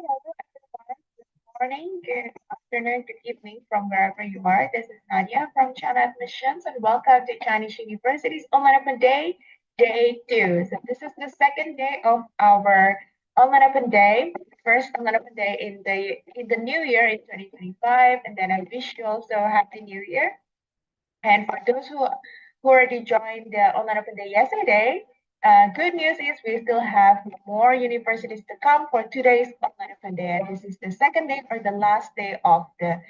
hello everyone. Good morning, good afternoon, good evening from wherever you are. This is Nadia from China Admissions and welcome to Chinese University's Online Open Day, Day 2. So this is the second day of our Online Open Day, first Online Open Day in the new year in 2025. And then I wish you also a Happy New Year. And for those who already joined the Online Open Day yesterday, good news is we still have more universities to come for today's Online Open Day. And this is the second day or the last day of the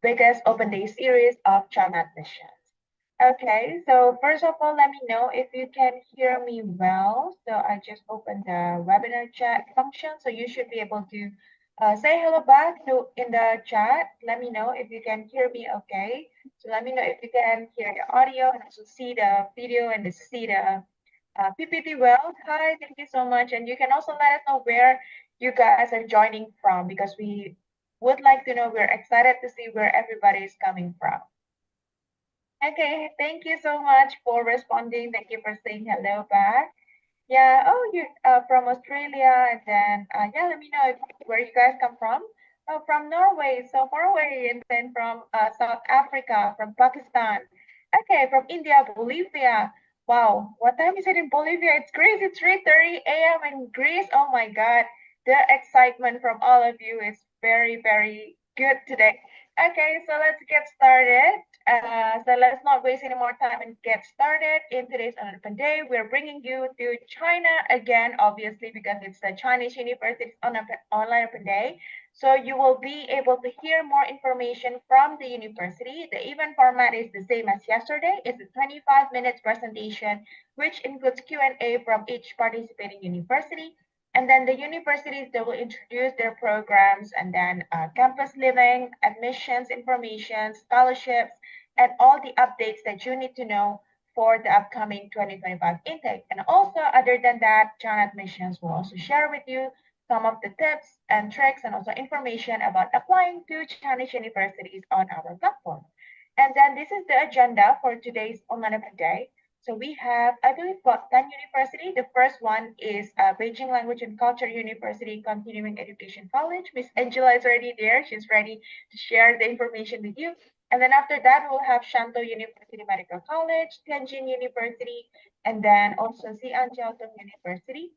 biggest Open Day series of China admissions. Okay, so first of all, let me know if you can hear me well. So I just opened the webinar chat function, so you should be able to say hello back in the chat. Let me know if you can hear me okay. So let me know if you can hear the audio and also see the video and see the PPT well. Hi, thank you so much. And you can also let us know where you guys are joining from because we would like to know, we're excited to see where everybody is coming from. Okay, thank you so much for responding. Thank you for saying hello back. Yeah, oh, you're from Australia, and then yeah, let me know where you guys come from. Oh, from Norway, so far away, and then from South Africa, from Pakistan. Okay, from India, Bolivia. Wow, what time is it in Bolivia? It's Greece. It's 3:30 a.m. in Greece. Oh my God, the excitement from all of you is very, very good today. Okay, so let's get started. So let's not waste any more time and get started. In today's Open Day, we're bringing you to China again, obviously, because it's the Chinese University's Online Open Day. So you will be able to hear more information from the university. The event format is the same as yesterday. It's a 25 minutes presentation, which includes Q&A from each participating university. And then the universities, they will introduce their programs and then campus living, admissions information, scholarships, and all the updates that you need to know for the upcoming 2025 intake. And also, other than that, China Admissions will also share with you some of the tips and tricks and also information about applying to Chinese universities on our platform. And then this is the agenda for today's Online Open Day. So we have, I believe, about 10 universities. The first one is Beijing Language and Culture University Continuing Education College. Miss Angela is already there. She's ready to share the information with you. And then after that, we'll have Shantou University Medical College, Tianjin University, and then also Jiao University,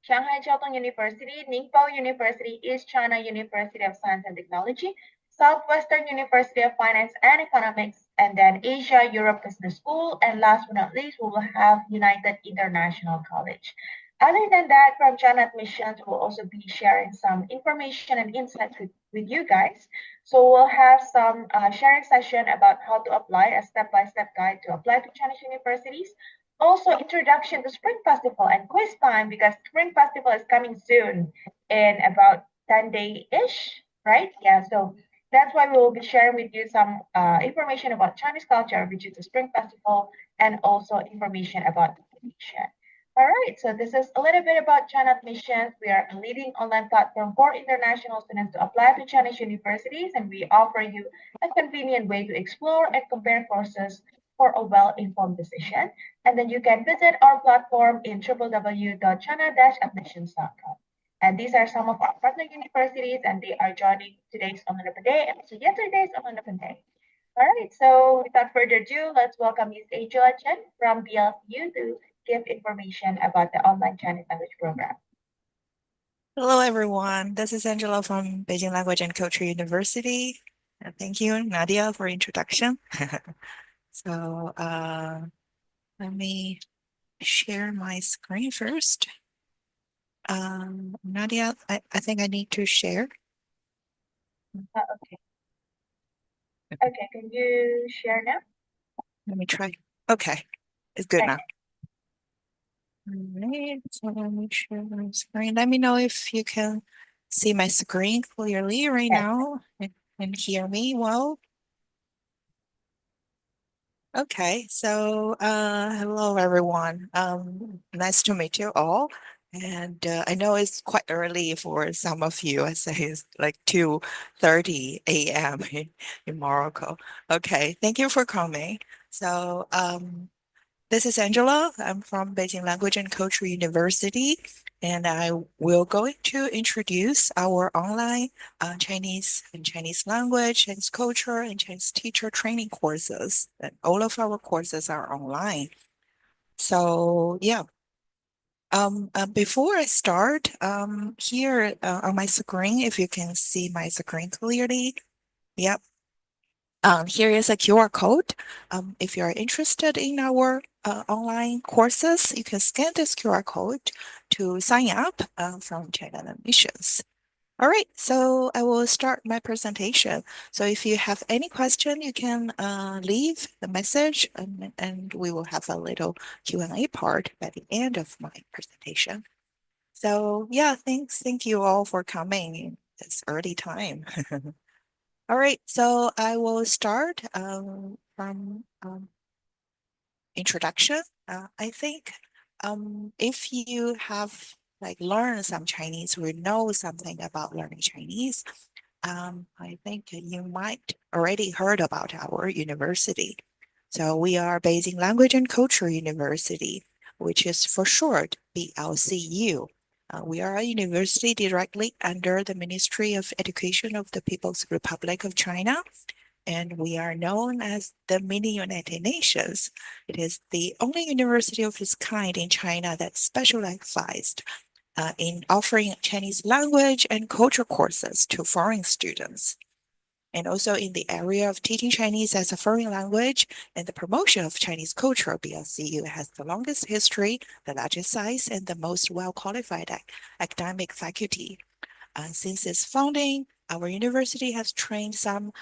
Shanghai Jiao University, Ningbo University, East China University of Science and Technology, Southwestern University of Finance and Economics, and then Asia Europe Business School, and last but not least, we will have United International College. Other than that, from China Admissions, we'll also be sharing some information and insights with you guys. So we'll have some sharing session about how to apply, a step-by-step guide to apply to Chinese universities. Also, introduction to Spring Festival and quiz time because Spring Festival is coming soon in about 10 days-ish, right? Yeah, so that's why we will be sharing with you some information about Chinese culture, which is the Spring Festival, and also information about education. All right, so this is a little bit about China Admissions. We are a leading online platform for international students to apply to Chinese universities, and we offer you a convenient way to explore and compare courses for a well-informed decision. And then you can visit our platform in www.china-admissions.com. And these are some of our partner universities, and they are joining today's Online Open Day and also yesterday's Online Open Day. All right, so without further ado, let's welcome Ms. Angela Chen from BLCU to give information about the online Chinese language program. Hello, everyone. This is Angela from Beijing Language and Culture University. Thank you, Nadia, for introduction. So let me share my screen first. Nadia, I think I need to share. Okay. Okay, can you share now? Let me try. Okay, it's good now. All right, so let me share my screen. Let me know if you can see my screen clearly right now and hear me well. Okay, so hello everyone. Nice to meet you all. And I know it's quite early for some of you. I say it's like 2:30 a.m. in Morocco. Okay, thank you for coming. So This is Angela. I'm from Beijing Language and Culture University, and I will going to introduce our online Chinese and Chinese language, Chinese culture, and Chinese teacher training courses. And all of our courses are online. So yeah. Before I start, here on my screen, if you can see my screen clearly, yep. Here is a QR code. If you are interested in our online courses, you can scan this QR code to sign up from China Admissions. All right, so I will start my presentation. So if you have any question, you can leave the message and we will have a little Q&A part at the end of my presentation. So yeah, thanks. Thank you all for coming in this early time. All right, so I will start from introduction. I think if you have like learned some Chinese or know something about learning Chinese, I think you might already heard about our university. So we are Beijing Language and Culture University, which is for short BLCU. We are a university directly under the Ministry of Education of the People's Republic of China, and we are known as the mini United Nations. It is the only university of its kind in China that specialized in offering Chinese language and culture courses to foreign students. And also in the area of teaching Chinese as a foreign language and the promotion of Chinese culture, BLCU has the longest history, the largest size, and the most well-qualified academic faculty. Since its founding, our university has trained some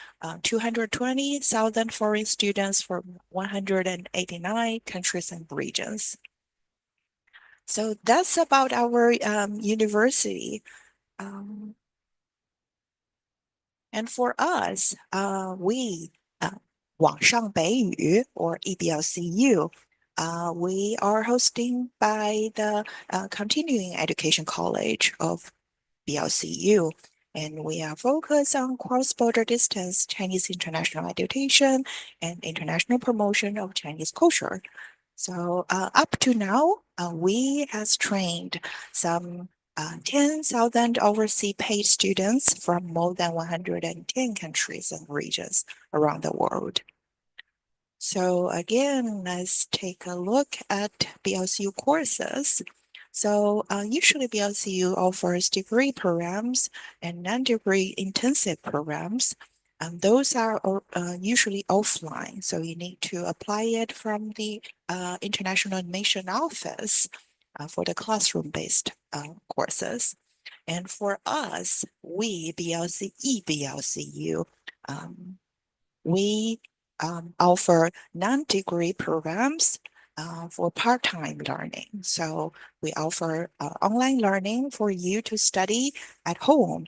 220,000 foreign students from 189 countries and regions. So that's about our university. And for us, we 网上北语 or EBLCU, we are hosting by the Continuing Education College of BLCU. And we are focused on cross-border distance Chinese international education and international promotion of Chinese culture. So up to now, we has trained some 10,000 overseas paid students from more than 110 countries and regions around the world. So again, let's take a look at BLCU courses. So usually BLCU offers degree programs and non-degree intensive programs. Those are usually offline, so you need to apply it from the International Admission Office for the classroom-based courses. And for us, we, BLCU, we offer non-degree programs for part-time learning. So we offer online learning for you to study at home,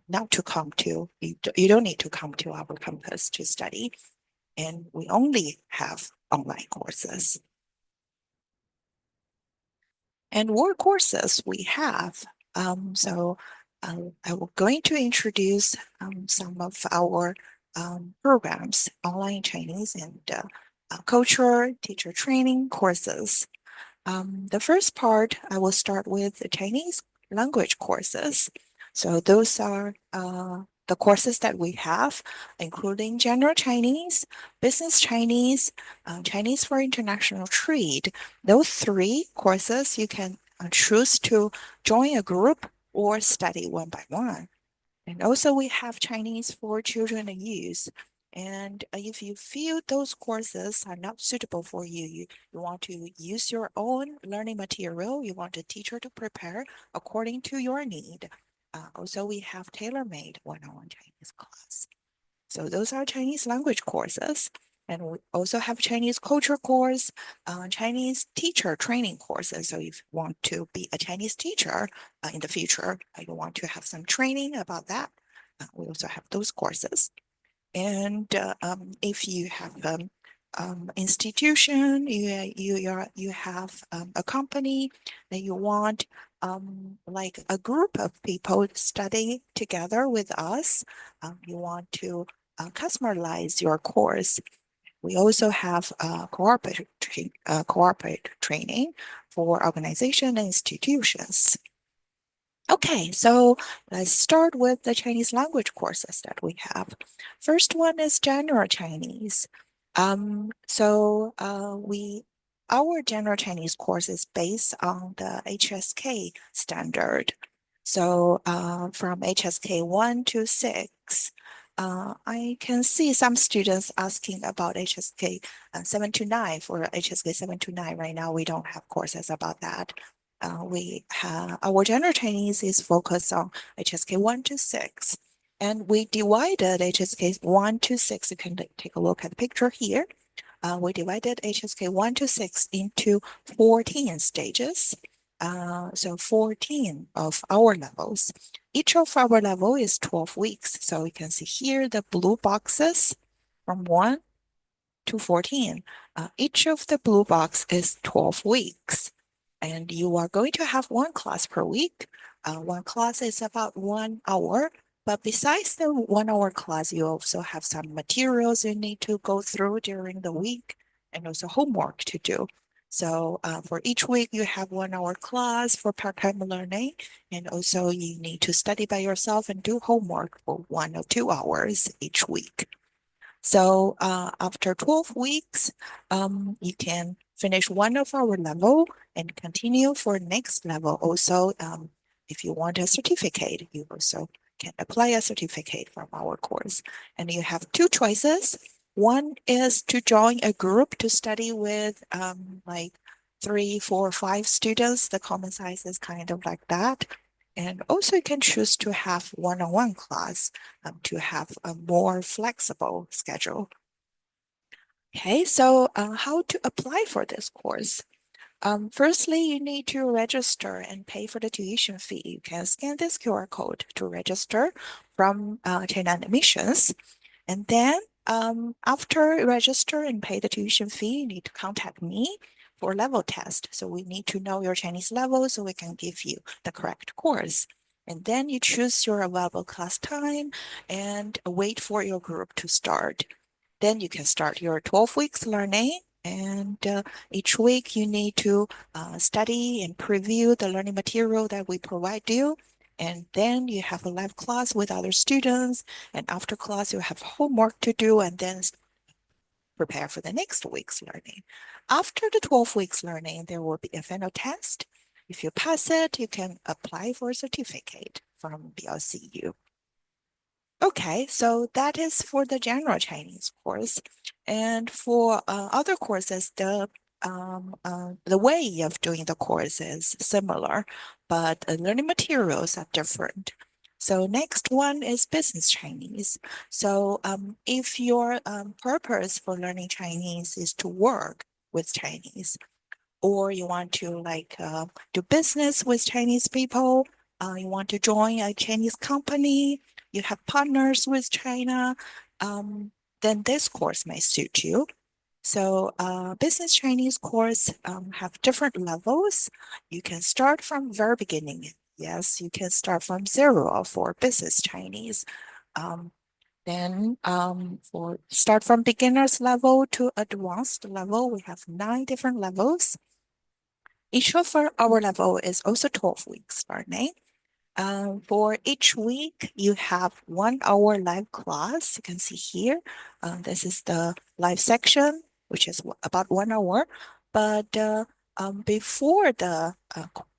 not to come to, you don't need to come to our campus to study. And we only have online courses. And what courses we have. So I'm going to introduce some of our programs, online Chinese and culture teacher training courses. The first part, I will start with the Chinese language courses. So those are the courses that we have, including general Chinese, business Chinese, Chinese for international trade. Those three courses you can choose to join a group or study one by one. And also we have Chinese for children and youth. And if you feel those courses are not suitable for you, you want to use your own learning material, you want a teacher to prepare according to your need. Also, we have tailor-made one-on-one Chinese class. So those are Chinese language courses. And we also have Chinese culture course, Chinese teacher training courses. So if you want to be a Chinese teacher in the future, you want to have some training about that, we also have those courses. And if you have institution, you have a company that you want like a group of people study together with us, you want to customize your course. We also have cooperative corporate training for organization and institutions. Okay, so let's start with the Chinese language courses that we have. First one is General Chinese. Our General Chinese course is based on the HSK standard. So from HSK 1 to 6, I can see some students asking about HSK 7 to 9. For HSK 7 to 9 right now, we don't have courses about that. We have our General Chinese is focused on HSK 1 to 6. And we divided HSK 1 to 6. You can take a look at the picture here. We divided HSK 1 to 6 into 14 stages. So 14 of our levels. Each of our level is 12 weeks. So you can see here the blue boxes from 1 to 14. Each of the blue box is 12 weeks. And you are going to have one class per week. One class is about 1 hour. But besides the 1 hour class, you also have some materials you need to go through during the week and also homework to do. So for each week, you have 1 hour class for part-time learning. And also you need to study by yourself and do homework for 1 or 2 hours each week. So after 12 weeks, you can finish one of our level and continue for next level. Also, if you want a certificate, you also can apply a certificate from our course. And you have two choices. One is to join a group to study with like 3, 4, 5 students. The common size is kind of like that. And also you can choose to have one-on-one class to have a more flexible schedule. Okay, so how to apply for this course? Firstly, you need to register and pay for the tuition fee. You can scan this QR code to register from China Admissions. And then after register and pay the tuition fee, you need to contact me for level test. So we need to know your Chinese level so we can give you the correct course. And then you choose your available class time and wait for your group to start. Then you can start your 12 weeks learning. And each week you need to study and preview the learning material that we provide you. And then you have a live class with other students. And after class, you have homework to do and then prepare for the next week's learning. After the 12 weeks learning, there will be a final test. If you pass it, you can apply for a certificate from BLCU. Okay, so that is for the general Chinese course. And for other courses, the way of doing the course is similar, but the learning materials are different. So next one is business Chinese. So if your purpose for learning Chinese is to work with Chinese, or you want to like do business with Chinese people, you want to join a Chinese company, you have partners with China, then this course may suit you. So business Chinese course have different levels. You can start from very beginning. Yes, you can start from 0 for business Chinese. Then for start from beginners level to advanced level, we have 9 different levels. Each of our level is also 12 weeks learning. For each week, you have 1 hour live class. You can see here, this is the live section, which is about 1 hour. But before the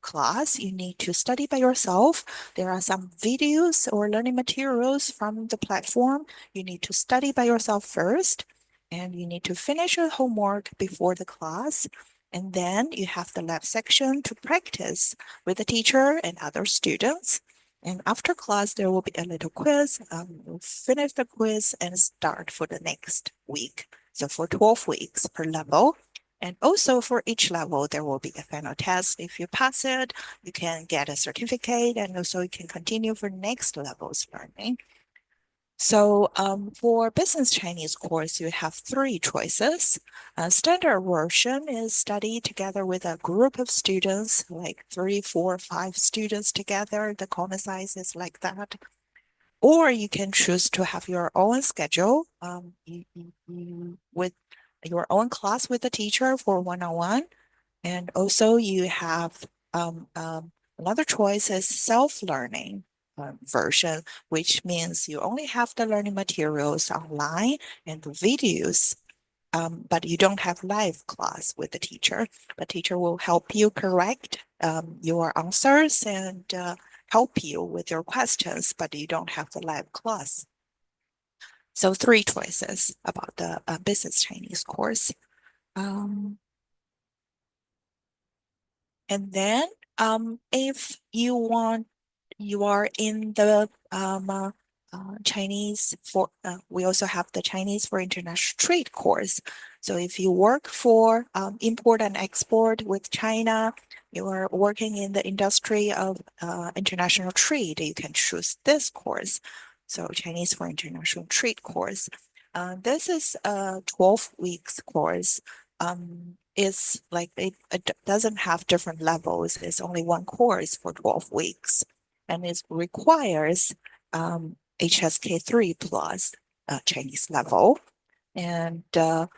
class, you need to study by yourself. There are some videos or learning materials from the platform. You need to study by yourself first, and you need to finish your homework before the class. And then you have the lab section to practice with the teacher and other students. And after class, there will be a little quiz. We'll finish the quiz and start for the next week. So for 12 weeks per level. And also for each level, there will be a final test. If you pass it, you can get a certificate and also you can continue for next level's learning. So for business Chinese course, you have 3 choices. Standard version is studied together with a group of students, like 3, 4, 5 students together. The common size is like that. Or you can choose to have your own schedule with your own class with the teacher for one-on-one. And also you have another choice is self-learning version, which means you only have the learning materials online and the videos, but you don't have live class with the teacher. The teacher will help you correct your answers and help you with your questions, but you don't have the live class. So three choices about the business Chinese course. And then if you are in the Chinese for, we also have the Chinese for international trade course. So if you work for import and export with China, you are working in the industry of international trade, you can choose this course. So Chinese for international trade course. This is a 12 weeks course. Is like it doesn't have different levels. It's only one course for 12 weeks, and it requires HSK3 plus Chinese level. And the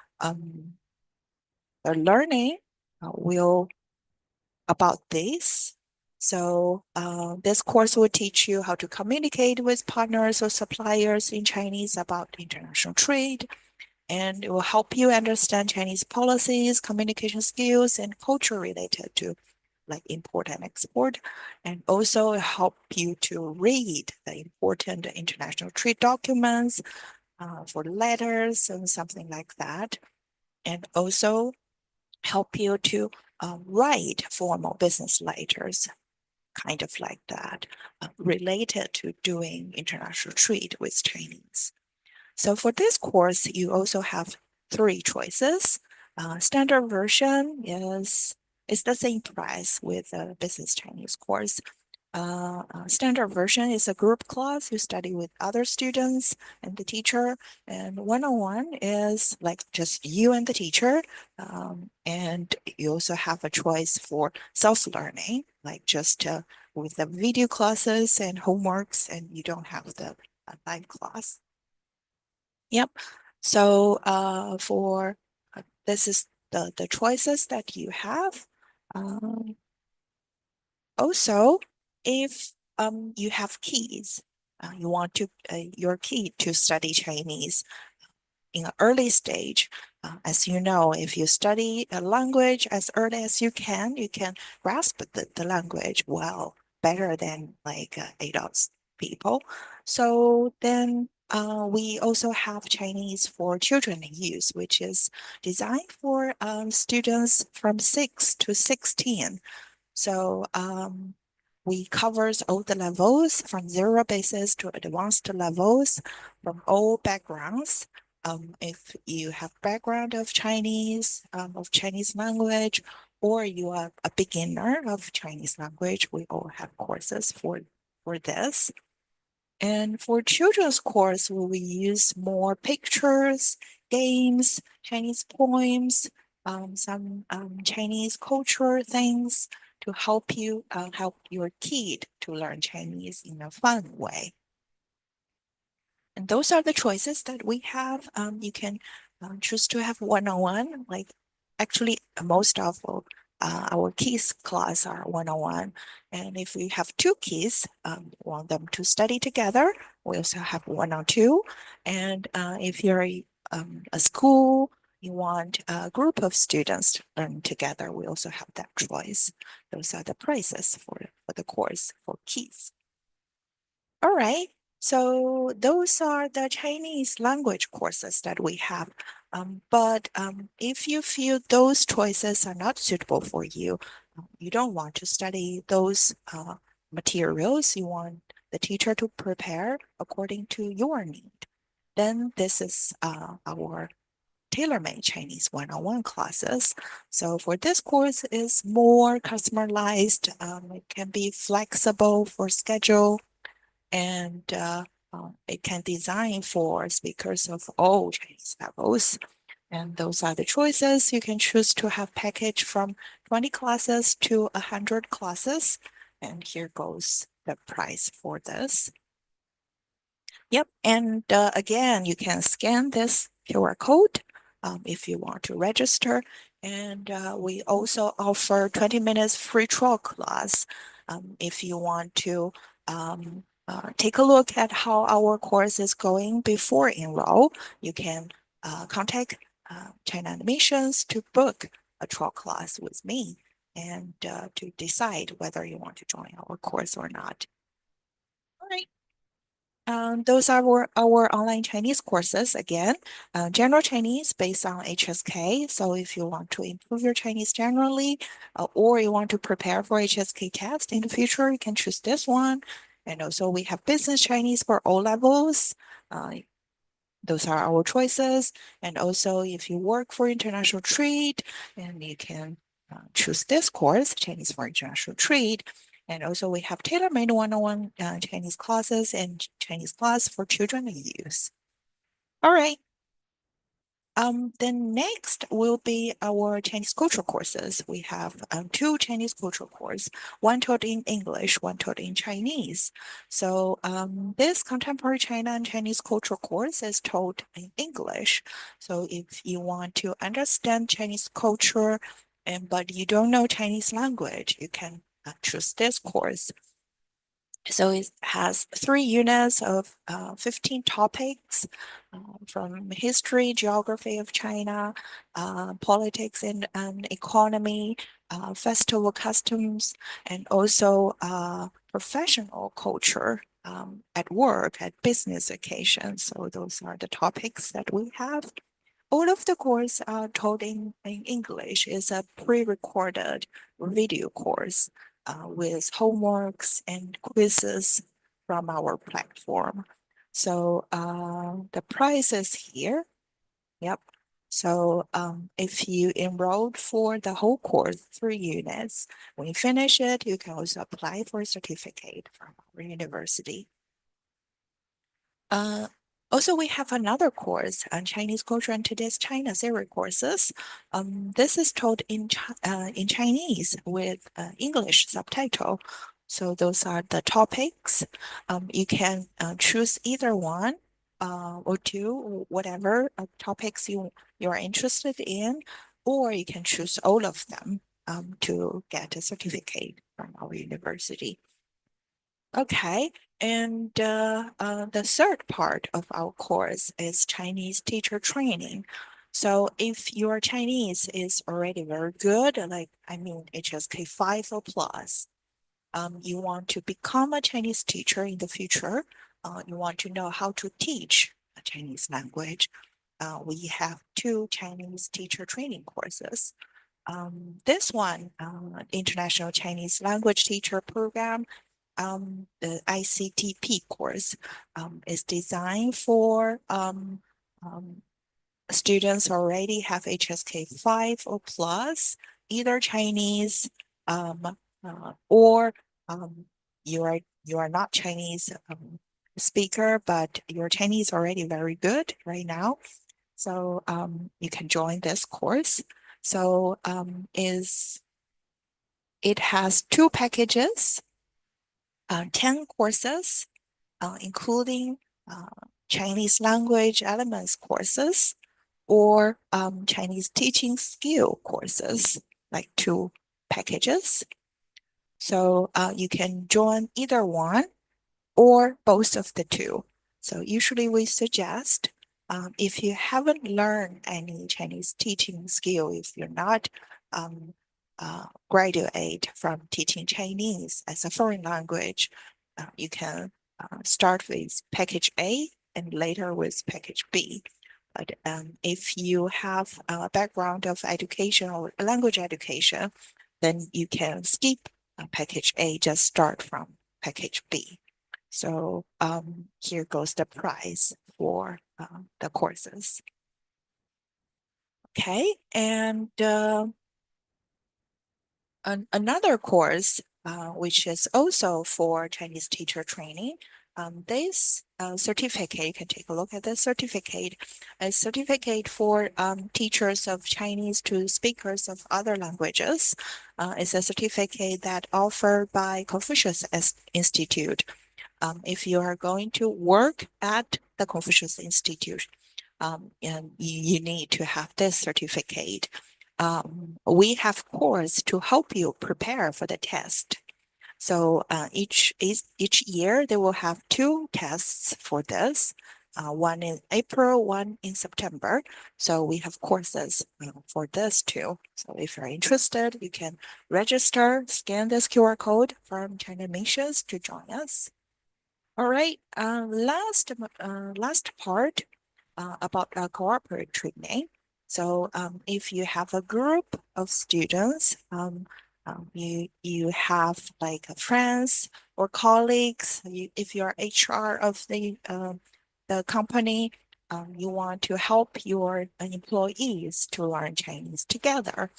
learning will about this. So this course will teach you how to communicate with partners or suppliers in Chinese about international trade, and it will help you understand Chinese policies, communication skills, and culture related to like import and export, and also help you to read the important international trade documents for letters and something like that, and also help you to write formal business letters, kind of like that, related to doing international trade with Chinese. So for this course, you also have three choices. Standard version is the same price with the business Chinese course. Standard version is a group class. You study with other students and the teacher, and one-on-one is like just you and the teacher. And you also have a choice for self-learning, like just with the video classes and homeworks, and you don't have the live class. Yep. So for this is the choices that you have. Um, Also, if you have kids, you want to your kid to study Chinese in an early stage. As you know, if you study a language as early as you can grasp the language well, better than like adults people. So then we also have Chinese for children and youth, which is designed for students from 6 to 16. So we covers all the levels from zero basis to advanced levels from all backgrounds. If you have background of Chinese language, or you are a beginner of Chinese language, we all have courses for this. And for children's course, we will use more pictures, games, Chinese poems, some Chinese cultural things to help you help your kid to learn Chinese in a fun way. And those are the choices that we have. You can choose to have one-on-one, like actually most of our kids class are one-on-one. And if we have two kids, want them to study together, we also have one-on-two. And if you're a school, you want a group of students to learn together, we also have that choice. Those are the prices for the course for kids. All right. So those are the Chinese language courses that we have. But if you feel those choices are not suitable for you, you don't want to study those materials, you want the teacher to prepare according to your need, then this is our tailor-made Chinese one-on-one classes. So for this course is more customized. It can be flexible for schedule, and it can design for speakers of all Chinese levels. And those are the choices. You can choose to have package from 20 classes to 100 classes. And here goes the price for this. Yep. And again, you can scan this QR code if you want to register. And we also offer 20 minutes free trial class if you want to take a look at how our course is going before enroll. You can contact China Admissions to book a trial class with me and to decide whether you want to join our course or not. All right. Those are our online Chinese courses again. General Chinese based on HSK. So if you want to improve your Chinese generally, or you want to prepare for HSK test in the future, you can choose this one. And also we have business Chinese for all levels. Those are our choices. And also if you work for international trade, and you can choose this course, Chinese for international trade. And also we have tailor-made one-on-one Chinese classes and Chinese class for children and youth. All right. Then next will be our Chinese cultural courses. We have two Chinese cultural courses, one taught in English, one taught in Chinese. So this contemporary China and Chinese cultural course is taught in English. So if you want to understand Chinese culture, but you don't know Chinese language, you can choose this course. So it has 3 units of 15 topics from history, geography of China, politics and economy, festival customs, and also professional culture at work, at business occasions. So those are the topics that we have. All of the course are taught in English. Is a pre-recorded video course with homeworks and quizzes from our platform. So the price is here. Yep. So if you enrolled for the whole course, 3 units, when you finish it, you can also apply for a certificate from our university. Also, we have another course on Chinese culture and today's China series courses. This is taught in Chinese with English subtitle. So those are the topics. You can choose either one or two, or whatever topics you're interested in, or you can choose all of them to get a certificate from our university. Okay, and the third part of our course is Chinese teacher training. So if your Chinese is already very good, like I mean HSK 5 or plus, you want to become a Chinese teacher in the future, you want to know how to teach a Chinese language, we have two Chinese teacher training courses. This one, International Chinese Language Teacher Program, the ICTP course is designed for students already have HSK 5 or plus, either Chinese or you are not Chinese speaker, but your Chinese already very good right now. So you can join this course. So it has two packages, 10 courses, including Chinese language elements courses or Chinese teaching skill courses, like two packages. So you can join either one or both of the two. So usually we suggest if you haven't learned any Chinese teaching skill, if you're not graduate from teaching Chinese as a foreign language, you can start with package A and later with package B. But if you have a background of education or language education, then you can skip package A, just start from package B. So here goes the price for the courses. Okay, and another course, which is also for Chinese teacher training, this certificate, you can take a look at the certificate, a certificate for teachers of Chinese to speakers of other languages. It's a certificate that offered by Confucius Institute. If you are going to work at the Confucius Institute, and you need to have this certificate. We have course to help you prepare for the test. So each year they will have two tests for this, one in April, one in September. So we have courses for this too. So if you're interested, you can register, scan this QR code from China Missions to join us. All right, last part about corporate training. So if you have a group of students, you have like friends or colleagues. If you're HR of the company, you want to help your employees to learn Chinese together.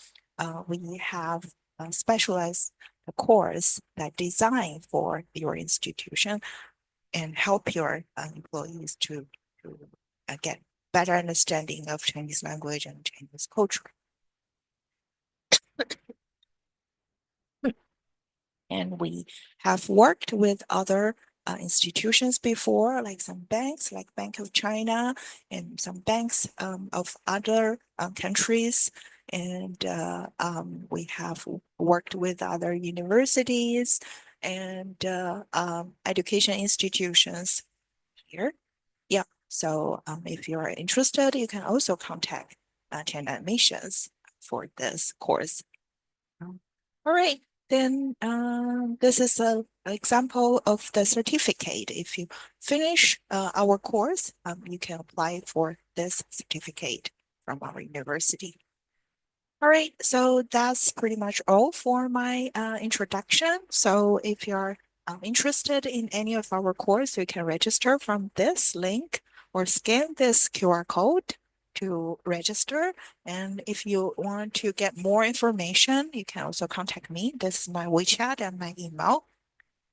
We have a specialized course that designed for your institution and help your employees to get better understanding of Chinese language and Chinese culture. And we have worked with other institutions before, like some banks, like Bank of China, and some banks of other countries. And we have worked with other universities and education institutions here. Yeah, so if you're interested, you can also contact China Admissions for this course. All right, then this is an example of the certificate. If you finish our course, you can apply for this certificate from our university. All right, so that's pretty much all for my introduction. So if you're interested in any of our course, you can register from this link or scan this QR code to register. And if you want to get more information, you can also contact me. This is my WeChat and my email.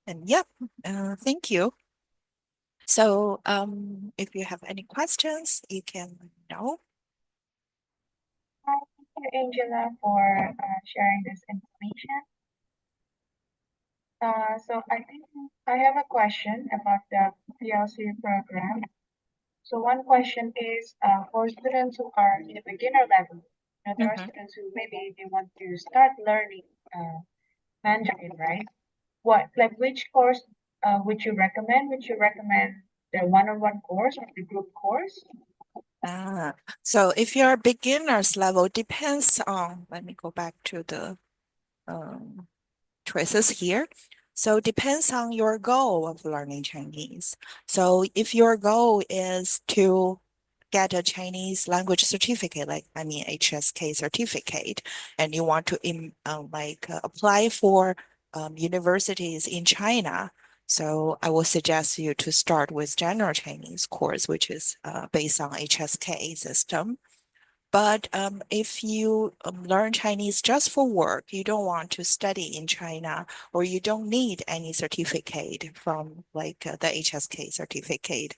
And yep, thank you. So if you have any questions, you can let me know. Thank you, Angela, for sharing this information. So I think I have a question about the BLCU program. So one question is for students who are in the beginner level, there are Mhm. students who maybe they want to start learning Mandarin, right? Which course would you recommend? Would you recommend the one-on-one course or the group course? So if you're beginners level, depends on, let me go back to the um, choices here. So depends on your goal of learning Chinese. So if your goal is to get a Chinese language certificate, like I mean HSK certificate, and you want to apply for universities in China, so I will suggest you to start with general Chinese course, which is based on HSK system. But if you learn Chinese just for work, you don't want to study in China, or you don't need any certificate from like the HSK certificate.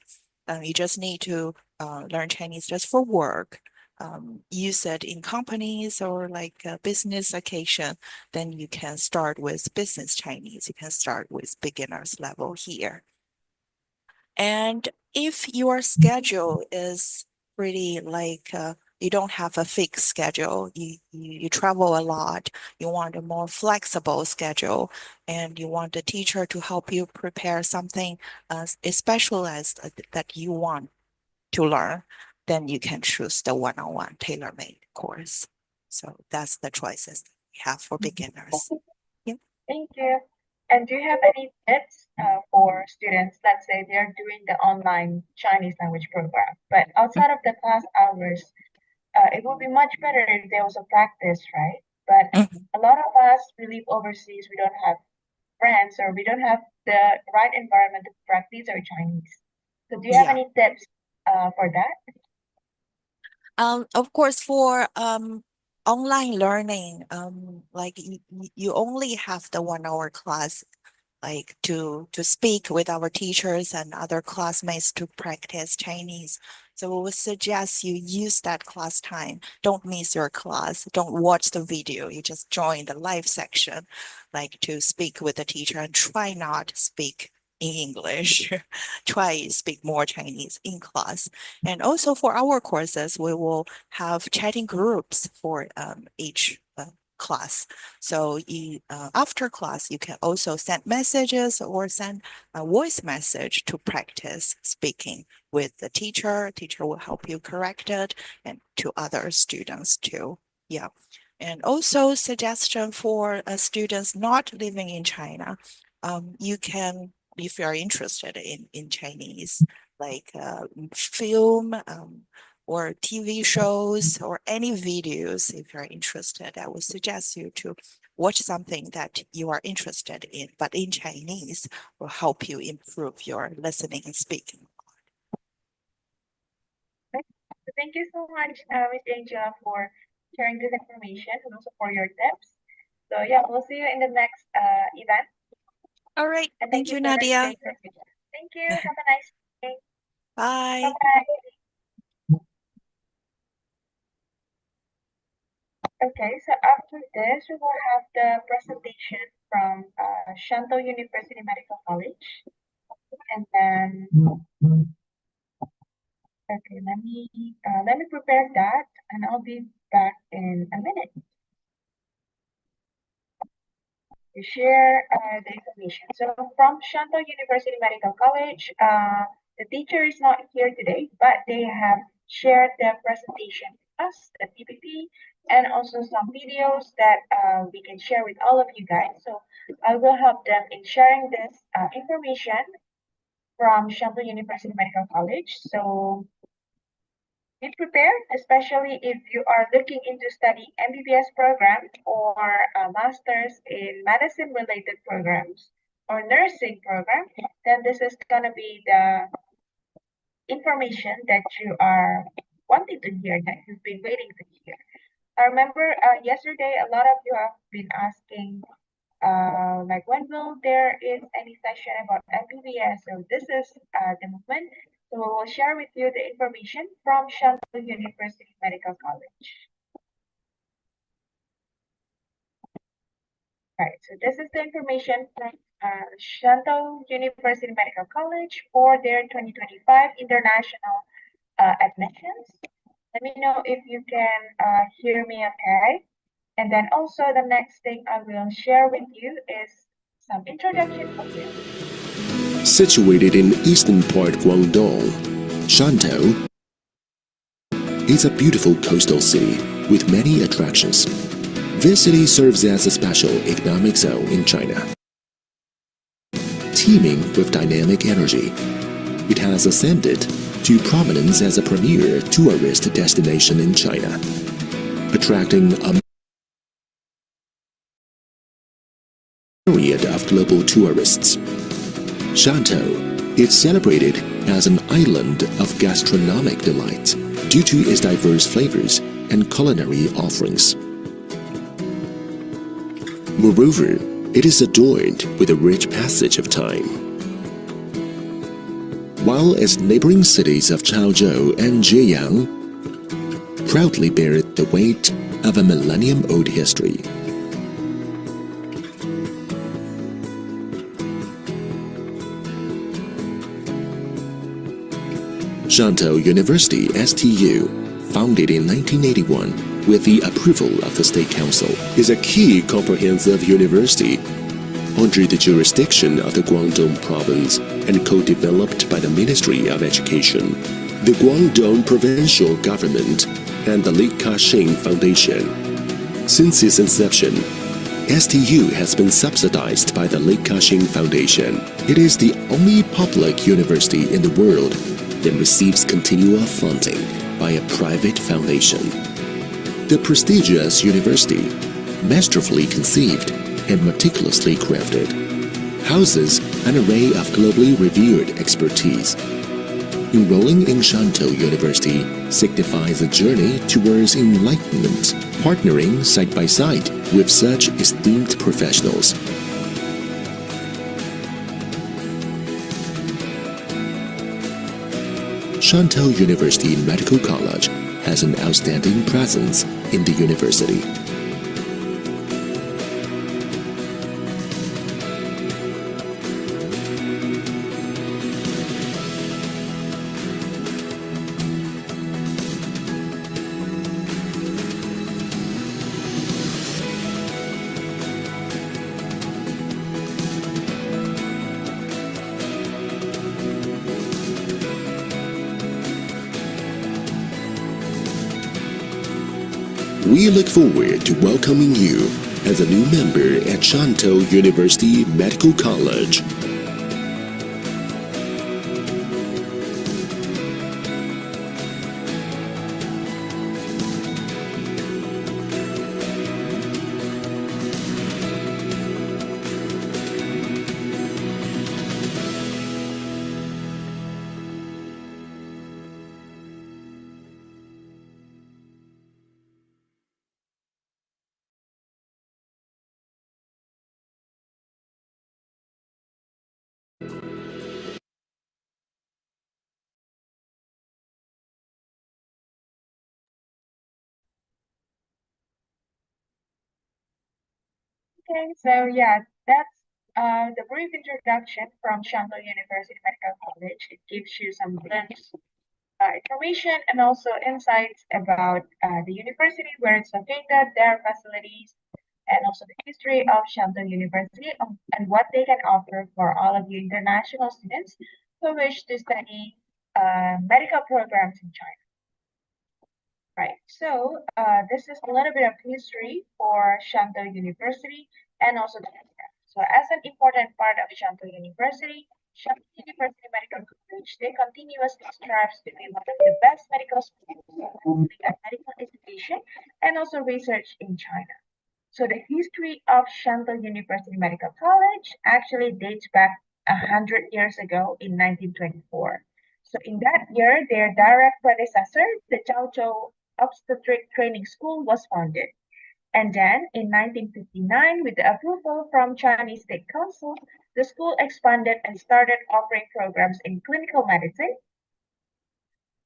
You just need to learn Chinese just for work. Use it in companies or like a business occasion, then you can start with business Chinese. You can start with beginners level here. And if your schedule is pretty like you don't have a fixed schedule, you travel a lot, you want a more flexible schedule, and you want the teacher to help you prepare something specialized that you want to learn, then you can choose the one-on-one tailor-made course. So that's the choices we have for beginners. Yeah. Thank you. And do you have any tips for students? Let's say they're doing the online Chinese language program, but outside of the class hours, it would be much better if there was a practice, right? But Mhm. a lot of us, we live overseas, we don't have friends or we don't have the right environment to practice our Chinese. So do you have Yeah. any tips for that? Of course, for online learning, like you only have the 1 hour class, like to speak with our teachers and other classmates to practice Chinese. So we would suggest you use that class time. Don't miss your class. Don't watch the video. You just join the live section, like to speak with the teacher and try not to speak in English. Try speak more Chinese in class. And also for our courses, we will have chatting groups for each class. So after class, you can also send messages or send a voice message to practice speaking with the teacher. Teacher will help you correct it, and to other students too. Yeah. And also suggestion for students not living in China. You can, if you are interested in Chinese, like film, or TV shows or any videos, if you're interested, I would suggest you to watch something that you are interested in, but in Chinese will help you improve your listening and speaking. Thank you so much, Ms. Angela, for sharing this information and also for your tips. So yeah, we'll see you in the next event. All right. And thank Thank you you, for the Nadia. information. Thank you. Have a nice day. Bye. Bye-bye. Okay, so after this, we will have the presentation from Shantou University Medical College. And then, okay, let me prepare that, and I'll be back in a minute to share the information. So from Shantou University Medical College, the teacher is not here today, but they have shared the presentation with us, the PPT, and also some videos that we can share with all of you guys. So I will help them in sharing this information from Shantou University Medical College. So be prepared, especially if you are looking into study MBBS program or a master's in medicine related programs or nursing program, then this is going to be the information that you are wanting to hear, that you've been waiting to hear. I remember yesterday a lot of you have been asking like when will there is any session about MBBS. So this is the movement. So we'll share with you the information from Shantou University Medical College. Right, so this is the information from Shantou University Medical College for their 2025 international admissions. Let me know if you can hear me okay. And then also the next thing I will share with you is some introduction of this. Situated in eastern part Guangdong, Shantou is a beautiful coastal city with many attractions. This city serves as a special economic zone in China. Teeming with dynamic energy, it has ascended to prominence as a premier tourist destination in China, attracting a myriad of global tourists. Shantou is celebrated as an island of gastronomic delights due to its diverse flavors and culinary offerings. Moreover, it is adorned with a rich passage of time. While its neighboring cities of Chaozhou and Jiao proudly bear the weight of a millennium-old history. Shantou University (STU), founded in 1981 with the approval of the State Council, is a key comprehensive university under the jurisdiction of the Guangdong Province and co-developed by the Ministry of Education, the Guangdong Provincial Government, and the Li Ka-shing Foundation. Since its inception, STU has been subsidized by the Li Ka-shing Foundation. It is the only public university in the world that receives continual funding by a private foundation. The prestigious university, masterfully conceived and meticulously crafted, houses an array of globally revered expertise. Enrolling in Shantou University signifies a journey towards enlightenment, partnering side by side with such esteemed professionals. Shantou University Medical College has an outstanding presence in the university. We look forward to welcoming you as a new member at Shantou University Medical College. Okay, so yeah, that's the brief introduction from Shantou University Medical College. It gives you some glimpse, information, and also insights about the university, where it's located, their facilities, and also the history of Shantou University and what they can offer for all of you international students who wish to study medical programs in China. Right, so this is a little bit of history for Shantou University and also the program. So as an important part of Shantou University, Shantou University Medical College, they continuously strives to be one of the best medical schools offering medical education and also research in China. So the history of Shantou University Medical College actually dates back 100 years ago in 1924. So in that year, their direct predecessor, the Jiao Obstetric Training School, was founded. And then in 1959, with the approval from Chinese State Council, the school expanded and started offering programs in clinical medicine.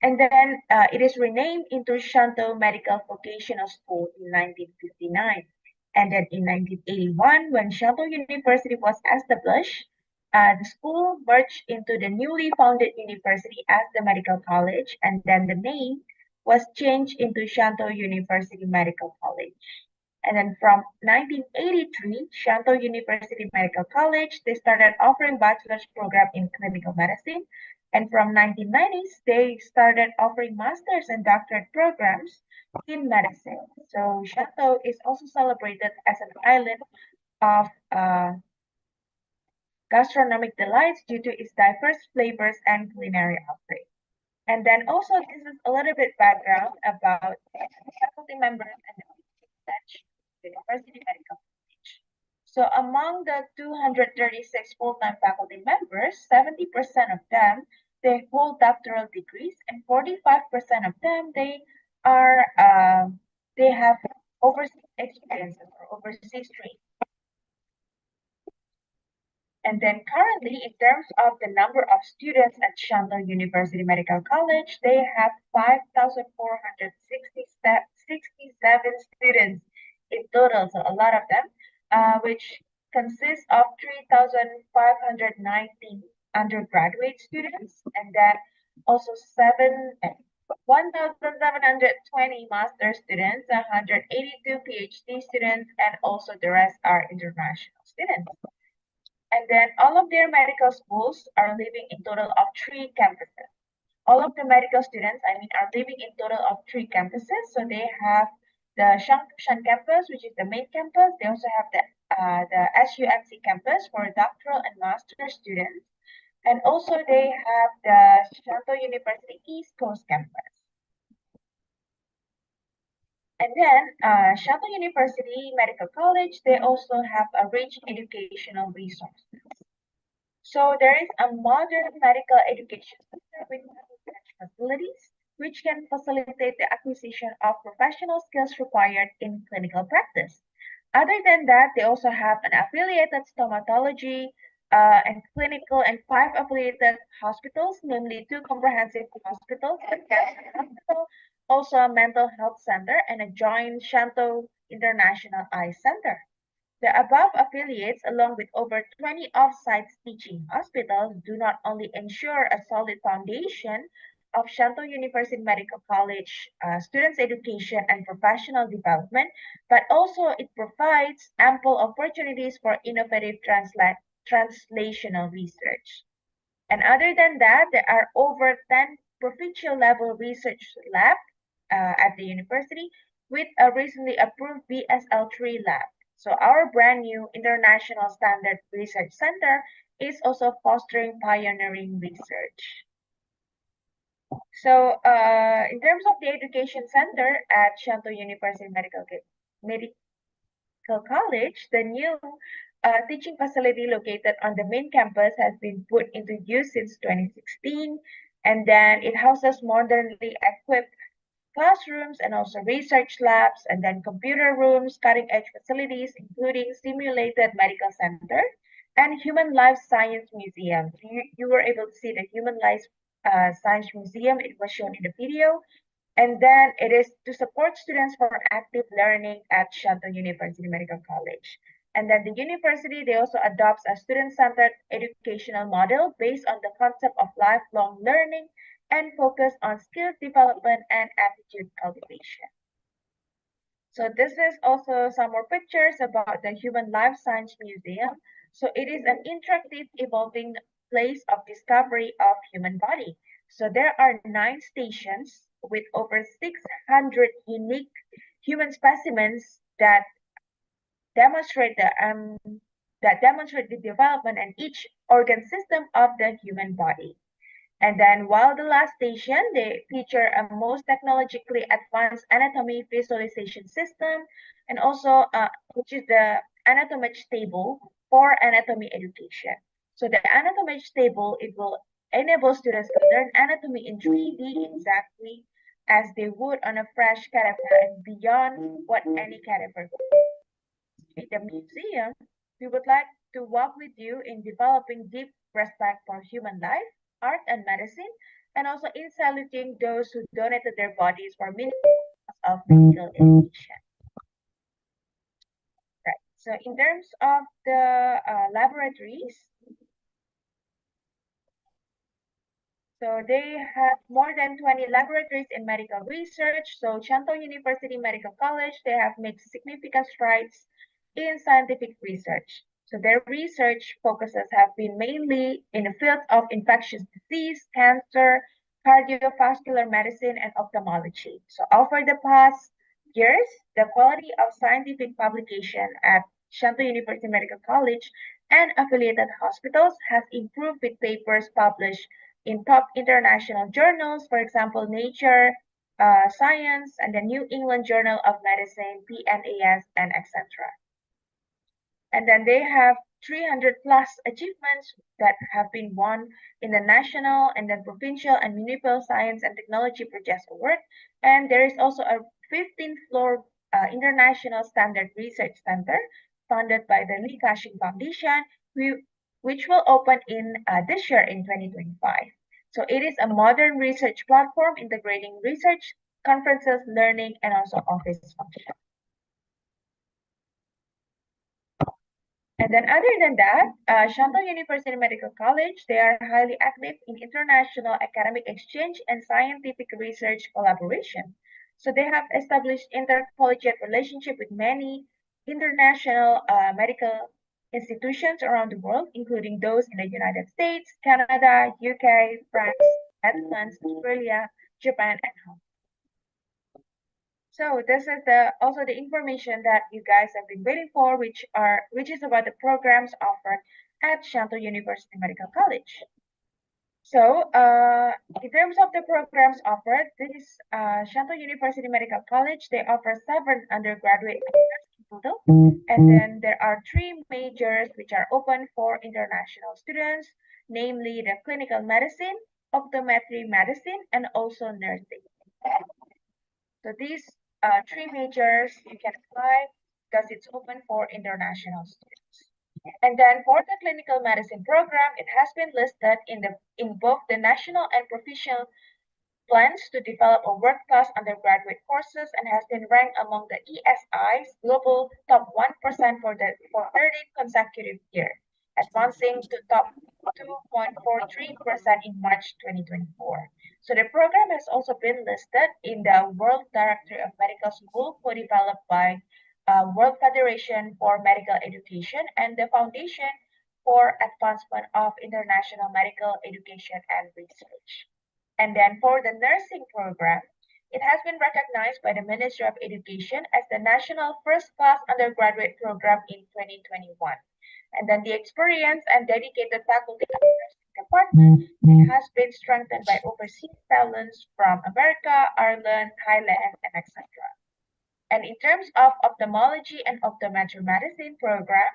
And then it is renamed into Shantou Medical Vocational School in 1959. And then in 1981, when Shantou University was established, the school merged into the newly founded university as the Medical College, and then the name was changed into Shantou University Medical College. And then from 1983, Shantou University Medical College, they started offering bachelor's program in clinical medicine. And from 1990s, they started offering master's and doctorate programs in medicine. So Shantou is also celebrated as an island of gastronomic delights due to its diverse flavors and culinary offerings. And then also, this is a little bit background about faculty members and the University Medical College. So among the 236 full-time faculty members, 70% of them, they hold doctoral degrees, and 45% of them, they have overseas experiences or overseas training. And then currently, in terms of the number of students at Shantou University Medical College, they have 5,467 students in total, so a lot of them, which consists of 3,519 undergraduate students, and then also 1,720 master students, 182 PhD students, and also the rest are international students. And then all of their medical schools are living in total of 3 campuses. All of the medical students, are living in total of 3 campuses. So they have the Shan campus, which is the main campus. They also have the SUMC campus for doctoral and master students. And also they have the Shantou University East Coast campus. And then Shantou University Medical College, they also have a rich educational resources. So there is a modern medical education center with facilities, which can facilitate the acquisition of professional skills required in clinical practice. Other than that, they also have an affiliated stomatology and clinical and 5 affiliated hospitals, namely 2 comprehensive hospitals, a cancer hospital, also a mental health center, and a joint Shantou International Eye Center. The above affiliates, along with over 20 off-site teaching hospitals, do not only ensure a solid foundation of Shantou University Medical College students' education and professional development, but also it provides ample opportunities for innovative translational research. And other than that, there are over 10 provincial level research labs at the university, with a recently approved BSL3 lab. So our brand new international standard research center is also fostering pioneering research. So in terms of the education center at Shantou University Medical College, the new teaching facility located on the main campus has been put into use since 2016, and then it houses modernly equipped classrooms and also research labs, and then computer rooms, cutting-edge facilities, including simulated medical center and human life science museum. You were able to see the human life science museum. It was shown in the video. And then it is to support students for active learning at Shantou University Medical College. And then the university, they also adopts a student-centered educational model based on the concept of lifelong learning and focus on skills development and attitude cultivation. So this is also some more pictures about the Human Life Science Museum. So it is an interactive evolving place of discovery of human body. So there are 9 stations with over 600 unique human specimens that demonstrate the development and each organ system of the human body. And then while the last station, they feature a most technologically advanced anatomy visualization system, and also which is the anatomy table for anatomy education. So the anatomy table, it will enable students to learn anatomy in 3D exactly as they would on a fresh cadaver and beyond what any cadaver would. In the museum, we would like to walk with you in developing deep respect for human life, art, and medicine, and also in saluting those who donated their bodies for meaningful of medical education. Right. So in terms of the laboratories, so they have more than 20 laboratories in medical research. So Shantou University Medical College, they have made significant strides in scientific research. So their research focuses have been mainly in the field of infectious disease, cancer, cardiovascular medicine, and ophthalmology. So over the past years, the quality of scientific publication at Shantou University Medical College and affiliated hospitals has improved with papers published in top international journals, for example, Nature, Science, and the New England Journal of Medicine, PNAS, and etc. And then they have 300 plus achievements that have been won in the national and then provincial and municipal science and technology projects award. And there is also a 15th floor international standard research center funded by the Li Ka-shing Foundation, which will open in this year in 2025. So it is a modern research platform integrating research, conferences, learning, and also office function. And then other than that, Shantou University Medical College, they are highly active in international academic exchange and scientific research collaboration. So they have established intercollegiate relationship with many international medical institutions around the world, including those in the United States, Canada, UK, France, Netherlands, Australia, Japan, and Hong Kong. So this is also the information that you guys have been waiting for, which is about the programs offered at Shantou University Medical College. So in terms of the programs offered, this Shantou University Medical College, they offer 7 undergraduate majors in total, and then there are 3 majors which are open for international students, namely the clinical medicine, optometry medicine, and also nursing. So these 3 majors you can apply because it's open for international students. And then for the clinical medicine program, it has been listed in both the national and provincial plans to develop a world-class undergraduate courses and has been ranked among the ESI's global top 1% for 30 consecutive year, advancing to top 2.43% in March 2024. So the program has also been listed in the World Directory of Medical School co-developed by World Federation for Medical Education and the Foundation for Advancement of International Medical Education and Research. And then for the nursing program, It has been recognized by the Ministry of Education as the National First-Class Undergraduate Program in 2021. And then the experienced and dedicated faculty of the nursing department, it has been strengthened by overseas talents from America, Ireland, Thailand, and etc. And in terms of ophthalmology and optometry medicine program,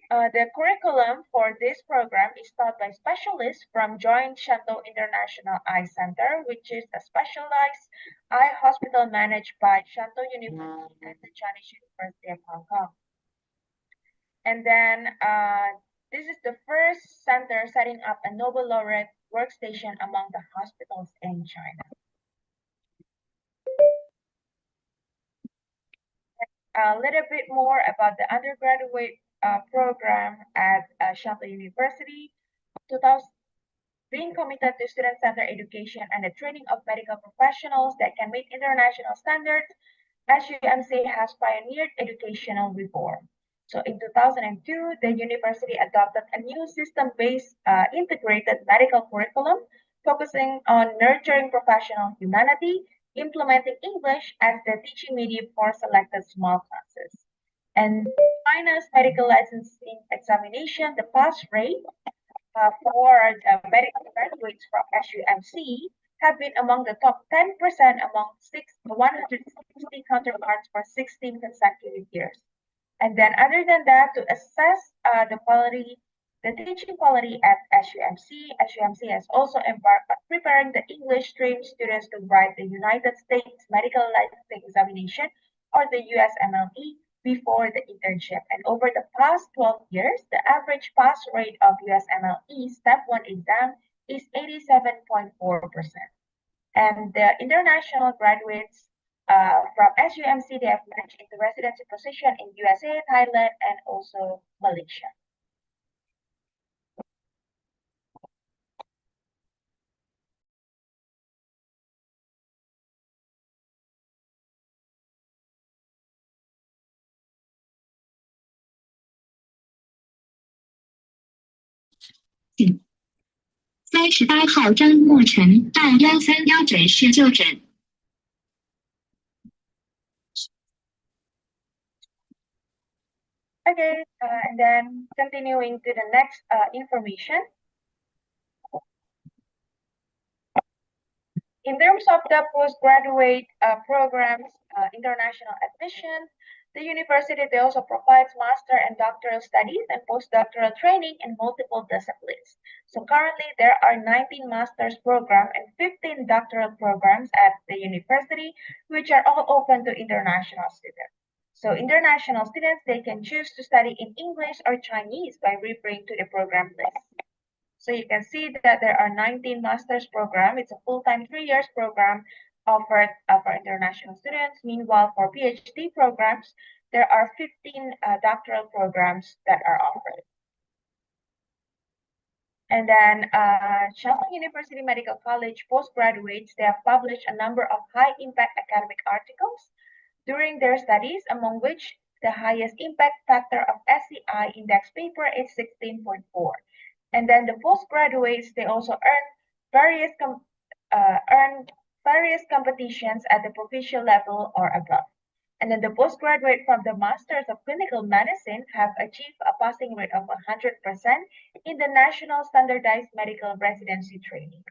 the curriculum for this program is taught by specialists from Joint Shantou International Eye Center, which is a specialized eye hospital managed by Shantou University and the Chinese University of Hong Kong. And then this is the first center setting up a Nobel laureate workstation among the hospitals in China. A little bit more about the undergraduate program at Shantou University. 2000, being committed to student-centered education and the training of medical professionals that can meet international standards, SUMC has pioneered educational reform. So in 2002, the university adopted a new system-based integrated medical curriculum focusing on nurturing professional humanity, implementing English as the teaching medium for selected small classes. And China's medical licensing examination, the pass rate for the medical graduates from SUMC have been among the top 10% among 160 counterparts for 16 consecutive years. And then other than that, to assess the teaching quality at SUMC has also embarked on preparing the English stream students to write the United States Medical Licensing Examination, or the USMLE, before the internship. And over the past 12 years, the average pass rate of USMLE Step 1 exam is 87.4%. And the international graduates from SUMC, they have managed into residency position in USA, Thailand, and also Malaysia. .38号张墨尘到131诊室就诊。Okay, and then continuing to the next information. In terms of the postgraduate programs, international admission, the university, they also provides master and doctoral studies and postdoctoral training in multiple disciplines. So currently there are 19 master's programs and 15 doctoral programs at the university, which are all open to international students. So international students, they can choose to study in English or Chinese by referring to the program list. So you can see that there are 19 master's programs. It's a full-time 3 years program offered for international students. Meanwhile, for PhD programs, there are 15 doctoral programs that are offered. And then Shantou University Medical College postgraduates, they have published a number of high-impact academic articles during their studies, among which the highest impact factor of SCI index paper is 16.4. And then the postgraduates, they also earn various competitions at the provincial level or above. And then the postgraduate from the Masters of Clinical Medicine have achieved a passing rate of 100% in the National Standardized Medical Residency Training.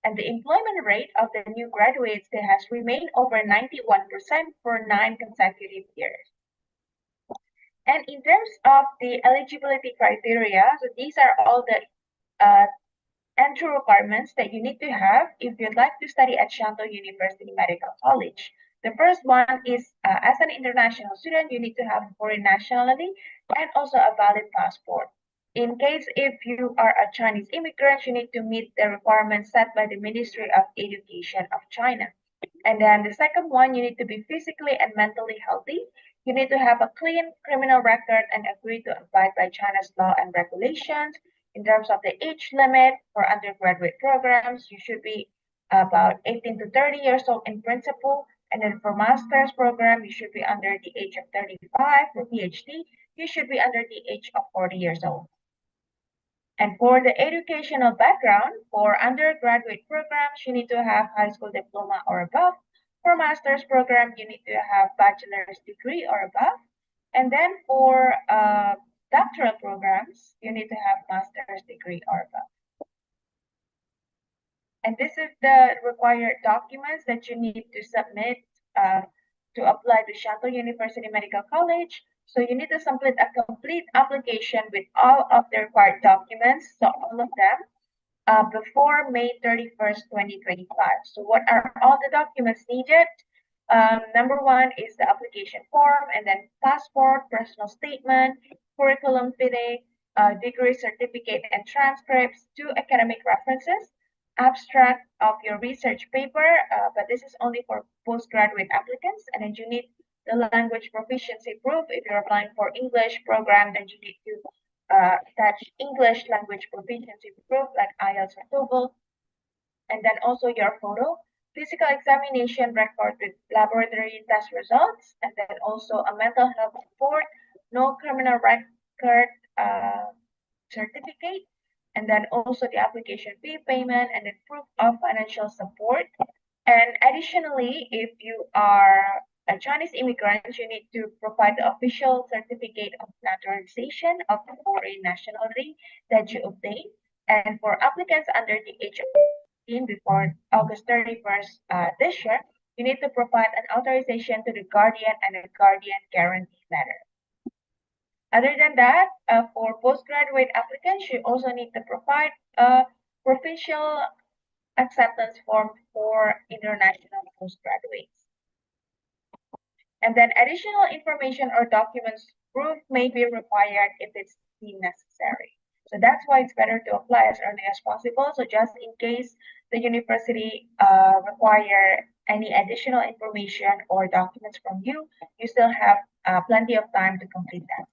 And the employment rate of the new graduates, they has remained over 91% for 9 consecutive years. And in terms of the eligibility criteria, so these are all the entry requirements that you need to have if you'd like to study at Shantou University Medical College. The first one is, as an international student, you need to have foreign nationality and also a valid passport. In case if you are a Chinese immigrant, you need to meet the requirements set by the Ministry of Education of China. And then the second one, you need to be physically and mentally healthy. You need to have a clean criminal record and agree to abide by China's law and regulations. In terms of the age limit for undergraduate programs, you should be about 18 to 30 years old in principle. And then for master's program, you should be under the age of 35. For PhD, you should be under the age of 40 years old. And for the educational background, for undergraduate programs, you need to have high school diploma or above. For master's program, you need to have bachelor's degree or above. And then for doctoral programs, you need to have master's degree or above. And this is the required documents that you need to submit to apply to Shantou University Medical College. So you need to submit a complete application with all of the required documents, so all of them, before May 31st, 2025. So what are all the documents needed? Number one is the application form, and then passport, personal statement, curriculum vitae, degree certificate and transcripts, 2 academic references, abstract of your research paper, but this is only for postgraduate applicants, and then you need the language proficiency proof. If you're applying for English program, then you need to attach English language proficiency proof like IELTS or TOEFL, and then also your photo, physical examination record with laboratory test results, and then also a mental health report, no criminal record certificate, and then also the application fee payment, and then proof of financial support. And additionally, if you are a Chinese immigrant, you need to provide the official certificate of naturalization of the foreign nationality that you obtained. And for applicants under the age of 18 before August 31st this year, you need to provide an authorization to the guardian and a guardian guarantee letter. Other than that, for postgraduate applicants, you also need to provide a provincial acceptance form for international postgraduates. And then additional information or documents proof may be required if it's deemed necessary. So that's why it's better to apply as early as possible. So just in case the university require any additional information or documents from you, you still have plenty of time to complete that.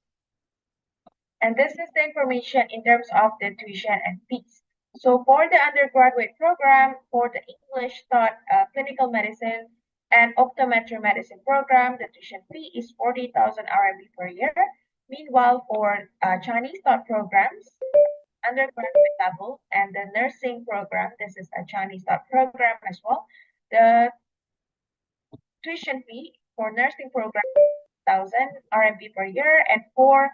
And this is the information in terms of the tuition and fees. So for the undergraduate program, for the English taught clinical medicine and optometry medicine program, the tuition fee is 40,000 RMB per year. Meanwhile, for Chinese taught programs, undergraduate level, and the nursing program, this is a Chinese taught program as well, the tuition fee for nursing program 1,000 RMB per year, and for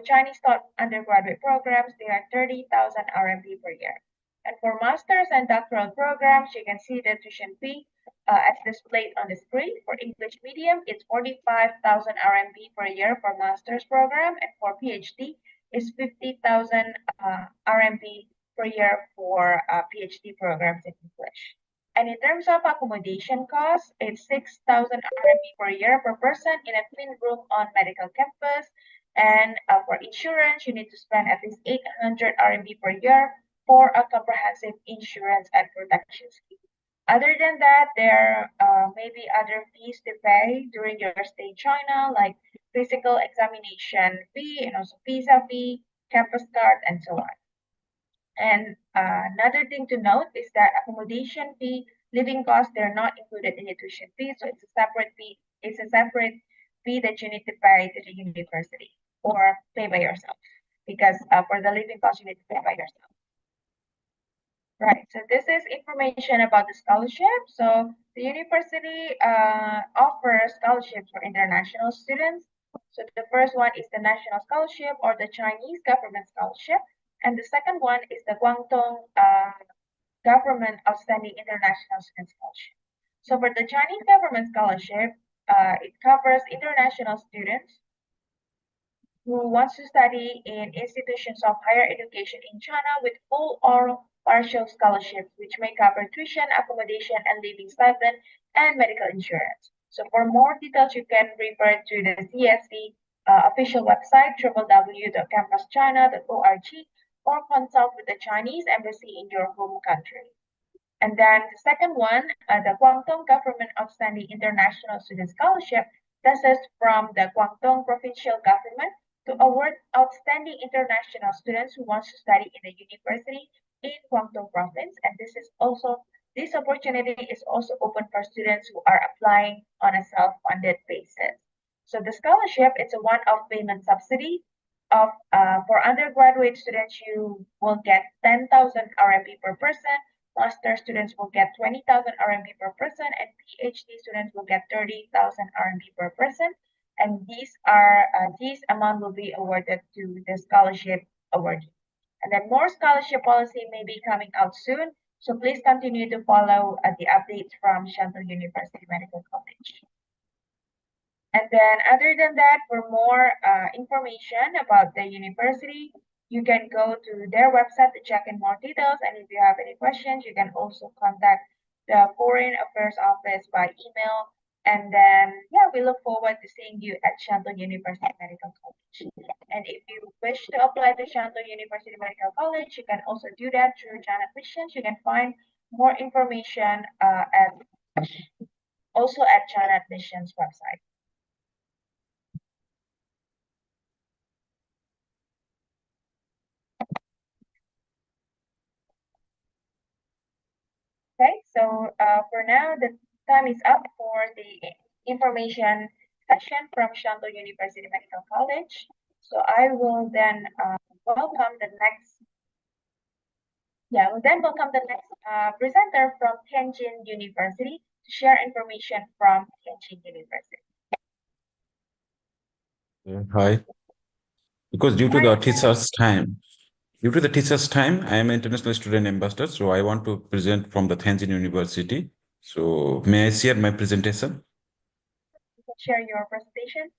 Chinese taught undergraduate programs, they are 30,000 RMB per year. And for master's and doctoral programs, you can see the tuition fee as displayed on the screen. For English medium, it's 45,000 RMB per year for master's program, and for PhD, it's 50,000 RMB per year for PhD programs in English. And in terms of accommodation costs, it's 6,000 RMB per year per person in a twin room on medical campus. And for insurance, you need to spend at least 800 RMB per year for a comprehensive insurance and protection scheme. Other than that, there may be other fees to pay during your stay in China, like physical examination fee, and also visa fee, campus card, and so on. And another thing to note is that accommodation fee, living costs, they're not included in the tuition fee, so it's a separate fee. It's a separate fee that you need to pay to the university or pay by yourself, because for the living costs, you need to pay by yourself. Right, so this is information about the scholarship. So the university offers scholarships for international students. So the first one is the National Scholarship or the Chinese Government Scholarship. And the second one is the Guangdong Government Outstanding International Student Scholarship. So for the Chinese Government Scholarship, it covers international students who wants to study in institutions of higher education in China with full or partial scholarships, which may cover tuition, accommodation, and living stipend, and medical insurance. So for more details, you can refer to the CSC official website, www.campuschina.org, or consult with the Chinese embassy in your home country. And then the second one, the Guangdong Government Outstanding International Student Scholarship, this is from the Guangdong Provincial Government to award outstanding international students who want to study in a university in Guangdong Province. And this opportunity is also open for students who are applying on a self-funded basis. So the scholarship, it's a one-off payment subsidy of for undergraduate students, you will get 10,000 RMB per person. master students will get 20,000 RMB per person, and PhD students will get 30,000 RMB per person. And these amount will be awarded to the scholarship awardee. And then more scholarship policy may be coming out soon. So please continue to follow the updates from Shantou University Medical College. And then other than that, for more information about the university, you can go to their website to check in more details. And if you have any questions, you can also contact the Foreign Affairs Office by email. And then, yeah, we look forward to seeing you at Shantou University Medical College. And if you wish to apply to Shantou University Medical College, you can also do that through China Admissions. You can find more information also at China Admissions website. Okay, so for now, the time is up for the information session from Shantou University Medical College. So I will then welcome the next presenter from Tianjin University to share information from Tianjin University. Hi. Because due to the teacher's time, I am an international student ambassador, so I want to present from the Tianjin University. So may I share my presentation? You can share your presentation.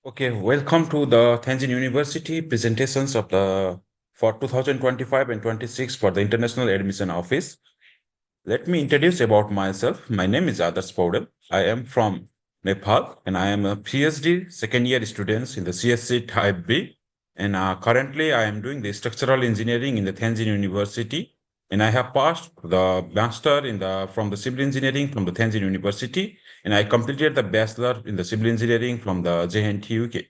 Okay, welcome to the Tianjin University presentations of the for 2025 and 26 for the International Admission Office. Let me introduce about myself. My name is Adarsh Paudel. I am from Nepal and I am a PhD second year student in the CSC Type B. And currently I am doing the structural engineering in the Tianjin University. And I have passed the master from the civil engineering from the Tianjin University. And I completed the bachelor in the civil engineering from the JNT UK.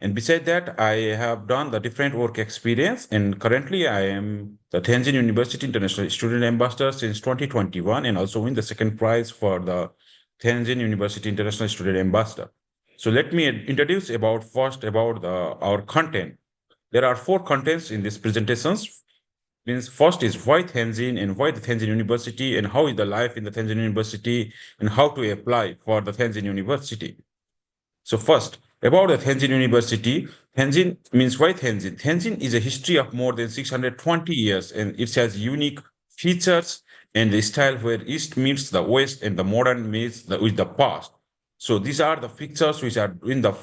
And beside that, I have done the different work experience. And currently, I am the Tianjin University International Student Ambassador since 2021 and also win the second prize for the Tianjin University International Student Ambassador. So let me introduce first about our content. There are 4 contents in these presentations. Means first is why Tianjin and why the Tianjin University and how is the life in the Tianjin University and how to apply for the Tianjin University. So first, about the Tianjin University, Tianjin means why Tianjin? Tianjin is a history of more than 620 years and it has unique features and the style where East meets the West and the modern meets with the past. So these are the features which are in the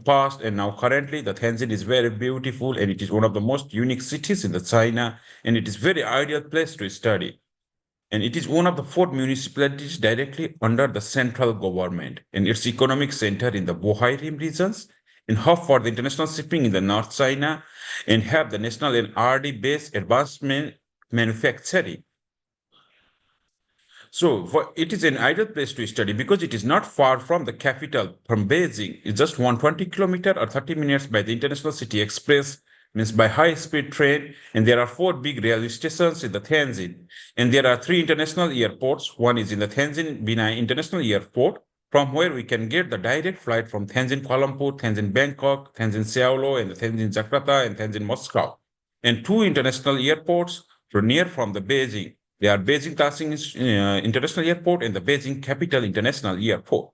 past, and now currently the Tianjin is very beautiful and it is one of the most unique cities in the China, and it is very ideal place to study. And it is one of the 4 municipalities directly under the central government, and its economic center in the Bohai Rim regions, and hub for the international shipping in the North China, and have the national and RD-based advancement manufacturing. So it is an ideal place to study because it is not far from the capital, from Beijing. It's just 120 kilometers or 30 minutes by the International City Express, means by high-speed train, and there are 4 big railway stations in the Tianjin. And there are 3 international airports. One is in the Tianjin Binai International Airport, from where we can get the direct flight from Tianjin Kuala Lumpur, Tianjin Bangkok, Tianjin Seoul, and the Tianjin Jakarta, and Tianjin Moscow. And 2 international airports are near from the Beijing. They are Beijing Daxing International Airport and the Beijing Capital International Airport.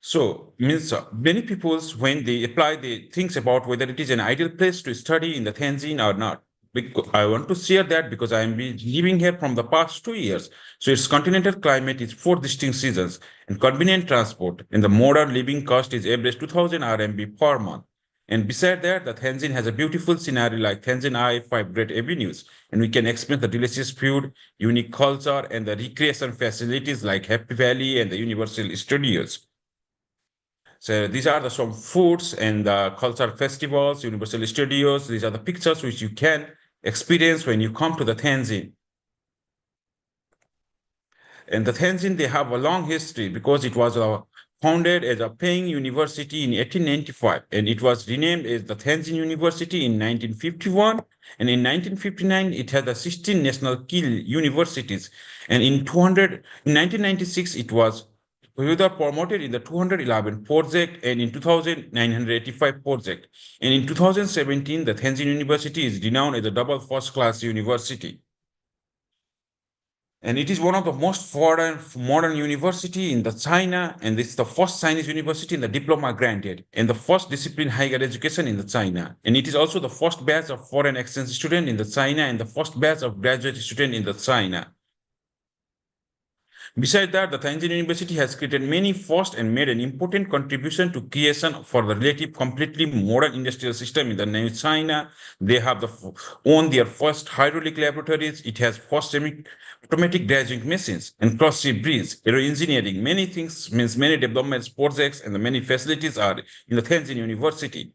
So means many people, when they apply, they think about whether it is an ideal place to study in the Tianjin or not. I want to share that because I am living here from the past 2 years. So its continental climate is 4 distinct seasons and convenient transport, and the modern living cost is average 2,000 RMB per month. And beside that, the Tianjin has a beautiful scenery like Tianjin Eye, 5 great avenues, and we can experience the delicious food, unique culture, and the recreation facilities like Happy Valley and the Universal Studios. So these are some foods and the cultural festivals, Universal Studios. These are the pictures which you can experience when you come to the Tianjin. And the Tianjin, they have a long history because it was founded as a paying university in 1895, and it was renamed as the Tianjin University in 1951. And in 1959, it had the 16 national key universities. And in 1996, it was we were promoted in the 211 project and in 2985 project. And in 2017, the Tianjin University is renowned as a double first-class university. And it is one of the most modern university in the China, and it's the first Chinese university in the diploma granted, and the first discipline higher education in the China. And it is also the first batch of foreign exchange student in the China and the first batch of graduate student in the China. Besides that, the Tianjin University has created many first and made an important contribution to creation for the relative completely modern industrial system in the new China. They have owned their first hydraulic laboratories. It has first automatic dredging machines and cross-sea bridge, aero engineering. Many things means many developments, projects, and the many facilities are in the Tianjin University.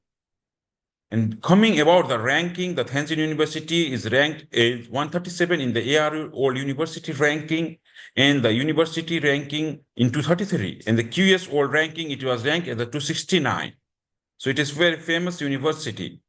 And coming about the ranking, the Tianjin University is ranked as 137 in the ARU All University ranking, and the university ranking in 233. And the QS All ranking, it was ranked as a 269. So it is very famous university.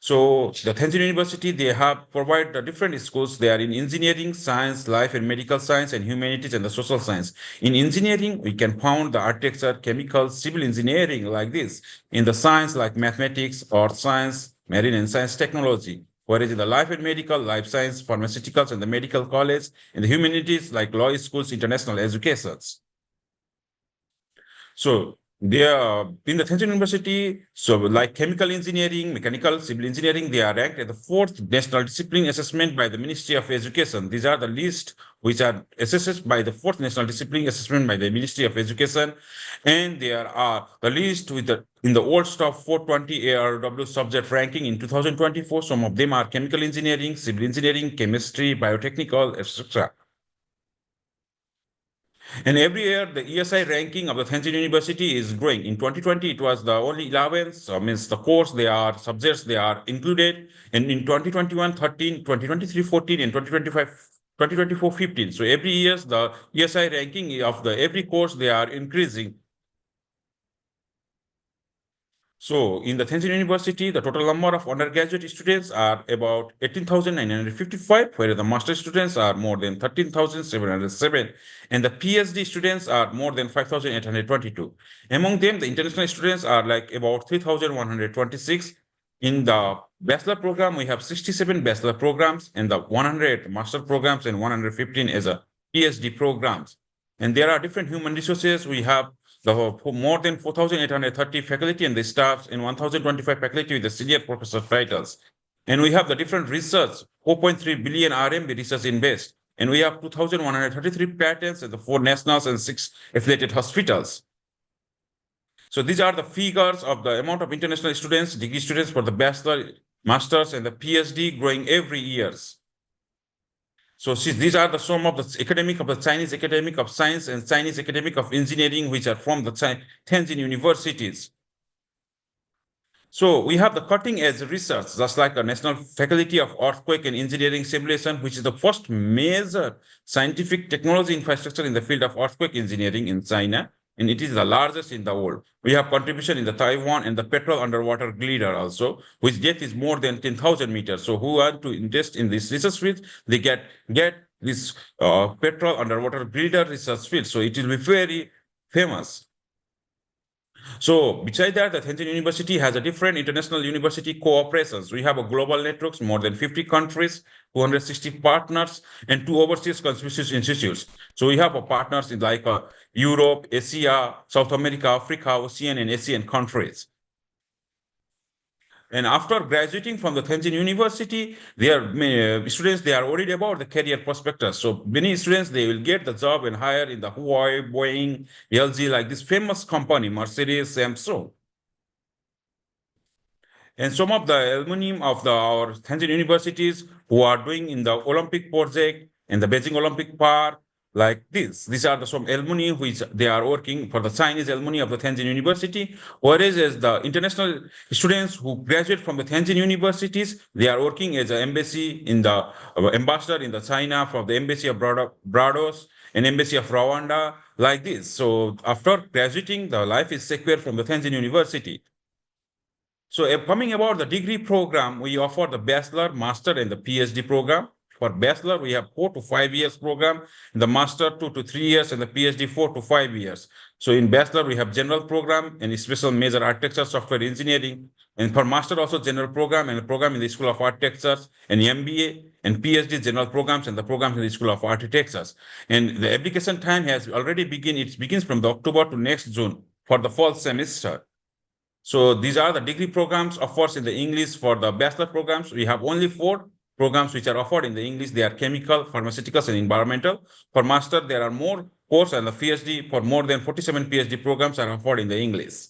So the Tianjin University, they have provided the different schools. They are in engineering, science, life and medical science, and humanities and the social science. In engineering, we can find the architecture, chemicals, civil engineering like this. In the science, like mathematics, or science, marine and science technology. Whereas in the life and medical, life science, pharmaceuticals, and the medical college. In the humanities, like law schools, international educations. So they are in the Tianjin University, so like chemical engineering, mechanical, civil engineering, they are ranked at the 4th national discipline assessment by the Ministry of Education. These are the list which are assessed by the 4th national discipline assessment by the Ministry of Education. And there are the list with in the old top 420 ARW subject ranking in 2024. Some of them are chemical engineering, civil engineering, chemistry, biotechnical, etc. And every year, the ESI ranking of the Tianjin University is growing. In 2020, it was the only 11th, so means the course, they are subjects, they are included. And in 2021, 13, 2023, 14, and 2025, 2024, 15. So every year, the ESI ranking of the every course, they are increasing. So in the Tianjin University, the total number of undergraduate students are about 18,955, whereas the master students are more than 13,707, and the PhD students are more than 5,822. Among them, the international students are like about 3,126. In the bachelor program, we have 67 bachelor programs, and the 100 master programs, and 115 as a PhD programs. And there are different human resources. We have more than 4,830 faculty and the staffs, and 1,025 faculty with the senior professor titles. And we have the different research, 4.3 billion RMB research invest. And we have 2,133 patents at the 4 nationals and 6 affiliated hospitals. So these are the figures of the amount of international students, degree students for the bachelor, masters, and the PhD growing every year. So these are the sum of the academic of the Chinese academic of science and Chinese academic of engineering, which are from the Tianjin universities. So we have the cutting edge research, just like the National Faculty of Earthquake and Engineering Simulation, which is the first major scientific technology infrastructure in the field of earthquake engineering in China, and it is the largest in the world. We have contribution in the Taiwan and the petrol underwater glider also, which depth is more than 10,000 meters. So who want to invest in this research field, they get this petrol underwater glider research field. So it will be very famous. So besides that, the Tianjin University has a different international university cooperations. We have a global networks, more than 50 countries, 260 partners, and 2 overseas conspicuous institutes. So we have partners in like Europe, Asia, South America, Africa, Ocean, and Asian countries. And after graduating from the Tianjin University, students, they are worried about the career prospectus. So many students, they will get the job and hire in the Huawei, Boeing, LG, like this famous company, Mercedes, Samsung. And some of the alumni of our Tianjin universities who are doing in the Olympic project and the Beijing Olympic Park, like this. These are some alumni which they are working for the Chinese alumni of the Tianjin University, whereas as the international students who graduate from the Tianjin universities, they are working as an embassy in the ambassador in the China from the embassy of Brados and embassy of Rwanda, like this. So after graduating, the life is secure from the Tianjin University. So coming about the degree program, we offer the bachelor, master, and the PhD program. For bachelor, we have 4 to 5 years program, in the master 2 to 3 years, and the PhD 4 to 5 years. So in bachelor, we have general program and special major architecture, software engineering. And for master, also general program and a program in the School of Architecture, and MBA and PhD general programs and the programs in the School of Architecture. And the application time has already begun. It begins from the October to next June for the fall semester. So these are the degree programs offered in the English. For the bachelor programs, we have only 4 programs which are offered in the English. They are chemical, pharmaceuticals, and environmental. For master, there are more course, and the PhD for more than 47 PhD programs are offered in the English.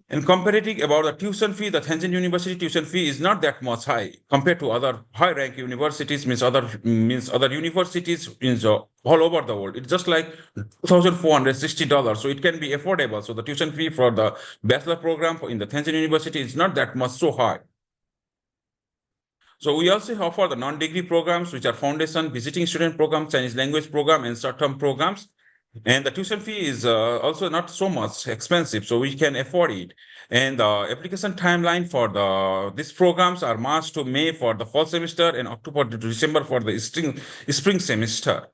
And comparing about the tuition fee, the Tianjin University tuition fee is not that much high compared to other high-rank universities, means other universities in all over the world. It's just like $2,460, so it can be affordable. So the tuition fee for the bachelor program in the Tianjin University is not that much so high. So we also offer the non-degree programs, which are foundation, visiting student program, Chinese language program, and short-term programs. And the tuition fee is also not so much expensive, so we can afford it. And the application timeline for these programs are March to May for the fall semester and October to December for the spring semester.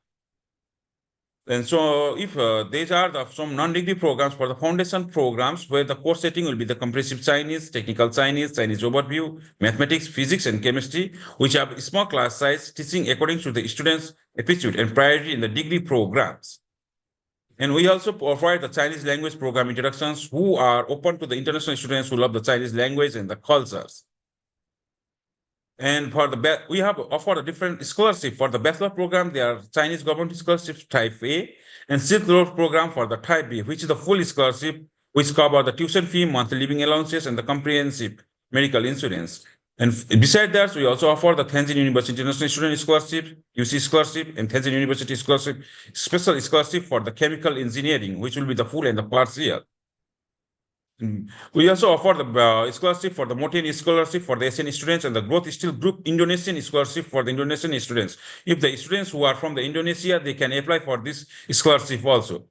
And so if these are some non-degree programs for the foundation programs, where the course setting will be the comprehensive Chinese, technical Chinese, Chinese overview, mathematics, physics, and chemistry, which have small class size, teaching according to the students' aptitude and priority in the degree programs. And we also provide the Chinese language program introductions, who are open to the international students who love the Chinese language and the cultures. And for the we have offered a different scholarship. For the bachelor program, there are Chinese government scholarships type A and Silk Road program for the type B, which is the full scholarship, which cover the tuition fee, monthly living allowances, and the comprehensive medical insurance. And beside that, we also offer the Tianjin University International Student Scholarship, UC Scholarship, and Tianjin University Scholarship, special scholarship for the chemical engineering, which will be the full and the partial. We also offer the scholarship for the Motian scholarship for the Asian students, and the Growth Steel Group Indonesian scholarship for the Indonesian students. If the students who are from the Indonesia, they can apply for this scholarship also.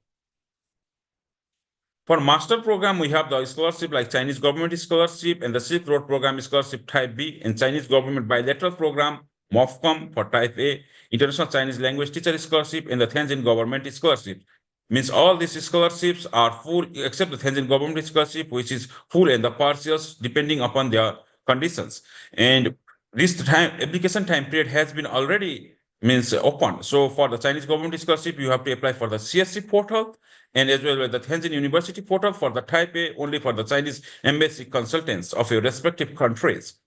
For master program, we have the scholarship like Chinese government scholarship and the Silk Road program scholarship type B, and Chinese government bilateral program, MOFCOM for type A, international Chinese language teacher scholarship, and the Tianjin government scholarship. Means all these scholarships are full except the Tianjin government scholarship, which is full, and the partials depending upon their conditions. And this time application time period has been already open. So for the Chinese government scholarship, you have to apply for the CSC portal, and as well as the Tianjin University portal. For the type A, only for the Chinese embassy consultants of your respective countries.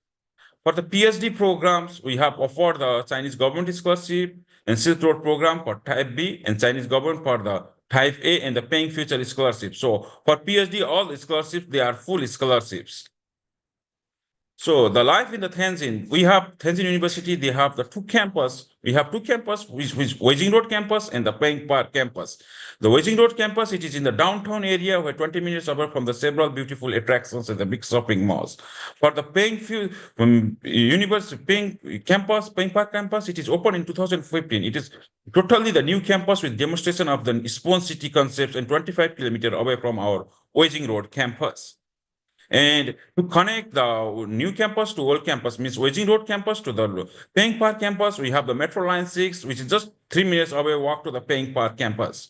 For the PhD programs, we have offered the Chinese government scholarship and Silk Road program for type B, and Chinese government for the type A, and the paying future scholarship. So for PhD, all the scholarships, they are full scholarships. So the life in the Tianjin, we have Tianjin University, they have the 2 campus. We have 2 campus, which Beijing Road campus and the Peng Park campus. The Beijing Road campus, it is in the downtown area, where 20 minutes away from the several beautiful attractions and the big shopping malls. For the Peng University, Peng Park campus, it is open in 2015. It is totally the new campus with demonstration of the Spawn City concepts, and 25 kilometers away from our Beijing Road campus. And to connect the new campus to old campus, means Beijing Road campus to the Peng Park campus, we have the Metro Line 6, which is just 3 minutes away walk to the Peng Park campus.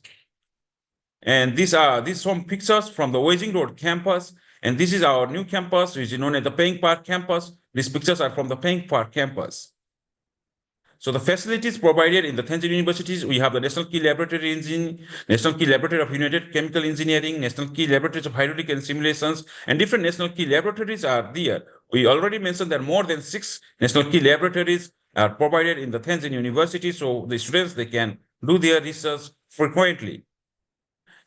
And these are some pictures from the Beijing Road campus. And this is our new campus, which is known as the Peng Park campus. These pictures are from the Peng Park campus. So the facilities provided in the Tianjin universities, we have the National Key Laboratory Engine, National Key Laboratory of United Chemical Engineering, National Key Laboratories of Hydraulic and Simulations, and different national key laboratories are there. We already mentioned that more than 6 national key laboratories are provided in the Tianjin University, so the students, they can do their research frequently.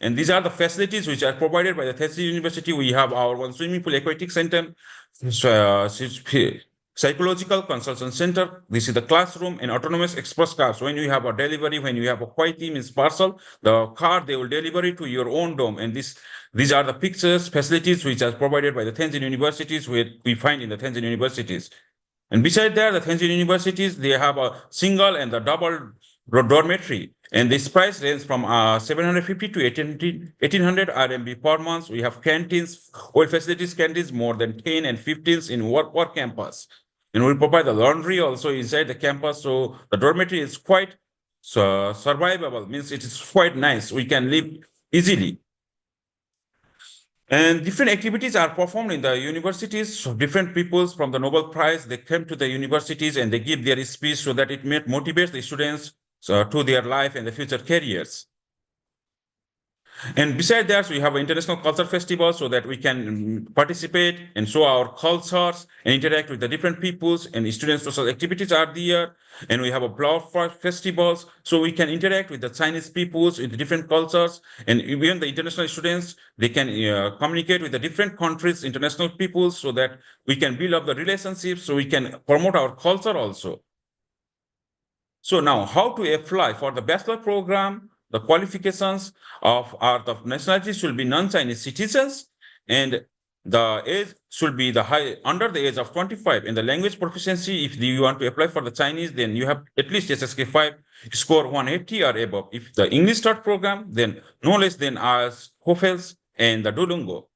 And these are the facilities which are provided by the Tianjin University. We have our one swimming pool aquatic center, psychological consultation center. This is the classroom and autonomous express cars. When you have a delivery, when you have a white team is parcel, the car, they will deliver it to your own dome. And these are the pictures, facilities which are provided by the Tianjin universities, where we find in the Tianjin universities. And beside that, the Tianjin universities, they have a single and the double dormitory. And this price range from 750 to 1800 RMB per month. We have canteens, all facilities canteens, more than 10 and 15s in work campus. And we provide the laundry also inside the campus. So the dormitory is quite survivable, means it is quite nice. We can live easily. And different activities are performed in the universities. So different peoples from the Nobel Prize, they came to the universities and they give their speech so that it motivates the students to their life and the future careers. And besides that, we have an international culture festival so that we can participate and show our cultures and interact with the different peoples, and student social activities are there. And we have a block festivals so we can interact with the Chinese peoples, with the different cultures, and even the international students, they can communicate with the different countries, international peoples, so that we can build up the relationships, so we can promote our culture also. So now, how to apply for the bachelor program? The qualifications of the nationality should be non-Chinese citizens, and the age should be under the age of 25. And the language proficiency, if you want to apply for the Chinese, then you have at least SSK 5 score 180 or above. If the English start program, then no less than as TOEFLs and the Duolingo.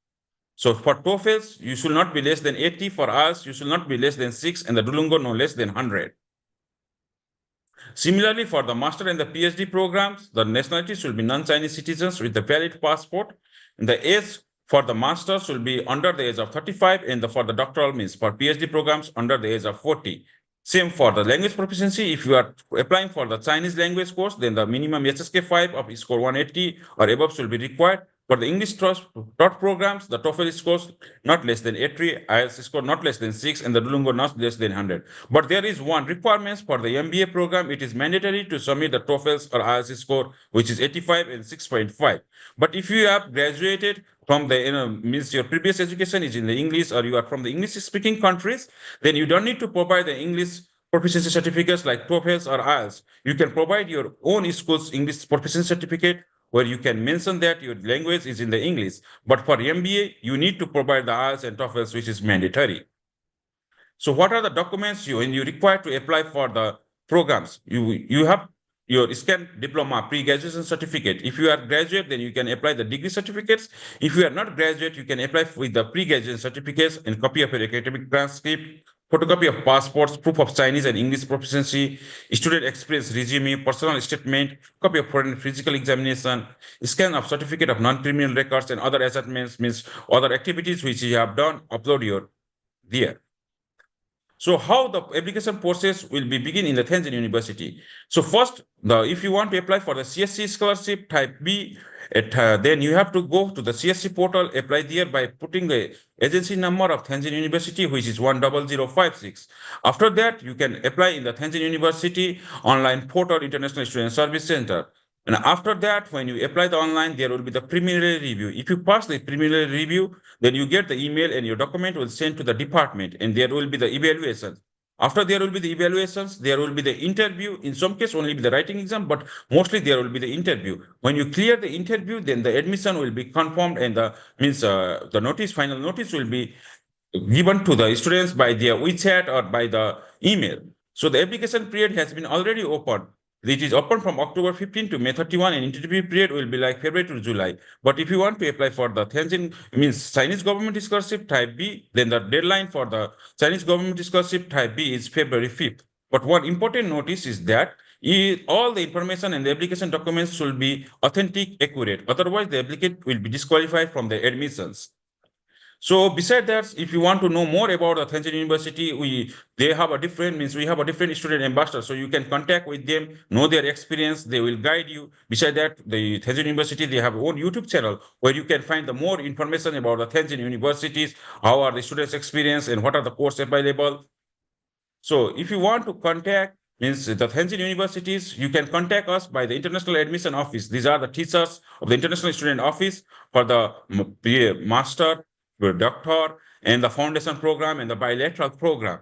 So for TOEFLs, you should not be less than 80. For us, you should not be less than 6, and the Duolingo no less than 100. Similarly, for the master and the PhD programs, the nationality should be non-Chinese citizens with a valid passport. And the age for the master should be under the age of 35, and for the doctoral means for PhD programs under the age of 40. Same for the language proficiency. If you are applying for the Chinese language course, then the minimum SSK 5 of score 180 or above should be required. For the English TOEFL programs, the TOEFL scores not less than 80, IELTS score not less than 6, and the Duolingo not less than 100. But there is one requirement for the MBA program. It is mandatory to submit the TOEFL or IELTS score, which is 85 and 6.5. But if you have graduated from the, means your previous education is in the English, or you are from the English-speaking countries, then you don't need to provide the English proficiency certificates like TOEFL or IELTS. You can provide your own school's English proficiency certificate, where you can mention that your language is in the English. But for MBA, you need to provide the IELTS and TOEFL, which is mandatory. So what are the documents you require to apply for the programs? You have your STEM diploma, pre-graduation certificate. If you are graduate, then you can apply the degree certificates. If you are not graduate, you can apply with the pre-graduation certificates and copy of your academic transcript, photocopy of passports, proof of Chinese and English proficiency, student experience resume, personal statement, copy of foreign physical examination, scan of certificate of non-criminal records, and other assessments, means other activities which you have done, upload your there. So how the application process will be begin in the Tianjin University. So first, if you want to apply for the CSC scholarship type B, then you have to go to the CSC portal, apply there by putting the agency number of Tianjin University, which is 10056. After that, you can apply in the Tianjin University online portal, International Student Service Center. And after that, when you apply the online, there will be the preliminary review. If you pass the preliminary review, then you get the email and your document will send to the department, and there will be the evaluation. After there will be the evaluations, there will be the interview. In some case, only the writing exam, but mostly there will be the interview. When you clear the interview, then the admission will be confirmed, and the final notice will be given to the students by their WeChat or by the email. So the application period has been already opened. It is open from October 15 to May 31, and interview period will be like February to July. But if you want to apply for the Tianjin, means Chinese government scholarship type B, then the deadline for the Chinese government scholarship type B is February 5th. But one important notice is that all the information and the application documents should be authentic, accurate. Otherwise, the applicant will be disqualified from the admissions. So besides that, if you want to know more about the Tianjin University, we have a different student ambassador. So you can contact with them, know their experience, they will guide you. Besides that, the Tianjin University, they have own YouTube channel where you can find the more information about the Tianjin universities, how are the students' experience, and what are the courses available. So if you want to contact means the Tianjin universities, you can contact us by the International Admission Office. These are the teachers of the International Student Office for the master, the doctor, and the foundation program and the bilateral program.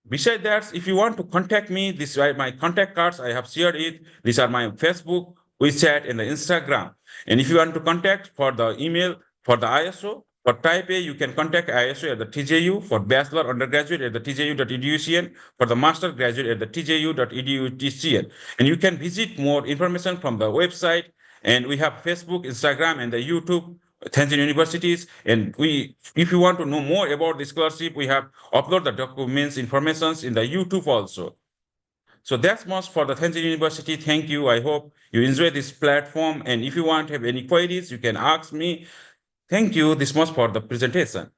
Besides that, if you want to contact me, these are my contact cards. I have shared it. These are my Facebook, WeChat, and the Instagram. And if you want to contact for the email for the ISO, for type A, you can contact ISO at the TJU, for bachelor undergraduate at the tju.edu.cn, for the master graduate at the tju.edu.cn. And you can visit more information from the website. And we have Facebook, Instagram, and the YouTube Tianjin universities. And if you want to know more about the scholarship, we have upload the documents, informations in the YouTube also. So that's much for the Tianjin University. Thank you. I hope you enjoy this platform. And if you want to have any queries, you can ask me. Thank you. This much for the presentation.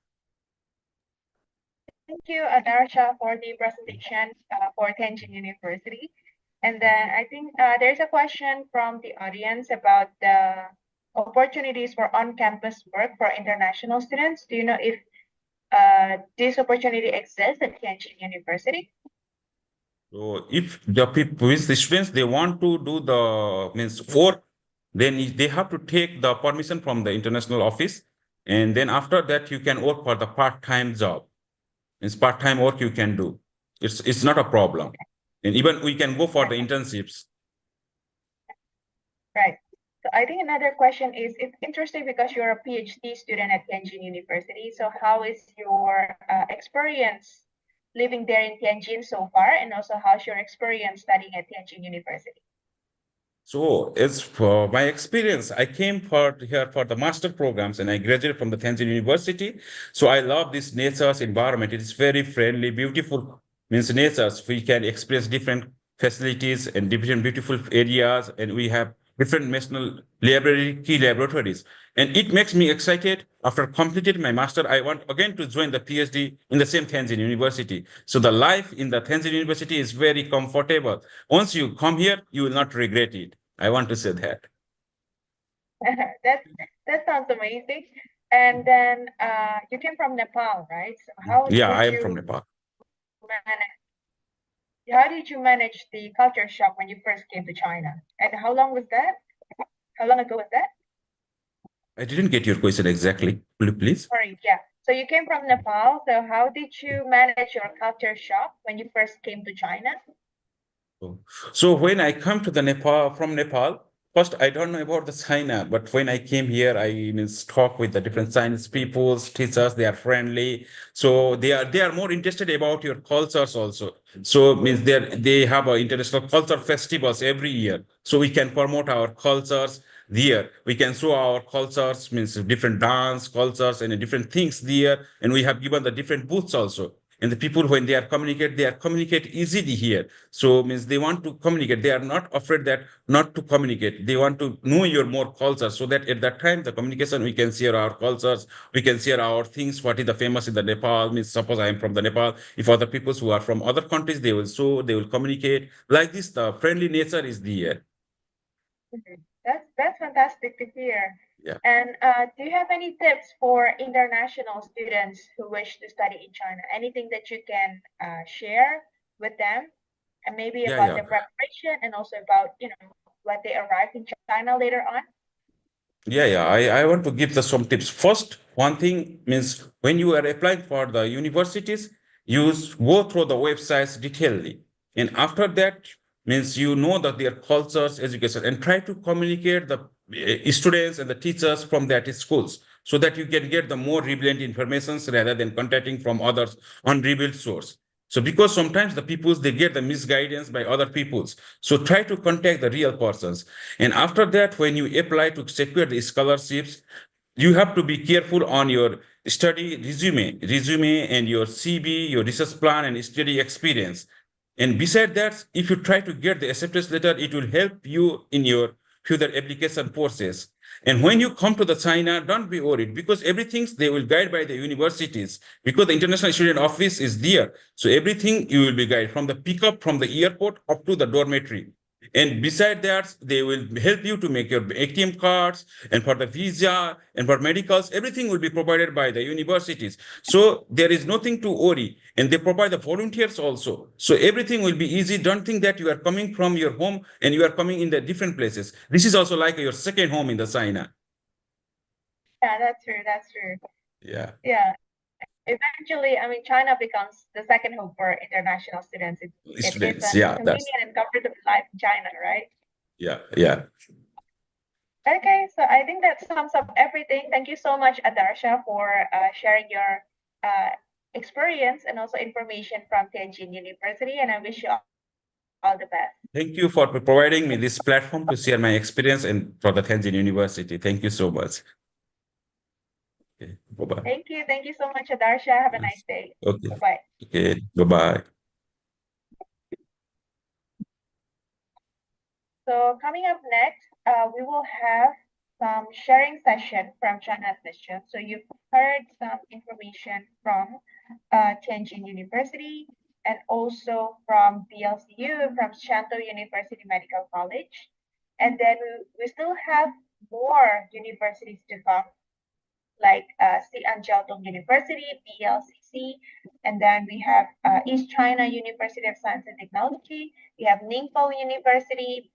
Thank you, Adarsha, for the presentation for Tianjin University. And then I think there's a question from the audience about the opportunities for on-campus work for international students. Do you know if this opportunity exists at Tianjin University? So if the people, with the students, they want to do the work, then they have to take the permission from the international office. And then after that, you can work for the part-time job. It's part-time work you can do. It's not a problem. And even we can go for the internships. Right. So I think another question is, it's interesting because you're a PhD student at Tianjin University. So how is your experience living there in Tianjin so far? And also how's your experience studying at Tianjin University? So as for my experience, I came here for the master programs and I graduated from the Tianjin University. So I love this nature's environment. It is very friendly, beautiful, means natures. We can experience different facilities and different beautiful areas, and we have different national key laboratories. And it makes me excited. After completing my master, I want again to join the PhD in the same Tianjin University. So the life in the Tianjin University is very comfortable. Once you come here, you will not regret it. I want to say that. That sounds amazing. And then you came from Nepal, right? So how Yeah, I did am from you Nepal. manage the culture shock when you first came to China? And how long was that? How long ago was that? I didn't get your question exactly. Please. Sorry, yeah. So you came from Nepal. So how did you manage your culture shock when you first came to China? So when I come to from Nepal, first I don't know about the China, but when I came here, I talk with the different Chinese peoples, teachers. They are friendly, so they are more interested about your cultures also. So means they have international culture festivals every year, so we can promote our cultures there. We can show our cultures, means different dance cultures and different things there, and we have given the different booths also. And the people, when they are communicate easily here. So means they want to communicate. They are not afraid that not to communicate. They want to know your more culture, so that at that time the communication, we can share our cultures, we can share our things. What is the famous in the Nepal? Means suppose I am from the Nepal. If other people who are from other countries, they will show, they will communicate like this. The friendly nature is there. That's fantastic to hear. Yeah. And do you have any tips for international students who wish to study in China? Anything that you can share with them, and maybe about their preparation, and also about when they arrive in China later on? Yeah. I want to give some tips. First, one thing means when you are applying for the universities, you go through the websites detailedly. And after that, means you know that their cultures, education, and try to communicate the students and the teachers from that schools, so that you can get the more relevant information rather than contacting from others unrevealed source. So because sometimes the peoples, they get the misguidance by other peoples. So try to contact the real persons. And after that, when you apply to secure the scholarships, you have to be careful on your study resume and your CV, your research plan and study experience. And beside that, if you try to get the acceptance letter, it will help you in your further application process. And when you come to the China, don't be worried, because everything they will guide by the universities, because the international student office is there. So everything you will be guided from the pickup from the airport up to the dormitory. And beside that, they will help you to make your ATM cards, and for the visa and for medicals, everything will be provided by the universities. So there is nothing to worry. And they provide the volunteers also. So everything will be easy. Don't think that you are coming from your home and you are coming in the different places. This is also like your second home in the China. Yeah, that's true. That's true. Yeah. Yeah. Eventually, I mean, China becomes the second home for international students. It is a convenient and comfortable life in China, right? Yeah. Okay, so I think that sums up everything. Thank you so much, Adarsha, for sharing your experience and also information from Tianjin University, and I wish you all the best. Thank you for providing me this platform to share my experience and for the Tianjin University. Thank you so much. Bye-bye. Thank you. Thank you so much, Adarsha. Have a nice Yes. day. Okay. Bye-bye. Okay. Bye-bye. So coming up next, we will have some sharing session from China Admission. So you've heard some information from Tianjin University and also from BLCU, from Shantou University Medical College. And then we still have more universities to come, like Jiao University, BLCC, and then we have East China University of Science and Technology. We have Ningbo University,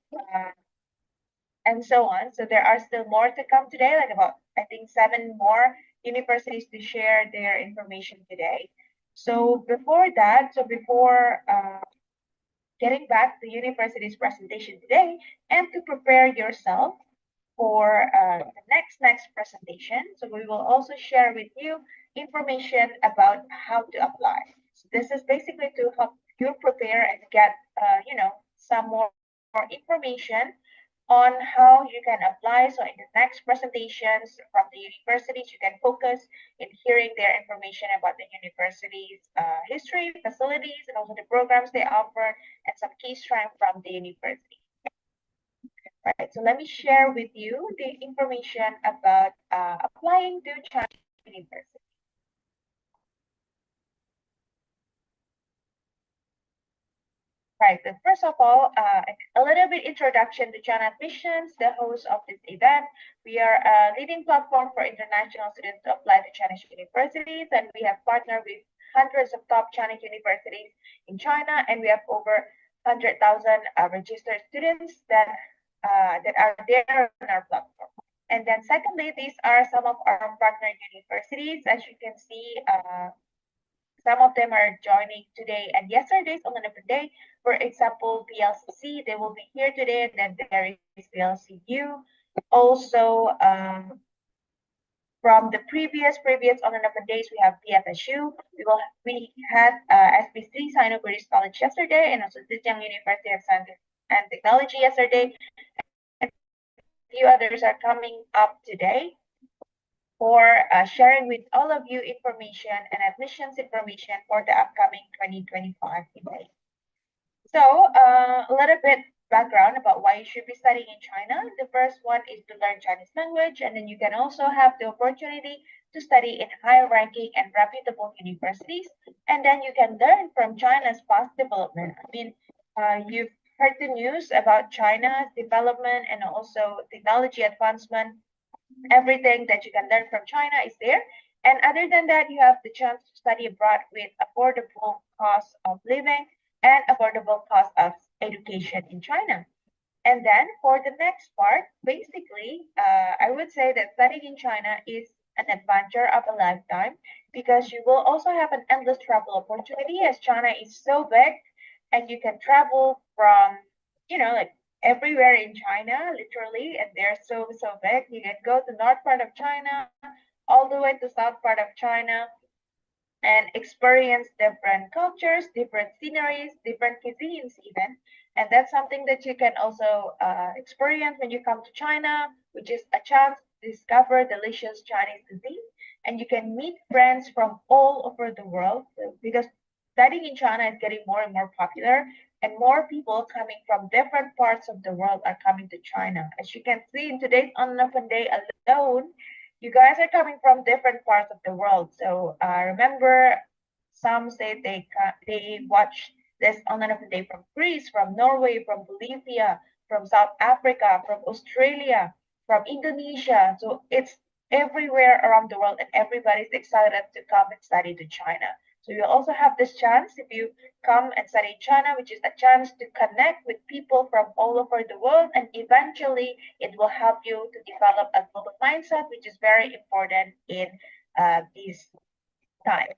and so on. So there are still more to come today, like about, I think, 7 more universities to share their information today. So before that, before getting back to the university's presentation today, and to prepare yourself for the next presentation, so we will also share with you information about how to apply. So this is basically to help you prepare and get some more information on how you can apply. So in the next presentations from the universities, you can focus in hearing their information about the university's history, facilities, and also the programs they offer, and some key strengths from the university. Right, so let me share with you the information about applying to China University. Right, but first of all, a little bit introduction to China Admissions, the host of this event. We are a leading platform for international students to apply to Chinese universities, and we have partnered with hundreds of top Chinese universities in China, and we have over 100,000 registered students that are there on our platform. And then secondly, these are some of our partner universities. As you can see, some of them are joining today and yesterday's on another day. For example, BLCC, they will be here today, and then there is BLCU. Also, from the previous on another days, we have BFSU. We had SBC, Sino British College yesterday, and also Zhejiang University of Science and Technology yesterday. And a few others are coming up today for sharing with all of you information and admissions information for the upcoming 2025 intake. So a little bit background about why you should be studying in China. The first one is to learn Chinese language, and then you can also have the opportunity to study in higher ranking and reputable universities. And then you can learn from China's past development. I mean, you've heard the news about China's development and also technology advancement. Everything that you can learn from China is there. And other than that, you have the chance to study abroad with affordable cost of living and affordable cost of education in China. And then for the next part, basically, I would say that studying in China is an adventure of a lifetime, because you will also have an endless travel opportunity, as China is so big, and you can travel from, like everywhere in China, literally, and they're so big. You can go to north part of China, all the way to south part of China, and experience different cultures, different sceneries, different cuisines even. And that's something that you can also experience when you come to China, which is a chance to discover delicious Chinese cuisine. And you can meet friends from all over the world, because studying in China is getting more and more popular, and more people coming from different parts of the world are coming to China. As you can see in today's On Open Day alone, you guys are coming from different parts of the world. So remember, some say they watch this on an open day from Greece, from Norway, from Bolivia, from South Africa, from Australia, from Indonesia. So it's everywhere around the world, and everybody's excited to come and study to China. So you also have this chance if you come and study in China, which is a chance to connect with people from all over the world, and eventually it will help you to develop a global mindset, which is very important in these times.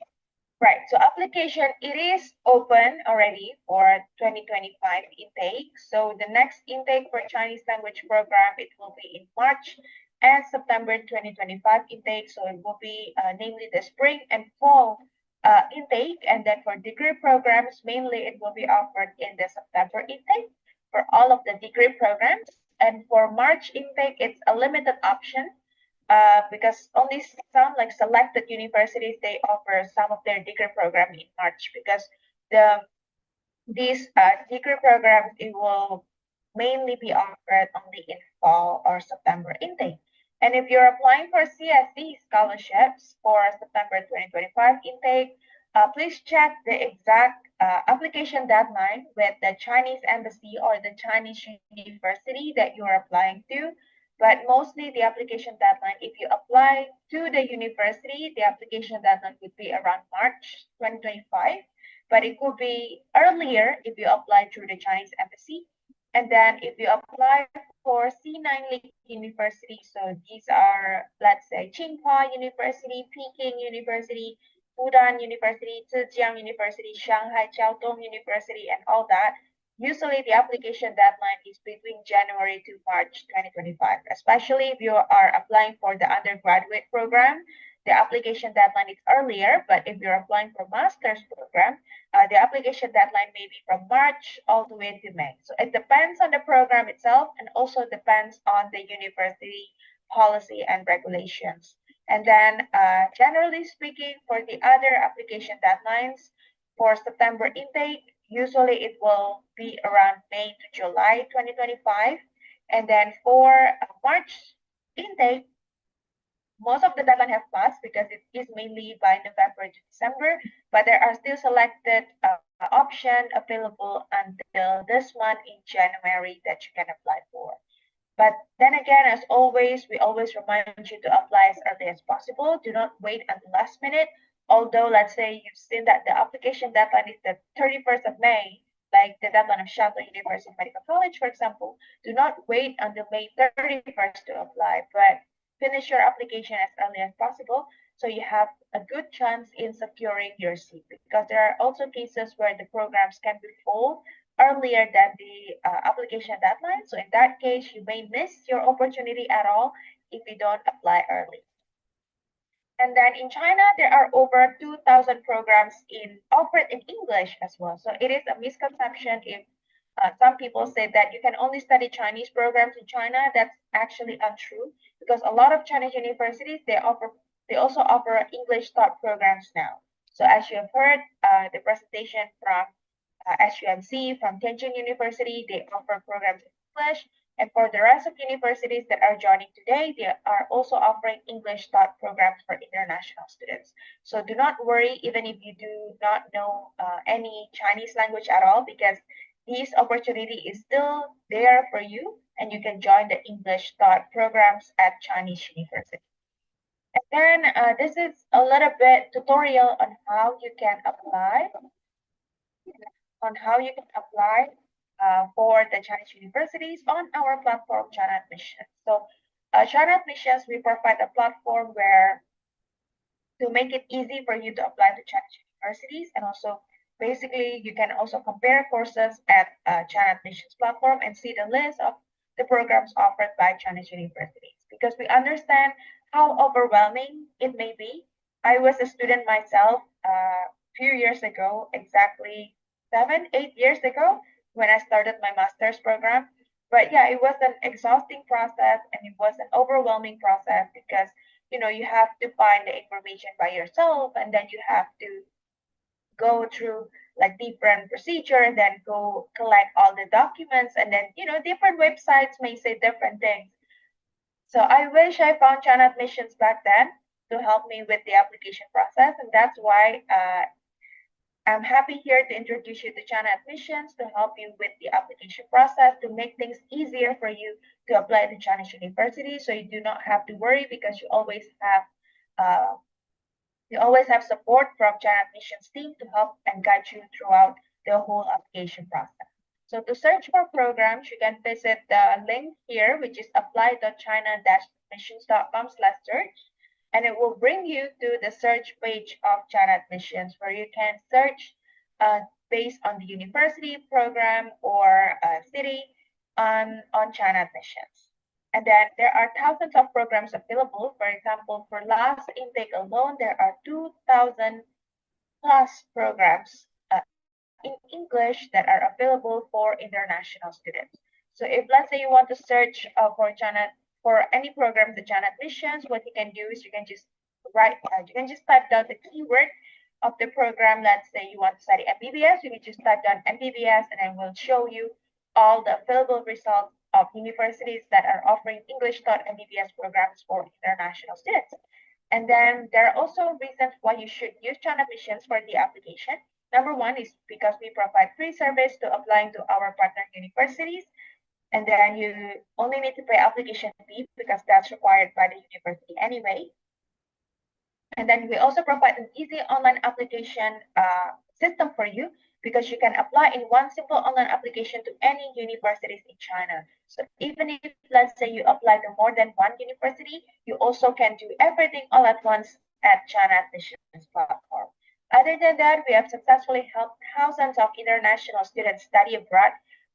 Right, so application, it is open already for 2025 intake. So the next intake for Chinese language program, it will be in March and September 2025 intake. So it will be namely the spring and fall intake. And then for degree programs, mainly it will be offered in the September intake for all of the degree programs. And for March intake, it's a limited option. because only some like selected universities, they offer some of their degree program in March, because these degree programs, it will mainly be offered only in fall or September intake. And if you're applying for CSE scholarships for September 2025 intake, please check the exact application deadline with the Chinese embassy or the Chinese university that you're applying to. But mostly the application deadline, if you apply to the university, the application deadline would be around March 2025. But it could be earlier if you apply through the Chinese embassy. And then if you apply for C9 League University, so these are, let's say, Tsinghua University, Peking University, Fudan University, Zhejiang University, Shanghai Jiao Tong University, and all that. Usually the application deadline is between January to March 2025, especially if you are applying for the undergraduate program. The application deadline is earlier, but if you're applying for master's program, the application deadline may be from March all the way to May. So it depends on the program itself, and also depends on the university policy and regulations. And then generally speaking, for the other application deadlines for September intake, usually it will be around May to July 2025. And then for March intake, most of the deadline have passed because it is mainly by November to December, but there are still selected options available until this month in January that you can apply for. But then again, as always, we always remind you to apply as early as possible. Do not wait until last minute. Although, let's say you've seen that the application deadline is the 31st of May, like the deadline of Shantou University Medical College, for example, do not wait until May 31st to apply, but finish your application as early as possible so you have a good chance in securing your seat, because there are also cases where the programs can be full earlier than the application deadline. So in that case, you may miss your opportunity at all if you don't apply early. And then in China, there are over 2,000 programs offered in English as well. So it is a misconception if some people say that you can only study Chinese programs in China. That's actually untrue, because a lot of Chinese universities, they also offer English taught programs now. So as you have heard, the presentation from SUMC, from Tianjin University, they offer programs in English. And for the rest of universities that are joining today, they are also offering English taught programs for international students. So do not worry, even if you do not know any Chinese language at all, because this opportunity is still there for you, and you can join the English taught programs at Chinese University. And then this is a little bit tutorial on how you can apply, for the Chinese universities on our platform, China Admissions. So China Admissions, we provide a platform where to make it easy for you to apply to Chinese universities, and also basically you can also compare courses at China Admissions platform and see the list of the programs offered by Chinese universities, because we understand how overwhelming it may be. I was a student myself a few years ago, exactly 7-8 years ago, when I started my master's program. But yeah, it was an exhausting process, and it was an overwhelming process, because you have to find the information by yourself, and then you have to go through like different procedure, and then go collect all the documents, and then different websites may say different things. So I wish I found China Admissions back then to help me with the application process, and that's why I'm happy here to introduce you to China Admissions to help you with the application process, to make things easier for you to apply to Chinese university, so you do not have to worry, because you always have support from China Admissions team to help and guide you throughout the whole application process. So to search for programs, you can visit the link here, which is apply.china-admissions.com/search. And it will bring you to the search page of China Admissions, where you can search based on the university, program, or city on China Admissions. And then there are thousands of programs available. For example, for last intake alone, there are 2,000 plus programs in English that are available for international students. So if, let's say, you want to search for any programs at China Admissions, what you can do is you can just type down the keyword of the program. Let's say you want to study MBBS, you can just type down MBBS and it will show you all the available results of universities that are offering English taught MBBS programs for international students. And then there are also reasons why you should use China Admissions for the application. Number one is because we provide free service to applying to our partner universities. And then you only need to pay application fee because that's required by the university anyway. And then we also provide an easy online application system for you because you can apply in one simple online application to any universities in China. So even if, let's say, you apply to more than one university, you also can do everything all at once at China Admissions platform. Other than that, we have successfully helped thousands of international students study abroad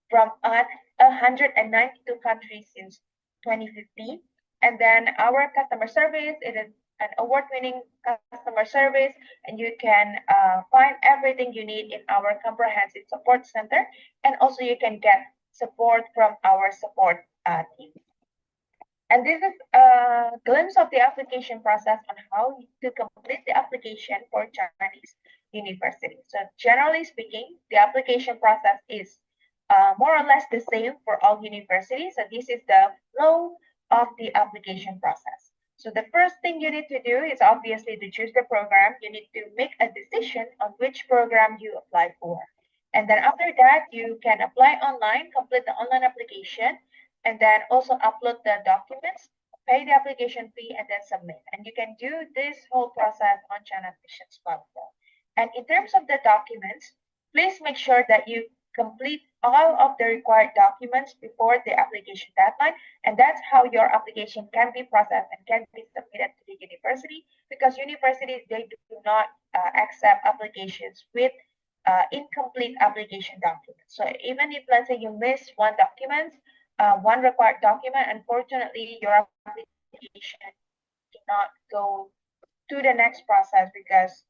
from 192 countries since 2015. And then our customer service, it is an award-winning customer service, and you can find everything you need in our comprehensive support center, and also you can get support from our support team. And this is a glimpse of the application process on how to complete the application for Chinese universities. So generally speaking, the application process is more or less the same for all universities. So this is the flow of the application process. So the first thing you need to do is obviously to choose the program. You need to make a decision on which program you apply for. And then after that, you can apply online, complete the online application, and then also upload the documents, pay the application fee, and then submit. And you can do this whole process on China Admissions platform. And in terms of the documents, please make sure that you complete all of the required documents before the application deadline, and that's how your application can be processed and can be submitted to the university, because universities, they do not accept applications with incomplete application documents. So even if, let's say, you miss one document, one required document, unfortunately your application cannot go to the next process because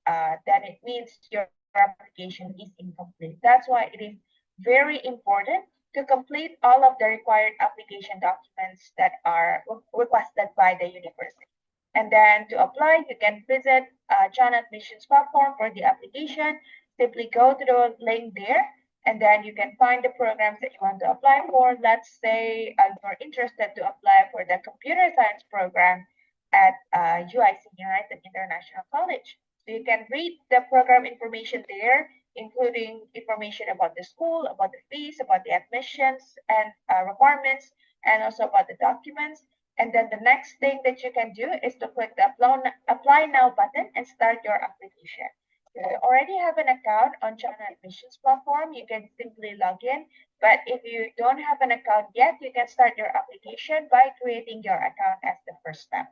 then it means your application is incomplete. That's why it is very important to complete all of the required application documents that are requested by the university. And then to apply, you can visit China Admissions platform for the application. Simply go to the link there, and then you can find the programs that you want to apply for. Let's say you're interested to apply for the computer science program at UIC, United International College. So you can read the program information there, including information about the school, about the fees, about the admissions and requirements, and also about the documents. And then the next thing that you can do is to click the Apply Now button and start your application. If you already have an account on China Admissions platform, you can simply log in. But if you don't have an account yet, you can start your application by creating your account as the first step.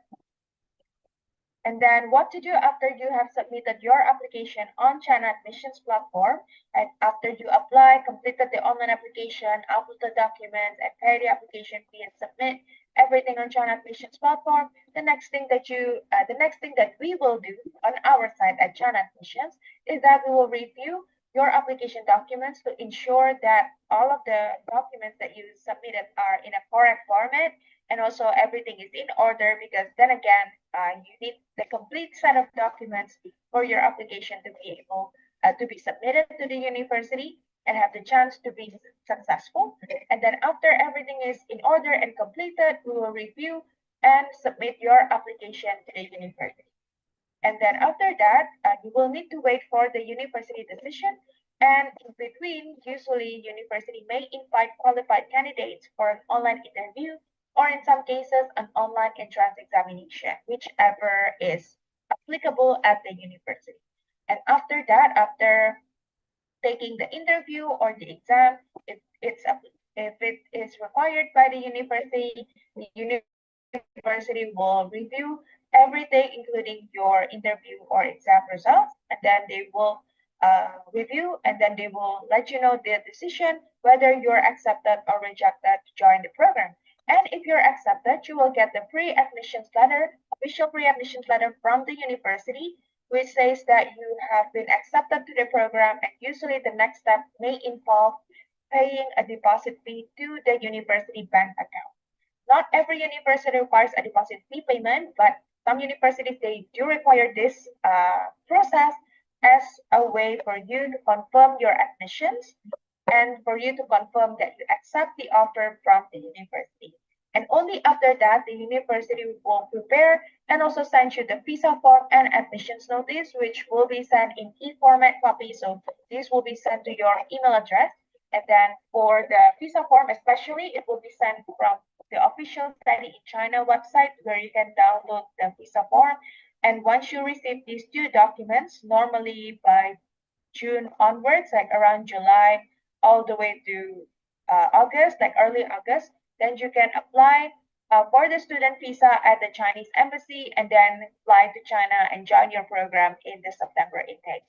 And then what to do after you have submitted your application on China Admissions platform, and after you apply, completed the online application, upload the documents, and pay the application fee and submit everything on China Admissions platform. The next thing that we will do on our side at China Admissions is that we will review your application documents to ensure that all of the documents that you submitted are in a correct format, and also everything is in order, because then again, you need the complete set of documents for your application to be able to be submitted to the university and have the chance to be successful. And then after everything is in order and completed, we will review and submit your application to the university. And then after that, you will need to wait for the university decision. And in between, usually university may invite qualified candidates for an online interview, or in some cases, an online entrance examination, whichever is applicable at the university. And after that, after taking the interview or the exam, if it is required by the university will review everything, including your interview or exam results, and then they will review, and then they will let you know their decision whether you're accepted or rejected to join the program. And if you're accepted, you will get the pre-admissions letter, official pre-admissions letter from the university, which says that you have been accepted to the program, and usually the next step may involve paying a deposit fee to the university bank account. not every university requires a deposit fee payment, but some universities, they do require this process as a way for you to confirm your admissions and for you to confirm that you accept the offer from the university. And only after that, the university will prepare and also send you the visa form and admissions notice, which will be sent in e-format copy. So this will be sent to your email address. And then for the visa form, especially, it will be sent from the official Study in China website where you can download the visa form. And once you receive these two documents, normally by June onwards, like around July, all the way to August, like early August, then you can apply for the student visa at the Chinese embassy and then fly to China and join your program in the September intake.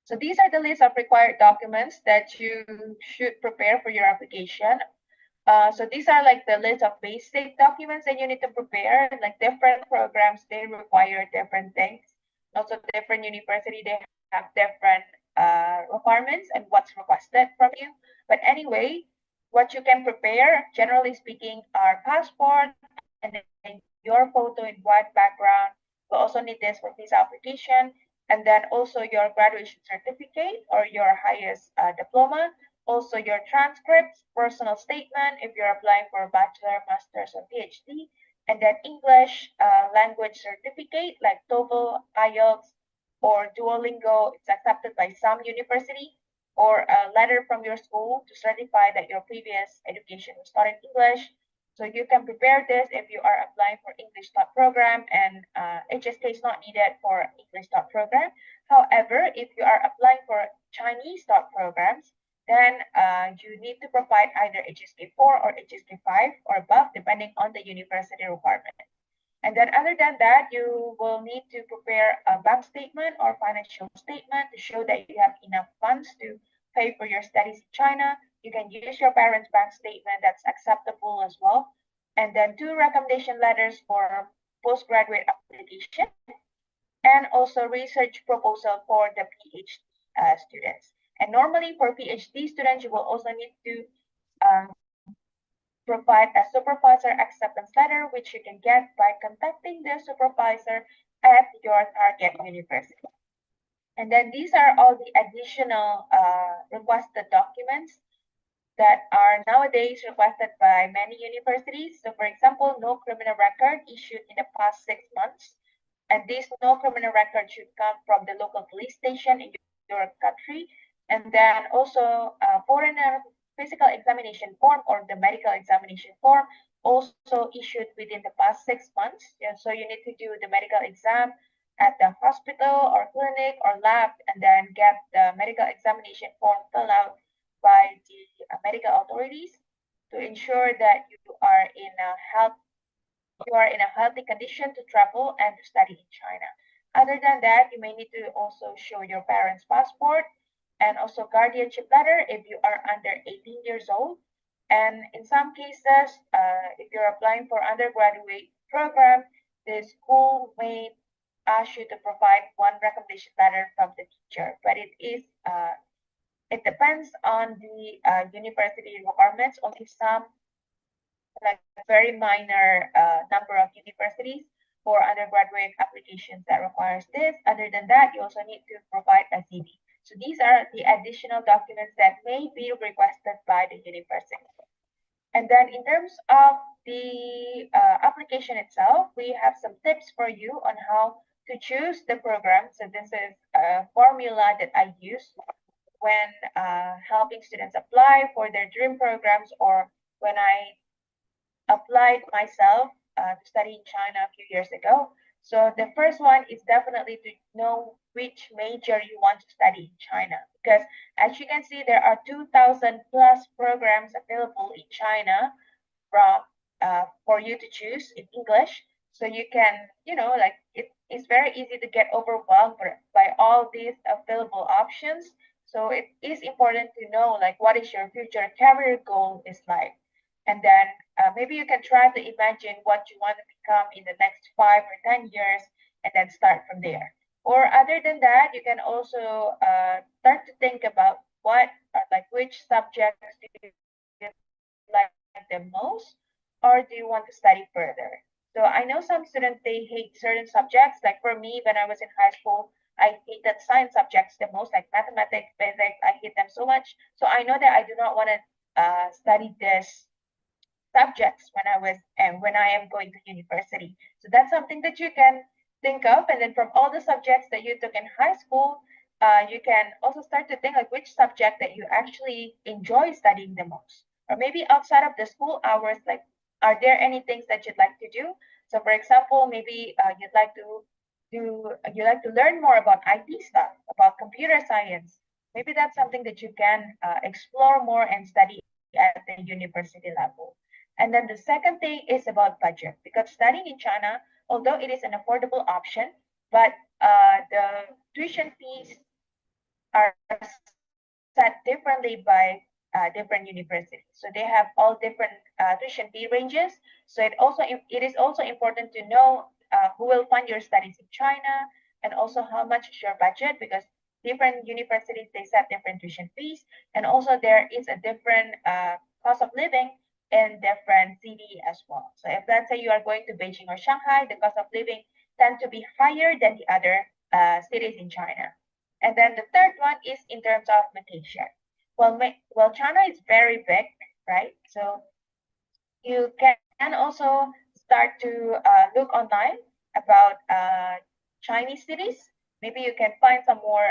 So these are the list of required documents that you should prepare for your application. So these are like the list of basic documents that you need to prepare. Like different programs, they require different things. Also different university, they have different requirements and what's requested from you. But anyway, what you can prepare, generally speaking, are passport and then your photo in white background. We also need this for visa application, and then also your graduation certificate or your highest diploma, also your transcripts, personal statement if you're applying for a bachelor, master's, or PhD, and then English language certificate like TOEFL, IELTS, or Duolingo. It's accepted by some university, or a letter from your school to certify that your previous education was taught in English. So you can prepare this if you are applying for English taught program, and HSK is not needed for English taught program. However, if you are applying for Chinese taught programs, then you need to provide either HSK 4 or HSK 5 or above, depending on the university requirement. And then other than that, you will need to prepare a bank statement or financial statement to show that you have enough funds to pay for your studies in China. You can use your parents' bank statement, that's acceptable as well. And then 2 recommendation letters for postgraduate application, and also research proposal for the PhD students. And normally for PhD students, you will also need to provide a supervisor acceptance letter, which you can get by contacting the supervisor at your target university. And then these are all the additional requested documents that are nowadays requested by many universities. So for example, no criminal record issued in the past 6 months. And this no criminal record should come from the local police station in your country. And then also foreigner physical examination form or the medical examination form also issued within the past 6 months. Yeah, so you need to do the medical exam at the hospital or clinic or lab, and then get the medical examination form filled out by the medical authorities to ensure that you are in a healthy condition to travel and to study in China. Other than that, you may need to also show your parents' passport and also guardianship letter if you are under 18 years old. And in some cases, if you're applying for undergraduate program, the school may ask you to provide 1 recommendation letter from the teacher, but it depends on the university requirements. Only some, like very minor number of universities for undergraduate applications that requires this. Other than that, you also need to provide a CV. So these are the additional documents that may be requested by the university. And then in terms of the application itself, we have some tips for you on how to choose the program. So this is a formula that I use when helping students apply for their dream programs, or when I applied myself to study in China a few years ago. So the first one is definitely to know which major you want to study in China, because as you can see, there are 2,000 plus programs available in China from for you to choose in English. So you can, like it's very easy to get overwhelmed by all these available options. So it is important to know like what is your future career goal is like. And then maybe you can try to imagine what you want to become in the next 5 or 10 years, and then start from there. Or other than that, you can also start to think about which subjects do you like the most, or do you want to study further? So I know some students, they hate certain subjects. Like for me, when I was in high school, I hated science subjects the most, like mathematics, physics. I hate them so much. So I know that I do not want to study this subjects when I am going to university. So that's something that you can think of. And then from all the subjects that you took in high school, you can also start to think like which subject that you actually enjoy studying the most. Or maybe outside of the school hours, like are there any things that you'd like to do? So for example, maybe you like to learn more about IT stuff, about computer science. Maybe that's something that you can explore more and study at the university level. And then the second thing is about budget, because studying in China, although it is an affordable option, but the tuition fees are set differently by different universities. So they have all different tuition fee ranges. So it is also important to know who will fund your studies in China, and also how much is your budget, because different universities, they set different tuition fees, and also there is a different cost of living in different city as well. So if let's say you are going to Beijing or Shanghai, the cost of living tend to be higher than the other cities in China. And then the third one is in terms of location. Well, China is very big, right? So you can also start to look online about Chinese cities. Maybe you can find some more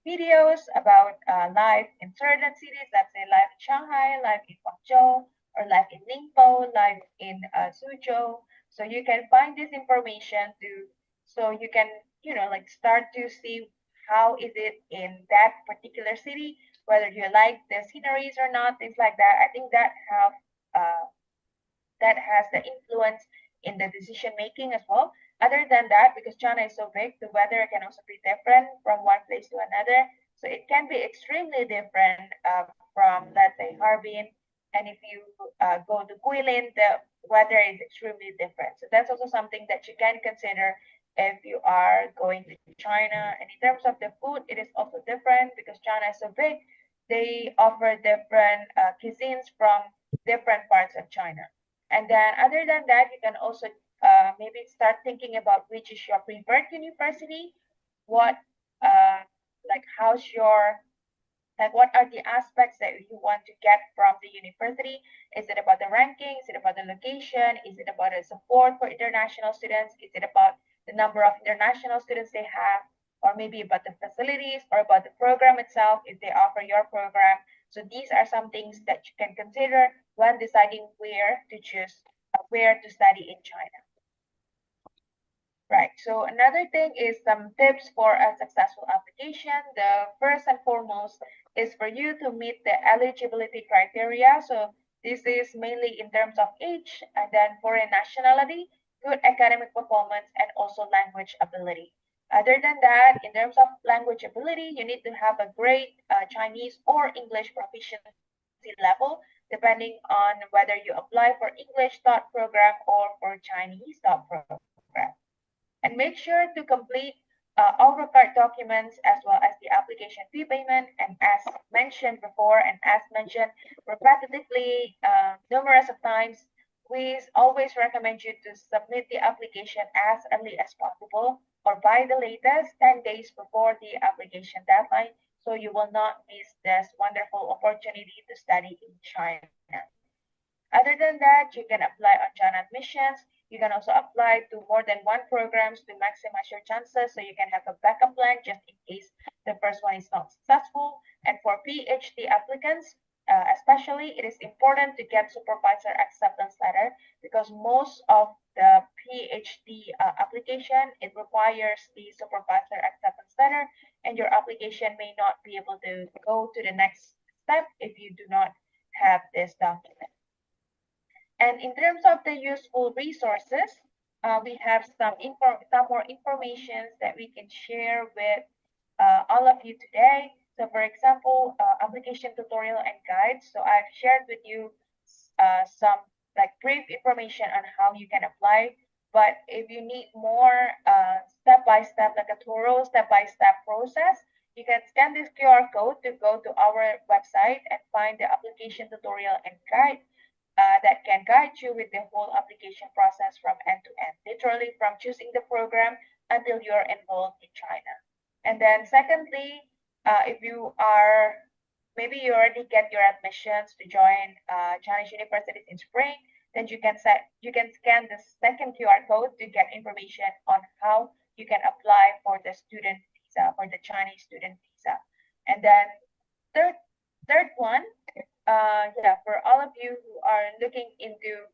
videos about life in certain cities. Let's say life in Shanghai, life in Guangzhou, or life in Ningbo, life in Suzhou. So you can find this information so you can like start to see how is it in that particular city, whether you like the sceneries or not, things like that. I think that has the influence in the decision making as well. Other than that, because China is so big, the weather can also be different from one place to another. So it can be extremely different from, let's say, Harbin. And if you go to Guilin, the weather is extremely different. So that's also something that you can consider if you are going to China. And in terms of the food, it is also different because China is so big. They offer different cuisines from different parts of China. And then other than that, you can also maybe start thinking about which is your preferred university. What how's your what are the aspects that you want to get from the university? Is it about the ranking? Is it about the location? Is it about the support for international students? Is it about the number of international students they have? Or maybe about the facilities or about the program itself, if they offer your program. So these are some things that you can consider when deciding where to choose, where to study in China. Right, so another thing is some tips for a successful application. The first and foremost is for you to meet the eligibility criteria. So this is mainly in terms of age, and then foreign nationality, good academic performance, and also language ability. Other than that, in terms of language ability, you need to have a great Chinese or English proficiency level, depending on whether you apply for English taught program or for Chinese taught program. And make sure to complete all required documents as well as the application fee payment. And as mentioned before, and as mentioned repetitively numerous of times, we always recommend you to submit the application as early as possible, or by the latest 10 days before the application deadline, so you will not miss this wonderful opportunity to study in China. Other than that, you can apply on China admissions. You can also apply to more than one programs to maximize your chances, so you can have a backup plan just in case the first one is not successful. And for PhD applicants, especially, it is important to get supervisor acceptance letter, because most of the PhD application, it requires the supervisor acceptance letter, and your application may not be able to go to the next step if you do not have this document. And in terms of the useful resources, we have some more information that we can share with all of you today. So for example, application tutorial and guides. So I've shared with you some brief information on how you can apply. But if you need more step-by-step, like a thorough step-by-step process, you can scan this QR code to go to our website and find the application tutorial and guide. that can guide you with the whole application process from end to end, literally from choosing the program until you're enrolled in China. And then secondly, if you are, maybe you already get your admissions to join Chinese universities in spring, then you can scan the second QR code to get information on how you can apply for the student visa, for the Chinese student visa. And then third one, for all of you who are looking into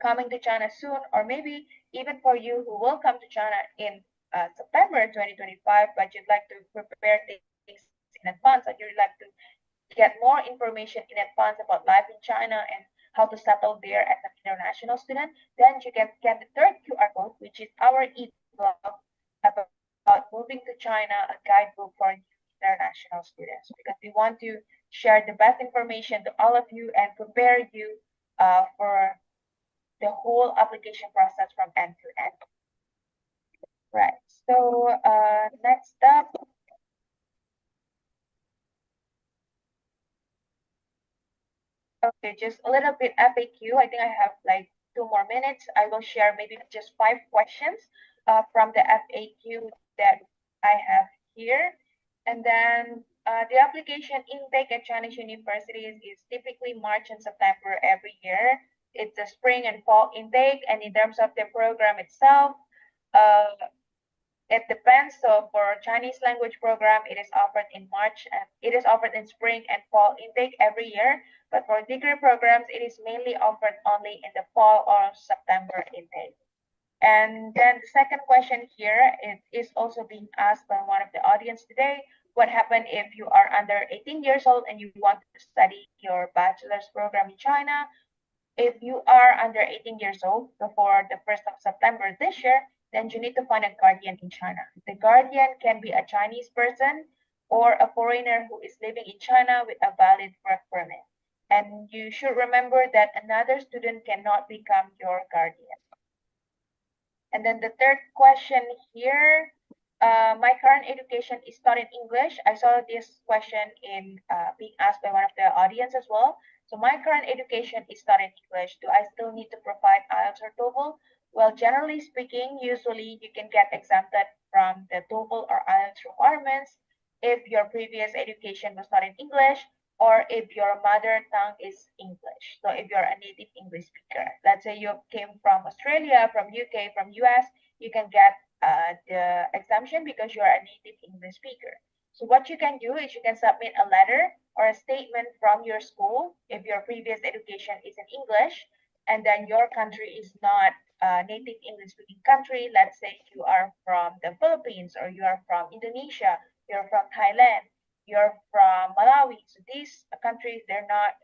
coming to China soon, or maybe even for you who will come to China in September 2025, but you'd like to prepare things in advance, and you'd like to get more information in advance about life in China and how to settle there as an international student, then you can get the third QR code, which is our e-blog about moving to China, a guidebook for international students, because we want to share the best information to all of you and prepare you for the whole application process from end to end. Right, so next up, okay, just a little bit FAQ. I think I have like 2 more minutes. I will share maybe just 5 questions from the FAQ that I have here. And then the application intake at Chinese universities is typically March and September every year. It's a spring and fall intake. And in terms of the program itself, it depends. So for Chinese language program, it is offered in March and it is offered in spring and fall intake every year. But for degree programs, it is mainly offered only in the fall or September intake. And then the second question here, it is also being asked by one of the audience today. What happens if you are under 18 years old and you want to study your bachelor's program in China? If you are under 18 years old before the 1st of September this year, then you need to find a guardian in China. The guardian can be a Chinese person or a foreigner who is living in China with a valid work permit. And you should remember that another student cannot become your guardian. And then the third question here, my current education is taught in English. I saw this question in being asked by one of the audience as well. So my current education is taught in English. Do I still need to provide IELTS or TOEFL? Well, generally speaking, usually you can get exempted from the TOEFL or IELTS requirements if your previous education was taught in English or if your mother tongue is English. So if you're a native English speaker, let's say you came from Australia, from UK, from US, you can get the exemption because you are a native English speaker. So what you can do is you can submit a letter or a statement from your school if your previous education is in English and then your country is not a native English speaking country. Let's say you are from the Philippines or you are from Indonesia, you're from Thailand, you're from Malawi. So these countries, they're not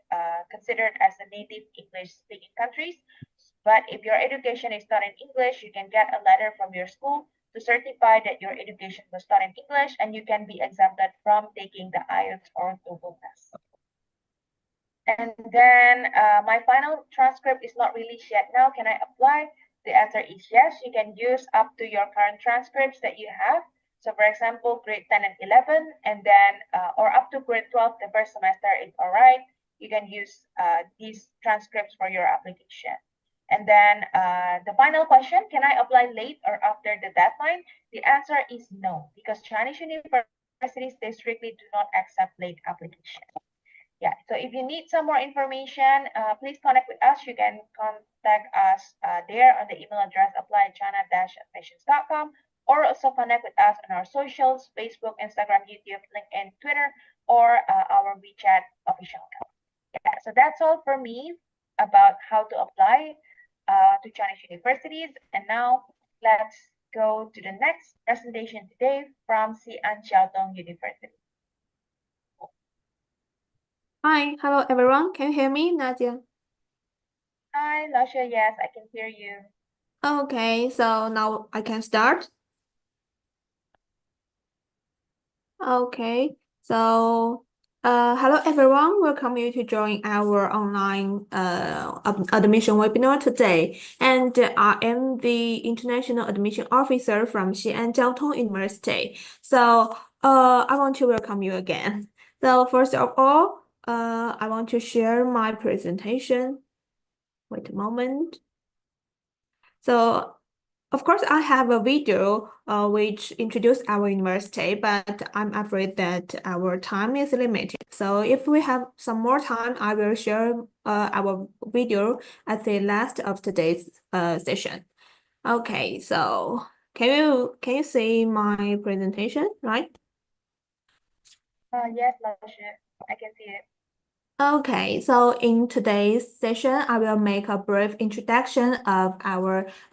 considered as the native English speaking countries. But if your education is taught in English, you can get a letter from your school to certify that your education was taught in English and you can be exempted from taking the IELTS or TOEFL test. And then my final transcript is not released yet now. Can I apply? The answer is yes. You can use up to your current transcripts that you have. So for example, grade 10 and 11, and then, or up to grade 12, the first semester is all right. You can use these transcripts for your application. And then the final question, can I apply late or after the deadline? The answer is no, because Chinese universities, they strictly do not accept late applications. Yeah, so if you need some more information, please connect with us. You can contact us there on the email address applychina-admissions.com, or also connect with us on our socials, Facebook, Instagram, YouTube, LinkedIn, Twitter, or our WeChat official account. Yeah, so that's all for me about how to apply to Chinese universities. And now let's go to the next presentation today from Tong University. Hi, hello everyone. Can you hear me, Nadia? Hi, Lasha. Yes, I can hear you. Okay, so now I can start. Okay, so hello everyone. Welcome you to join our online admission webinar today. And I am the International Admission Officer from Tong University. So I want to welcome you again. So first of all, I want to share my presentation. Wait a moment. So, of course, I have a video which introduced our university, but I'm afraid that our time is limited. So if we have some more time, I will share our video at the last of today's session. Okay, so can you see my presentation, right? Yes, Laoshi, I can see it. Okay, so in today's session, I will make a brief introduction of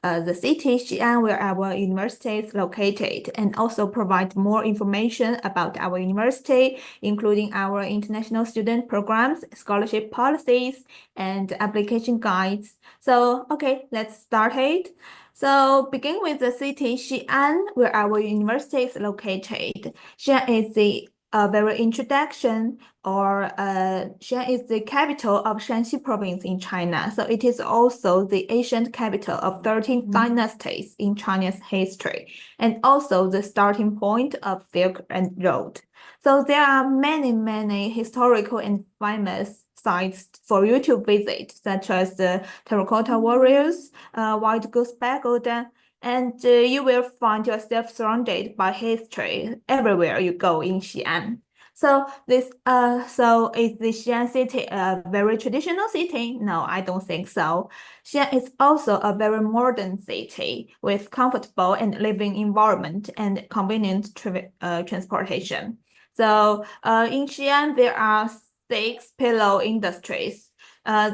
the city Xi'an, where our university is located, and also provide more information about our university, including our international student programs, scholarship policies, and application guides. So, okay, let's start it. So, begin with the city Xi'an, where our university is located. Xi'an is the very introduction, Xi'an is the capital of Shanxi province in China. So it is also the ancient capital of 13 dynasties in Chinese history, and also the starting point of Silk Road. So there are many historical and famous sites for you to visit, such as the Terracotta Warriors, White Goose Pagoda, and you will find yourself surrounded by history everywhere you go in Xi'an. So is the Xi'an city a very traditional city? No, I don't think so. Xi'an is also a very modern city with comfortable and living environment and convenient transportation. So in Xi'an, there are 6 pillar industries.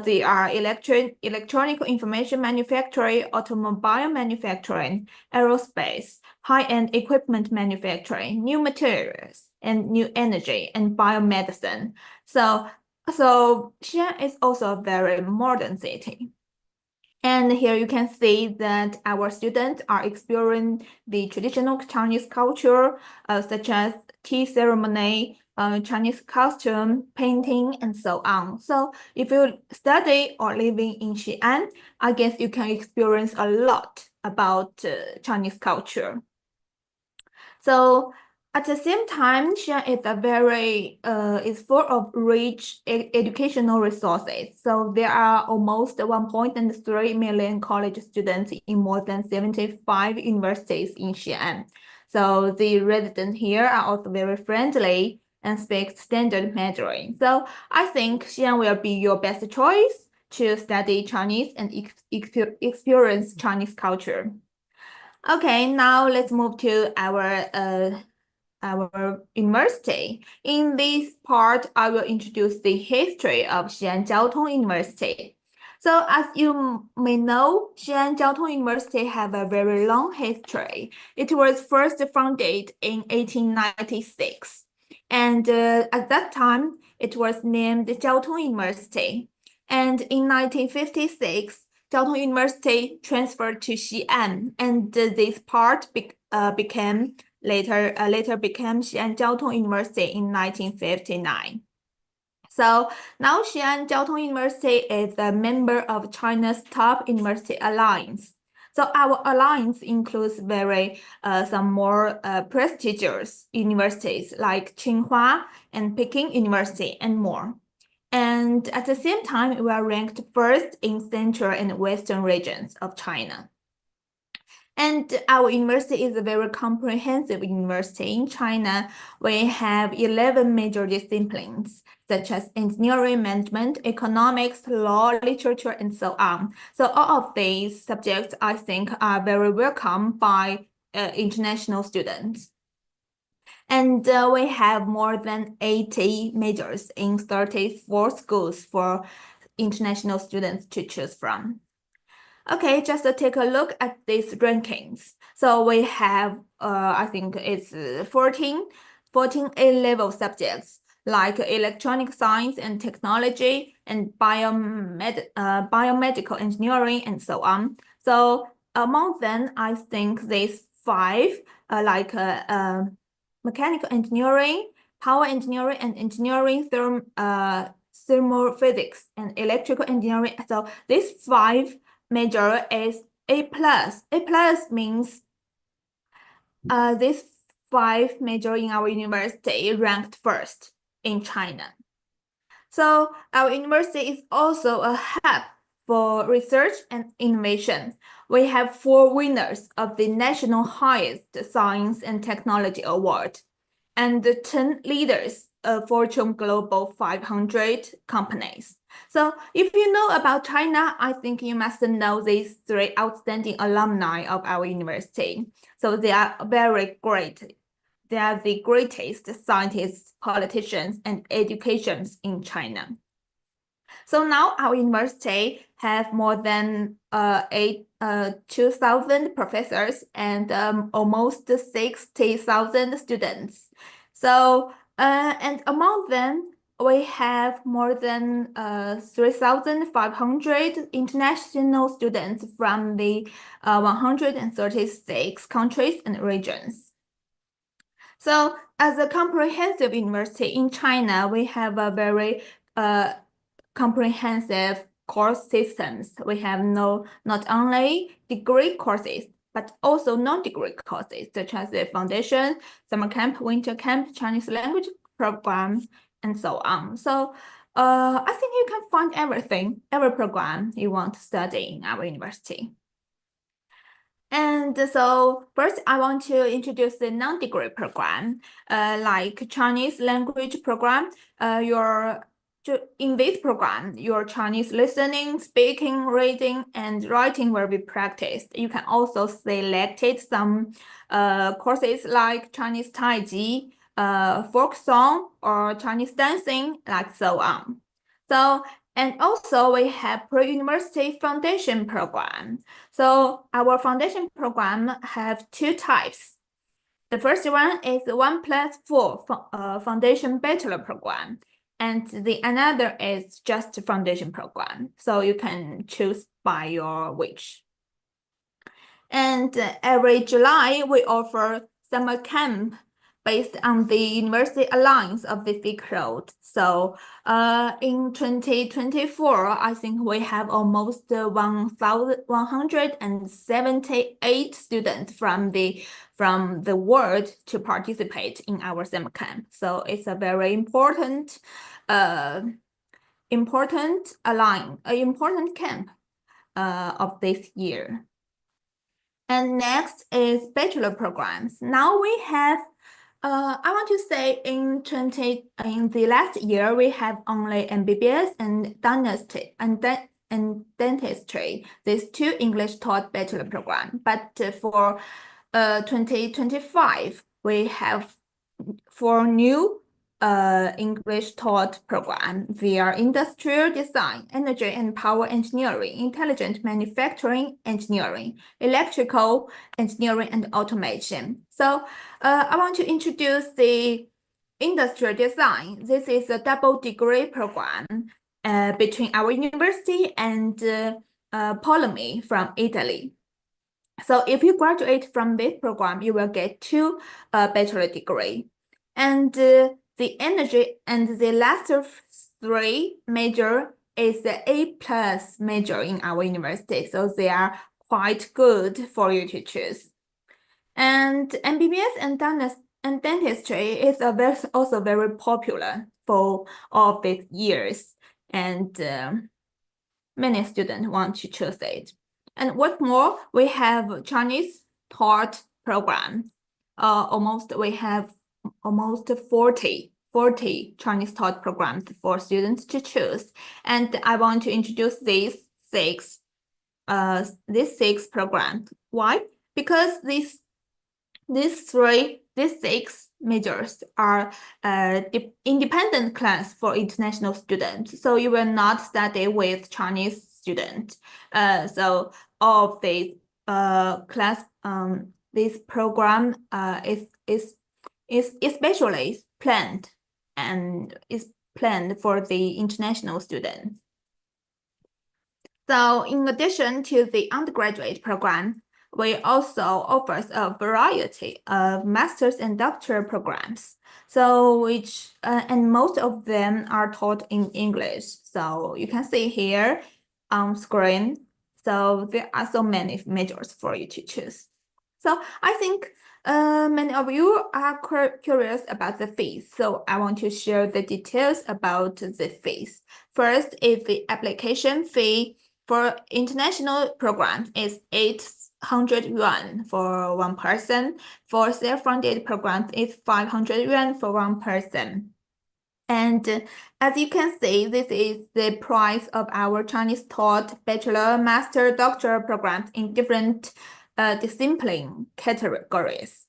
They are electronic information manufacturing, automobile manufacturing, aerospace, high-end equipment manufacturing, new materials, and new energy, and biomedicine. So Xi'an is also a very modern city. And here you can see that our students are experiencing the traditional Chinese culture, such as tea ceremony, Chinese costume, painting, and so on. So if you study or living in Xi'an, I guess you can experience a lot about Chinese culture. So at the same time, Xi'an is full of rich educational resources. So there are almost 1.3 million college students in more than 75 universities in Xi'an. So the residents here are also very friendly and speak standard Mandarin. So I think Xi'an will be your best choice to study Chinese and experience Chinese culture. Okay, now let's move to our university. In this part, I will introduce the history of Xi'an Jiao Tong University. So as you may know, Xi'an Jiao Tong University have a very long history. It was first founded in 1896. And at that time, it was named Jiao Tong University. And in 1956, Jiao Tong University transferred to Xi'an, and this part later became Xi'an Jiao Tong University in 1959. So now Xi'an Jiao Tong University is a member of China's top university alliance. So our alliance includes some more prestigious universities like Tsinghua and Peking University and more. And at the same time, we are ranked first in central and western regions of China. And our university is a very comprehensive university in China. We have 11 major disciplines, such as engineering, management, economics, law, literature, and so on. So all of these subjects, I think, are very welcome by international students. And we have more than 80 majors in 34 schools for international students to choose from. Okay, just take a look at these rankings. So we have, I think it's 14 A-level subjects like electronic science and technology and biomedical engineering and so on. So among them, I think these 5 mechanical engineering, power engineering, and engineering thermophysics and electrical engineering. So this 5 major is A+. A+ means this 5 major in our university ranked first in China. So our university is also a hub for research and innovation. We have 4 winners of the national highest science and technology award, and 10 leaders of Fortune Global 500 companies. So if you know about China, I think you must know these 3 outstanding alumni of our university. So they are very great. They are the greatest scientists, politicians, and educators in China. So now our university have more than 2,000 professors and almost 60,000 students. So and among them, we have more than 3,500 international students from the 136 countries and regions. So as a comprehensive university in China, we have a very comprehensive course systems. We have not only degree courses, but also non-degree courses, such as the foundation, summer camp, winter camp, Chinese language program, and so on. So I think you can find every program you want to study in our university. And so first, I want to introduce the non-degree program, like Chinese language program. In this program, your Chinese listening, speaking, reading, and writing will be practiced. You can also select some courses like Chinese Taiji, folk song, or Chinese dancing, like so on. So, and also we have pre-university foundation program. So our foundation program have 2 types. The first one is 1+4 foundation bachelor program, and the another is just foundation program. So you can choose by your wish. And every July we offer summer camp based on the University Alliance of the Silk Road. So in 2024, I think we have almost 1,178 students from the world to participate in our summer camp. So it's a very important camp of this year. And next is bachelor programs. Now we have I want to say in the last year we have only MBBS and dentistry, these 2 English taught bachelor program. But for 2025 we have 4 new English taught program. They are industrial design, energy and power engineering, intelligent manufacturing engineering, electrical engineering, and automation. So I want to introduce the industrial design. This is a double degree program between our university and Polemy from Italy. So if you graduate from this program, you will get 2 bachelor degree. And the energy and the last 3 major is the A+ major in our university. So they are quite good for you to choose. And MBBS and dentistry is also very popular for all of these years. And many students want to choose it. And what more, we have Chinese taught programs. We have almost 40 Chinese taught programs for students to choose. And I want to introduce these 6 programs. Why? Because these 6 majors are independent class for international students. So you will not study with Chinese students. So all of these this program is especially planned and is planned for the international students. So in addition to the undergraduate program, we also offers a variety of master's and doctoral programs. So and most of them are taught in English. So you can see here on screen. So there are so many majors for you to choose. So I think many of you are curious about the fees. So I want to share the details about the fees. First is the application fee for international programs, it's 800 yuan for one person. For self-funded programs, it's 500 yuan for one person. And as you can see, this is the price of our Chinese taught bachelor, master, doctoral programs in different discipline categories.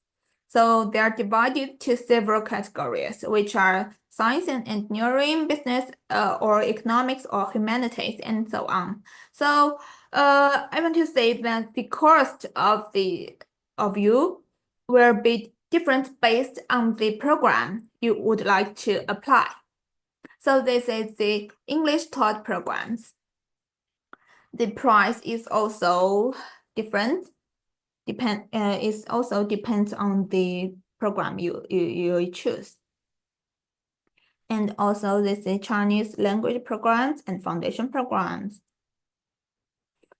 So they are divided to several categories, which are science and engineering, business, or economics or humanities, and so on. So I want to say that the cost of you will be different based on the program you would like to apply. So this is the English taught programs. The price is also different. It also depends on the program you choose. And also this is Chinese language programs and foundation programs.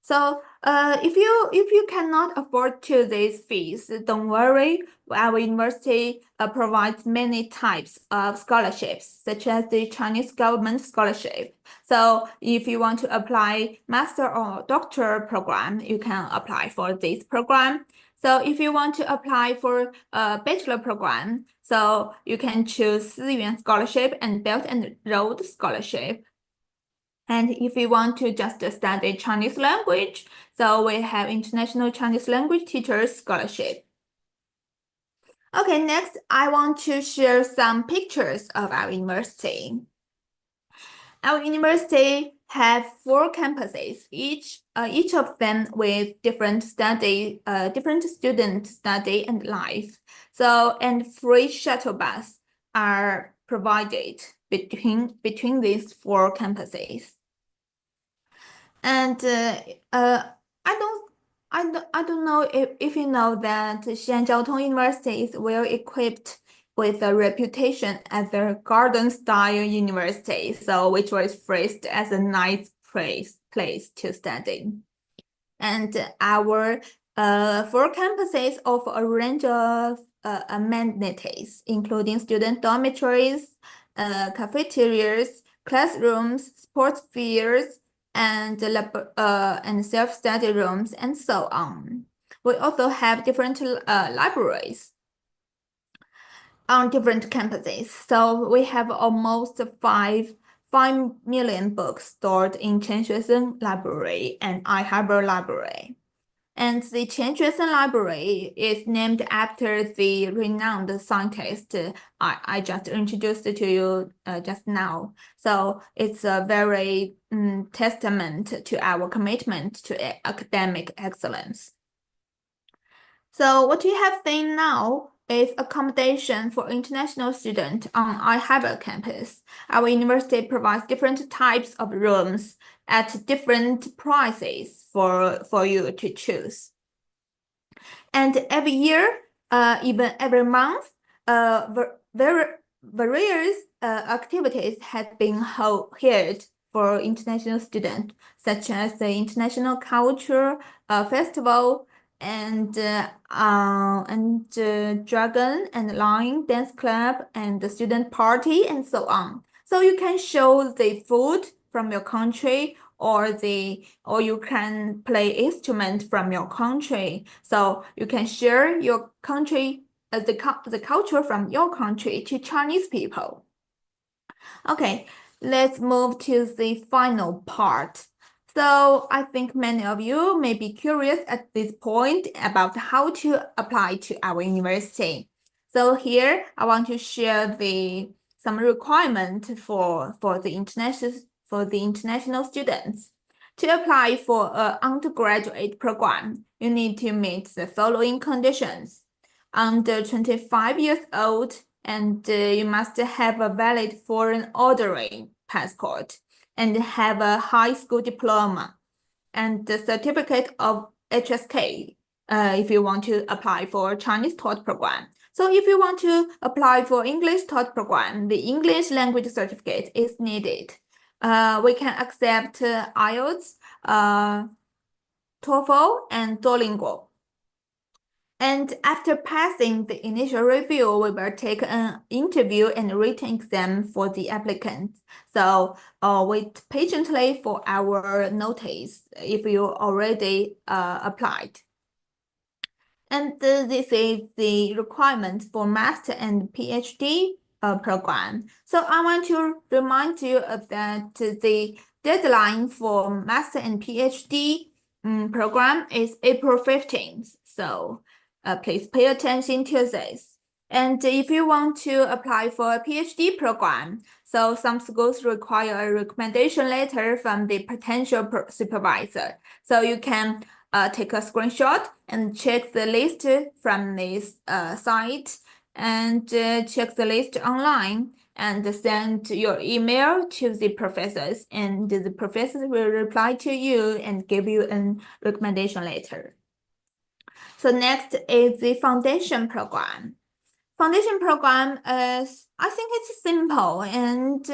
So if you cannot afford to these fees, don't worry. Our university provides many types of scholarships, such as the Chinese government scholarship. So if you want to apply master or doctoral program, you can apply for this program. So if you want to apply for a bachelor program, so you can choose Siyuan scholarship and Belt and Road scholarship. And if you want to just study Chinese language, so we have International Chinese Language Teachers Scholarship. Okay, next I want to share some pictures of our university. Our university have 4 campuses, each of them with different student study and life. So, and free shuttle bus are provided between these 4 campuses. And I don't know if you know that Shantou University is well equipped with a reputation as a garden style university, so which was phrased as a nice place to study. And our 4 campuses offer a range of amenities, including student dormitories, cafeterias, classrooms, sports fields, and self-study rooms, and so on. We also have different libraries on different campuses. So we have almost 5 million books stored in Chen Library and iHarbor Library. And the Chen Library is named after the renowned scientist I just introduced to you just now. So it's a very testament to our commitment to academic excellence. So what you have seen now is accommodation for international students on iHarbor campus. Our university provides different types of rooms at different prices for you to choose. And every year, even every month, various activities have been held for international students, such as the International Culture Festival and Dragon and Lion Dance Club and the student party and so on. So you can show the food from your country or you can play instrument from your country. So you can share your country the culture from your country to Chinese people. Okay, let's move to the final part. So I think many of you may be curious at this point about how to apply to our university. So here I want to share some requirement for the international students. To apply for an undergraduate program, you need to meet the following conditions. Under 25 years old, and you must have a valid foreign ordering passport and have a high school diploma and the certificate of HSK if you want to apply for Chinese taught program. So if you want to apply for English taught program, the English language certificate is needed. We can accept IELTS, TOEFL, and Duolingo. And after passing the initial review, we will take an interview and written exam for the applicants. So wait patiently for our notice if you already applied. And this is the requirement for master and PhD program. So I want to remind you of that the deadline for master and PhD program is April 15th. So please pay attention to this. And if you want to apply for a PhD program, so some schools require a recommendation letter from the potential supervisor. So you can take a screenshot and check the list from this site and check the list online and send your email to the professors, and the professors will reply to you and give you a recommendation letter. So next is the foundation program. Foundation program is, I think it's simple, and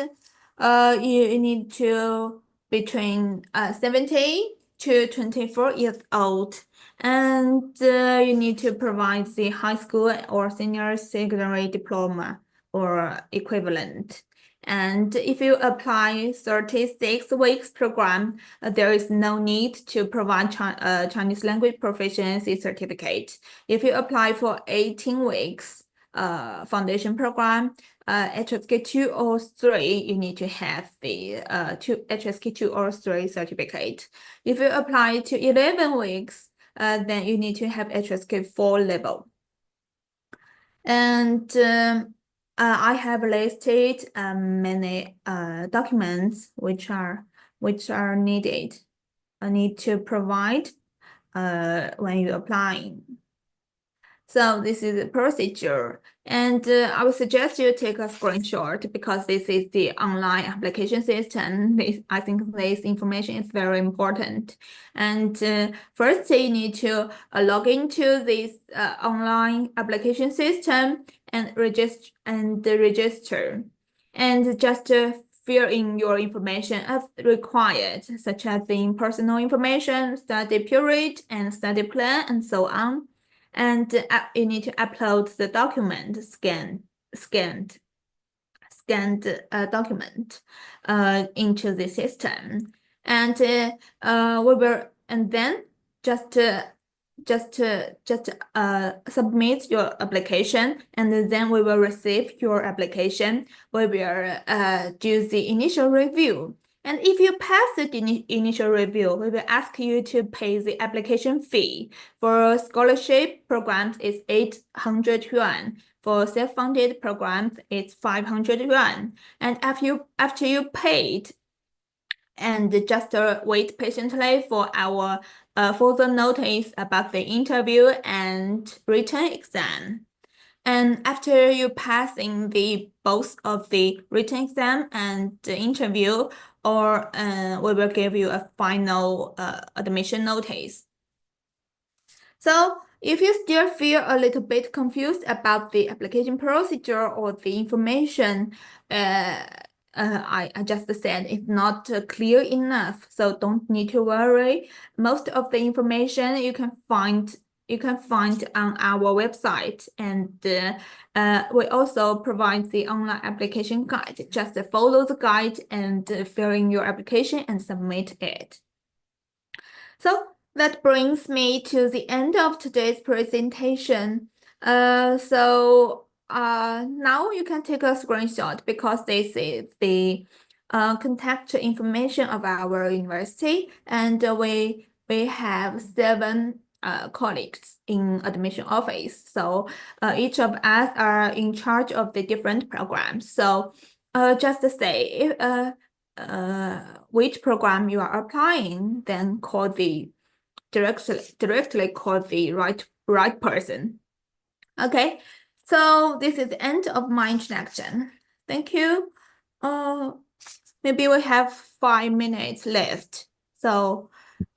you need to between 70 to 24 years old, and you need to provide the high school or senior secondary diploma or equivalent. And if you apply 36 weeks program, there is no need to provide Chinese language proficiency certificate. If you apply for 18 weeks foundation program, HSK 2 or 3, you need to have the HSK 2 or 3 certificate. If you apply to 11 weeks, then you need to have HSK 4 level. And I have listed many documents which are needed. I need to provide when you're applying. So this is the procedure, and I would suggest you take a screenshot because this is the online application system. I think this information is very important. And first, you need to log into this online application system and register. And just fill in your information as required, such as the personal information, study period, and study plan, and so on. And you need to upload the document, scanned document into the system, and we will, and then just submit your application, and then we will receive your application. We will do the initial review. And if you pass the initial review, we will ask you to pay the application fee. For scholarship programs, it's 800 yuan. For self-funded programs, it's 500 yuan. And after you paid, and just wait patiently for our further notice about the interview and written exam. And after you passing both of the written exam and the interview, or we will give you a final admission notice. So if you still feel a little bit confused about the application procedure or the information, I just said it's not clear enough, so don't need to worry. Most of the information you can find on our website, and we also provide the online application guide. Just follow the guide and fill in your application and submit it. So that brings me to the end of today's presentation. Now you can take a screenshot because this is the contact information of our university, and we have 7 colleagues in admission office. So each of us are in charge of the different programs. So just to say, which program you are applying, then call the directly call the right person. Okay, so this is the end of my introduction. Thank you. Maybe we have 5 minutes left. So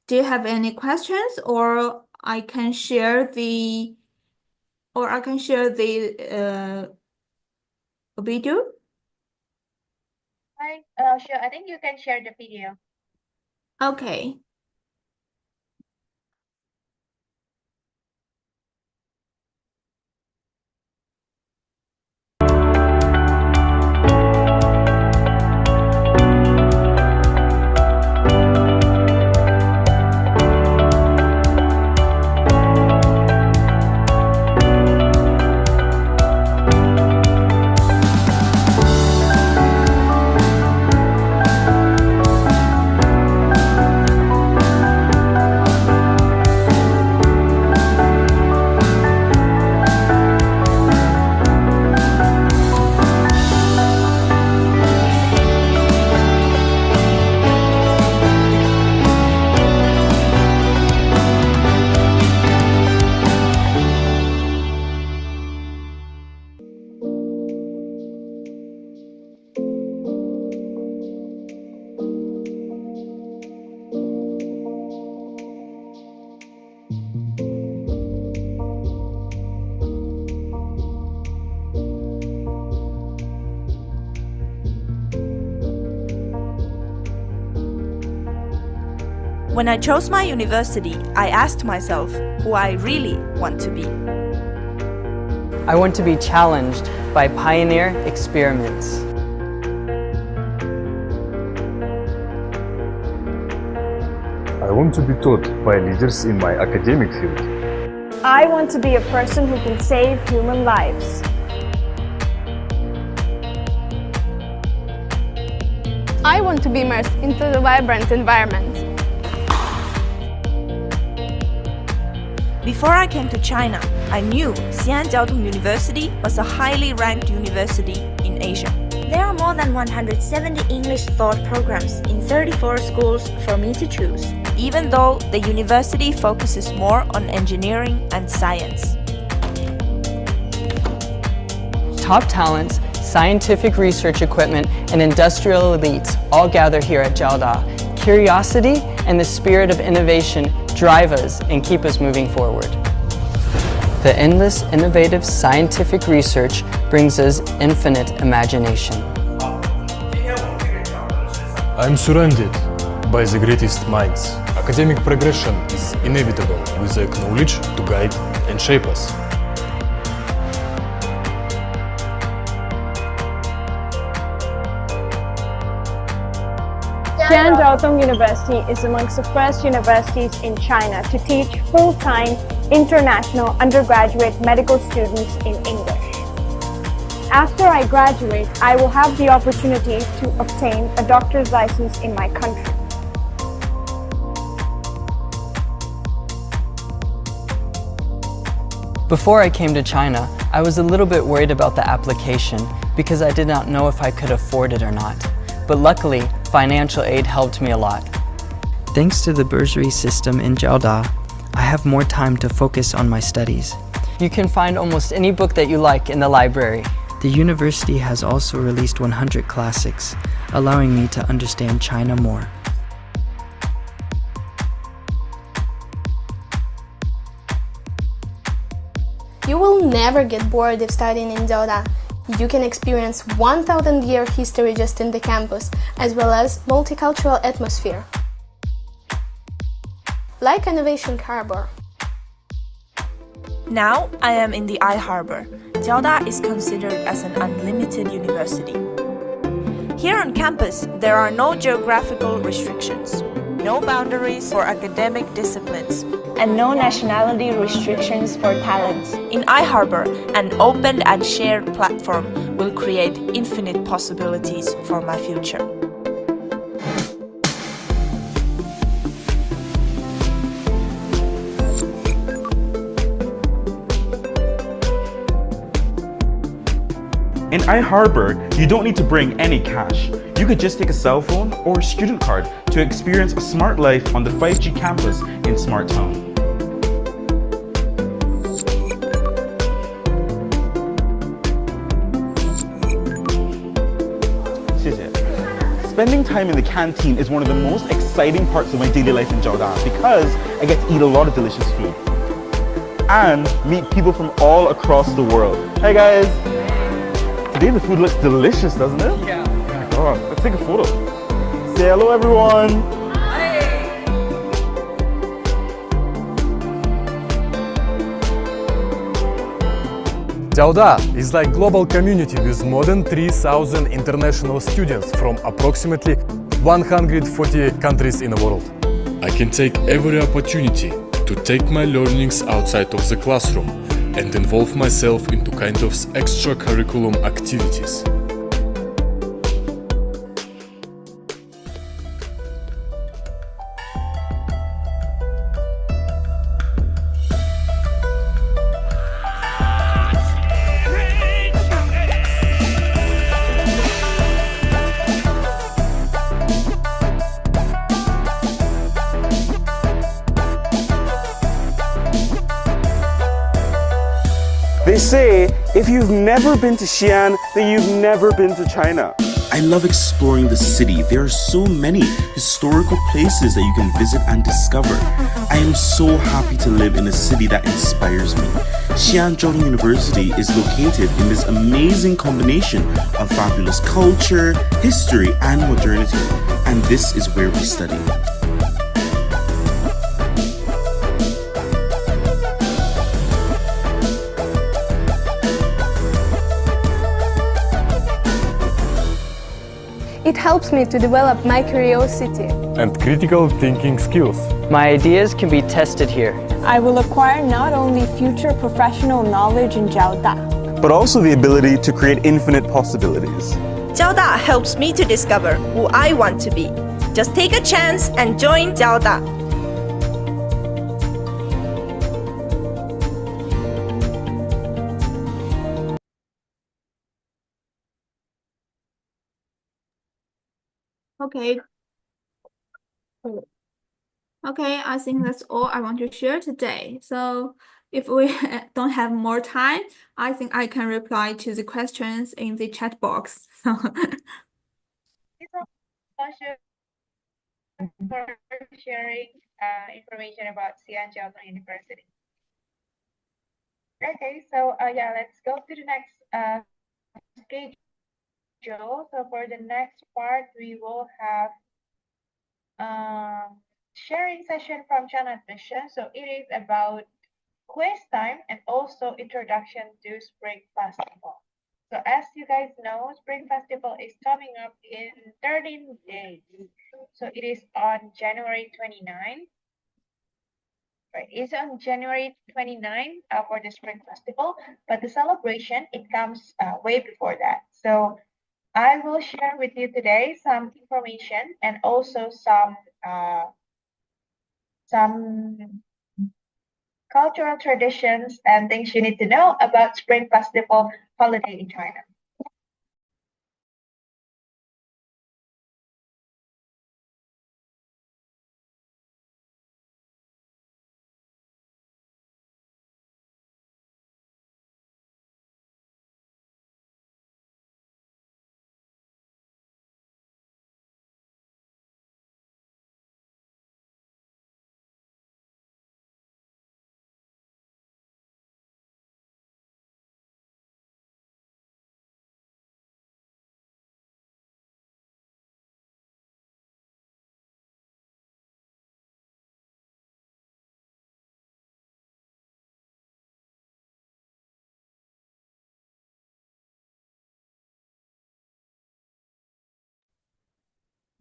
do you have any questions, or I can share the video? Right. Sure. I think you can share the video. Okay. When I chose my university, I asked myself who I really want to be. I want to be challenged by pioneer experiments. I want to be taught by leaders in my academic field. I want to be a person who can save human lives. I want to be immersed into the vibrant environment. Before I came to China, I knew Jiao University was a highly ranked university in Asia. There are more than 170 English thought programs in 34 schools for me to choose, even though the university focuses more on engineering and science. Top talents, scientific research equipment, and industrial elites all gather here at Jiao. Curiosity and the spirit of innovation drive us and keep us moving forward. The endless, innovative scientific research brings us infinite imagination. I'm surrounded by the greatest minds. Academic progression is inevitable with the knowledge to guide and shape us. Tong University is amongst the first universities in China to teach full-time international undergraduate medical students in English. After I graduate, I will have the opportunity to obtain a doctor's license in my country. Before I came to China, I was a little bit worried about the application because I did not know if I could afford it or not. But luckily, financial aid helped me a lot. Thanks to the bursary system in Jiao, I have more time to focus on my studies. You can find almost any book that you like in the library. The university has also released 100 classics, allowing me to understand China more. You will never get bored if studying in Jiao. You can experience 1,000-year history just in the campus, as well as multicultural atmosphere. Like Innovation Harbor. Now I am in the I Harbor. Jiao is considered as an unlimited university. Here on campus, there are no geographical restrictions, no boundaries for academic disciplines, and no nationality restrictions for talents. In iHarbor, an open and shared platform will create infinite possibilities for my future. In iHarbor, you don't need to bring any cash. You could just take a cell phone or a student card to experience a smart life on the 5G campus in Smart Town. Spending time in the canteen is one of the most exciting parts of my daily life in Jiao because I get to eat a lot of delicious food and meet people from all across the world. Hey guys! Today the food looks delicious, doesn't it? Yeah. Oh, let's take a photo. Say hello, everyone. Jiao is like global community with more than 3,000 international students from approximately 140 countries in the world. I can take every opportunity to take my learnings outside of the classroom and involve myself into kind of extracurriculum activities. They say if you've never been to Xi'an, then you've never been to China. I love exploring the city. There are so many historical places that you can visit and discover. I am so happy to live in a city that inspires me. Jiao University is located in this amazing combination of fabulous culture, history, and modernity. And this is where we study. It helps me to develop my curiosity and critical thinking skills. My ideas can be tested here. I will acquire not only future professional knowledge in Jiao, but also the ability to create infinite possibilities. Jiao helps me to discover who I want to be. Just take a chance and join Jiao. Okay. Okay, I think that's all I want to share today. So if we don't have more time, I think I can reply to the questions in the chat box. So for sharing information about Tianjin University. Okay, so yeah, let's go to the next schedule. So for the next part, we will have sharing session from China Admission. So it is about quiz time and also introduction to Spring Festival. So as you guys know, Spring Festival is coming up in 13 days. So it is on January 29. Right, it's on January 29 for the Spring Festival, but the celebration, it comes way before that. So I will share with you today some information and also some cultural traditions and things you need to know about Spring Festival holiday in China.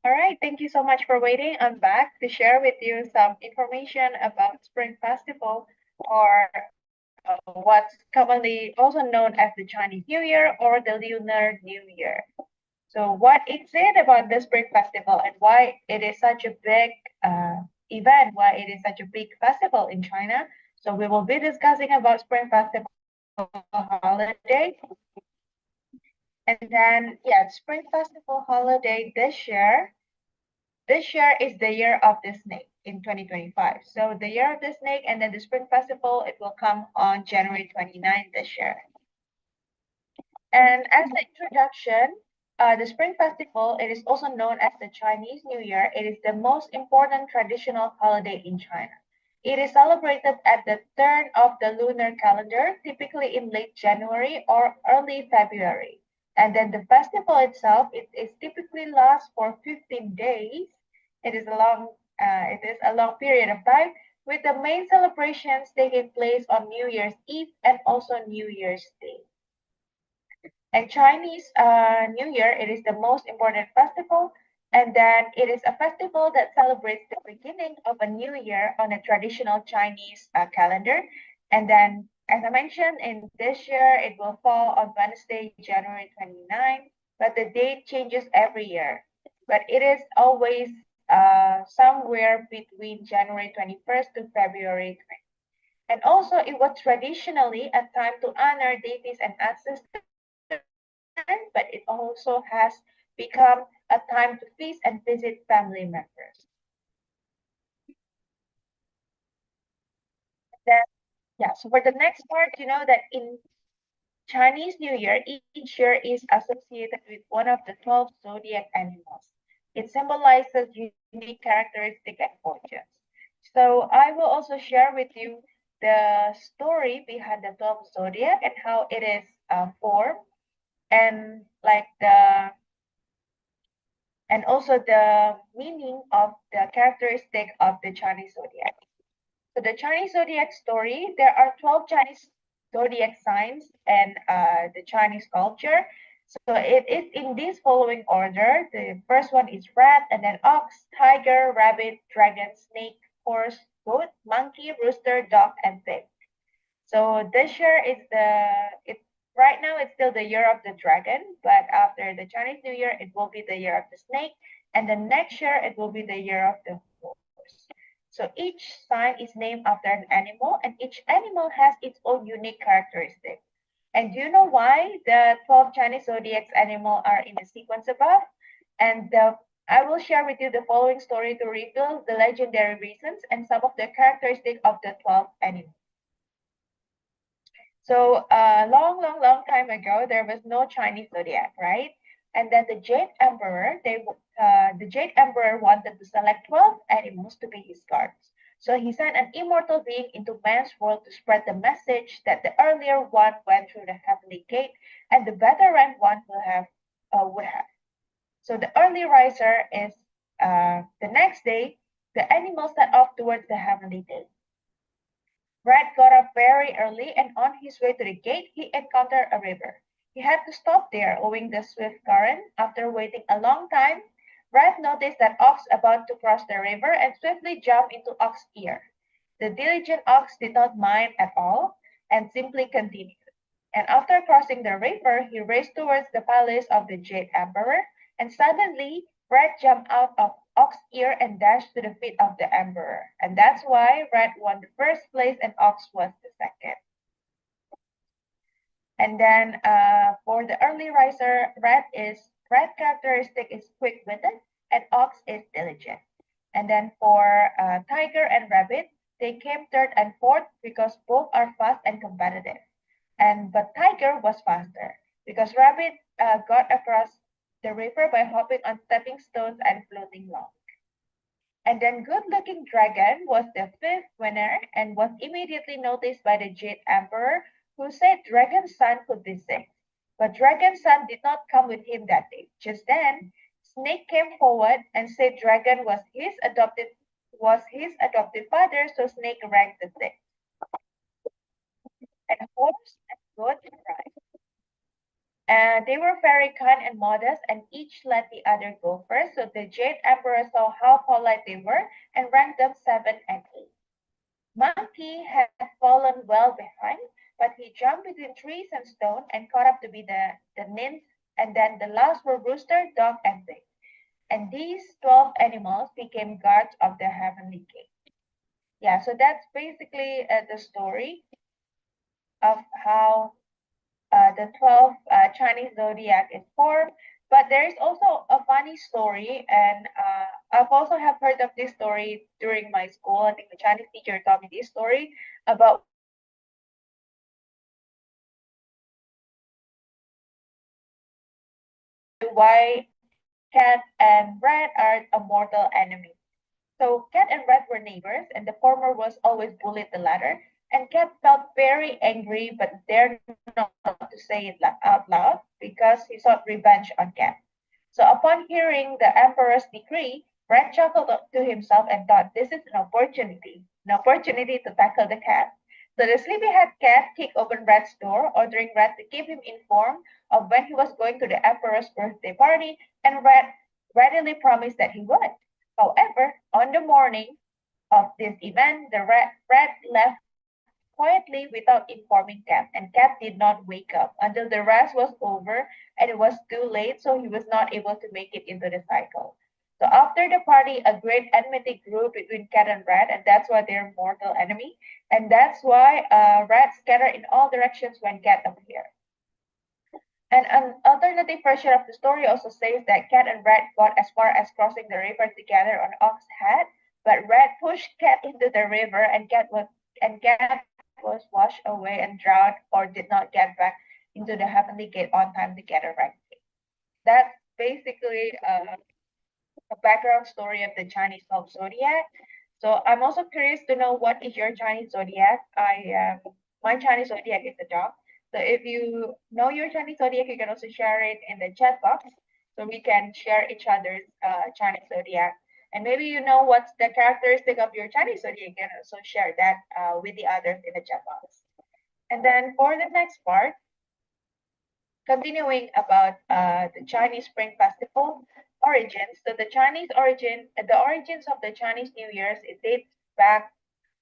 All right, thank you so much for waiting. I'm back to share with you some information about Spring Festival, or what's commonly also known as the Chinese New Year or the Lunar New Year. So what is it about the Spring Festival and why it is such a big event, why it is such a big festival in China? So we will be discussing about Spring Festival holiday. And then, yeah, Spring Festival holiday this year is the year of the snake in 2025. So the year of the snake and then the Spring Festival, it will come on January 29 this year. And as the introduction, the Spring Festival, it is also known as the Chinese New Year. It is the most important traditional holiday in China. It is celebrated at the turn of the lunar calendar, typically in late January or early February. And then the festival itself, it is typically lasts for 15 days. It is a long period of time, with the main celebrations taking place on New Year's Eve and also New Year's Day. And Chinese New Year, it is the most important festival, and then it is a festival that celebrates the beginning of a new year on a traditional Chinese calendar. And then, as I mentioned, in this year, it will fall on Wednesday, January 29, but the date changes every year. But it is always somewhere between January 21st to February 20. And also, it was traditionally a time to honor deities and ancestors, but it also has become a time to feast and visit family members. Then, yeah, so for the next part, you know that in Chinese New Year, each year is associated with one of the 12 zodiac animals. It symbolizes unique characteristics and fortunes. So I will also share with you the story behind the 12 zodiac and how it is formed, and also the meaning of the characteristic of the Chinese zodiac. So the Chinese zodiac story, there are 12 Chinese zodiac signs and the Chinese culture. So it is in this following order. The first one is rat, and then ox, tiger, rabbit, dragon, snake, horse, goat, monkey, rooster, dog, and pig. So this year is right now it's still the year of the dragon, but after the Chinese New Year it will be the year of the snake, and the next year it will be the year of the horse. So each sign is named after an animal, and each animal has its own unique characteristic. And do you know why the 12 Chinese zodiacs animal are in the sequence above? And I will share with you the following story to reveal the legendary reasons and some of the characteristics of the 12 animals. So a long time ago, there was no Chinese zodiac, right? And then the Jade Emperor, the Jade Emperor wanted to select 12 animals to be his guards. So he sent an immortal being into man's world to spread the message that the earlier one went through the heavenly gate, and the better ranked one would have. So the early riser is the next day. The animals set off towards the heavenly gate. Rat got up very early, and on his way to the gate, he encountered a river. He had to stop there owing the swift current. After waiting a long time, Rat noticed that ox about to cross the river and swiftly jumped into ox ear. The diligent ox did not mind at all and simply continued. And after crossing the river, he raced towards the palace of the Jade Emperor, and suddenly Rat jumped out of ox ear and dashed to the feet of the emperor. And that's why Rat won the first place and ox was the second. And then for the early riser, Rat characteristic is quick-witted and ox is diligent. And then for tiger and rabbit, they came third and fourth because both are fast and competitive. But tiger was faster because rabbit got across the river by hopping on stepping stones and floating along. And then good-looking dragon was the fifth winner and was immediately noticed by the Jade Emperor, who said Dragon's son could be sixth. But Dragon's son did not come with him that day. Just then, Snake came forward and said Dragon was his adopted father, so Snake ranked the sixth. And horse and goat and rat. They were very kind and modest, and each let the other go first. So the Jade Emperor saw how polite they were and ranked them 7 and 8. Monkey had fallen well behind, but he jumped between trees and stone and caught up to be the ninth. And then the last were rooster, dog, and pig. And these 12 animals became guards of the heavenly gate. Yeah, so that's basically the story of how the 12 Chinese zodiac is formed. But there is also a funny story, and I've also have heard of this story during my school. I think the Chinese teacher taught me this story about why cat and rat are a mortal enemy. So cat and rat were neighbors, and the former was always bullied the latter. And Cat felt very angry, but dared not to say it out loud because he sought revenge on Cat. So upon hearing the emperor's decree, Rat chuckled to himself and thought, "This is an opportunity to tackle the cat." So the sleepyhead cat kicked open Rat's door, ordering Rat to keep him informed of when he was going to the emperor's birthday party, and Rat readily promised that he would. However, on the morning of this event, the rat left quietly without informing Cat, and Cat did not wake up until the rest was over and it was too late, so he was not able to make it into the cycle. So after the party, a great enmity grew between Cat and Rat, and that's why they're mortal enemy. And that's why Rat scattered in all directions when Cat appeared. And an alternative version of the story also says that Cat and Rat got as far as crossing the river together on Ox Hat, but Rat pushed Cat into the river, and Cat was washed away and drowned or did not get back into the heavenly gate on time to get a rank. That's basically a background story of the Chinese zodiac. So I'm also curious to know what is your Chinese zodiac. My Chinese zodiac is a dog. So if you know your Chinese zodiac, you can also share it in the chat box so we can share each other's Chinese zodiac. And maybe you know what's the characteristic of your Chinese zodiac, you can also share that with the others in the chat box. And then for the next part, continuing about the Chinese Spring Festival origins. So the origins of the Chinese New Year's, it dates back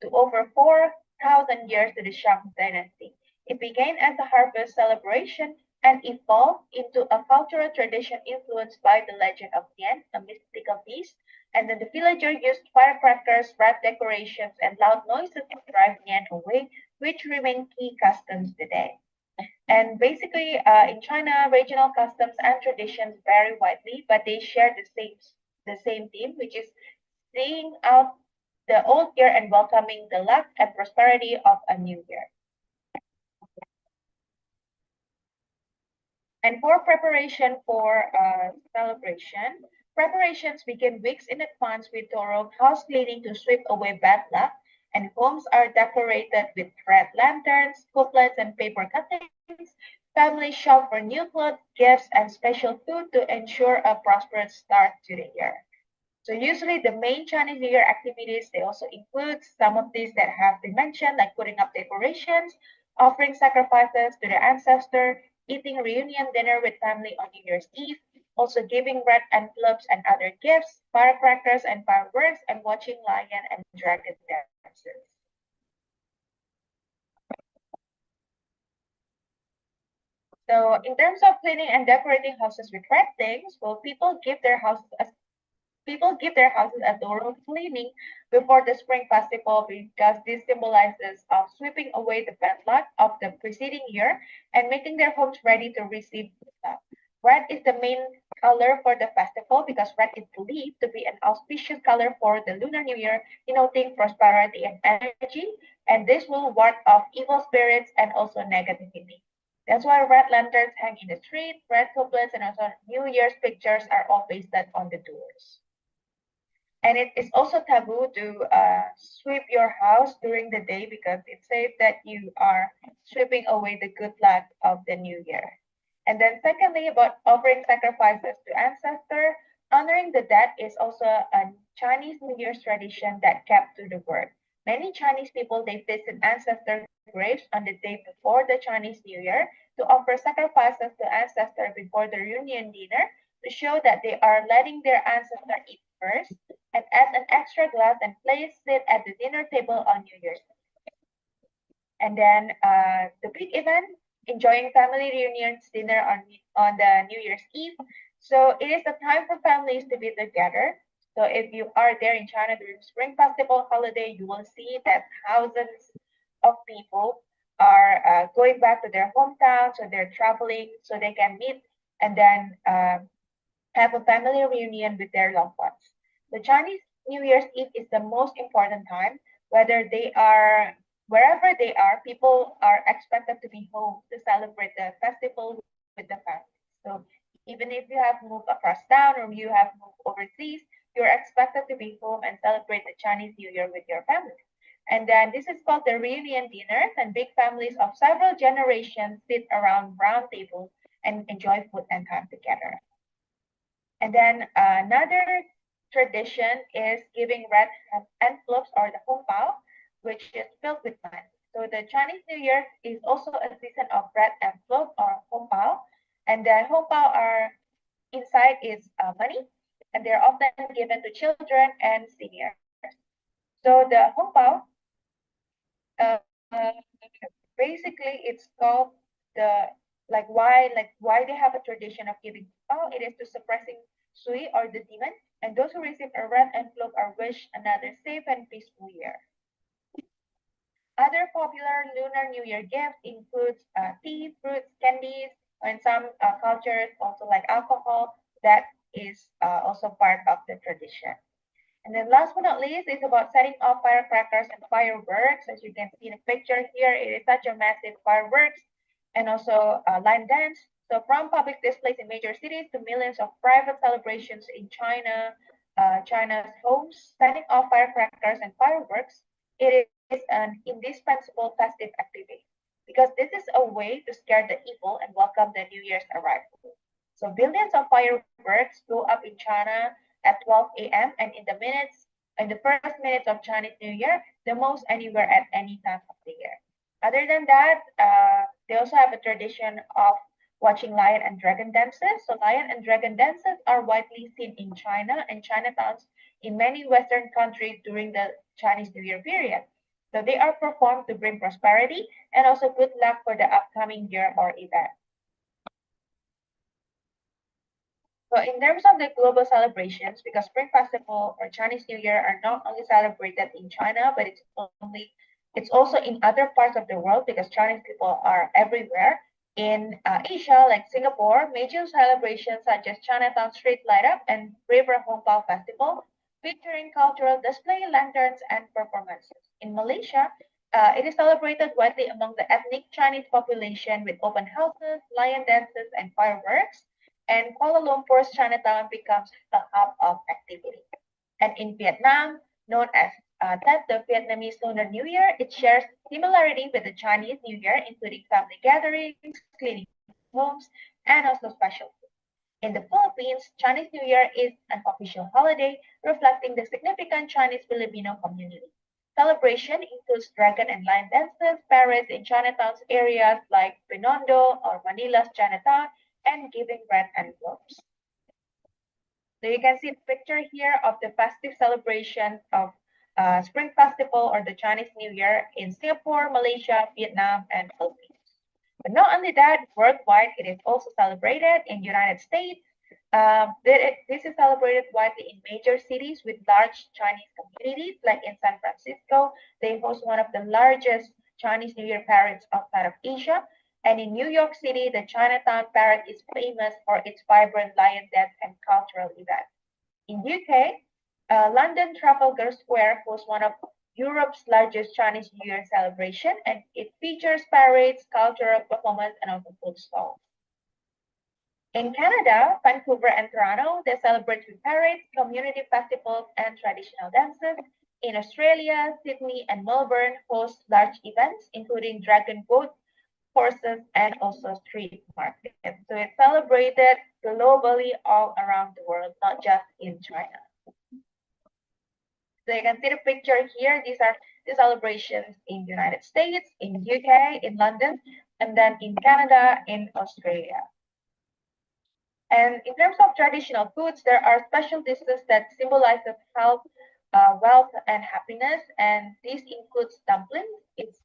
to over 4,000 years to the Shang Dynasty. It began as a harvest celebration and evolved into a cultural tradition influenced by the legend of Tian, a mystical beast. And then the villager used firecrackers, red decorations, and loud noises to drive Nian away, which remain key customs today. And basically, in China, regional customs and traditions vary widely, but they share the same theme, which is seeing out the old year and welcoming the luck and prosperity of a new year. And for preparation for celebration, preparations begin weeks in advance with thorough house cleaning to sweep away bad luck, and homes are decorated with red lanterns, couplets, and paper cuttings. Families shop for new clothes, gifts, and special food to ensure a prosperous start to the year. So usually the main Chinese New Year activities, they also include some of these that have been mentioned, like putting up decorations, offering sacrifices to the ancestor, eating reunion dinner with family on New Year's Eve, also giving red envelopes and other gifts, firecrackers and fireworks, and watching lion and dragon dances. So in terms of cleaning and decorating houses with red things, well, people give their houses a thorough cleaning before the Spring Festival because this symbolizes sweeping away the bad luck of the preceding year and making their homes ready to receive good luck. Red is the main color for the festival because red is believed to be an auspicious color for the Lunar New Year, denoting prosperity and energy, and this will ward off evil spirits and also negativity. That's why red lanterns hang in the street, red couplets, and also New Year's pictures are all pasted on the doors. And it is also taboo to sweep your house during the day because it says that you are sweeping away the good luck of the new year. And then secondly, about offering sacrifices to ancestors, honoring the dead is also a Chinese New Year's tradition that kept to the word. Many Chinese people, they visit ancestor graves on the day before the Chinese New Year to offer sacrifices to ancestors before the reunion dinner to show that they are letting their ancestor eat first and add an extra glass and place it at the dinner table on New Year's Eve. And then the big event, enjoying family reunions dinner on the New Year's Eve. So it is a time for families to be together. So if you are there in China during Spring Festival holiday, you will see that thousands of people are going back to their hometown, so they're traveling so they can meet and then have a family reunion with their loved ones. The Chinese New Year's Eve is the most important time, whether they are wherever they are, people are expected to be home to celebrate the festival with the family. So even if you have moved across town or you have moved overseas, you're expected to be home and celebrate the Chinese New Year with your family. And then this is called the reunion dinners, and big families of several generations sit around round tables and enjoy food and time together. And then another tradition is giving red envelopes or the hong bao, which is filled with money. So the Chinese New Year is also a season of red envelope or hong bao, and the hong bao are inside is money, and they're often given to children and seniors. So the hong bao, basically, it's called the why they have a tradition of giving hong bao. It is to suppressing sui or the demon, and those who receive a red envelope are wished another safe and peaceful year. Other popular Lunar New Year gifts includes tea, fruits, candies, and some cultures also like alcohol. That is also part of the tradition. And then last but not least is about setting off firecrackers and fireworks. As you can see in the picture here, it is such a massive fireworks and also line dance. So from public displays in major cities to millions of private celebrations in China, China's homes, setting off firecrackers and fireworks, it is an indispensable festive activity because this is a way to scare the evil and welcome the New Year's arrival. So billions of fireworks go up in China at 12 a.m. and in the first minutes of Chinese New Year, the most anywhere at any time of the year. Other than that, they also have a tradition of watching lion and dragon dances. So lion and dragon dances are widely seen in China and Chinatowns in many Western countries during the Chinese New Year period. So they are performed to bring prosperity and also good luck for the upcoming year or event. So in terms of the global celebrations, because Spring Festival or Chinese New Year are not only celebrated in China, but it's also in other parts of the world because Chinese people are everywhere. In Asia, like Singapore, major celebrations such as Chinatown Street Light Up and River Hongbao Festival featuring cultural display, lanterns, and performances. In Malaysia, it is celebrated widely among the ethnic Chinese population with open houses, lion dances, and fireworks. And Kuala Lumpur's Chinatown becomes a hub of activity. And in Vietnam, known as Tet, the Vietnamese Lunar New Year, it shares similarity with the Chinese New Year, including family gatherings, cleaning homes, and also special food. In the Philippines, Chinese New Year is an official holiday reflecting the significant Chinese Filipino community. Celebration includes dragon and lion dances, parades in Chinatown's areas like Binondo or Manila's Chinatown, and giving bread and clothes. So you can see a picture here of the festive celebration of Spring Festival or the Chinese New Year in Singapore, Malaysia, Vietnam, and Philippines. But not only that, worldwide, it is also celebrated in United States. This is celebrated widely in major cities with large Chinese communities, like in San Francisco. They host one of the largest Chinese New Year parades outside of Asia. And in New York City, the Chinatown Parade is famous for its vibrant lion dance and cultural events. In UK, London Trafalgar Square hosts one of Europe's largest Chinese New Year celebration, and it features parades, cultural performance, and also food stalls. In Canada, Vancouver and Toronto, they celebrate with parades, community festivals, and traditional dances. In Australia, Sydney and Melbourne host large events, including dragon boat horses, and also street markets. So it's celebrated globally all around the world, not just in China. So you can see the picture here. These are the celebrations in the United States, in UK, in London, and then in Canada, in Australia. And in terms of traditional foods, there are special dishes that symbolize health, wealth, and happiness. And this includes dumplings. It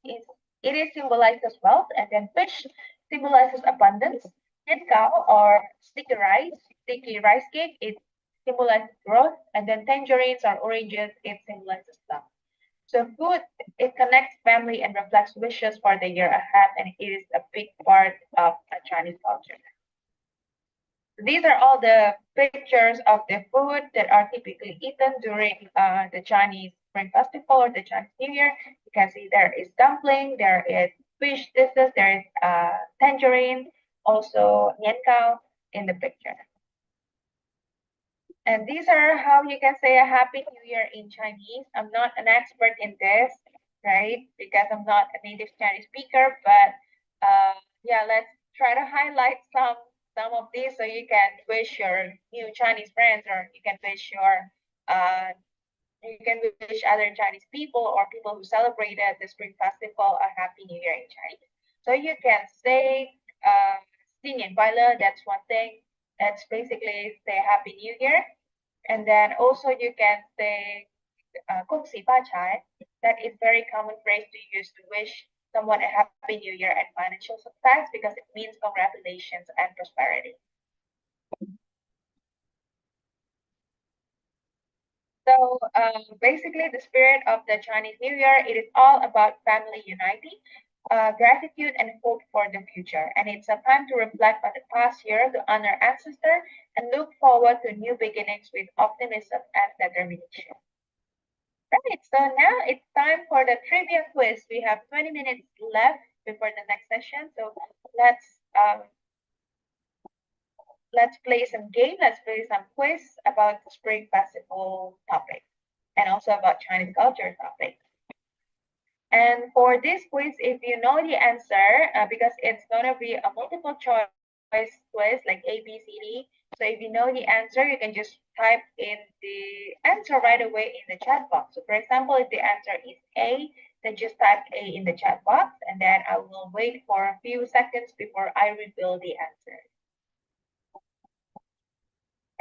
is symbolized as wealth, and then fish symbolizes abundance. Jiao or sticky rice cake, it symbolizes growth, and then tangerines or oranges, it symbolizes love. So food, it connects family and reflects wishes for the year ahead, and it is a big part of Chinese culture. These are all the pictures of the food that are typically eaten during the Chinese Spring Festival or the Chinese New Year. You can see there is dumpling, there is fish dishes, there is tangerine, also nian gao in the picture. And these are how you can say a Happy New Year in Chinese. I'm not an expert in this, right? Because I'm not a native Chinese speaker, but yeah, let's try to highlight some of these so you can wish your new Chinese friends, or you can wish other Chinese people or people who celebrated the Spring Festival a Happy New Year in Chinese. So you can say 新年快乐, that's one thing. That's basically say Happy New Year. And then also you can say 恭喜发财. That is very common phrase to use to wish someone a Happy New Year and financial success, because it means congratulations and prosperity. So basically the spirit of the Chinese New Year, it is all about family uniting, gratitude and hope for the future. And it's a time to reflect on the past year, to honor ancestors, and look forward to new beginnings with optimism and determination. Right, so now it's time for the trivia quiz. We have 20 minutes left before the next session. So let's play some game. Let's play some quiz about the Spring Festival topic and also about Chinese culture topic. And for this quiz, if you know the answer, because it's going to be a multiple choice quiz like A, B, C, D. So if you know the answer, you can just type in the answer right away in the chat box. So for example, if the answer is A, then just type A in the chat box, and then I will wait for a few seconds before I reveal the answer.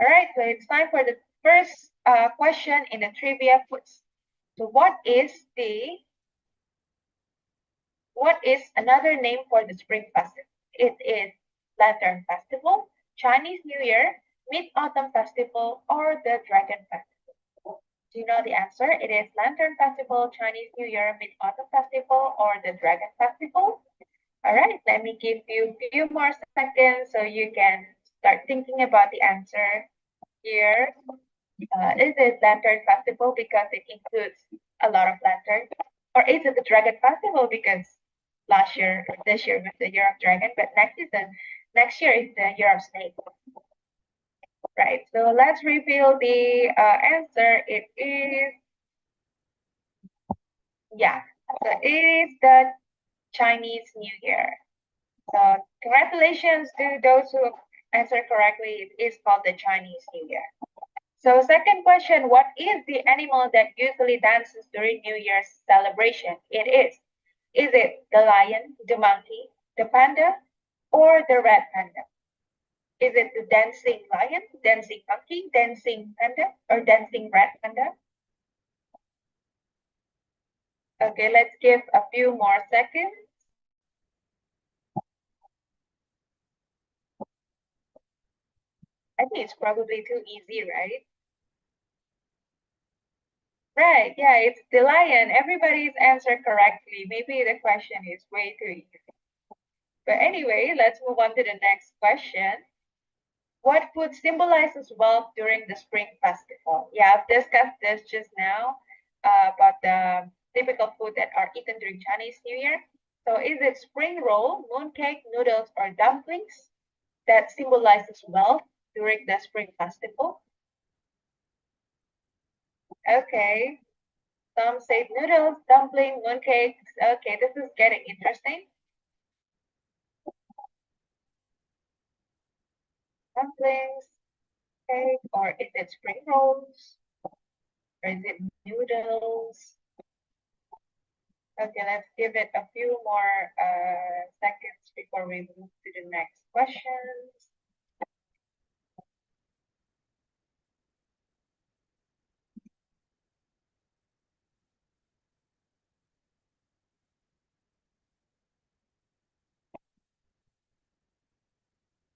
All right, so it's time for the first question in the trivia quiz. So what is another name for the Spring Festival? It is Lantern Festival, Chinese New Year, Mid-Autumn Festival, or the Dragon Festival? Do you know the answer? It is Lantern Festival, Chinese New Year, Mid-Autumn Festival, or the Dragon Festival. All right, let me give you a few more seconds so you can start thinking about the answer here. Is it Lantern Festival because it includes a lot of lanterns? Or is it the Dragon Festival because this year was the Year of Dragon, but next year is the Year of Snake? Right, so let's reveal the answer. It is, so it is the Chinese New Year. So congratulations to those who answered correctly. It is called the Chinese New Year. So second question, what is the animal that usually dances during New Year's celebration? Is it the lion, the monkey, the panda, or the red panda? Is it the dancing lion, dancing monkey, dancing panda, or dancing red panda? Okay, let's give a few more seconds. I think it's probably too easy, right? Right, yeah, it's the lion. Everybody's answered correctly. Maybe the question is way too easy. But anyway, let's move on to the next question. What food symbolizes wealth during the Spring Festival? Yeah, I've discussed this just now about the typical food that are eaten during Chinese New Year. So is it spring roll, mooncake, noodles, or dumplings that symbolizes wealth during the Spring Festival? Okay, some say noodles, dumpling, mooncakes. Okay, this is getting interesting. Dumplings, cake, or is it spring rolls? Or is it noodles? Okay, let's give it a few more seconds before we move to the next questions.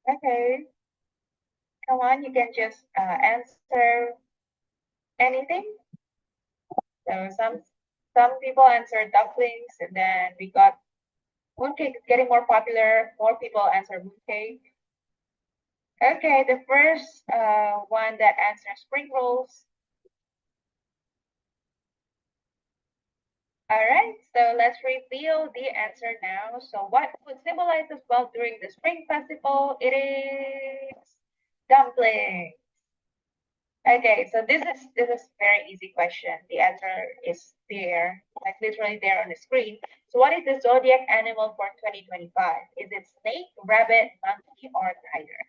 Okay, come on, you can just answer anything. So some people answered dumplings, and then we got mooncake is getting more popular. More people answer mooncake. Okay, the first one that answers spring rolls. All right, so let's reveal the answer now. So what food symbolizes wealth during the Spring Festival? It is dumplings. Okay, so this is very easy question. The answer is there, like literally there on the screen. So what is the zodiac animal for 2025? Is it snake, rabbit, monkey, or tiger?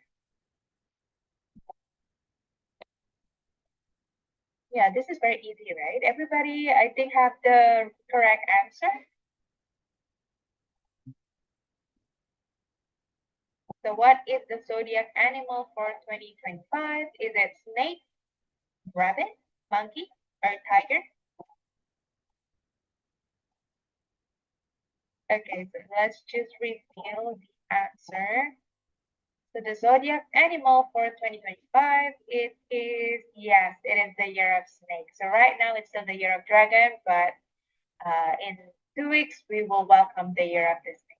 Yeah, this is very easy, right? Everybody, I think, have the correct answer. So what is the zodiac animal for 2025? Is it snake, rabbit, monkey, or tiger? Okay, so let's just reveal the answer. So the zodiac animal for 2025, it is, yes, it is the year of snake. So right now it's still the year of dragon, but in 2 weeks, we will welcome the year of the snake.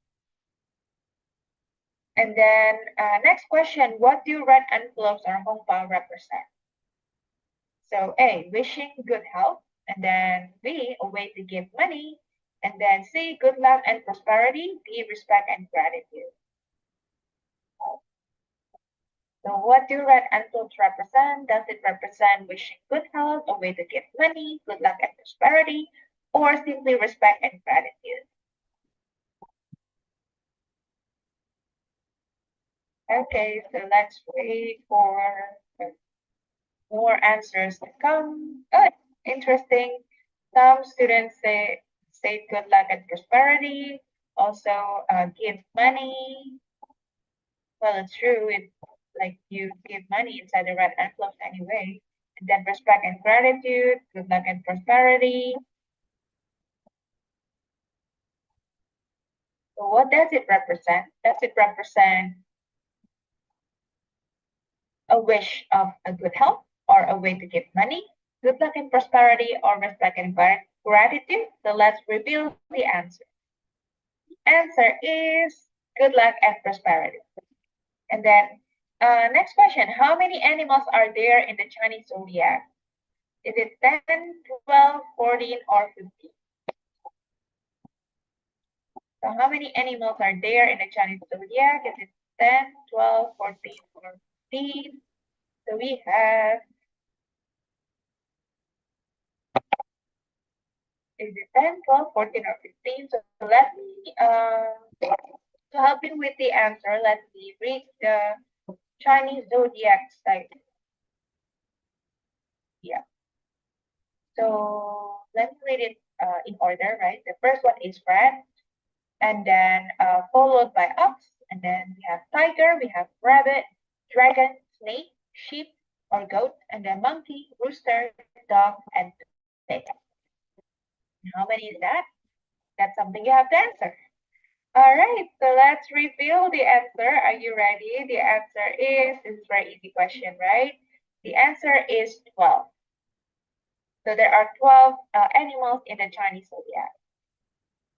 And then next question, what do red envelopes or hongbao represent? So A, wishing good health, and then B, a way to give money, and then C, good luck and prosperity, D, respect and gratitude. So what do red envelopes represent? Does it represent wishing good health, a way to give money, good luck and prosperity, or simply respect and gratitude? Okay, so let's wait for more answers to come. Good, interesting. Some students say good luck and prosperity. Also, give money. Well, it's true. It's like you give money inside the red envelope anyway. And then respect and gratitude, good luck and prosperity. So what does it represent? Does it represent a wish of a good health or a way to give money, good luck and prosperity, or respect and gratitude? So let's reveal the answer. Answer is good luck and prosperity. And then next question, how many animals are there in the Chinese zodiac? Is it 10, 12, 14, or 15? So how many animals are there in the Chinese zodiac? Is it 10, 12, 14, or 15? So we have, is it 10, 12, 14, or 15? So let me, to help you with the answer, let me read the Chinese zodiac site. Yeah. So let me read it in order, right? The first one is rat, and then followed by ox, and then we have tiger, we have rabbit, dragon, snake, sheep or goat, and then monkey, rooster, dog, and pig. How many is that? That's something you have to answer. All right, so let's reveal the answer. Are you ready? The answer is, this is a very easy question, right? The answer is 12. So there are 12 animals in the Chinese zodiac.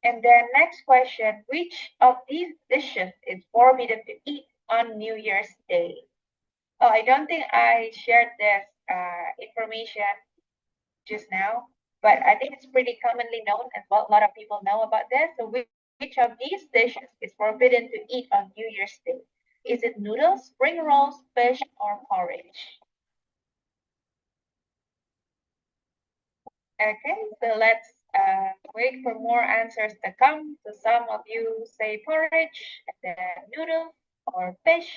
And then next question, which of these dishes is forbidden to eat on New Year's Day? Oh, I don't think I shared this information just now, but I think it's pretty commonly known as well. A lot of people know about this. So which of these dishes is forbidden to eat on New Year's Day? Is it noodles, spring rolls, fish, or porridge? Okay, so let's wait for more answers to come. So some of you say porridge, and then noodle, or fish,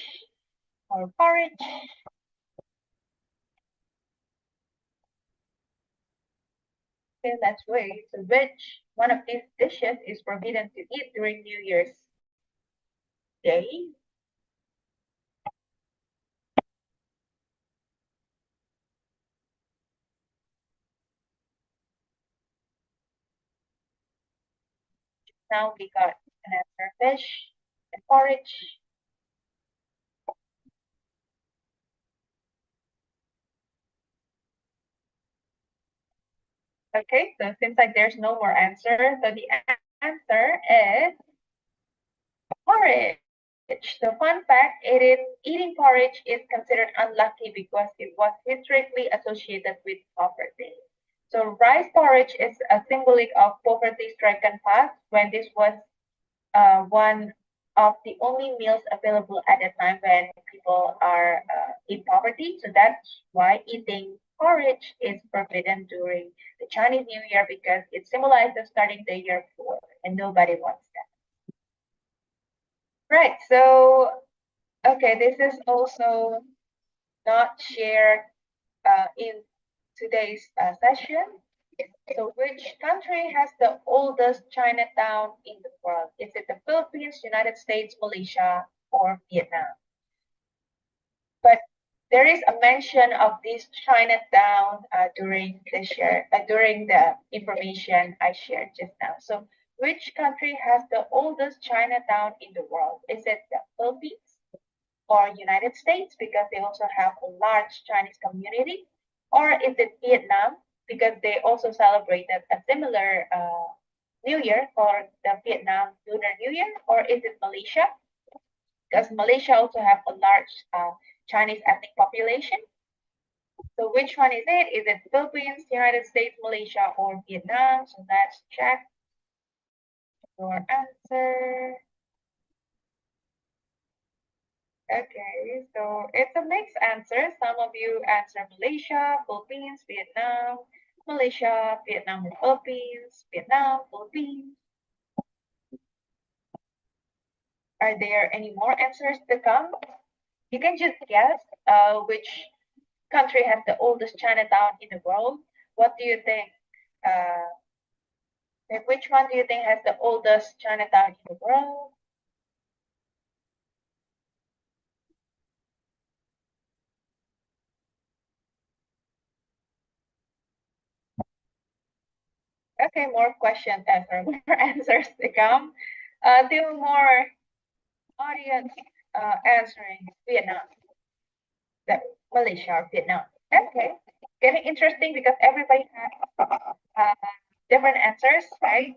or porridge. Okay, let's wait. So which one of these dishes is forbidden to eat during New Year's Day? Now we got an answer, fish and porridge. Okay, so it seems like there's no more answer. So the answer is porridge. So fun fact, eating porridge is considered unlucky because it was historically associated with poverty. So rice porridge is a symbolic of poverty-stricken past when this was one of the only meals available at the time when people are in poverty. So that's why eating porridge is forbidden during the Chinese New Year, because it symbolizes starting the year poor, and nobody wants that. Right, so, okay, this is also not shared in today's session. So which country has the oldest Chinatown in the world? Is it the Philippines, United States, Malaysia, or Vietnam? But there is a mention of this Chinatown during the information I shared just now. So which country has the oldest Chinatown in the world? Is it the Philippines or United States, because they also have a large Chinese community? Or is it Vietnam, because they also celebrated a similar New Year called the Vietnam Lunar New Year? Or is it Malaysia, because Malaysia also have a large Chinese ethnic population? So which one is it? Is it Philippines, United States, Malaysia, or Vietnam? So let's check your answer. Okay, so it's a mixed answer. Some of you answer Malaysia, Philippines, Vietnam, Malaysia, Vietnam, or Philippines, Vietnam, Philippines. Are there any more answers to come? You can just guess which country has the oldest Chinatown in the world. What do you think? Okay, which one do you think has the oldest Chinatown in the world? Okay, more questions answered, more answers to come. Two more audience answering Vietnam, the Malaysia or Vietnam. Okay, getting interesting because everybody has different answers, right?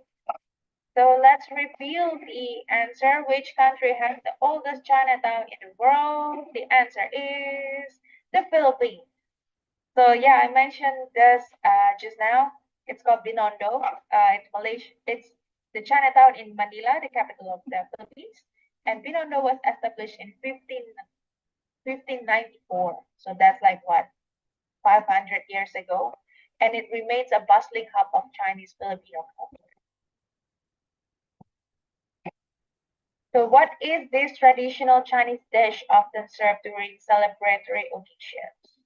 So let's reveal the answer. Which country has the oldest Chinatown in the world? The answer is the Philippines. So yeah, I mentioned this just now. It's called Binondo. It's Malaysia. It's the Chinatown in Manila, the capital of the Philippines. And Binondo was established in 1594. So that's like what, 500 years ago. And it remains a bustling hub of Chinese Filipino culture. So what is this traditional Chinese dish often served during celebratory occasions?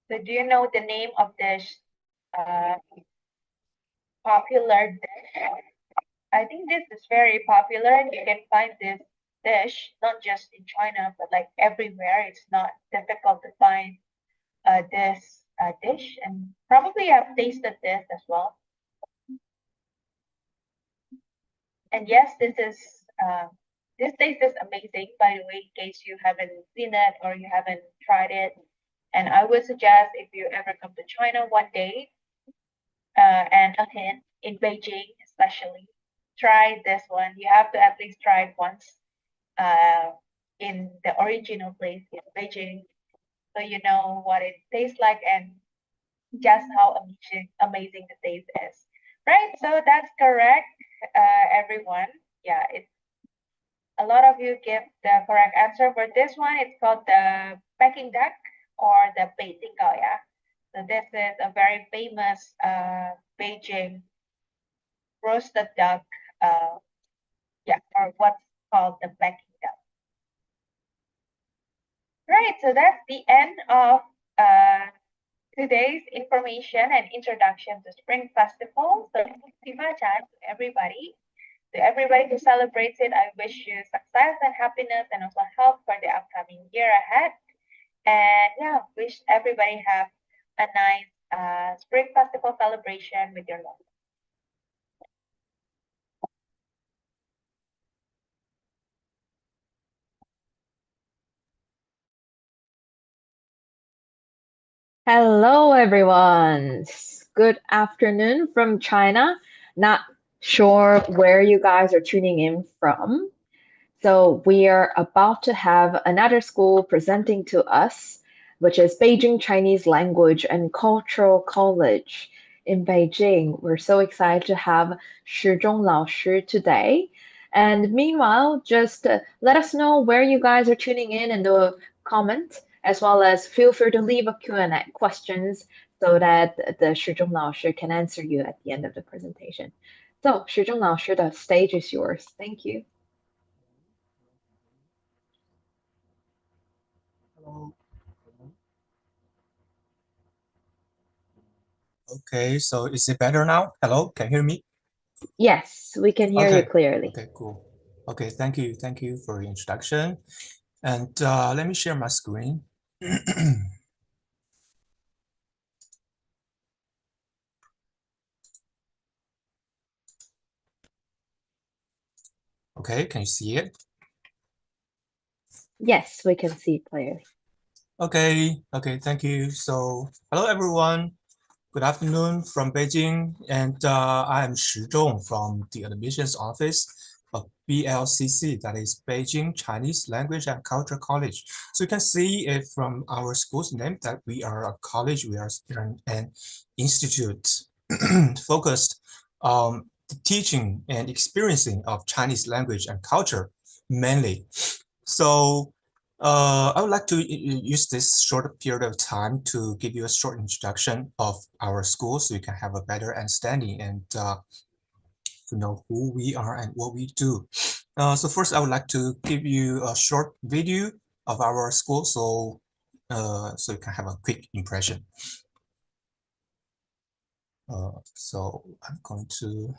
So do you know the name of this popular dish? I think this is very popular. You can find this dish not just in China, but like everywhere. It's not difficult to find this dish, and probably have tasted this as well. And yes, this taste is amazing, by the way, in case you haven't seen it or you haven't tried it. And I would suggest if you ever come to China one day, and again in Beijing especially, try this one. You have to at least try it once in the original place in Beijing, so you know what it tastes like and just how amazing the taste is. Right, so that's correct, everyone. Yeah, it's a lot of you give the correct answer for this one. It's called the Peking duck or the Beijing Gao, yeah. So this is a very famous Beijing roasted duck, yeah, or what's called the Peking duck. Right, so that's the end of today's information and introduction to Spring Festival. So to everybody. To everybody who celebrates it, I wish you success and happiness and also health for the upcoming year ahead. And yeah, wish everybody have a nice Spring Festival celebration with your loved ones. Hello, everyone. Good afternoon from China. Not sure where you guys are tuning in from. So we are about to have another school presenting to us, which is Beijing Chinese Language and Cultural College in Beijing. We're so excited to have Shizhong Laoshi today. And meanwhile, just let us know where you guys are tuning in the comment, as well as feel free to leave a Q&A questions so that the Shizhong Laoshi can answer you at the end of the presentation. So Shizhong Laoshi, the stage is yours. Thank you. Hello. Okay, so is it better now? Hello, can you hear me? Yes, we can hear you clearly. Okay, cool. Okay, thank you for your introduction. And let me share my screen. Okay, can you see it? Yes, we can see clearly. Okay, thank you. So, hello everyone. Good afternoon from Beijing, and I am Shizhong from the admissions office of BLCC, that is Beijing Chinese Language and Culture College. So you can see it from our school's name that we are a college, we are an institute focused on the teaching and experiencing of Chinese language and culture mainly. So I would like to use this short period of time to give you a short introduction of our school so you can have a better understanding and to know who we are and what we do. So first, I would like to give you a short video of our school so you can have a quick impression. So I'm going to.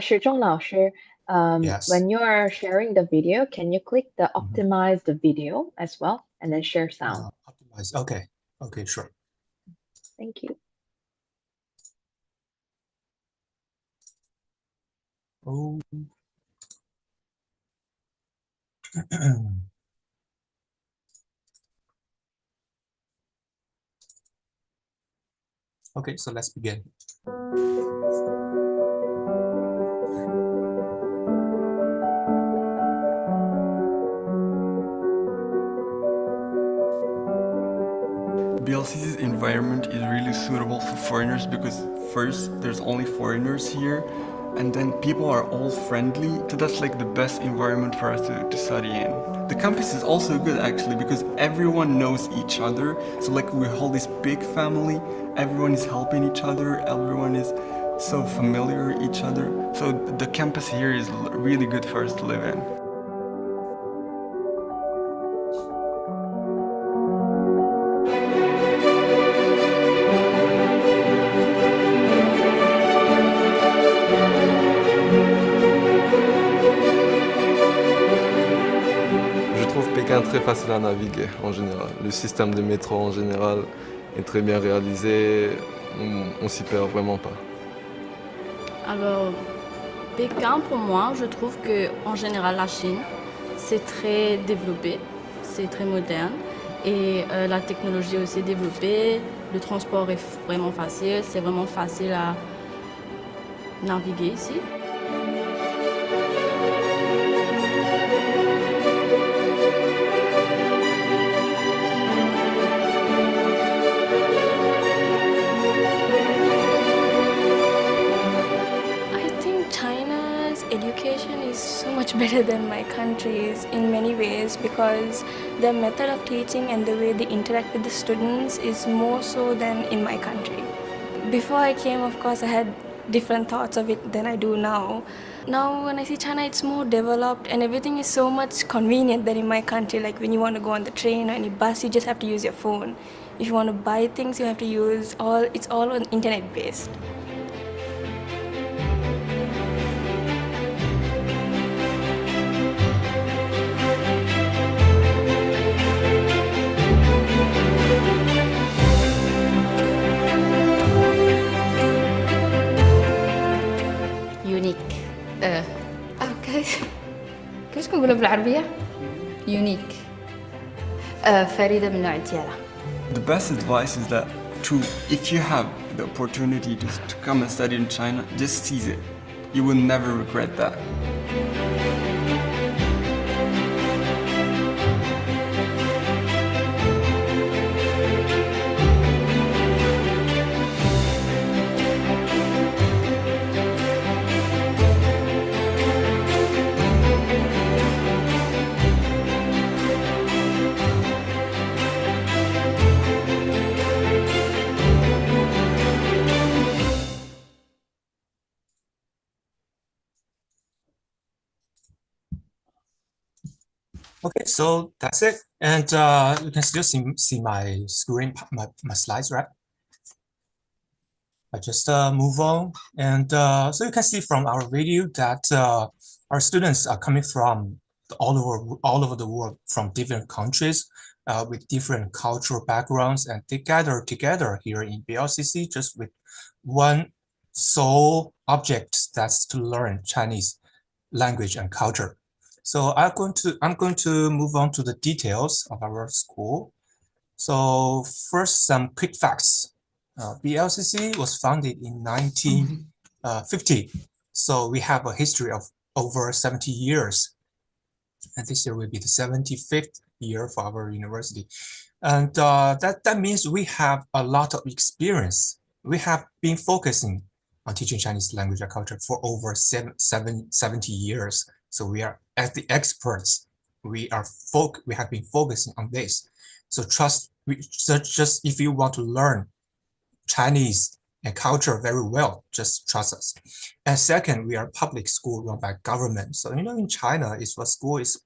许忠老师, Yes. when you are sharing the video, can you click the optimize the video as well and then share sound? Optimize. Okay. Okay, sure. Thank you. Oh. Okay, so let's begin. BLCC's environment is really suitable for foreigners because first, there's only foreigners here, and then people are all friendly, so that's like the best environment for us to study in. The campus is also good actually because everyone knows each other, so like we hold this big family, everyone is helping each other, everyone is so familiar with each other, so the campus here is really good for us to live in. Très facile à naviguer en général. Le système de métro en général est très bien réalisé, on s'y perd vraiment pas. Alors, Pékin pour moi, je trouve que en général la Chine, c'est très développé, c'est très moderne et la technologie est aussi développée, le transport est vraiment facile, c'est vraiment facile à naviguer ici. Education is so much better than my country's in many ways because their method of teaching and the way they interact with the students is more so than in my country. Before I came, of course, I had different thoughts of it than I do now. Now when I see China, it's more developed and everything is so much convenient than in my country. Like when you want to go on the train or any bus, you just have to use your phone. If you want to buy things, you have to use it's all on internet based. كيفاش كنقولها بالعربية؟ unique. فريدة من نوع ديالها. The best advice is that if you have the opportunity to come and study in China, just seize it. You will never regret that. Okay, so that's it. And you can still see my screen, my slides, right? I just move on. And so you can see from our video that our students are coming from all over the world, from different countries with different cultural backgrounds, and they gather together here in BLCC just with one sole object, that's to learn Chinese language and culture. So I'm going to move on to the details of our school. So first, some quick facts. BLCC was founded in 1950. So we have a history of over 70 years. And this year will be the 75th year for our university. And that means we have a lot of experience. We have been focusing on teaching Chinese language and culture for over 70 years. So we are, as the experts, we have been focusing on this. So just if you want to learn Chinese and culture very well, just trust us. And second, we are a public school run by government. So in China, if a school is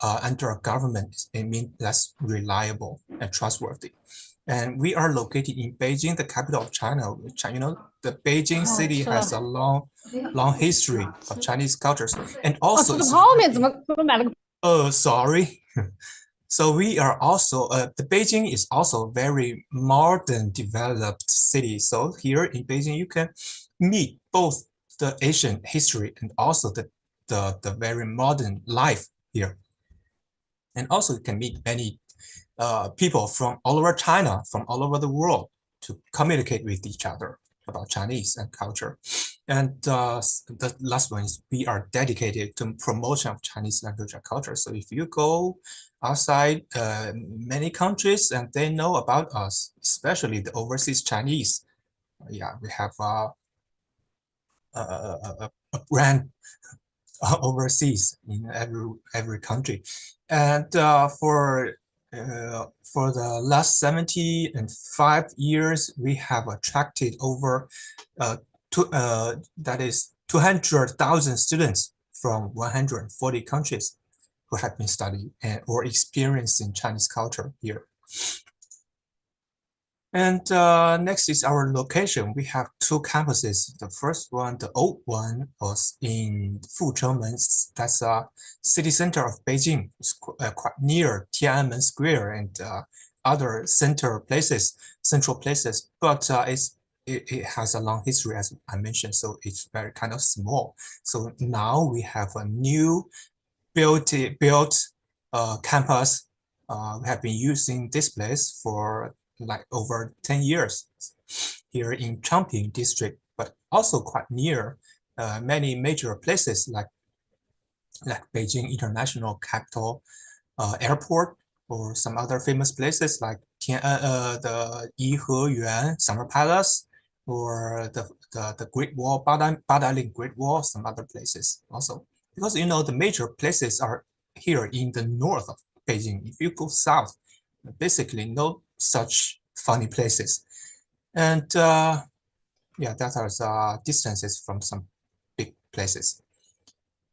under a government, it means that's reliable and trustworthy. And we are located in Beijing, the capital of China. You know, the Beijing city has a long history of Chinese cultures, and also sorry. So we are also the Beijing is also very modern developed city. So here in Beijing, you can meet both the Asian history and also the very modern life here. And also you can meet many people from all over China, from all over the world, to communicate with each other about Chinese and culture. And the last one is we are dedicated to promotion of Chinese language and culture. So if you go outside many countries and they know about us, especially the overseas Chinese, yeah, we have a brand overseas in every country. And for the last 75 years, we have attracted over 200,000 students from 140 countries who have been studying or experiencing Chinese culture here. And next is our location. We have two campuses. The first one, the old one, was in Fuchengmen. That's a city center of Beijing. It's quite near Tiananmen Square and other central places. But it has a long history, as I mentioned, so it's very kind of small. So now we have a new built campus. We have been using this place for like over 10 years here in Changping district, but also quite near many major places like Beijing International Capital Airport, or some other famous places like the Yiheyuan Summer Palace, or the Great Wall, Badaling Great Wall, some other places also. Because you know the major places are here in the north of Beijing. If you go south, basically no such funny places. And yeah, that are distances from some big places.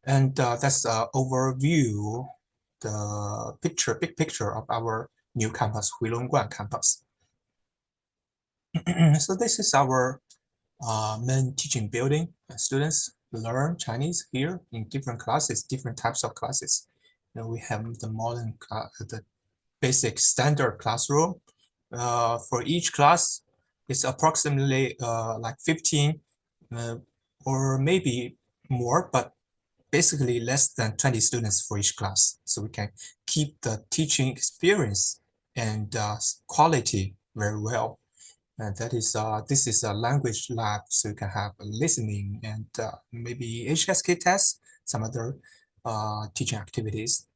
And that's an overview, the big picture of our new campus, Huilongguan campus. So this is our main teaching building. Students learn Chinese here in different classes, different types of classes. And we have the modern, the basic standard classroom. For each class, it's approximately like 15 or maybe more, but basically less than 20 students for each class. So we can keep the teaching experience and quality very well. And that is this is a language lab, so you can have listening and maybe HSK tests, some other teaching activities.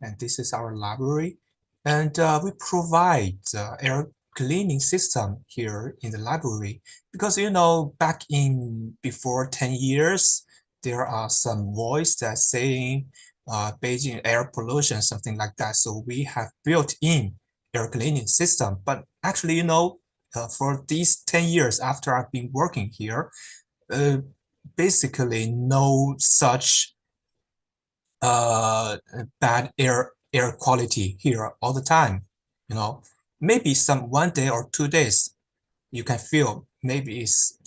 And this is our library. And we provide air cleaning system here in the library, because you know back in before 10 years, there are some voice that saying Beijing air pollution, something like that. So we have built in air cleaning system. But actually, you know, for these 10 years after I've been working here, basically no such bad air quality here all the time. You know, maybe some 1 day or 2 days you can feel maybe it's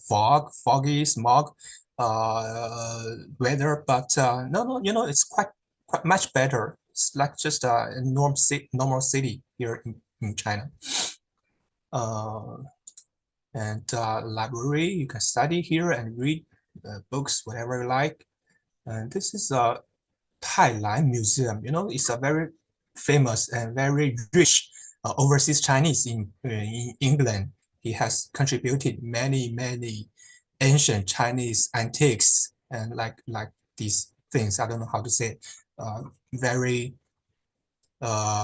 foggy, smog weather, but no, you know, it's quite much better. It's like just a normal city here in China. And library, you can study here and read books, whatever you like. And this is a Tailan Museum. You know, it's a very famous and very rich overseas Chinese in England. He has contributed many ancient Chinese antiques and like these things. I don't know how to say it. Very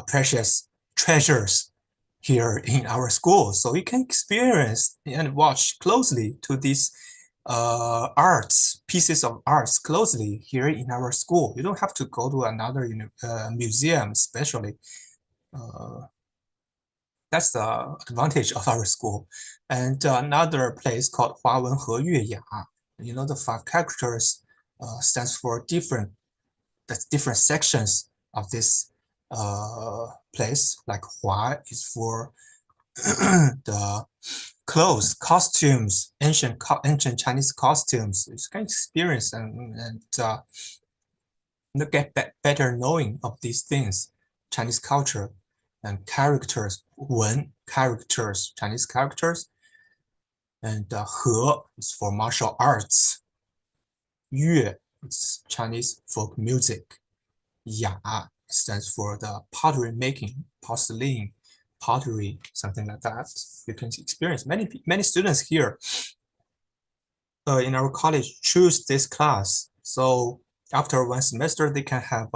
precious treasures here in our school, so we can experience and watch closely to these pieces of arts closely here in our school. You don't have to go to another museum, especially. That's the advantage of our school. And another place called Huawen He Yue Ya. You know, the 5 characters stands for different sections of this place. Like Hua is for the clothes, costumes, ancient Chinese costumes. You can experience and get better knowing of these things, Chinese culture and characters, characters, Chinese characters. And He is for martial arts. Yue is Chinese folk music. Ya stands for the pottery making, porcelain, pottery, something like that. You can experience many students here in our college choose this class. So after one semester, they can have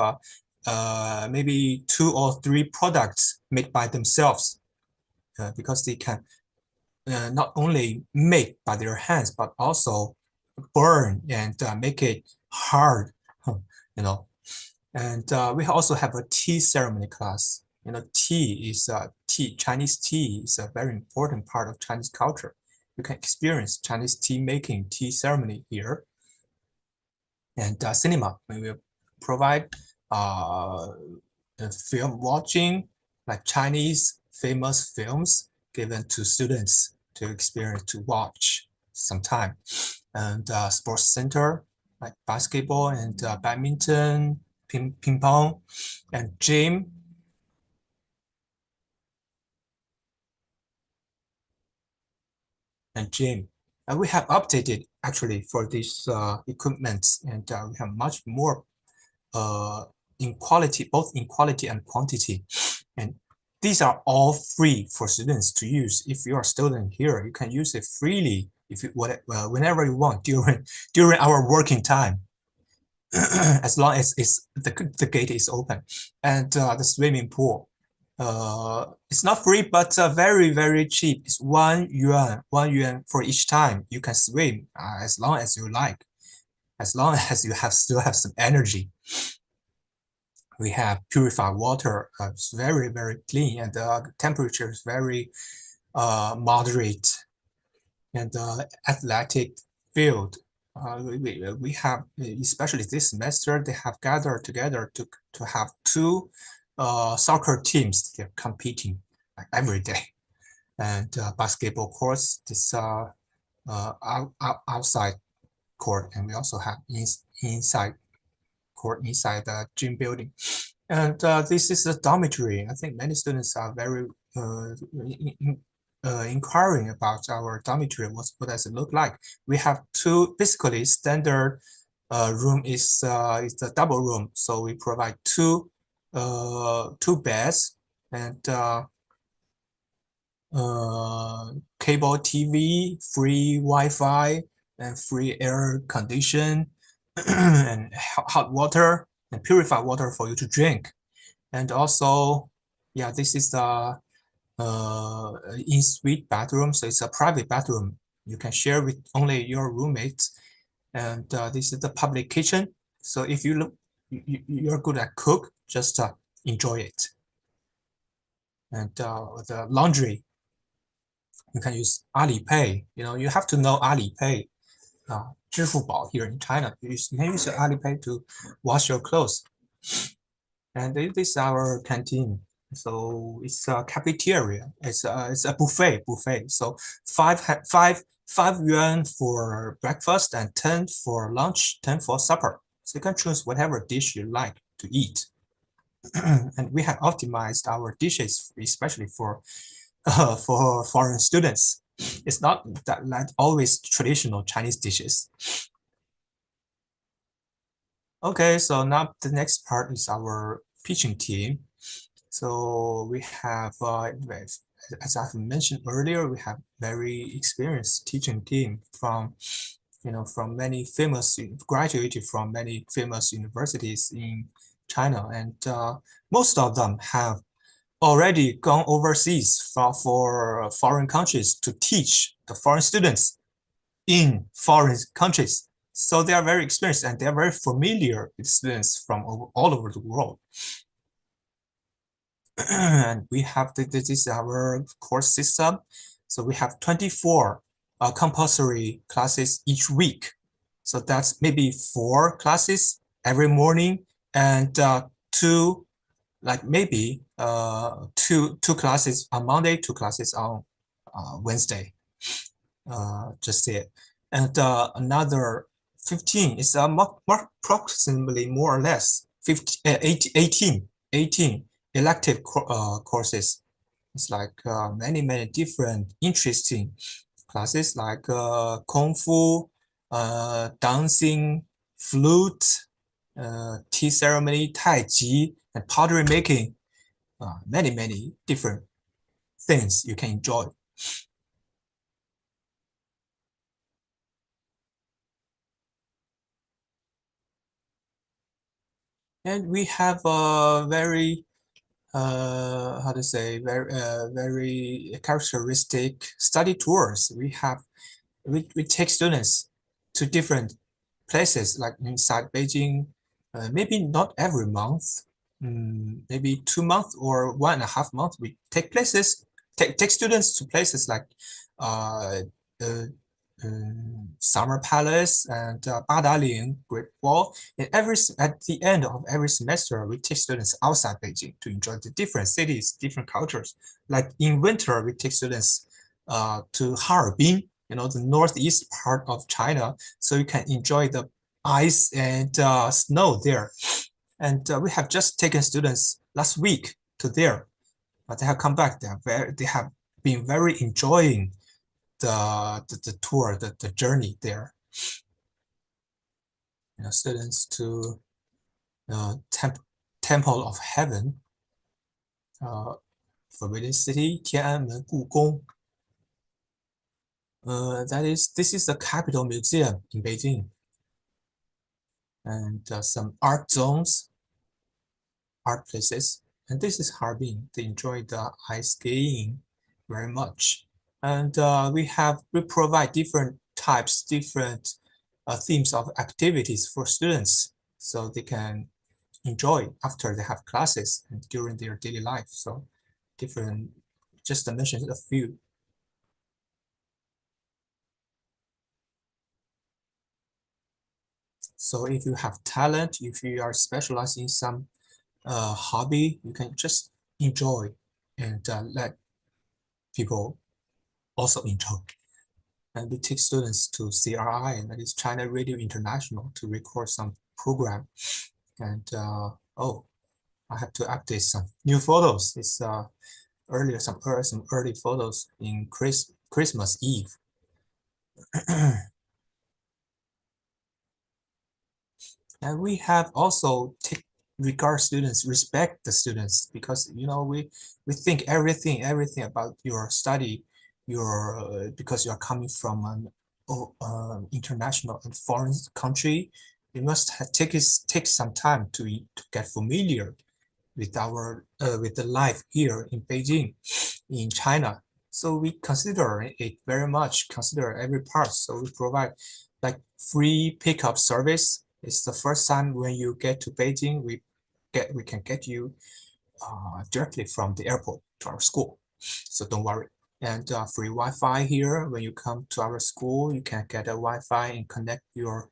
maybe 2 or 3 products made by themselves because they can not only make by their hands, but also burn and make it hard, you know. And we also have a tea ceremony class. You know, Chinese tea is a very important part of Chinese culture. You can experience Chinese tea making, tea ceremony here. And cinema, we will provide film watching, like Chinese famous films given to students to experience, to watch sometime. And sports center, like basketball and badminton, ping pong, and gym. And we have updated actually for these equipment, and we have much more in quality, both in quality and quantity. And these are all free for students to use. If you are a student here, you can use it freely if you whenever you want during our working time, as long as the gate is open. And the swimming pool, it's not free, but very cheap. It's 1 yuan for each time you can swim, as long as you like, as long as you still have some energy. We have purified water. It's very clean, and the temperature is very moderate. And the athletic field, we have, especially this semester, they have gathered together to have 2 soccer teams. They're competing like every day. And basketball courts, this outside court, and we also have inside court inside the gym building. And this is a dormitory. I think many students are very inquiring about our dormitory. What does it look like? We have 2, basically standard room is the double room. So we provide 2 beds and cable TV, free Wi-Fi, and free air condition, and hot water and purified water for you to drink. And also, yeah, this is the in-suite bathroom. So it's a private bathroom. You can share with only your roommates. And this is the public kitchen. So if you're good at cook, just enjoy it. And the laundry, you can use Alipay. You know, you have to know Alipay. 支付宝 here in China. You can use your Alipay to wash your clothes. And this is our canteen. So it's a cafeteria. It's a buffet. So 5 yuan for breakfast and 10 for lunch, 10 for supper. So you can choose whatever dish you like to eat. And we have optimized our dishes, especially for foreign students. It's not that always traditional Chinese dishes. Okay, so now the next part is our teaching team. So we have, as I've mentioned earlier, we have very experienced teaching team from, from many famous, graduated from many famous universities in China, and most of them have already gone overseas for foreign countries to teach the foreign students in foreign countries. So they are very experienced and they are very familiar with students from all over the world. And we have, this is our course system. So we have 24 compulsory classes each week. So that's maybe 4 classes every morning and 2 like maybe two classes on Monday, 2 classes on Wednesday. Just it. And another 15 is approximately more or less 18 elective courses. It's like many different interesting classes like kung fu, dancing, flute, tea ceremony, tai chi, and pottery making. Many different things you can enjoy. And we have a very how to say, very characteristic study tours. We take students to different places like inside Beijing, maybe not every month, maybe 2 months or 1.5 months. We take students to places like Summer Palace and Badaling, Great Wall. And at the end of every semester, we take students outside Beijing to enjoy the different cities, different cultures. Like in winter, we take students to Harbin, the northeast part of China, so you can enjoy the ice and snow there. And we have just taken students last week to there, but they have come back. They have been very enjoying the tour, the journey there. Students to Temple of Heaven, Forbidden City, Tiananmen, Gugong. This is the Capital Museum in Beijing, and some art zones, art places. And this is Harbin. They enjoy the ice skiing very much. And we provide different types, different themes of activities for students, so they can enjoy after they have classes and during their daily life. So different, just to mention a few. So if you have talent, if you are specialized in some hobby, you can just enjoy and let people also enjoy. And we take students to CRI, and that is China Radio International, to record some program. And oh, I have to update some new photos. It's some early photos in Christmas Eve. And we have also regard students, respect the students, because we think everything about your study, because you are coming from an international and foreign country, you must take some time to get familiar with the life here in Beijing, in China. So we consider it very much, consider every part. So we provide like free pickup service. It's the first time when you get to Beijing, we can get you directly from the airport to our school. So don't worry. And free Wi-Fi here. When you come to our school, you can get a Wi-Fi and connect your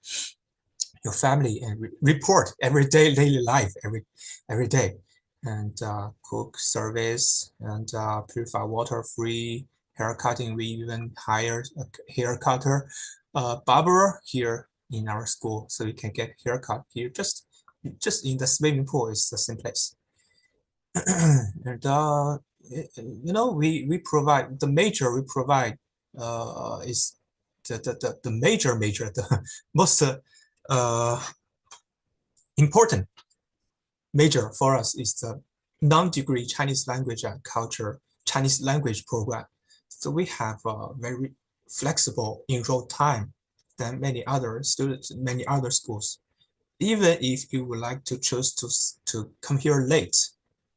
family and report every day, daily life every day. And cook service and purify water, free haircutting. We even hire a hair cutter, barber here in our school, so you can get haircut here just in the swimming pool. Is the same place. And we provide the major we provide is the major the most important major for us is the non-degree Chinese language and culture Chinese language program. So we have a very flexible enroll time than many other students, many other schools. Even if you would like to choose to come here late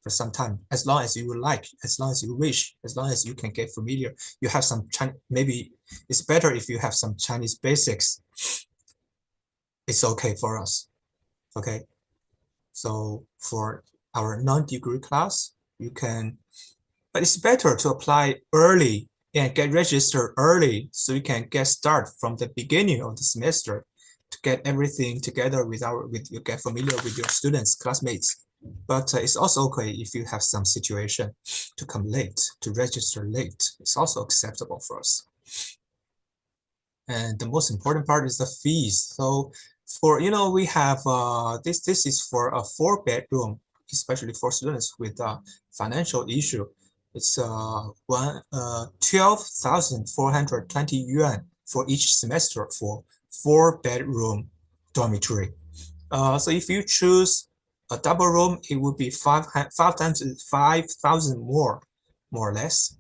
for some time, as long as you would like, as long as you wish, as long as you can get familiar, you have some Chinese, maybe it's better if you have some Chinese basics. It's okay for us. Okay. So for our non-degree class, you can, but it's better to apply early and get registered early, so you can get started from the beginning of the semester to get everything together with you get familiar with your students, classmates. But it's also okay if you have some situation to come late, to register late. It's also acceptable for us. And the most important part is the fees. So for, we have, this is for a 4-bedroom, especially for students with a financial issue. It's 12,420 yuan for each semester for 4-bedroom dormitory. So if you choose a double room, it would be 5,000 more or less,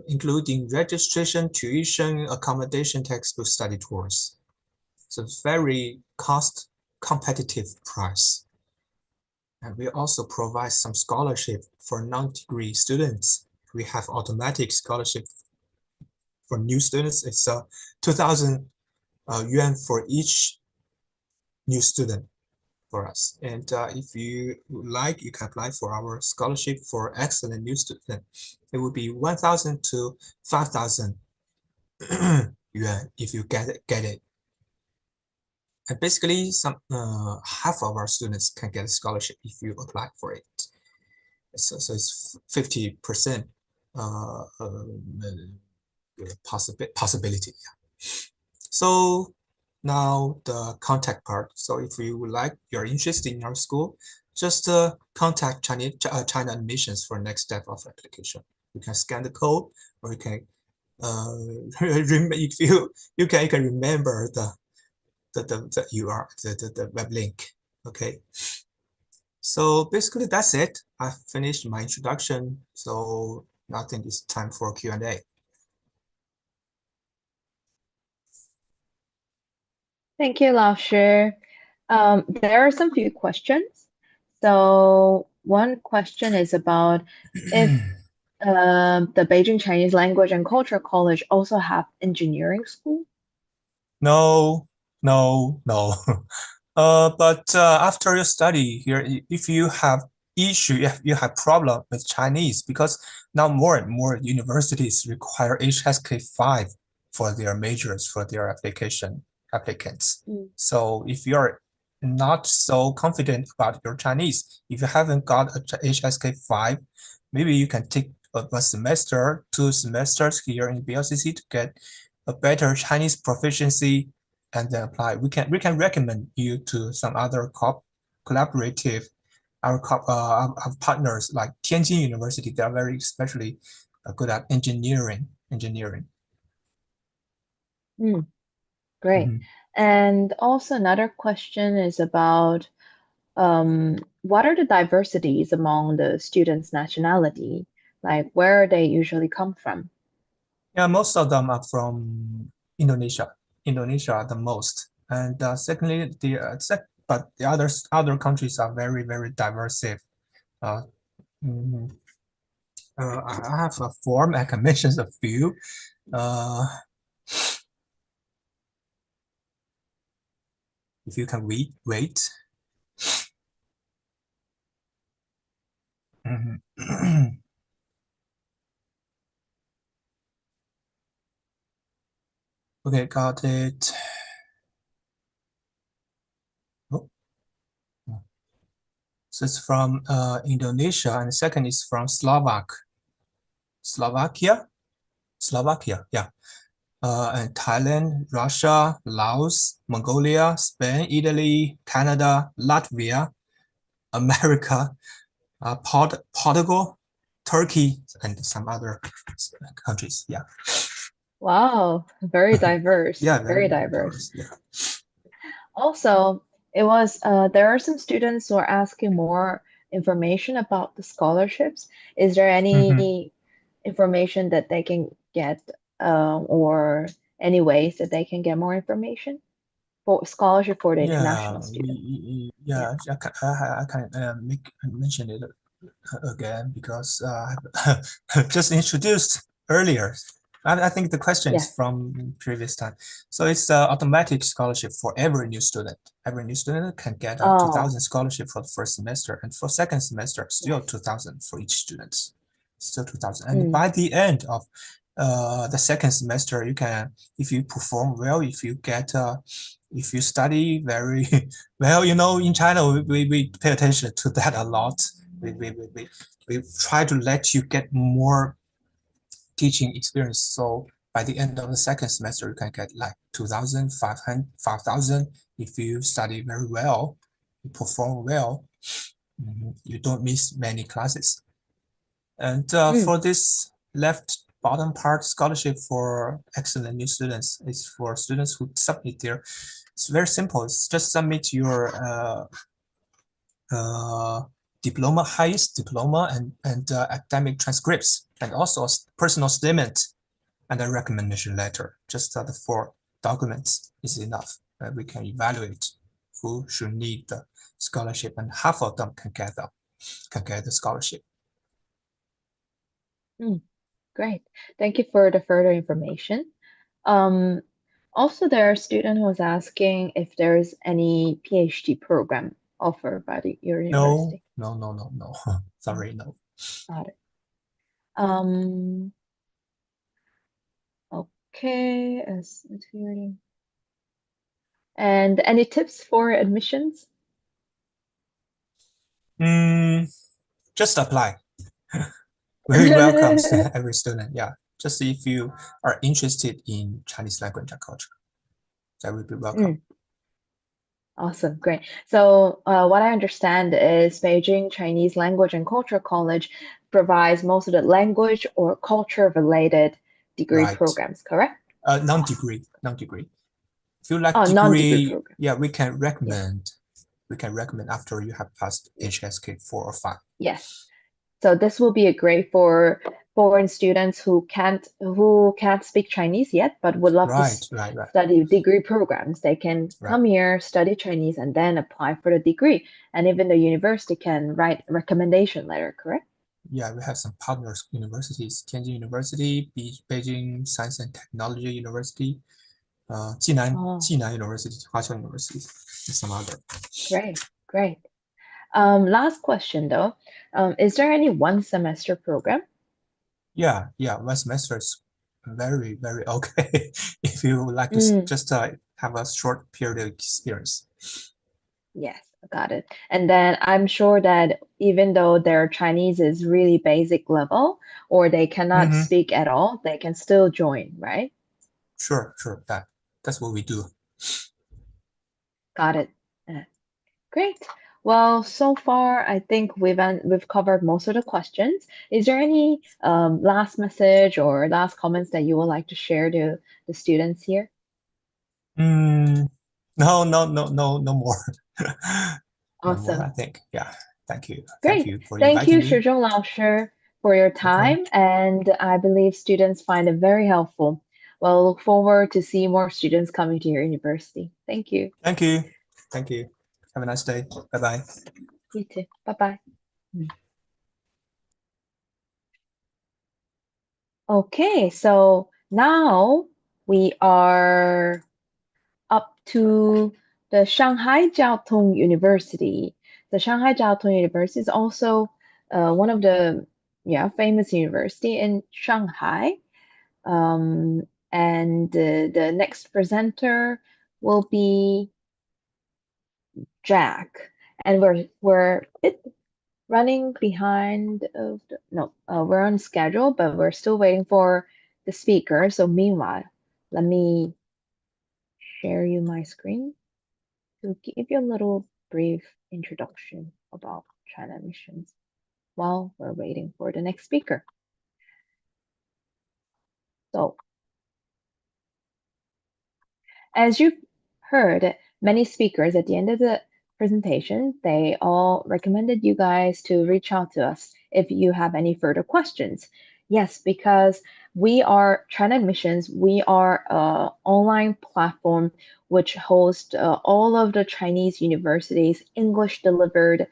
including registration, tuition, accommodation, textbook, study tours. So very cost competitive price. And we also provide some scholarship for non-degree students. We have automatic scholarship for new students. It's 2,000 yuan for each new student for us. And if you like, you can apply for our scholarship for excellent new student. It would be 1,000 to 5,000 yuan if you get it. And basically, some half of our students can get a scholarship if you apply for it. So it's 50% possibility. So now the contact part. So if you would like, you're interested in our school, just contact China Admissions for next step of application. You can scan the code, or you can if you can remember the URL, the web link. Okay. So basically that's it. I finished my introduction. So now I think it's time for Q&A. Thank you, Lao Shi. There are some few questions. So one question is about if the Beijing Chinese Language and Culture College also have engineering school? No. But after your study here, if you have issue, if you have problem with Chinese, because now more and more universities require HSK5 for their majors, for their applicants. So if you're not so confident about your Chinese, if you haven't got a HSK5, maybe you can take a semester, 2 semesters here in BLCC to get a better Chinese proficiency and then apply. We can recommend you to some other collaborative our partners like Tianjin University. They are very especially good at engineering. Great. And also another question is about what are the diversities among the students' nationality? Like where they usually come from? Yeah, most of them are from Indonesia. Indonesia are the most. And secondly, but the other countries are very, very diverse. I have a form. I can mention a few. If you can wait. Okay, got it. Oh. So it's from Indonesia, and the second is from Slovakia, yeah. And Thailand, Russia, Laos, Mongolia, Spain, Italy, Canada, Latvia, America, Portugal, Turkey, and some other countries. Yeah. Wow, very diverse. Yeah, very diverse. Yeah. Also, it was there are some students who are asking more information about the scholarships. Is there any information that they can get or any ways that they can get more information for scholarship for the international students? Yeah, I can mention it again because just introduced earlier. I think the question is from previous time. So it's automatic scholarship for every new student. Every new student can get a 2,000 scholarship for the first semester, and for second semester, still 2,000 for each student. Still 2,000. And by the end of the second semester, you can, if you perform well, if you get if you study very well, in China, we pay attention to that a lot. We try to let you get more teaching experience. So by the end of the second semester, you can get like 5,000 if you study very well, you perform well, you don't miss many classes. And for this left bottom part, scholarship for excellent new students is for students who submit their. It's very simple. It's just submit your diploma, highest diploma, and academic transcripts, and also personal statement and a recommendation letter. Just the 4 documents is enough. We can evaluate who should need the scholarship, and half of them can get the scholarship. Great. Thank you for the further information. Also, there are a student who was asking if there's any PhD program offered by your university. No. Sorry, no. Got it. Okay, as material. And any tips for admissions? Just apply. Very welcome every student. Yeah, just if you are interested in Chinese language and culture, that would be welcome. Awesome, great. So what I understand is Beijing Chinese Language and Culture College provides most of the language or culture related degree programs, correct? Non-degree. If you like non-degree degree, program. yeah, we can recommend. We can recommend after you have passed HSK 4 or 5. Yes. So this will be a great for foreign students who can't speak Chinese yet, but would love to study degree programs. They can come here, study Chinese, and then apply for the degree. And even the university can write a recommendation letter, correct? Yeah, we have some partners universities: Tianjin University, Beijing Science and Technology University, Jinan University, Huaqiao University, and some other. Great. Last question though, is there any one semester program? Yeah, 1 semester is very, very okay if you would like to just have a short period of experience. Yes, got it. And then I'm sure that even though their Chinese is really basic level or they cannot speak at all, they can still join, right? Sure. That's what we do. Got it. Great. Well, so far I think we've covered most of the questions. Is there any last message or last comments that you would like to share to the students here? No more. Awesome. No more, I think. Yeah. Thank you. Great. Thank you for Thank you, inviting me. Shizhong Laoshi, for your time, and I believe students find it very helpful. Well, look forward to see more students coming to your university. Thank you. Thank you. Have a nice day. Bye-bye. You too. Bye-bye. Okay, so now we are up to the Shanghai Jiao Tong University. The Shanghai Jiao Tong University is also one of the famous university in Shanghai. And the next presenter will be Jack, and we're running behind of we're on schedule, but we're still waiting for the speaker. So meanwhile, let me share you my screen to give you a little brief introduction about China missions while we're waiting for the next speaker. So, as you've heard, many speakers at the end of the presentation, they all recommended you guys to reach out to us if you have any further questions. Yes, because we are China Admissions. We are an online platform which hosts all of the Chinese universities' English delivered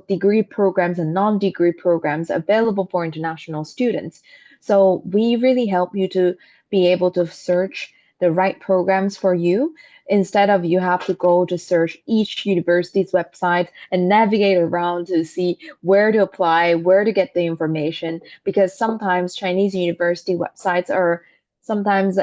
degree programs and non-degree programs available for international students. So we really help you to be able to search the right programs for you instead of you have to go to search each university's website and navigate around to see where to apply, where to get the information, because sometimes Chinese university websites are sometimes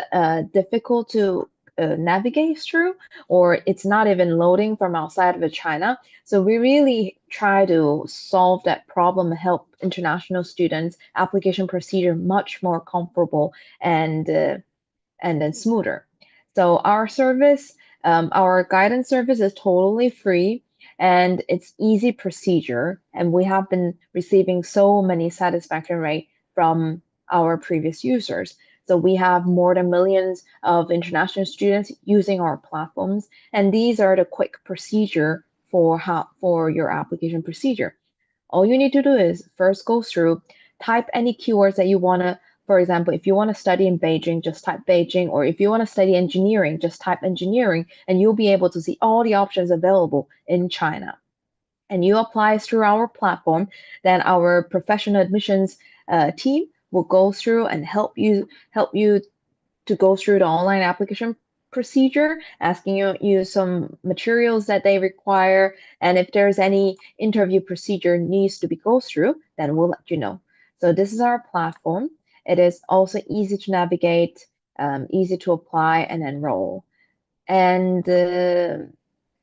difficult to navigate through, or it's not even loading from outside of China. So we really try to solve that problem and help international students application procedure much more comfortable and then smoother. So our service, our guidance service is totally free and it's easy procedure. And we have been receiving so many satisfaction rate from our previous users. So we have more than millions of international students using our platforms, and these are the quick procedure for your application procedure. All you need to do is first go through, type any keywords that you want to. For example, if you want to study in Beijing, just type Beijing, or if you want to study engineering, just type engineering, and you'll be able to see all the options available in China. And you apply through our platform, then our professional admissions team will go through and help you to go through the online application procedure, asking you some materials that they require, and if there's any interview procedure needs to be go through, then we'll let you know. So this is our platform. It is also easy to navigate, easy to apply and enroll. And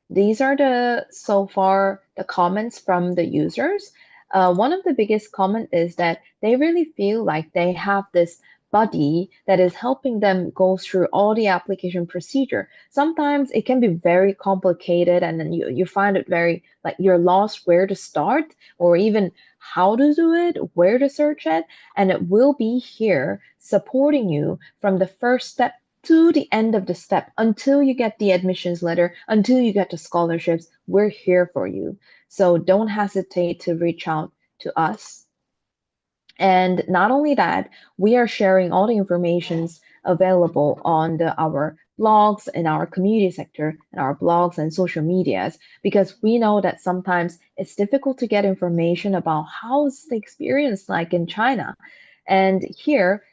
these are so far the comments from the users. One of the biggest comment is that they really feel like they have this buddy that is helping them go through all the application procedure. Sometimes it can be very complicated and then you find it very like you're lost where to start or even how to do it, where to search it, and it will be here supporting you from the first step to the end of the step until you get the admissions letter, until you get the scholarships. We're here for you. So don't hesitate to reach out to us. And not only that, we are sharing all the informations available on our blogs in our community sector and our blogs and social medias, because we know that sometimes it's difficult to get information about how's the experience like in China. And here,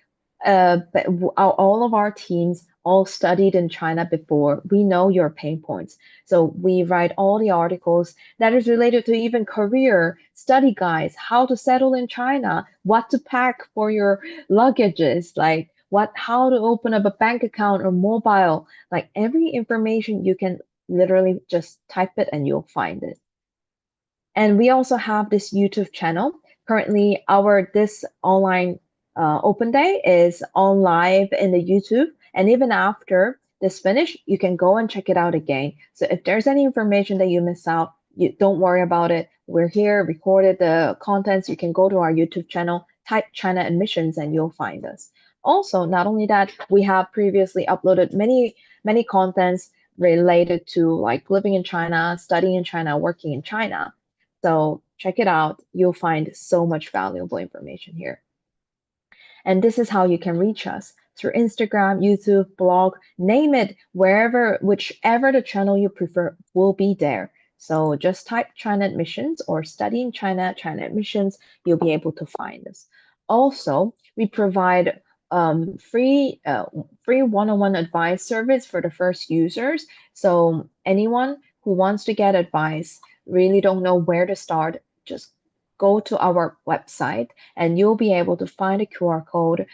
but all of our teams all studied in China before. We know your pain points. So we write all the articles that is related to even career, study guides, how to settle in China, what to pack for your luggages, like how to open up a bank account or mobile, like every information you can literally just type it and you'll find it. And we also have this YouTube channel. Currently, this online open day is on live in the YouTube, and even after this finish, you can go and check it out again. So if there's any information that you miss out, you don't worry about it. We're here, recorded the contents. You can go to our YouTube channel, type China admissions, and you'll find us. Also, not only that, we have previously uploaded many contents related to like living in China, studying in China, working in China. So check it out. You'll find so much valuable information here. And this is how you can reach us through Instagram, YouTube, blog, name it, whichever the channel you prefer will be there. So just type China admissions or study in China, China admissions, you'll be able to find us. Also, we provide free one-on-one advice service for the first users. So anyone who wants to get advice, really don't know where to start, just go to our website and you'll be able to find a QR code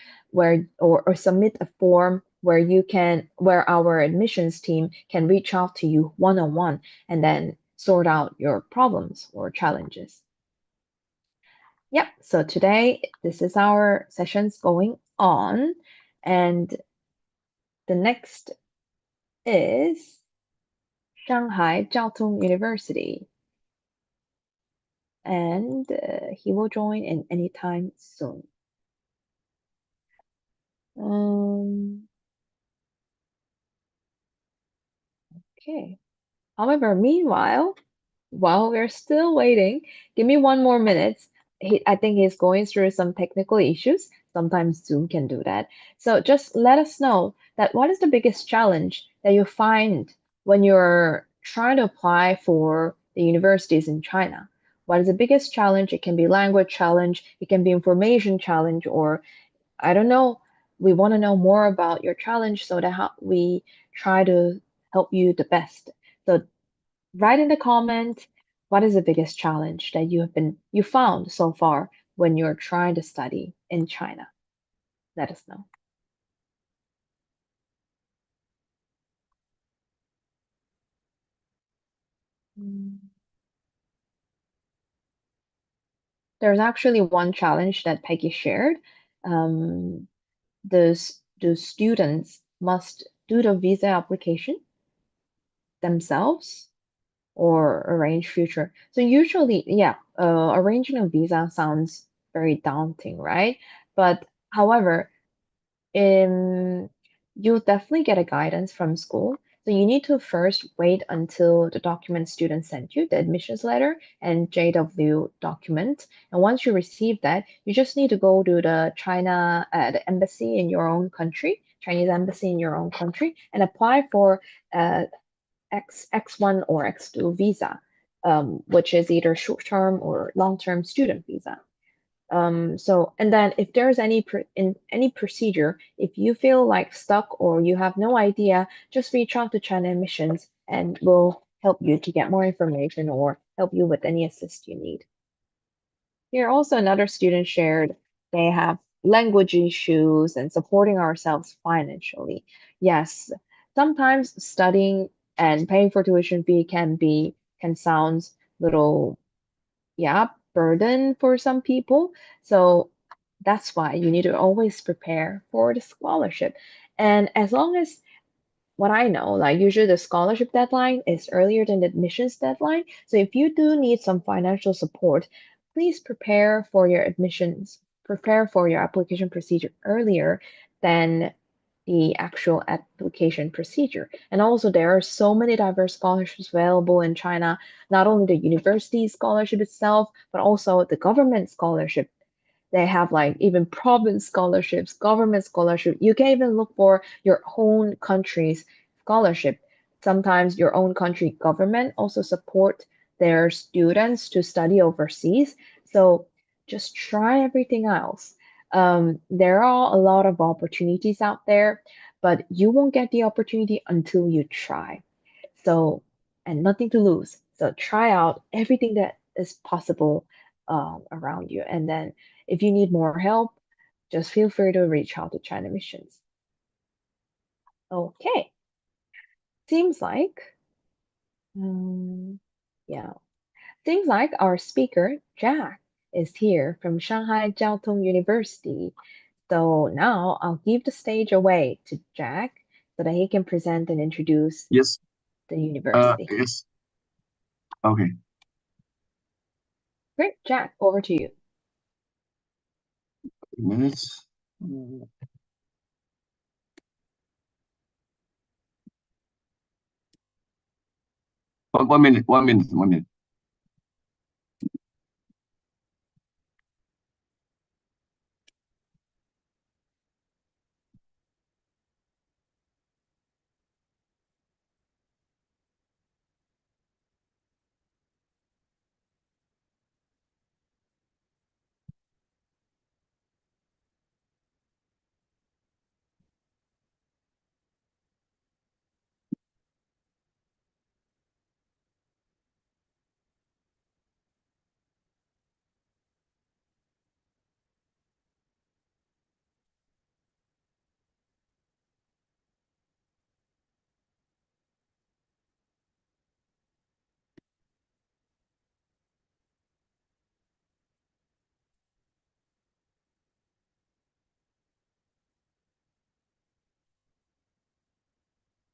or submit a form where our admissions team can reach out to you one-on-one and then sort out your problems or challenges. Yep, so today this is our sessions going on, and the next is Shanghai Jiao University. And he will join in anytime soon. Okay. However, meanwhile, while we're still waiting, give me 1 more minute. I think he's going through some technical issues. Sometimes Zoom can do that. So just let us know that what is the biggest challenge that you find when you're trying to apply for the universities in China? What is the biggest challenge? It can be language challenge, it can be information challenge, or I don't know. We want to know more about your challenge so that we try to help you the best. So write in the comment, what is the biggest challenge that you found so far when you're trying to study in China? Let us know. There's actually one challenge that Peggy shared. The students must do the visa application themselves or arrange future. So usually, yeah, arranging a visa sounds very daunting, right? But however, you'll definitely get a guidance from school. So you need to first wait until the document student sent you, the admissions letter and JW document. And once you receive that, you just need to go to the the embassy in your own country, Chinese embassy in your own country, and apply for X1 or X2 visa, which is either short-term or long-term student visa. And then if there's any procedure, if you feel like stuck or you have no idea, just reach out to China Admissions and we'll help you to get more information or help you with any assist you need. Here also another student shared they have language issues and supporting ourselves financially. Yes, sometimes studying and paying for tuition fee can sound little, yeah, burden for some people. So that's why you need to always prepare for the scholarship. And as long as what I know, like usually the scholarship deadline is earlier than the admissions deadline. So if you do need some financial support, please prepare for your admissions, prepare for your application procedure earlier than the actual application procedure. And also, there are so many diverse scholarships available in China, not only the university scholarship itself, but also the government scholarship. They have like even province scholarships, government scholarship. You can even look for your own country's scholarship. Sometimes your own country government also support their students to study overseas. So just try everything else. There are a lot of opportunities out there, but you won't get the opportunity until you try. So, and nothing to lose. So try out everything that is possible around you. And then if you need more help, just feel free to reach out to China Missions. Okay. Seems like, yeah, seems like our speaker, Jack, is here from Shanghai Jiao Tong University. So now I'll give the stage away to Jack so that he can present and introduce the university. Yes. Okay. Great, Jack, over to you. Minutes. One minute.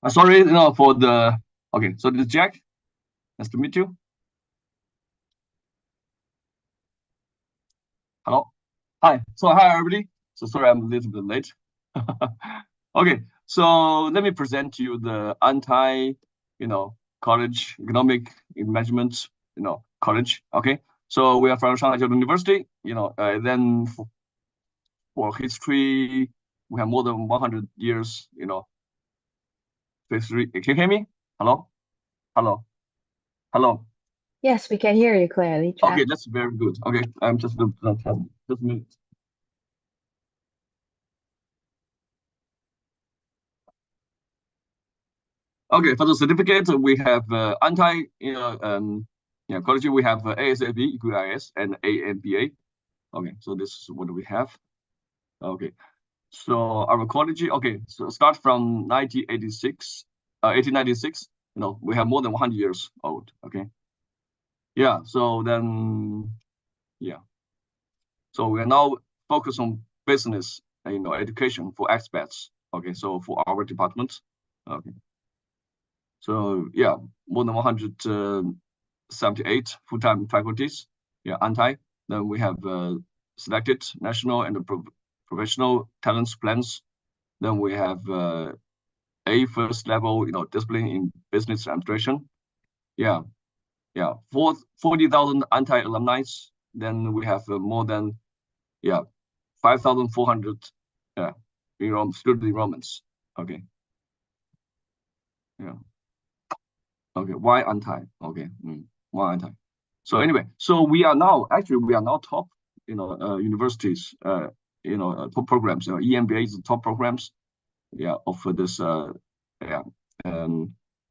Sorry, for the. Okay, so this is Jack. Nice to meet you. Hello. Hi. So hi everybody. So sorry I'm a little bit late. Okay, so let me present to you the college economic management, college. Okay, so we are from Shanghai University. Then for history, we have more than 100 years. History. Can you hear me? Hello. Yes, we can hear you clearly, Jack. Okay, that's very good. Okay, I'm just a minute. Okay, for the certificate, we have college. We have ASAP, EQIS, and AMBA. Okay, so this is what we have. Okay, so our college. Okay, so start from 1896. You know, we have more than 100 years old. Okay. Yeah. So then, yeah. So we are now focused on business, you know, education for expats. Okay. So for our department. Okay. So yeah, more than 178 full-time faculties. Yeah, anti. Then we have selected national and professional talents plans. Then we have a first level, you know, discipline in business administration. Yeah, 40,000 anti-alumni. Then we have more than 5,400 student enrollments. Okay. Yeah. Okay. Why anti? Okay. Why anti? So anyway, so we are now top, you know, universities, you know, top programs. EMBA is the top programs, of this, in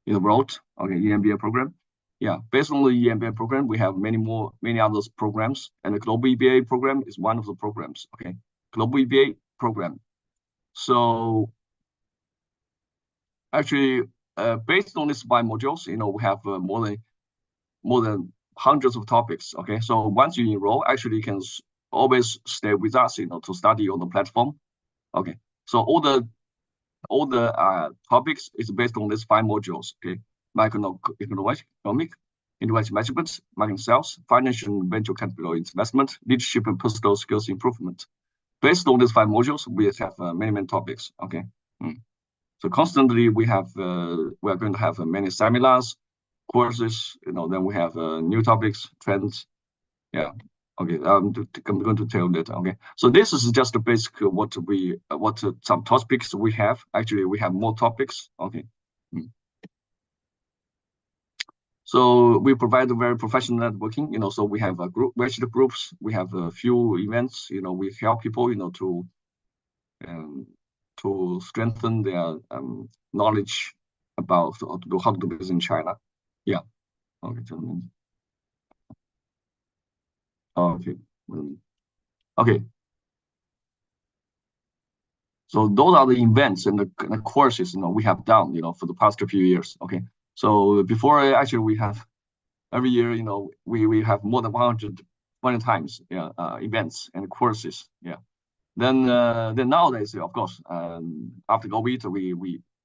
the world. Okay, EMBA program. Yeah, based on the EMBA program, we have many other programs, and the Global EBA program is one of the programs. Okay, Global EBA program. So actually, based on these 5 modules, you know, we have more than hundreds of topics. Okay, so once you enroll, actually you can always stay with us, you know, to study on the platform. Okay, so all the topics is based on these 5 modules. Okay, macroeconomic, innovation management, marketing sales, financial and venture capital investment, leadership and personal skills improvement. Based on these 5 modules, we have many topics. Okay, so constantly we are going to have many seminars, courses. You know, then we have new topics, trends. Yeah. Okay, I'm going to tell that. Okay, so this is just the basic some topics we have. Actually, we have more topics. Okay. So we provide a very professional networking. You know, so we have Wechat groups. We have a few events. You know, we help people, you know, to strengthen their knowledge about how to do business in China. Yeah. Okay. Okay. Okay. So those are the events and the courses, you know, we have done, you know, for the past few years. Okay. So before, actually we have every year, you know, we have more than 120 times events and courses. Yeah. Then nowadays, of course, after COVID,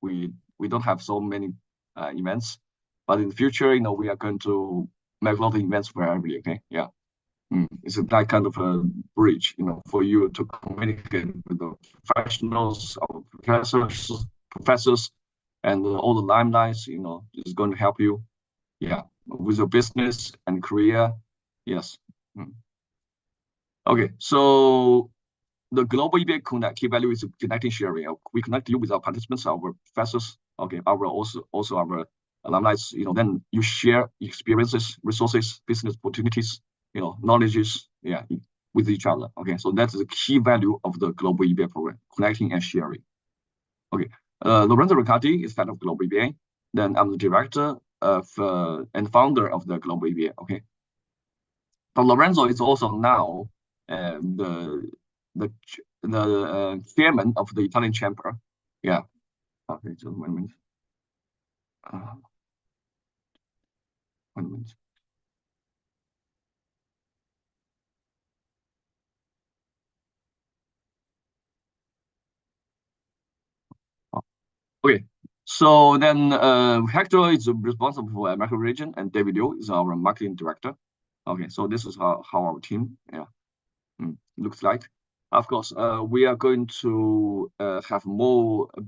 we don't have so many events, but in the future, you know, we are going to make a lot of events for everybody. Okay. Yeah. It's that kind of a bridge, you know, for you to communicate with the professionals, or professors, and all the limelights. You know, is going to help you, with your business and career. Yes. Okay, so the global EBA Connect key value is connecting, sharing. We connect you with our participants, our professors. Okay, our also our alumni. You know, then you share experiences, resources, business opportunities, you know, knowledges, with each other. Okay, so that's the key value of the global EBA program, connecting and sharing. Okay, Lorenzo Riccardi is head of global EBA. Then I'm the director of and founder of the global EBA. Okay, but Lorenzo is also now the chairman of the Italian chamber. Yeah. Okay, just 1 minute. 1 minute. Okay, so then Hector is responsible for America region, and David Liu is our marketing director. Okay, so this is how our team looks like. Of course, we are going to have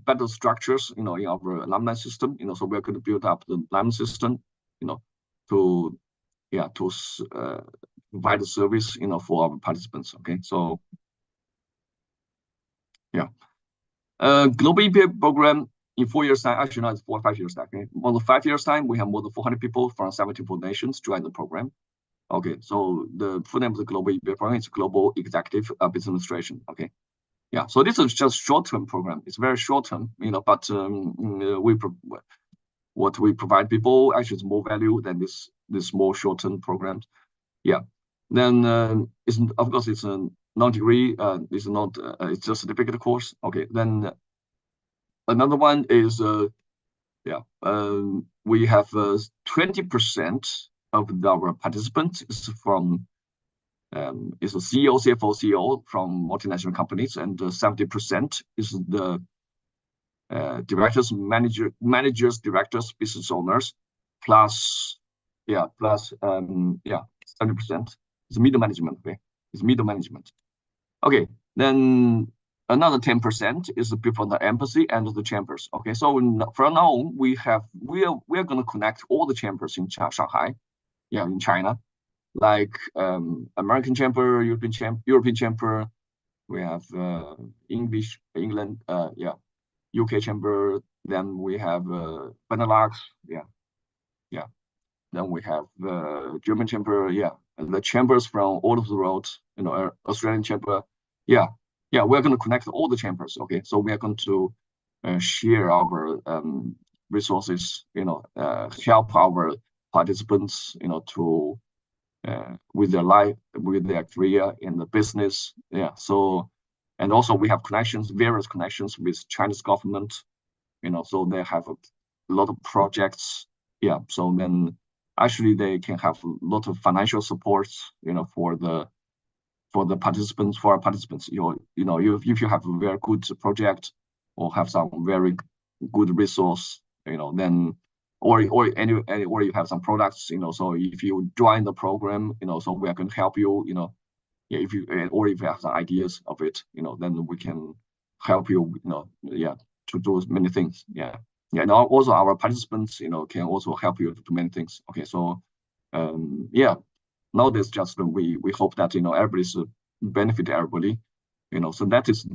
better structures, you know, in our alumni system. You know, so we are going to build up the alumni system, you know, to provide the service, you know, for our participants. Okay, so global EBA program in 4 years time, actually not 4 or 5 years time. Okay, more than 5 years time, we have more than 400 people from 74 nations join the program. Okay, so the full name of the global EBA program is Global Executive Business Administration. Okay, yeah. So this is just short-term program. It's very short-term, you know. But what we provide people actually is more value than this more short-term programs. Yeah. Then of course it's a non-degree. It's not. It's just a certificate course. Okay. Then another one is Yeah, we have 20% of our participants is from is a CEO, CFO, CEO from multinational companies, and 70% is the directors, managers, directors, business owners, plus 70% is middle management. Okay, it's middle management. Okay, then another 10% is the people from the embassy and the chambers. Okay, so from now on, we are going to connect all the chambers in Shanghai, in China, like American chamber, European chamber. We have England, UK chamber. Then we have Benelux, Then we have German chamber, and the chambers from all over the world, Australian chamber, we're going to connect all the chambers. Okay, so we are going to share our resources, help our participants, to with their life, with their career in the business. So, and also we have various connections with Chinese government, so they have a lot of projects. So then actually they can have a lot of financial support, for our participants. If you have a very good project or have some very good resource, then or you have some products, so if you join the program, so we are going to help you, if you have some ideas of it, then we can help you, to do many things. And also our participants, can also help you to do many things. Okay, so nowadays just we hope that everybody's benefit everybody, so that is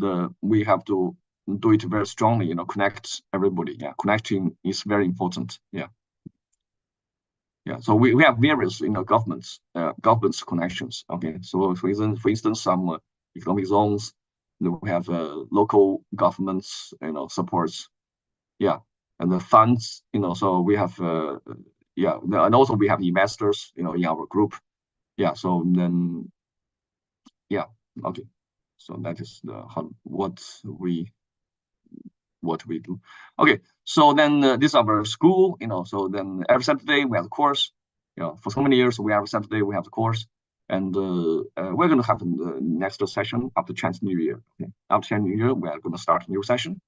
we have to do it very strongly, connect everybody. Connecting is very important. So we have various governments connections. Okay, so for instance some economic zones, we have local governments, supports. And the funds, so we have and also we have investors, in our group. So then okay, so that is what we do. Okay, so then this is our school, so then every Saturday we have a course. For so many years we every Saturday we have the course, and we're going to have the next session after Chinese New Year. Okay, after Chinese New Year we are going to start a new session.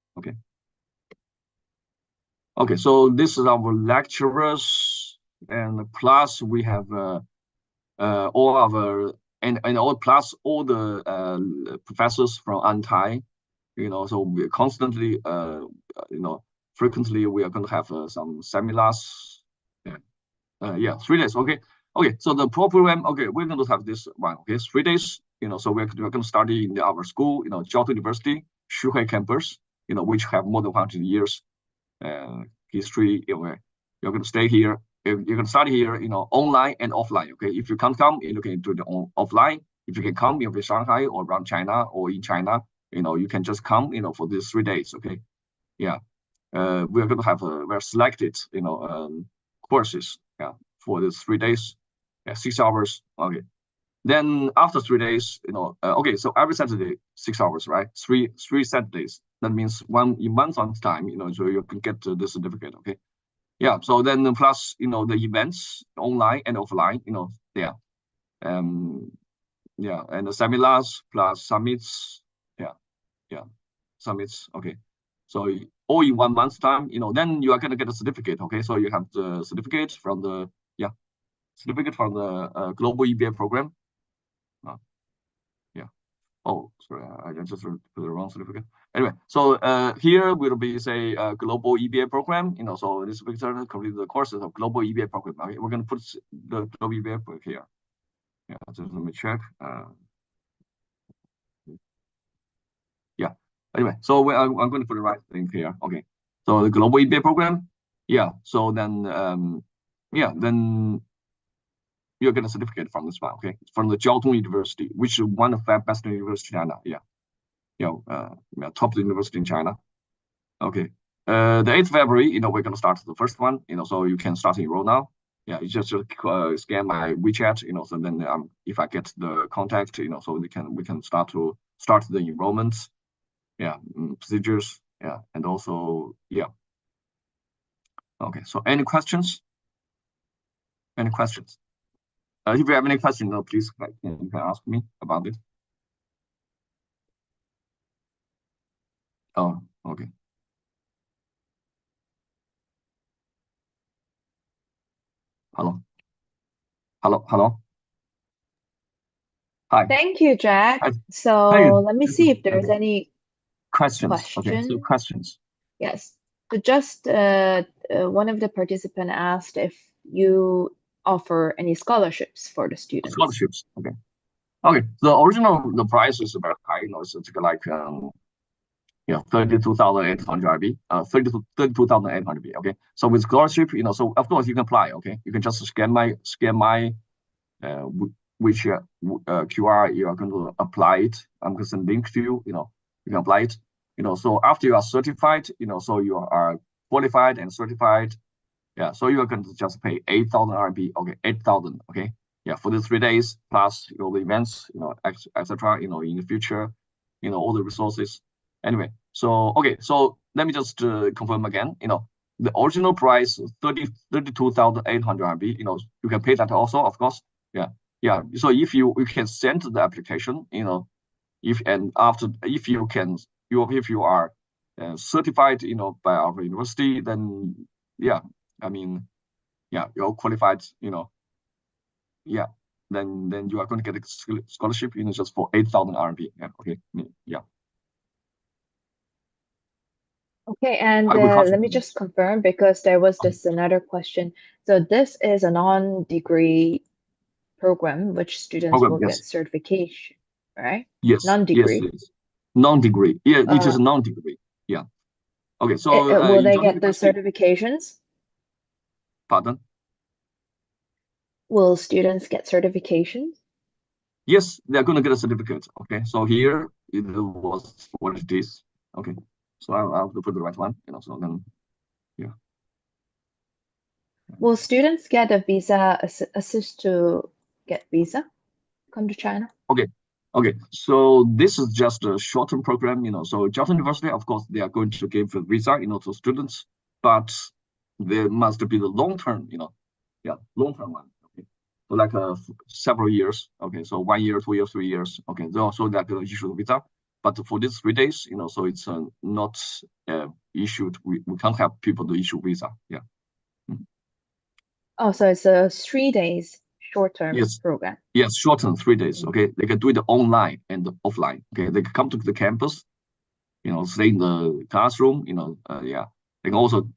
Okay, so this is our lecturers, and plus we have all our plus all the professors from Antai, so we constantly, frequently we are going to have some seminars. 3 days. Okay, so the program, we're going to have this one. 3 days. So we're going to study in our school, Jiao University, Shanghai campus, which have more than 100 years history. You're going to stay here. You're going to study here, online and offline. Okay, if you can't come, you can do it offline. If you can come, in Shanghai or around China or in China, you can just come, for these 3 days. Okay, we're going to have very selected, courses, for these 3 days, 6 hours. Okay, then after 3 days, so every Saturday 6 hours, right? Three Saturdays. That means in 1 month's time, so you can get the certificate. Okay, so then plus, the events online and offline, and the seminars plus summits. Summits. Okay, so all in 1 month's time, then you are going to get a certificate. Okay, so you have the certificate from the global EBA program. Oh, sorry, I just put the wrong certificate. Anyway, so here will be say global EBA program. So this picture complete the courses of global EBA program. Okay, we're going to put the global EBA program here. Just let me check. Anyway, so I'm going to put the right thing here. Okay, so the global EBA program. So then then you'll get a certificate from this one. Okay, from the Jiao University, which is one of the best universities in China. Top university in China. Okay, the 8th February, we're going to start the first one. So you can start enroll now. You just scan my WeChat. So then if I get the contact, so we can start the enrollments. Procedures. And also Okay, so any questions? Any questions? If you have any questions, please you can ask me about it. Oh, okay. Hello. Hi. Thank you, Jack. Hi. So Hi. let me see if there's Okay. any questions. Okay, so questions. Yes. So just one of the participants asked if you offer any scholarships for the students. Scholarships. Okay. Okay. The price is very high. It's like 32,800 RB. 32,800 RB. Okay. So with scholarship, so of course you can apply. Okay. You can just scan my which QR you are going to apply it. I'm going to send link to you. You can apply it. So after you are certified, so you are qualified and certified. Yeah, so you are going to just pay 8,000 RMB. Okay, 8,000. Okay, yeah, for the 3 days plus the events, etc. In the future, all the resources. Anyway, so okay, so let me just confirm again. The original price 32,800 RMB. You can pay that also, of course. Yeah, yeah. So if you can send the application, if you are certified, by our university, then yeah, I mean, yeah, you're qualified, yeah, then you are going to get a scholarship, just for 8,000 RMB. Yeah, okay, yeah. Okay, and let me just confirm because there was another question. So this is a non-degree program which students will get certification, right? Yes. Non-degree. Yes. Non-degree. Yeah, it is a non-degree. Yeah. Okay, so will they get the certifications? Pardon? Will students get certifications? Yes, they're going to get a certificate. Okay, so here it was what it is. Okay, so I'll have to put the right one. So then, yeah. Will students get a visa assist to get visa? Come to China? Okay. Okay, so this is just a short-term program, So Jiao University, of course, they are going to give a visa, to students, but there must be the long-term, long-term one. Okay, so like several years. Okay, so 1 year, 2 years, 3 years. Okay, so they're going to issue the visa, but for these 3 days, so it's not issued. We can't have people to issue visa. Yeah. Oh, so it's a 3 days short-term Yes. program. Yes, shorten 3 days. Okay, they can do it online and offline. Okay, they can come to the campus, stay in the classroom. Yeah, they can also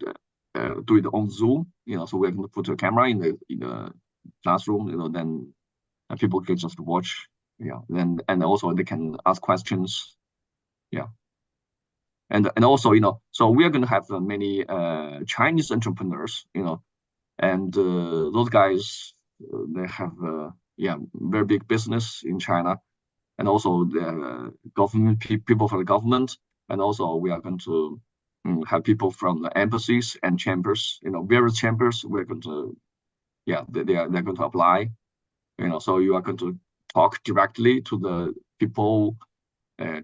do it on Zoom. So we're going to put a camera in the classroom. Then people can just watch. Yeah, and also they can ask questions. Yeah, and also so we are going to have many Chinese entrepreneurs. And those guys. They have very big business in China, and also the government people from the government, and also we are going to have people from the embassies and chambers, various chambers. We're going to they're going to apply, so you are going to talk directly to the people,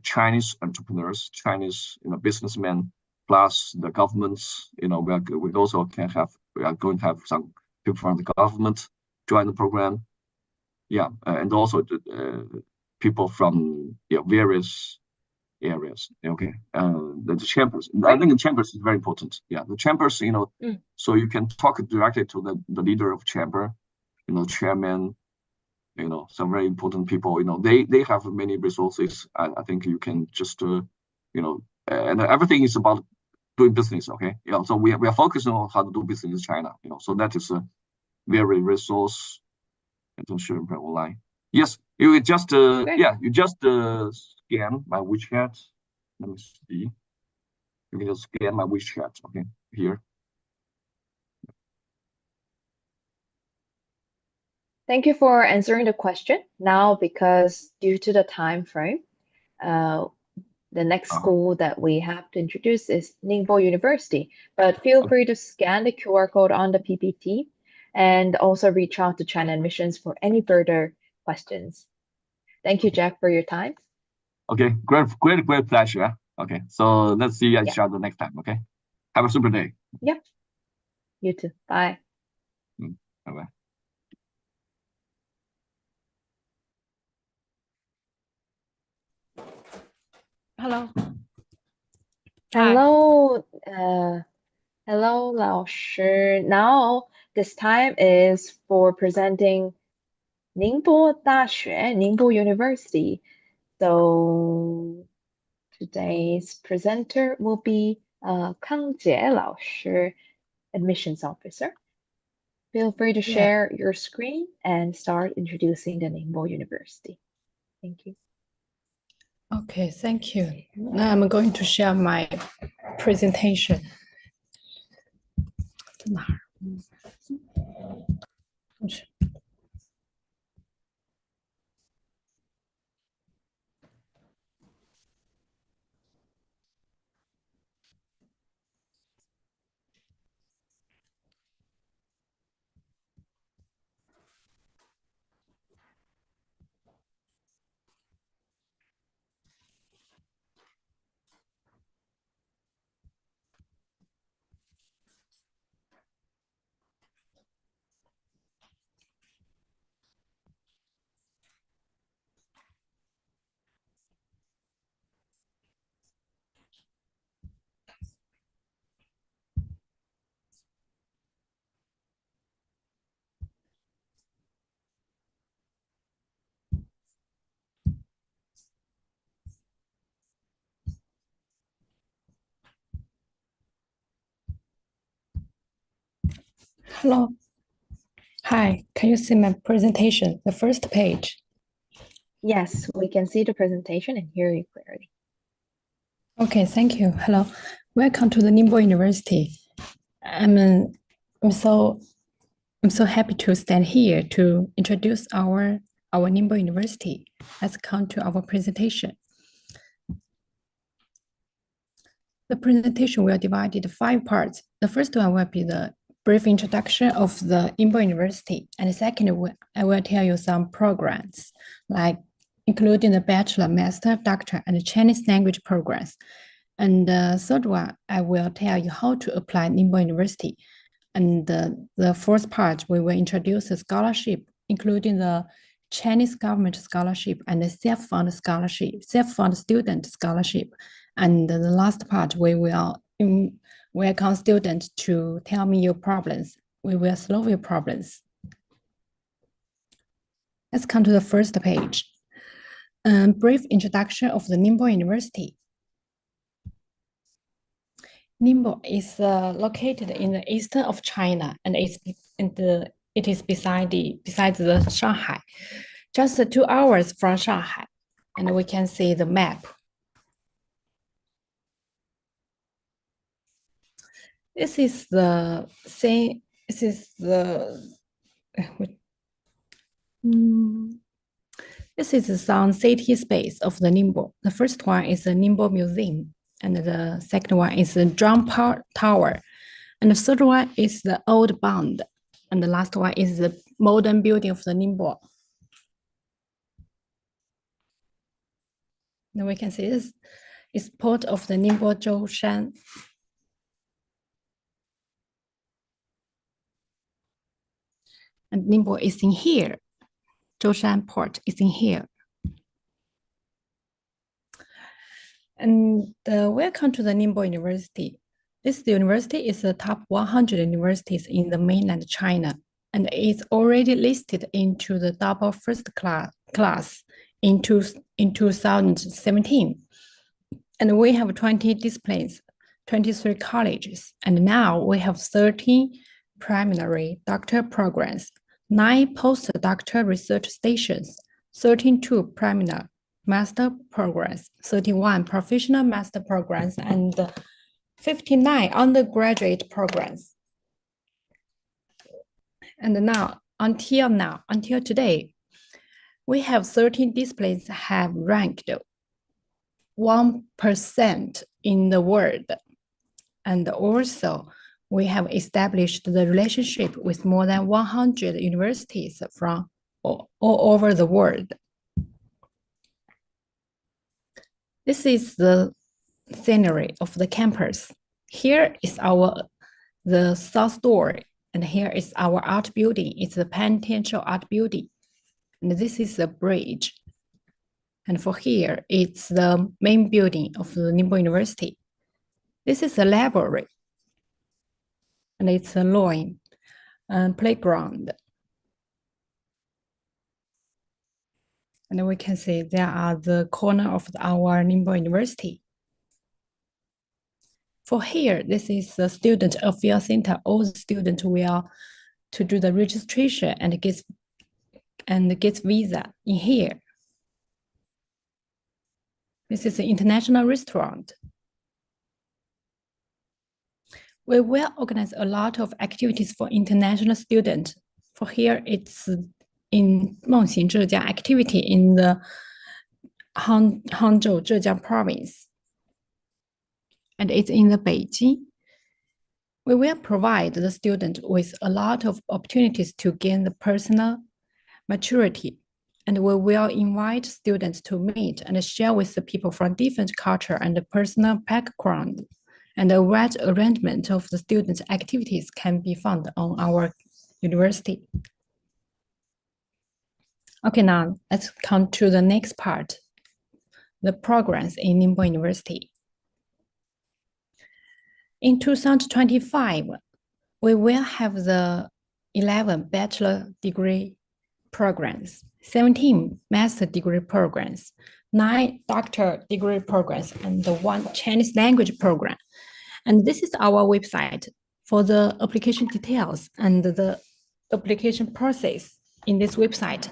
Chinese entrepreneurs, Chinese businessmen, plus the governments. We also we are going to have some people from the government join the program, yeah, and also the people from various areas. Okay, the chambers. I think the chambers is very important. Yeah, the chambers. So you can talk directly to the leader of chamber, chairman. Some very important people. They have many resources. I think you can just and everything is about doing business. Okay, yeah. So we are focusing on how to do business in China. So that is a very resource and share online. Yes, you just you just scan my WeChat. Let me see. You can just scan my WeChat. Okay, here. Thank you for answering the question. Now, because due to the time frame, the next school that we have to introduce is Ningbo University. But feel free to scan the QR code on the PPT and also reach out to China Admissions for any further questions. Thank you, Jack, for your time. Okay, great pleasure. Okay, so let's see each other next time. Okay, have a super day. Yep. You too. Bye. Bye-bye. Hello. Hello, hello, 老师. Now, this time is for presenting Ningbo University. So today's presenter will be Kang Jie 老师, admissions officer. Feel free to share your screen and start introducing the Ningbo University. Thank you. Okay, thank you. Now I'm going to share my presentation. Hello. Hi, can you see my presentation, the first page? Yes, we can see the presentation and hear you clearly. Okay, thank you. Hello. Welcome to the Ningbo University. I'm so happy to stand here to introduce our Ningbo University. Let's come to our presentation. The presentation will divide into 5 parts. The first one will be the brief introduction of the Ningbo University, and the second, I will tell you some programs, like including the bachelor, master, doctor, and Chinese language programs. And the third one, I will tell you how to apply Ningbo University. And the fourth part, we will introduce the scholarship, including the Chinese government scholarship and the self-funded scholarship, self-funded student scholarship. And the last part, we will welcome students to tell me your problems. We will solve your problems. Let's come to the first page. Brief introduction of the Ningbo University. Ningbo is located in the eastern of China, and it is besides the Shanghai, just 2 hours from Shanghai, and we can see the map. This is the same. This is the. This is some city space of the Ningbo. The first one is the Ningbo Museum, and the second one is the Drum Tower, and the third one is the Old Bund, and the last one is the modern building of the Ningbo. Now we can see this is part of the Ningbo Zhoushan. And Ningbo is in here. Zhoushan port is in here. And welcome to the Ningbo University. This university is the top 100 universities in the mainland China, and it's already listed into the double first class in 2017. And we have 20 disciplines, 23 colleges, and now we have 13 primary doctor programs, 9 postdoctoral research stations, 32 primary master programs, 31 professional master programs, and 59 undergraduate programs. And now, until today, we have 13 disciplines have ranked 1% in the world. And also, we have established the relationship with more than 100 universities from all over the world. This is the scenery of the campus. Here is our the south door, and here is our art building. It's the penitential art building, and this is the bridge. And for here, it's the main building of the Ningbo University. This is the library, and it's a lawn and playground. And we can see there are the corner of our Ningbo University. For here, this is the student affairs center. All the students will to do the registration and get visa in here. This is an international restaurant. We will organize a lot of activities for international students. For here, it's in Mengxin, Zhejiang activity in the Hangzhou, Zhejiang province. And it's in the Beijing. We will provide the student with a lot of opportunities to gain the personal maturity. And we will invite students to meet and share with the people from different culture and personal background. And a wide arrangement of the students' activities can be found on our university. Okay, now let's come to the next part, the programs in Ningbo University. In 2025, we will have the 11 bachelor degree programs, 17 master degree programs, 9 doctor degree programs, and 1 Chinese language program. And this is our website for the application details and the application process in this website.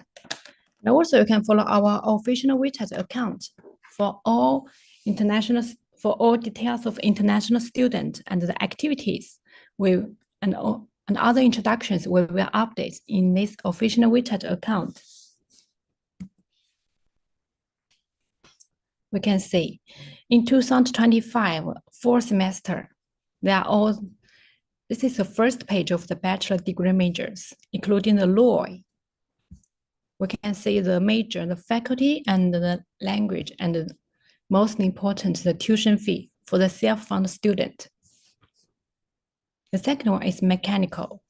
And also you can follow our official Wechat account for all details of international students and the activities and other introductions we will update in this official Wechat account. We can see in 2025, 4th semester, this is the first page of the bachelor degree majors, including the law. We can see the major, the faculty, and the language, and the most important, the tuition fee for the self-funded student. The second one is mechanical.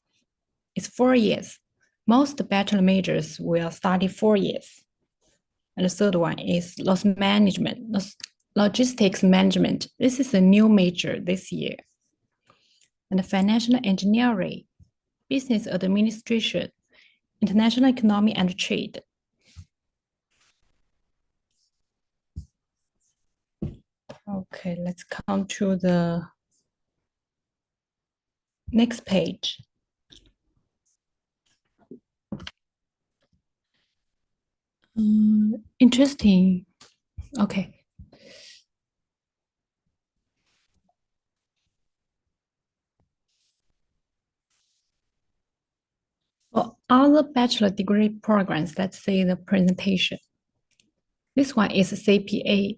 It's 4 years. Most bachelor majors will study 4 years. And the third one is loss management, logistics management. This is a new major this year. And financial engineering, business administration, international economy and trade. Okay, let's come to the next page. Interesting. Okay. For other bachelor degree programs, let's see the presentation. This one is CPA,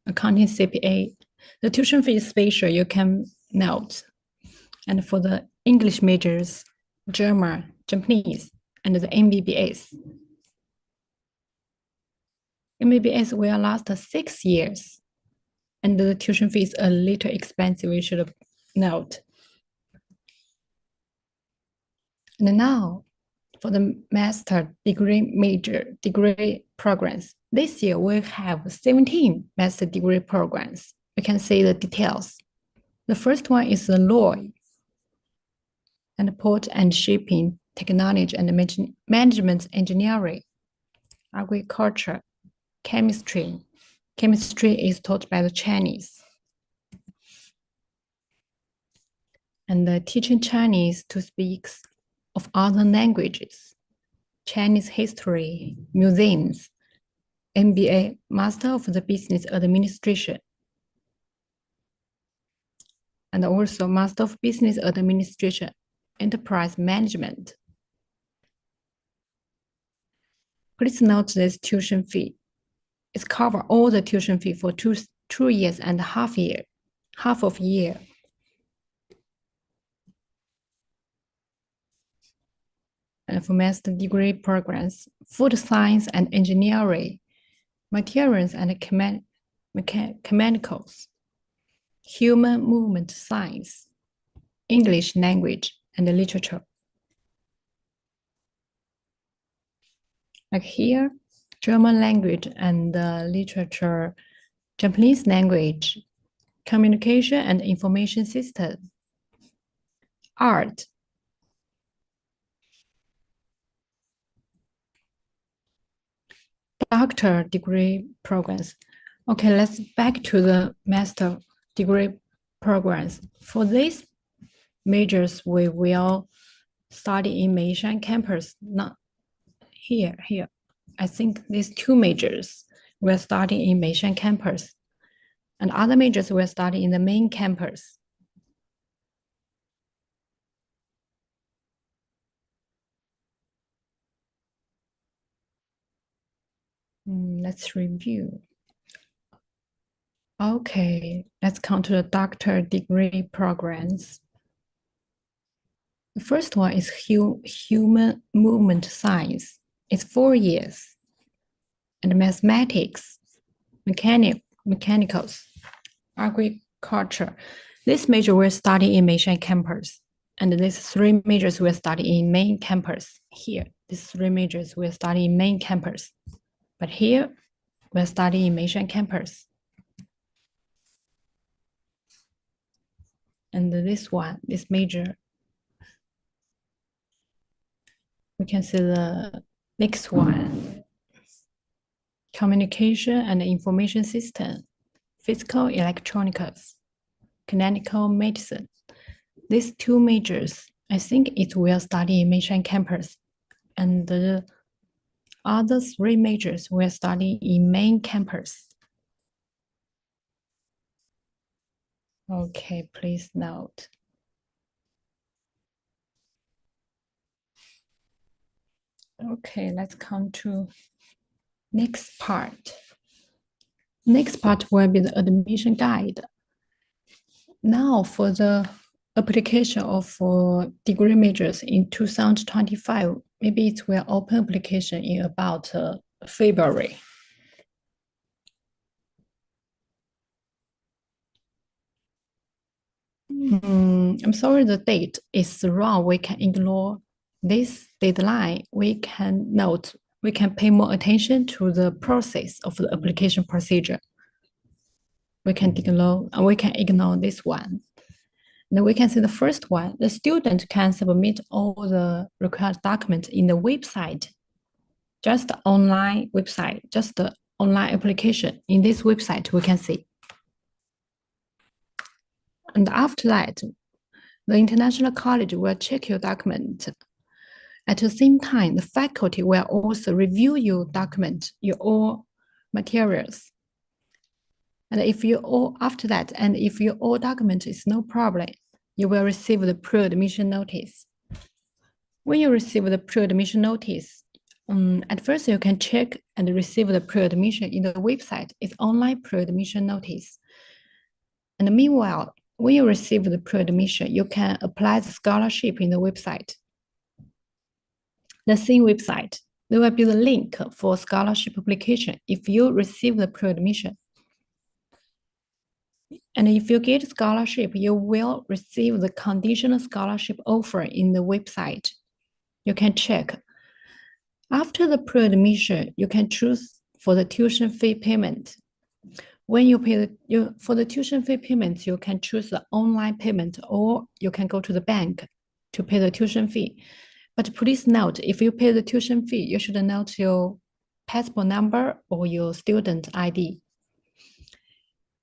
accounting CPA. The tuition fee is special, you can note. And for the English majors, German, Japanese, and the MBBS. MBBS will last 6 years, and the tuition fee is a little expensive, you should note. And now, for the master degree major degree programs, this year we have 17 master degree programs. We can see the details. The first one is the law, and port and shipping, technology and management engineering, agriculture, chemistry. Chemistry is taught by the Chinese. And teaching Chinese to speak of other languages, Chinese history, museums, MBA, Master of the Business Administration, and also Master of Business Administration, Enterprise Management. Please note this tuition fee. It covers all the tuition fee for two years and half of year. And for master degree programs, food science and engineering, materials and mechanicals, human movement science, English language and literature. Like here, German language and literature, Japanese language, communication and information system, art, doctor degree programs. Okay, let's back to the master degree programs. For these majors, we will study in Meishan campus, not here. I think these two majors will study in Meishan campus, and other majors will study in the main campus. Let's review. Okay, let's come to the doctor degree programs. The first one is human movement science. It's 4 years. And mathematics, mechanicals, agriculture. This major will study in Meishan campus. And these 3 majors will study in main campus. Here, these 3 majors will study in main campus. But here, we'll study in Meishan campus. And this major, we can see the next one. Communication and information system, physical electronics, clinical medicine. These 2 majors, I think it will study in Meishan campus. And the other 3 majors will study in main campus. Okay, please note. Okay, let's come to next part. Next part will be the admission guide. Now for the application of degree majors in 2025, maybe it will open application in about February. I'm sorry, the date is wrong. We can ignore this deadline. We can note, we can pay more attention to the process of the application procedure. We can ignore this one. Then we can see the first one. The student can submit all the required documents in the website, just the online website, just the online application. In this website, we can see. And after that, the international college will check your document. At the same time, the faculty will also review your document, your all materials. And if you all after that, and if your all document is no problem, you will receive the pre-admission notice. When you receive the pre-admission notice, at first you can check and receive the pre-admission in the website. It's online pre-admission notice. And meanwhile, when you receive the pre-admission, you can apply the scholarship in the website. The same website, there will be the link for scholarship application if you receive the pre-admission. And if you get scholarship, you will receive the conditional scholarship offer in the website. You can check. After the pre-admission, you can choose for the tuition fee payment. When you pay for the tuition fee payment, you can choose the online payment, or you can go to the bank to pay the tuition fee. But please note, if you pay the tuition fee, you should note your passport number or your student ID.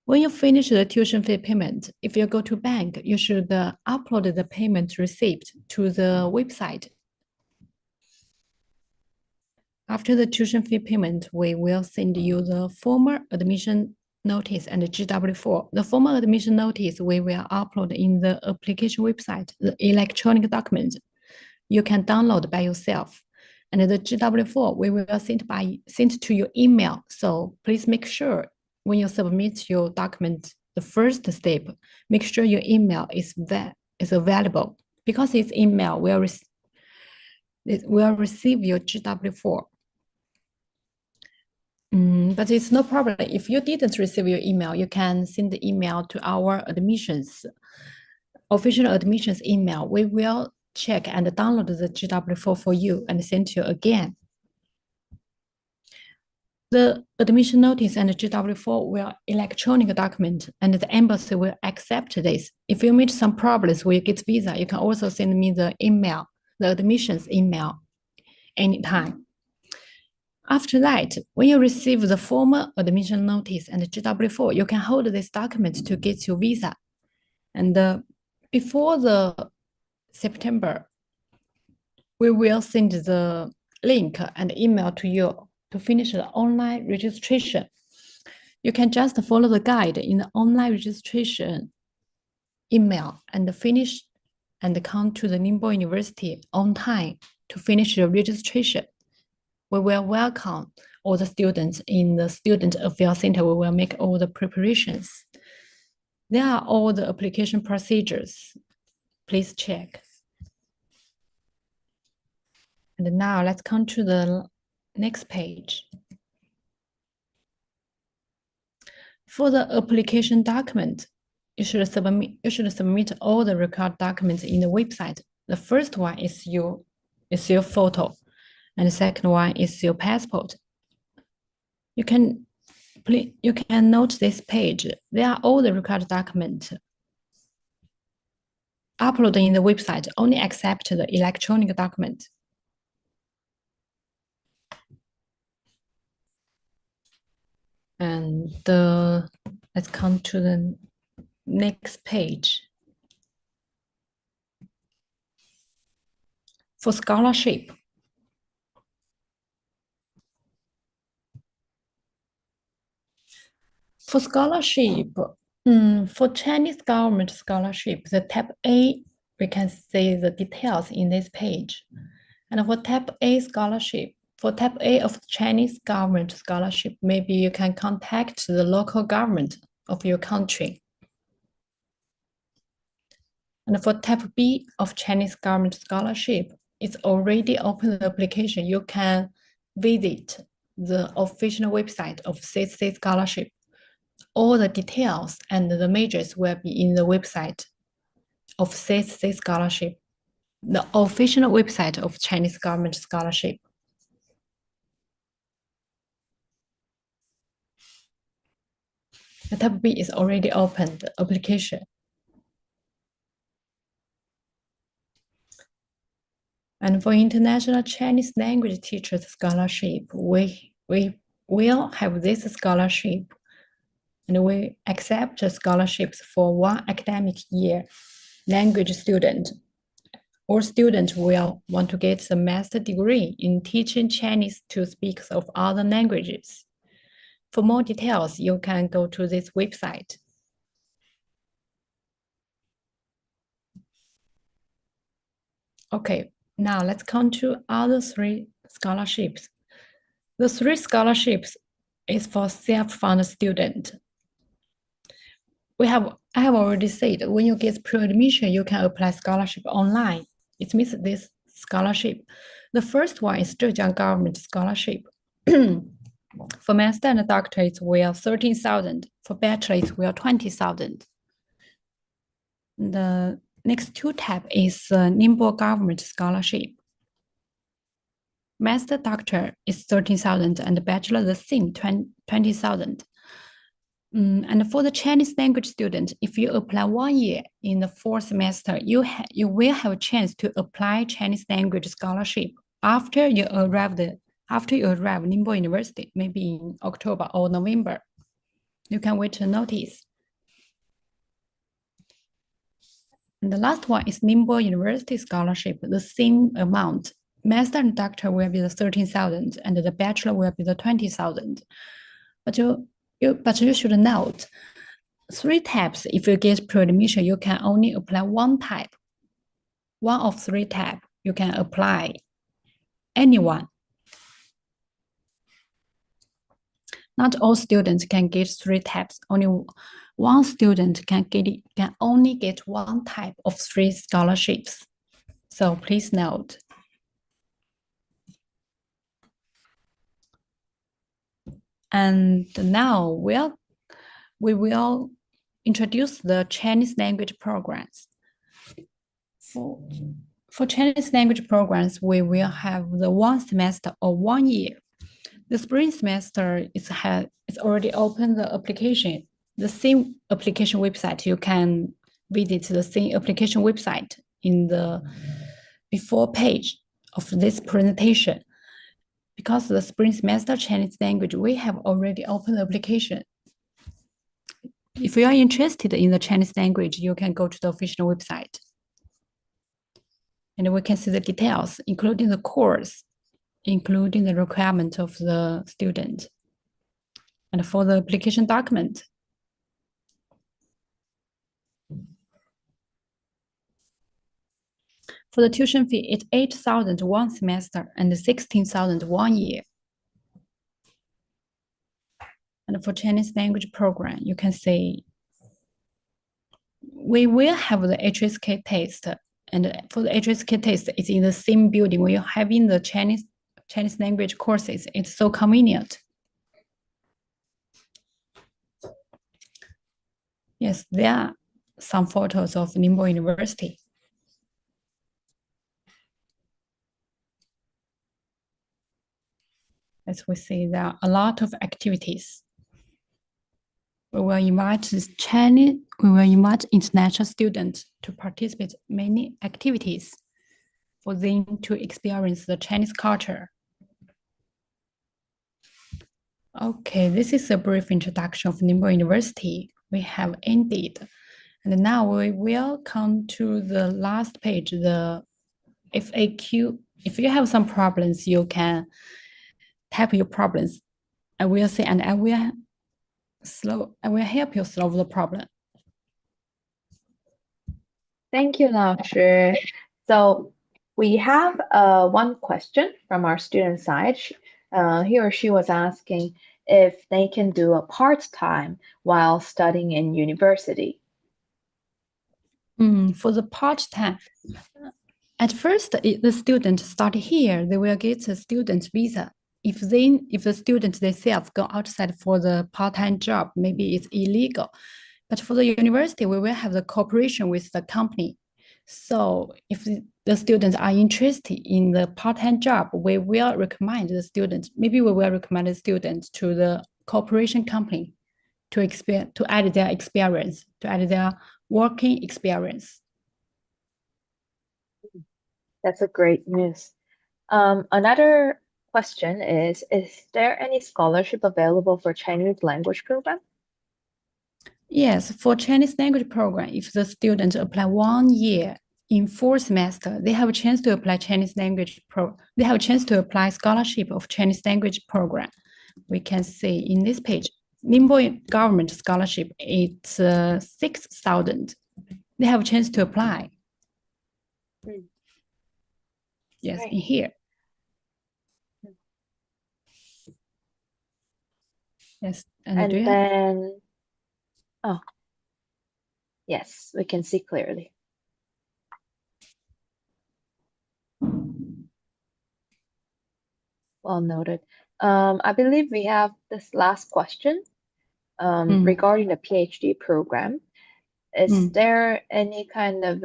When you finish the tuition fee payment, if you go to bank, you should upload the payment receipt to the website. After the tuition fee payment, we will send you the formal admission notice and the GW4. The formal admission notice we will upload in the application website, the electronic document. You can download by yourself. And the GW4 we will send to your email. So please make sure when you submit your document, the first step, make sure your email is available, because its email will receive your GW4. But it's no problem. If you didn't receive your email, you can send the email to our admissions official admissions email, we will check and download the GW4 for you and send you again. The admission notice and the GW4 will electronic document, and the embassy will accept this. If you meet some problems with get visa, you can also send me the email, the admissions email, anytime. After that, when you receive the formal admission notice and the GW4, you can hold this document to get your visa. And before the September, we will send the link and email to you to finish the online registration. You can just follow the guide in the online registration email and finish and come to the Ningbo University on time to finish your registration. We will welcome all the students in the Student Affairs Center. We will make all the preparations. There are all the application procedures. Please check. And now let's come to the next page. For the application document, you should submit all the required documents in the website. The first one is your photo, and the second one is your passport. You can note this page. There are all the required documents uploaded in the website. Only accept the electronic document. And let's come to the next page. For scholarship. For scholarship, for Chinese government scholarship, the tab A, we can see the details in this page. And for tab A scholarship, for tab A of Chinese government scholarship, maybe you can contact the local government of your country. And for tab B of Chinese government scholarship, it's already open the application. You can visit the official website of CSC scholarship. All the details and the majors will be in the website of CSC scholarship, the official website of Chinese government scholarship. The tab B is already opened, the application. And for international Chinese language teachers scholarship, we will have this scholarship, and we accept scholarships for 1 academic year. Language student or student will want to get a master degree in teaching Chinese to speakers of other languages. For more details, you can go to this website. Okay, now let's come to other 3 scholarships. The 3 scholarships is for self-funded student. I have already said, when you get pre-admission, you can apply scholarship online. It means this scholarship. The first one is Zhejiang government scholarship. For master and doctor, it's well 13,000. For bachelor, it's well 20,000. The next 2 tab is Ningbo government scholarship. Master doctor is 13,000 and bachelor the same 20,000. And for the Chinese language student, if you apply 1 year in the 4th semester, you will have a chance to apply Chinese language scholarship after you arrive Ningbo University, maybe in October or November. You can wait a notice. And the last one is Ningbo University scholarship, the same amount. Master and doctor will be the 13,000 and the bachelor will be the 20,000. But you should note, 3 tabs, if you get pre-admission, you can only apply 1 type. 1 of 3 tab, you can apply anyone. Not all students can get 3 tabs. Only 1 student can only get 1 type of 3 scholarships. So please note. And now we will introduce the Chinese language programs. For Chinese language programs, we will have the 1 semester or 1 year. The spring semester is already open the application, the same application website. You can visit the same application website in the before page of this presentation. Because the spring semester Chinese language, we have already opened the application. If you are interested in the Chinese language, you can go to the official website. And we can see the details, including the course, including the requirement of the student. And for the application document, for the tuition fee, it's 8,000 1 semester and 16,000 1 year. And for Chinese language program, you can see we will have the HSK test. And for the HSK test, it's in the same building. We are having the Chinese language courses. It's so convenient. Yes, there are some photos of Ningbo University. As we see, there are a lot of activities. We will invite international students to participate in many activities for them to experience the Chinese culture. Okay, this is a brief introduction of Ningbo University. We have ended. And now we will come to the last page, the FAQ. If you have some problems, you can type your problems. I will say, and I will help you solve the problem. Thank you, Lao Shi. So we have one question from our student side. He or she was asking if they can do a part-time while studying in university. For the part-time, at first, the student start here, they will get a student visa. If the student themselves go outside for the part-time job, maybe it's illegal. But for the university, we will have the cooperation with the company. So if the students are interested in the part-time job, we will recommend the student, maybe we will recommend the student to the cooperation company to add their experience, to add their working experience. That's a great news. Another question is there any scholarship available for Chinese language program? Yes, for Chinese language program, if the students apply 1 year in 4 semester, they have a chance to apply they have a chance to apply scholarship of Chinese language program. We can see in this page, Ningbo government scholarship, it's 6,000. They have a chance to apply. Yes, Right. in here. Yes, And do you then, oh, yes, we can see clearly. Well noted. I believe we have this last question regarding the PhD program. Is there any kind of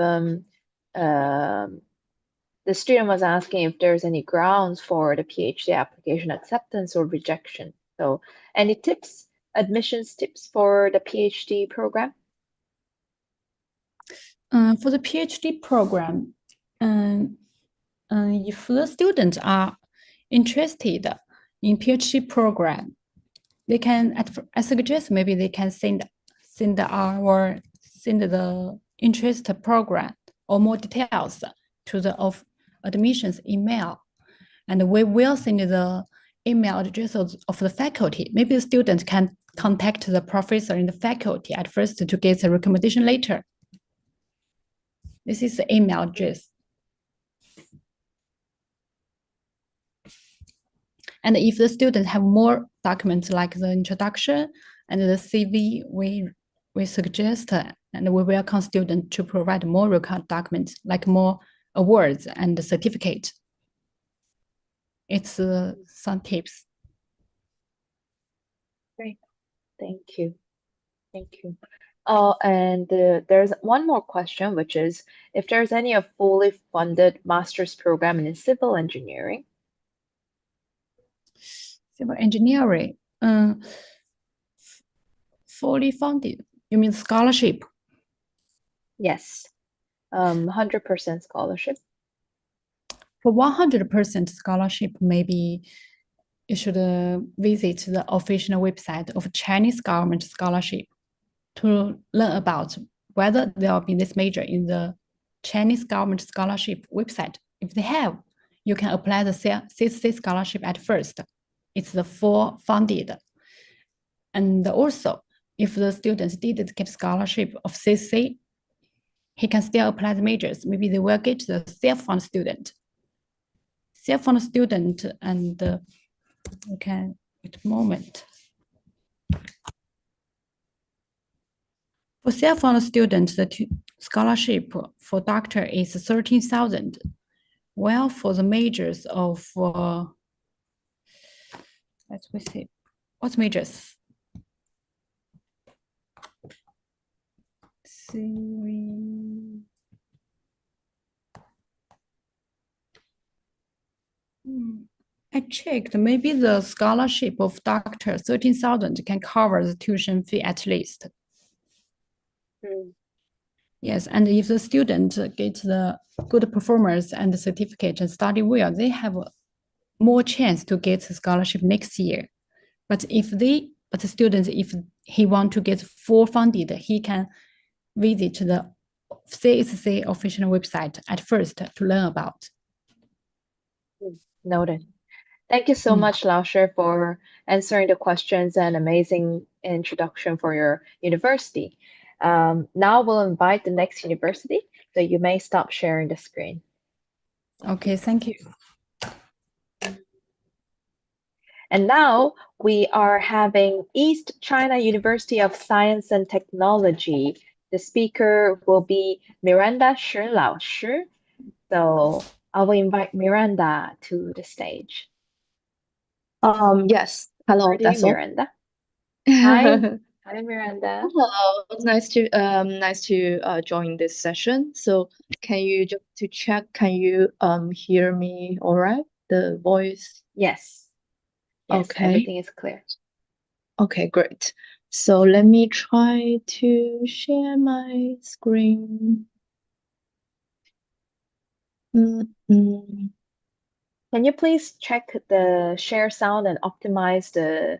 the student was asking if there's any grounds for the PhD application acceptance or rejection. So any tips, admissions tips for the PhD program? For the PhD program, if the students are interested in PhD program, they can, I suggest maybe they can send the interest program or more details to the admissions email, and we will send the email address of the faculty. Maybe the student can contact the professor in the faculty at first to get a recommendation letter. This is the email address. And if the students have more documents like the introduction and the CV, we suggest and we welcome students to provide more required documents like more awards and certificate. It's some tips. Great, thank you. Thank you. Oh, and there's one more question, which is if there's any fully funded master's program in civil engineering. Civil engineering, fully funded. You mean scholarship? Yes, 100% scholarship. For 100% scholarship, maybe you should visit the official website of Chinese government scholarship to learn about whether there will be this major in the Chinese government scholarship website. If they have, you can apply the CCC scholarship at first. It's the full funded. And also, if the students didn't get scholarship of CCC, he can still apply the majors. Maybe they will get the self-funded student. Self-funded student, and you can wait a moment. For self-funded students, the scholarship for doctor is 13,000. Well, for the majors of let's see, what majors? I checked, maybe the scholarship of doctor 13,000 can cover the tuition fee at least. Yes, and if the student get the good performance and the certificate and study well, they have more chance to get the scholarship next year. But the student, if he want to get full funded, he can visit the CSC official website at first to learn about. Noted. Thank you so much, Lao Shi, for answering the questions and amazing introduction for your university. Now we'll invite the next university, so you may stop sharing the screen. Okay, thank you. And now we are having East China University of Science and Technology. The speaker will be Miranda Shi Lao Shi. So I will invite Miranda to the stage. Yes. Hello, Over to you, Miranda. Hi. Hi, Miranda. Hello. Nice to join this session. So can you just to check, can you hear me all right? The voice? Yes. Yes, Okay. everything is clear. Okay, great. So let me try to share my screen. Can you please check the share sound and optimize the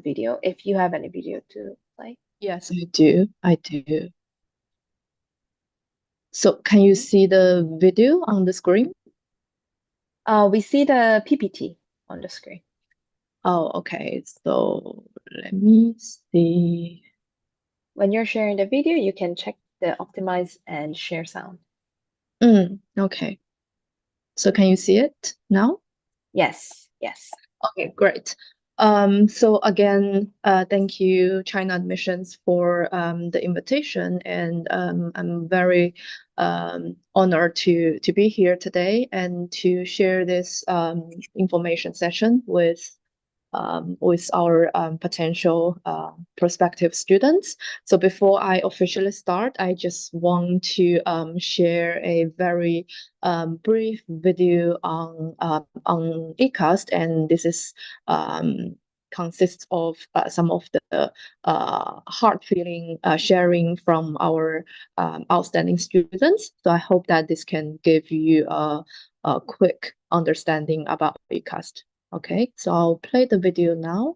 video if you have any video to play? Yes, I do. I do. So can you see the video on the screen? We see the PPT on the screen. Oh, okay. So let me see. When you're sharing the video, you can check the optimize and share sound. Okay. So can you see it now? Yes, yes. Okay, great. So again, thank you, China Admissions, for the invitation, and I'm very honored to be here today and to share this information session with our potential prospective students. So before I officially start, I just want to share a very brief video on eCast, and this is consists of some of the heart feeling sharing from our outstanding students. So I hope that this can give you a quick understanding about eCast. Okay, so I'll play the video now.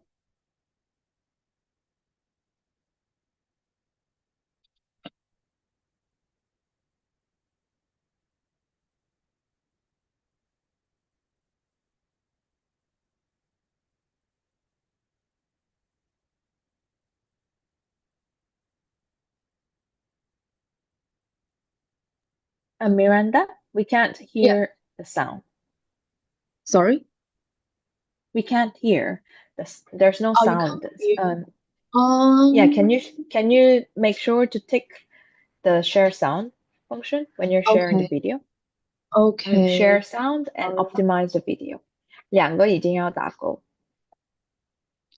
Miranda, we can't hear the sound. Sorry? We can't hear. There's no sound. Yeah, can you make sure to tick the share sound function when you're sharing the video? Okay. Share sound and optimize the video. 两个已经要打勾。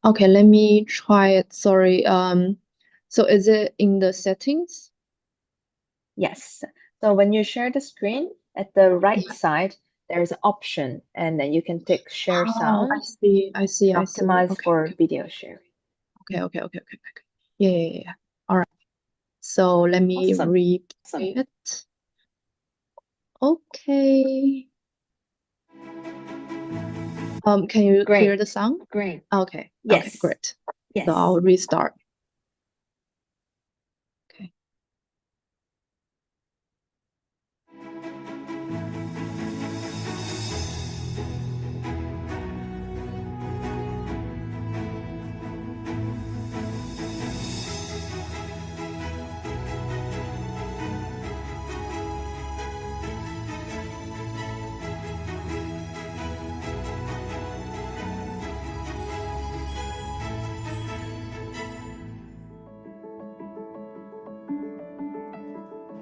Okay, let me try it. Sorry. So is it in the settings? Yes. So when you share the screen, at the right side, there's an option, and then you can tick share Oh, sound. I see. Optimize Okay, for video sharing. Okay. Yeah. All right. So let me Awesome. replay it. Okay. Can you hear the sound? Great. Okay. Yes. Okay, great. Yes. So I'll restart. Okay.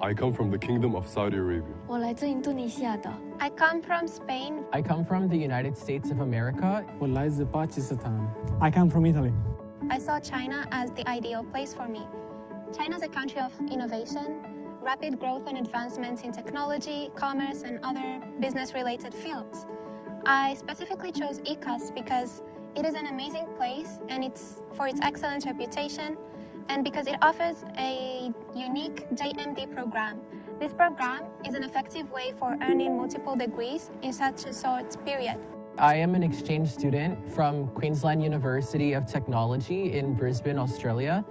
I come from the Kingdom of Saudi Arabia. 我来自印度尼西亚的。 I come from Spain. I come from the United States of America. 我来自巴基斯坦。I come from Italy. I saw China as the ideal place for me. China is a country of innovation, rapid growth and advancements in technology, commerce, and other business-related fields. I specifically chose ICAS because it is an amazing place and it's for its excellent reputation, and because it offers a unique JMD program. This program is an effective way for earning multiple degrees in such a short period. I am an exchange student from Queensland University of Technology in Brisbane, Australia.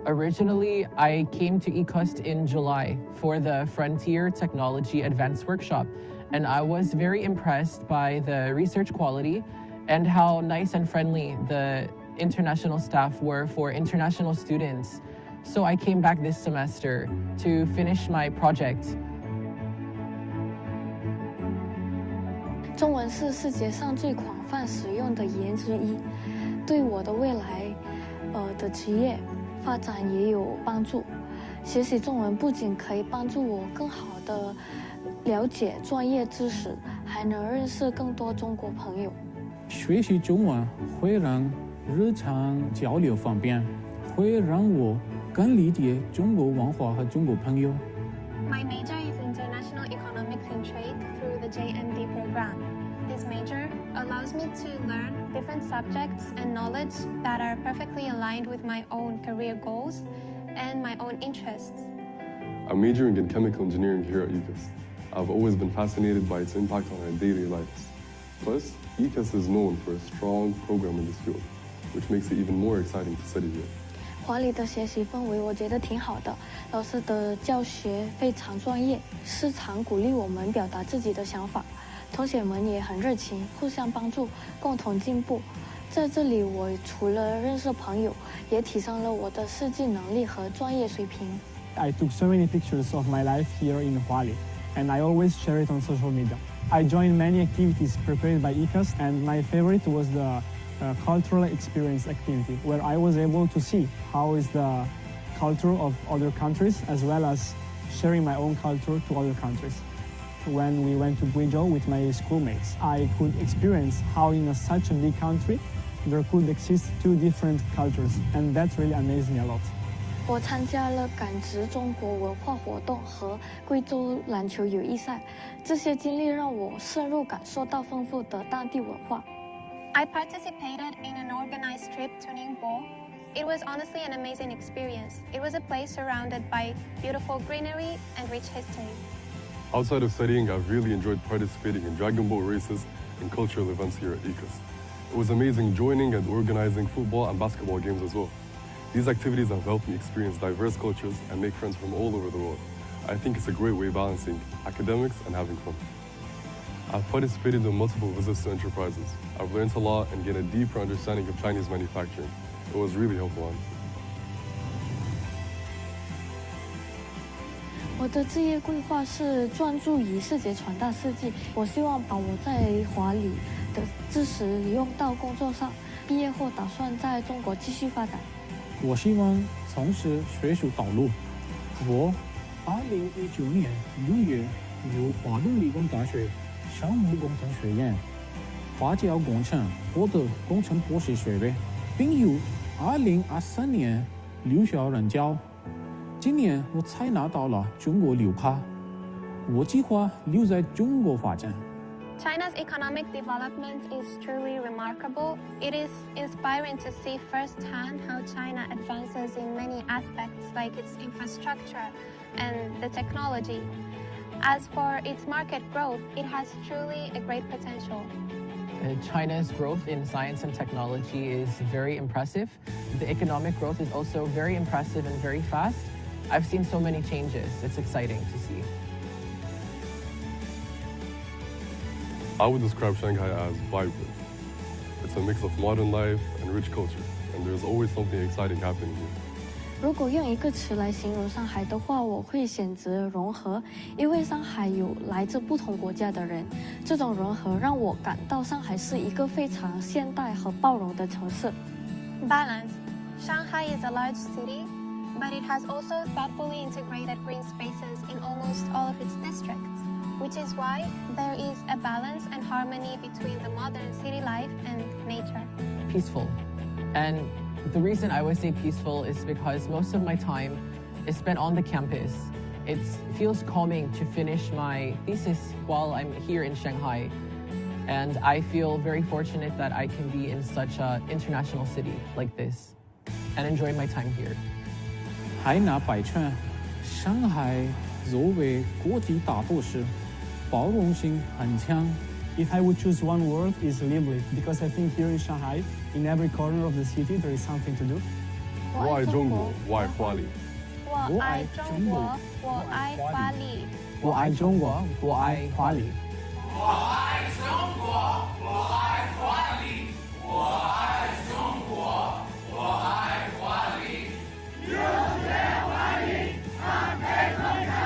Originally, I came to ECUST in July for the Frontier Technology Advanced Workshop, and I was very impressed by the research quality and how nice and friendly the international staff were for international students. So I came back this semester to finish my project. 中文是世界上最广泛使用的语言之一，对我的未来的职业发展也有帮助。学习中文不仅可以帮助我更好地了解专业知识，还能认识更多中国朋友。学习中文会让日常交流方便，会让我更理解中国文化和中国朋友。 My major is International Economics and Trade through the JMD program. This major allows me to learn different subjects and knowledge that are perfectly aligned with my own career goals and my own interests. I'm majoring in chemical engineering here at ECUS. I've always been fascinated by its impact on our daily lives. Plus, ECUS is known for a strong program in this field, which makes it even more exciting to study here. 华里的学习氛围我觉得挺好的，老师的教学非常专业，时常鼓励我们表达自己的想法，同学们也很热情，互相帮助，共同进步。在这里，我除了认识朋友，也提升了我的实际能力和专业水平。 I took so many pictures of my life here in Huali, and I always share it on social media. I joined many activities prepared by ECUS, and my favorite was the cultural experience activity, where I was able to see how is the culture of other countries, as well as sharing my own culture to other countries. When we went to Jiao with my schoolmates, I could experience how in such a big country, there could exist two different cultures, and that really amazed me a lot. 我参加了感知中国文化活动和贵州篮球友谊赛，这些经历让我深入感受到丰富的当地文化。 I participated in an organized trip to Ningbo. It was honestly an amazing experience. It was a place surrounded by beautiful greenery and rich history. Outside of studying, I've really enjoyed participating in Dragon Boat races and cultural events here at ECUS. It was amazing joining and organizing football and basketball games as well. These activities have helped me experience diverse cultures and make friends from all over the world. I think it's a great way balancing academics and having fun. I've participated in multiple visits to enterprises. I've learned a lot and gained a deeper understanding of Chinese manufacturing. It was really helpful, honestly. 我的职业规划是专注于视觉传达设计。我希望把我在华里的知识用到工作上。毕业后打算在中国继续发展。我希望从事学术道路。我2019年6月由华东理工大学项目工程学院化学工程获得工程博士学位，并由2023年留校任教。今年我才拿到了中国绿卡，我计划留在中国发展。 China's economic development is truly remarkable. It is inspiring to see firsthand how China advances in many aspects like its infrastructure and the technology. As for its market growth, it has truly a great potential. China's growth in science and technology is very impressive. The economic growth is also very impressive and very fast. I've seen so many changes. It's exciting to see. I would describe Shanghai as vibrant. It's a mix of modern life and rich culture, and there's always something exciting happening here. 如果用一个词来形容上海的话，我会选择融合，因为上海有来自不同国家的人，这种融合让我感到上海是一个非常现代和包容的城市。Balanced. Shanghai is a large city, but it has also thoughtfully integrated green spaces in almost all of its districts, which is why there is a balance and harmony between the modern city life and nature. Peaceful. And the reason I would say peaceful is because most of my time is spent on the campus. It feels calming to finish my thesis while I'm here in Shanghai. And I feel very fortunate that I can be in such an international city like this and enjoy my time here. 海纳百川，上海作为国际大都市，包容性很强。If I would choose one word, is lively, because I think here in Shanghai, in every corner of the city, there is something to do. 我爱中国，我爱花里。我爱中国，我爱花里。我爱中国，我爱花里。我爱中国，我爱花里。我爱中国，我爱花里。永远欢迎，安倍回家。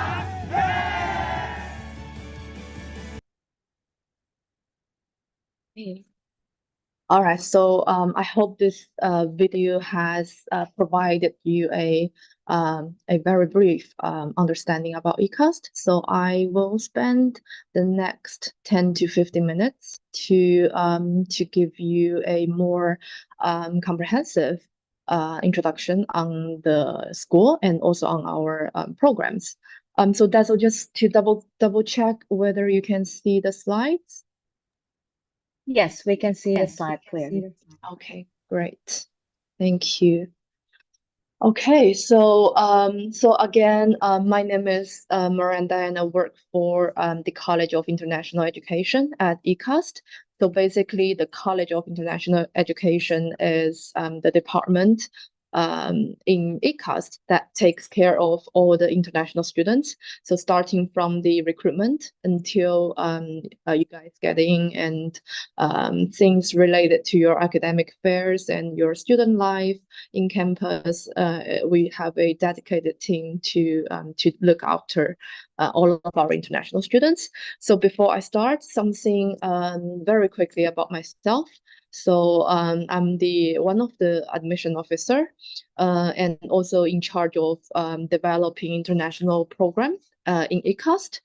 All right, so I hope this video has provided you a very brief understanding about eCast. So I will spend the next 10 to 15 minutes to give you a more comprehensive introduction on the school and also on our programs. So that's all, just to double check whether you can see the slides. Yes, we can see the slide clearly. Okay, great. Thank you. Okay, so again, my name is Miranda, and I work for the College of International Education at eCast. So basically, the College of International Education is the department in eCast that takes care of all the international students. So starting from the recruitment until you guys get in, and things related to your academic affairs and your student life in campus, we have a dedicated team to look after all of our international students. So before I start, something very quickly about myself. So I'm one of the admission officer and also in charge of developing international programs in eCast.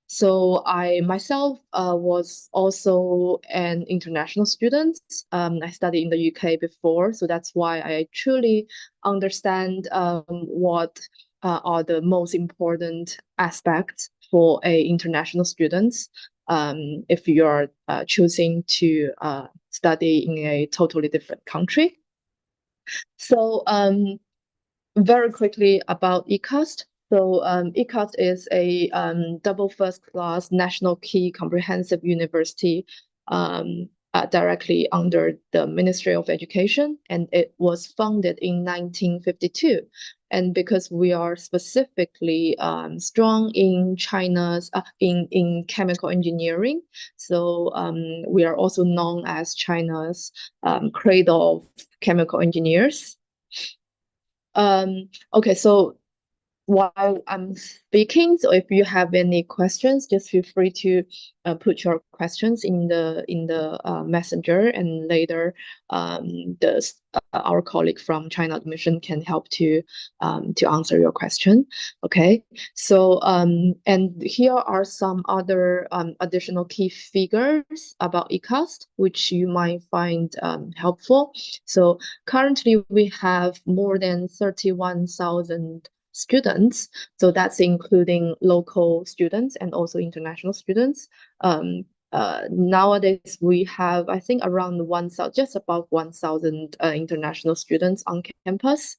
So I myself was also an international student. I studied in the UK before, so that's why I truly understand what are the most important aspects for international students if you're choosing to study in a totally different country. So very quickly about eCast. So eCast is a double first-class national key comprehensive university directly under the Ministry of Education, and it was founded in 1952. And because we are specifically strong in China's in chemical engineering, so we are also known as China's cradle of chemical engineers. Okay, so while I'm speaking. So if you have any questions, just feel free to put your questions in the messenger, and later our colleague from China Admission can help to answer your question. Okay, so and here are some other additional key figures about ECAST, which you might find helpful. So currently we have more than 31,000 students. So that's including local students and also international students. Nowadays we have, I think, around 1,000, just about 1,000 international students on campus.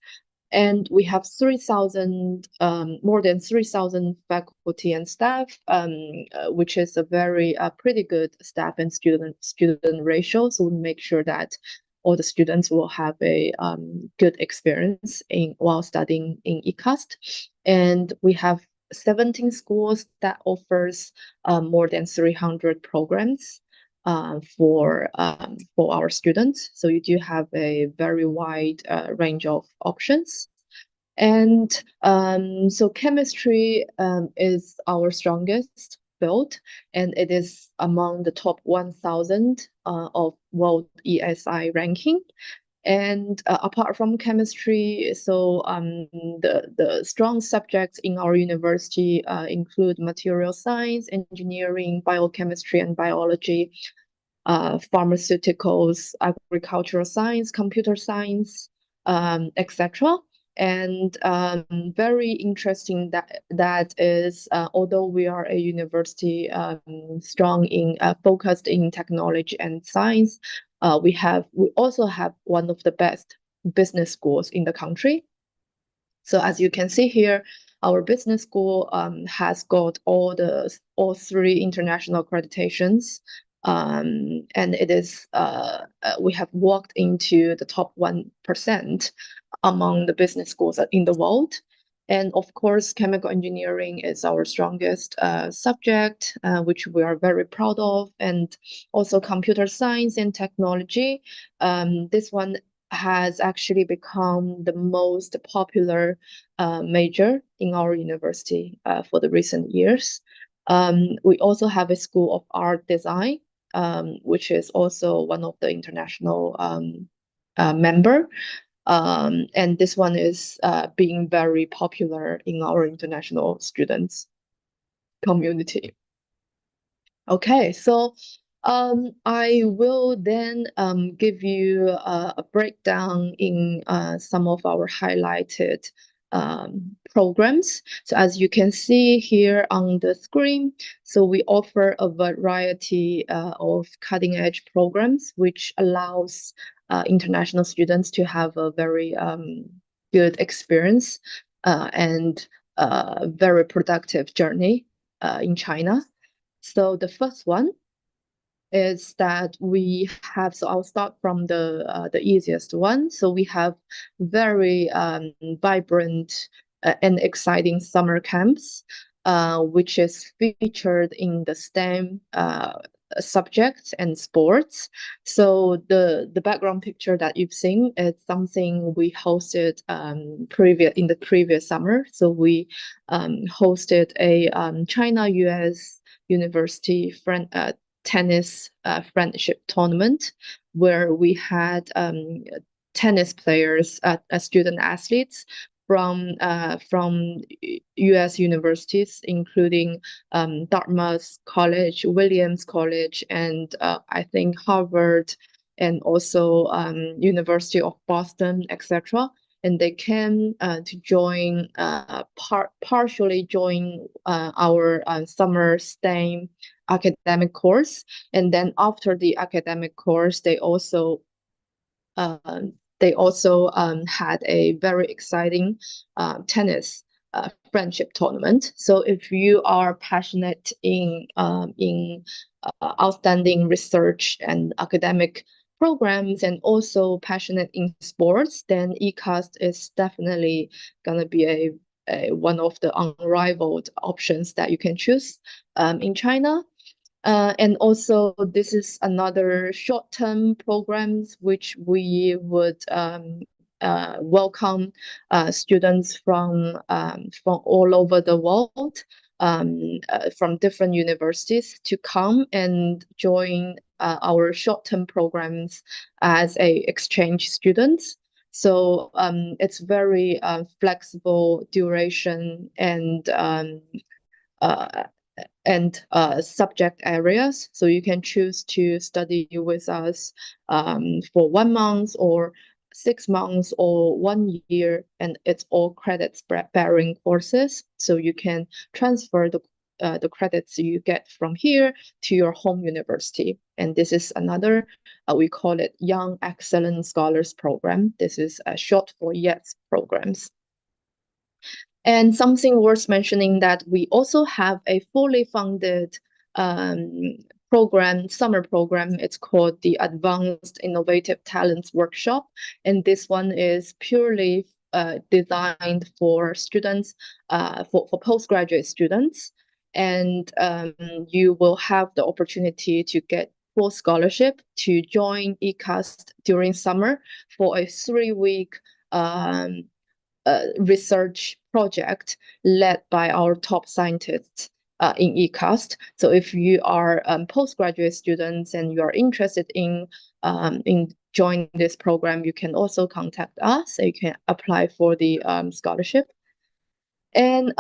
And we have 3,000, more than 3,000 faculty and staff, which is a very pretty good staff and student ratio. So we make sure that all the students will have a good experience while studying in ECAST. And we have 17 schools that offers more than 300 programs for our students. So you do have a very wide range of options. And so chemistry is our strongest field, and it is among the top 1,000 of world ESI ranking. And apart from chemistry, so the strong subjects in our university include material science, engineering, biochemistry and biology, pharmaceuticals, agricultural science, computer science, etc. And very interesting that is, although we are a university strong in focused in technology and science, we also have one of the best business schools in the country. So as you can see here, our business school has got all three international accreditations. And it is we have walked into the top 1% among the business schools in the world. And of course, chemical engineering is our strongest subject, which we are very proud of. And also computer science and technology. This one has actually become the most popular major in our university for the recent years. We also have a School of Art Design, which is also one of the international member. And this one is being very popular in our international students community. Okay, so I will then give you a breakdown in some of our highlighted programs. So as you can see here on the screen, so we offer a variety of cutting-edge programs, which allows international students to have a very good experience and very productive journey in China. So the first one is that we have, so I'll start from the easiest one. So we have very vibrant and exciting summer camps, which is featured in the STEM subjects and sports. So the background picture that you've seen is something we hosted in the previous summer. So we hosted a China-US University tennis friendship tournament, where we had tennis players, student athletes from US universities, including Dartmouth College, Williams College, and I think Harvard, and also University of Boston, etc. And they came to join, partially join our summer STEM academic course. And then after the academic course, they also had a very exciting tennis friendship tournament. So if you are passionate in outstanding research and academic programs, and also passionate in sports, then ECAST is definitely going to be one of the unrivaled options that you can choose in China. And also, this is another short-term programs which we would welcome students from all over the world, from different universities to come and join our short-term programs as exchange students. So it's very flexible duration and subject areas. So you can choose to study with us for 1 month or 6 months or 1 year, and it's all credits bearing courses. So you can transfer the credits you get from here to your home university. And this is another, we call it Young Excellent Scholars Program. This is short for YES programs. And something worth mentioning that we also have a fully funded summer program. It's called the Advanced Innovative Talents Workshop. And this one is purely designed for students, for postgraduate students. And you will have the opportunity to get full scholarship to join ECAST during summer for a 3-week research project led by our top scientists in ECAST. So if you are postgraduate students and you are interested in joining this program, you can also contact us. So you can apply for the scholarship. And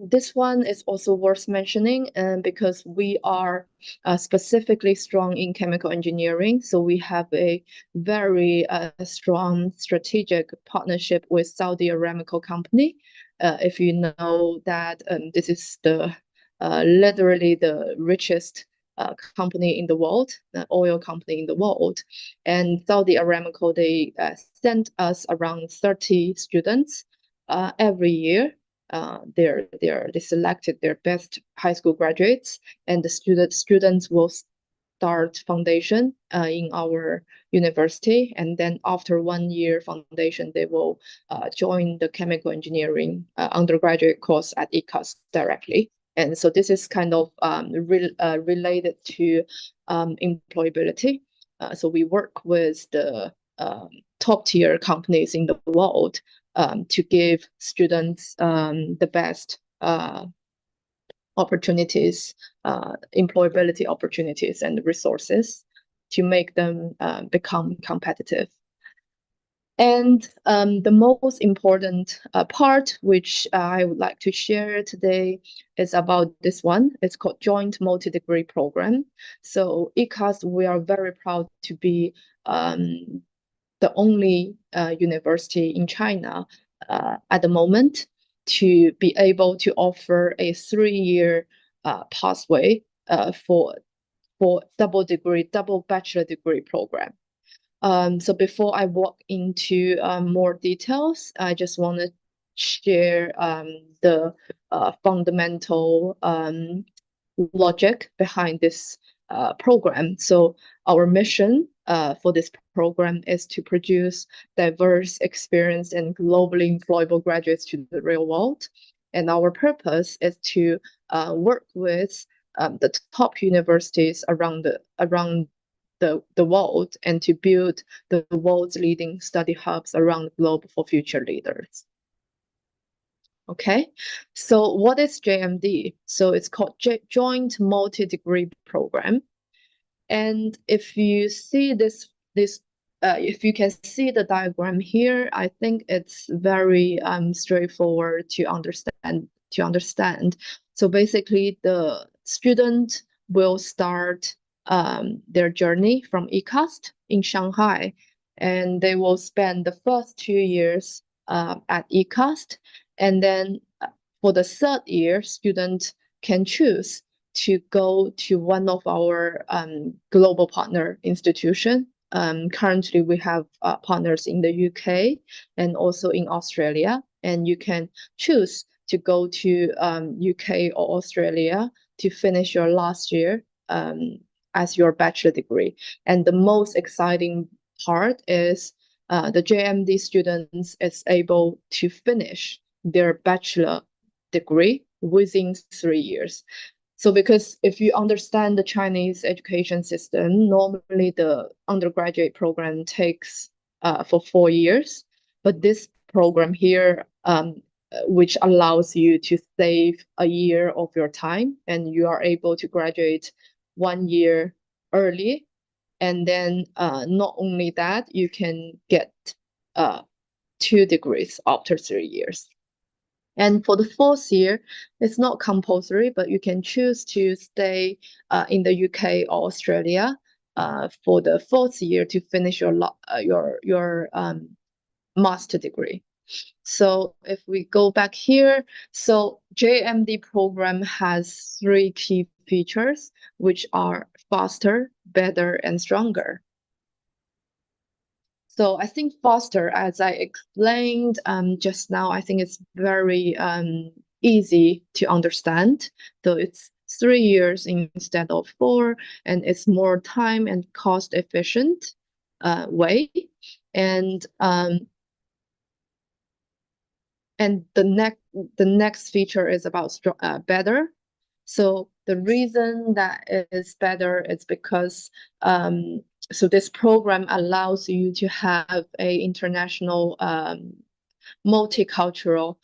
this one is also worth mentioning because we are specifically strong in chemical engineering. So we have a very strong strategic partnership with Saudi Aramco company. If you know that this is literally the richest company in the world, the oil company in the world. And Saudi Aramco, they send us around 30 students every year. They selected their best high school graduates, and the students will start foundation in our university, and then after 1 year foundation, they will join the chemical engineering undergraduate course at ECAST directly. And so this is kind of related to employability. So we work with the top tier companies in the world to give students the best opportunities, employability opportunities and resources to make them become competitive. And the most important part, which I would like to share today, is about this one. It's called Joint Multi-Degree Program. So ECAST, we are very proud to be the only university in China at the moment to be able to offer a 3-year pathway for double bachelor degree program. So before I walk into more details, I just want to share the fundamental logic behind this program. So our mission for this program is to produce diverse, experienced, and globally employable graduates to the real world. And our purpose is to work with the top universities around the world and to build the world's leading study hubs around the globe for future leaders. Okay, so what is JMD? So it's called Joint Multi-Degree Program. And if you see if you can see the diagram here, I think it's very straightforward to understand. So basically, the student will start their journey from ECAST in Shanghai, and they will spend the first 2 years at ECAST, and then for the 3rd year, student can choose to go to one of our global partner institution. Currently, we have partners in the UK and also in Australia, and you can choose to go to UK or Australia to finish your last year as your bachelor degree. And the most exciting part is the JMD students is able to finish their bachelor degree within 3 years. So because if you understand the Chinese education system, normally the undergraduate program takes for 4 years. But this program here, which allows you to save a year of your time, and you are able to graduate 1 year early. And then not only that, you can get 2 degrees after 3 years. And for the 4th year, it's not compulsory, but you can choose to stay in the UK or Australia for the 4th year to finish your master degree. So if we go back here, so JMD program has 3 key features, which are faster, better, and stronger. So I think faster, as I explained just now, I think it's very easy to understand. So it's 3 years instead of 4, and it's more time and cost efficient way. And the next feature is about better. So the reason that it is better is because so this program allows you to have a international multicultural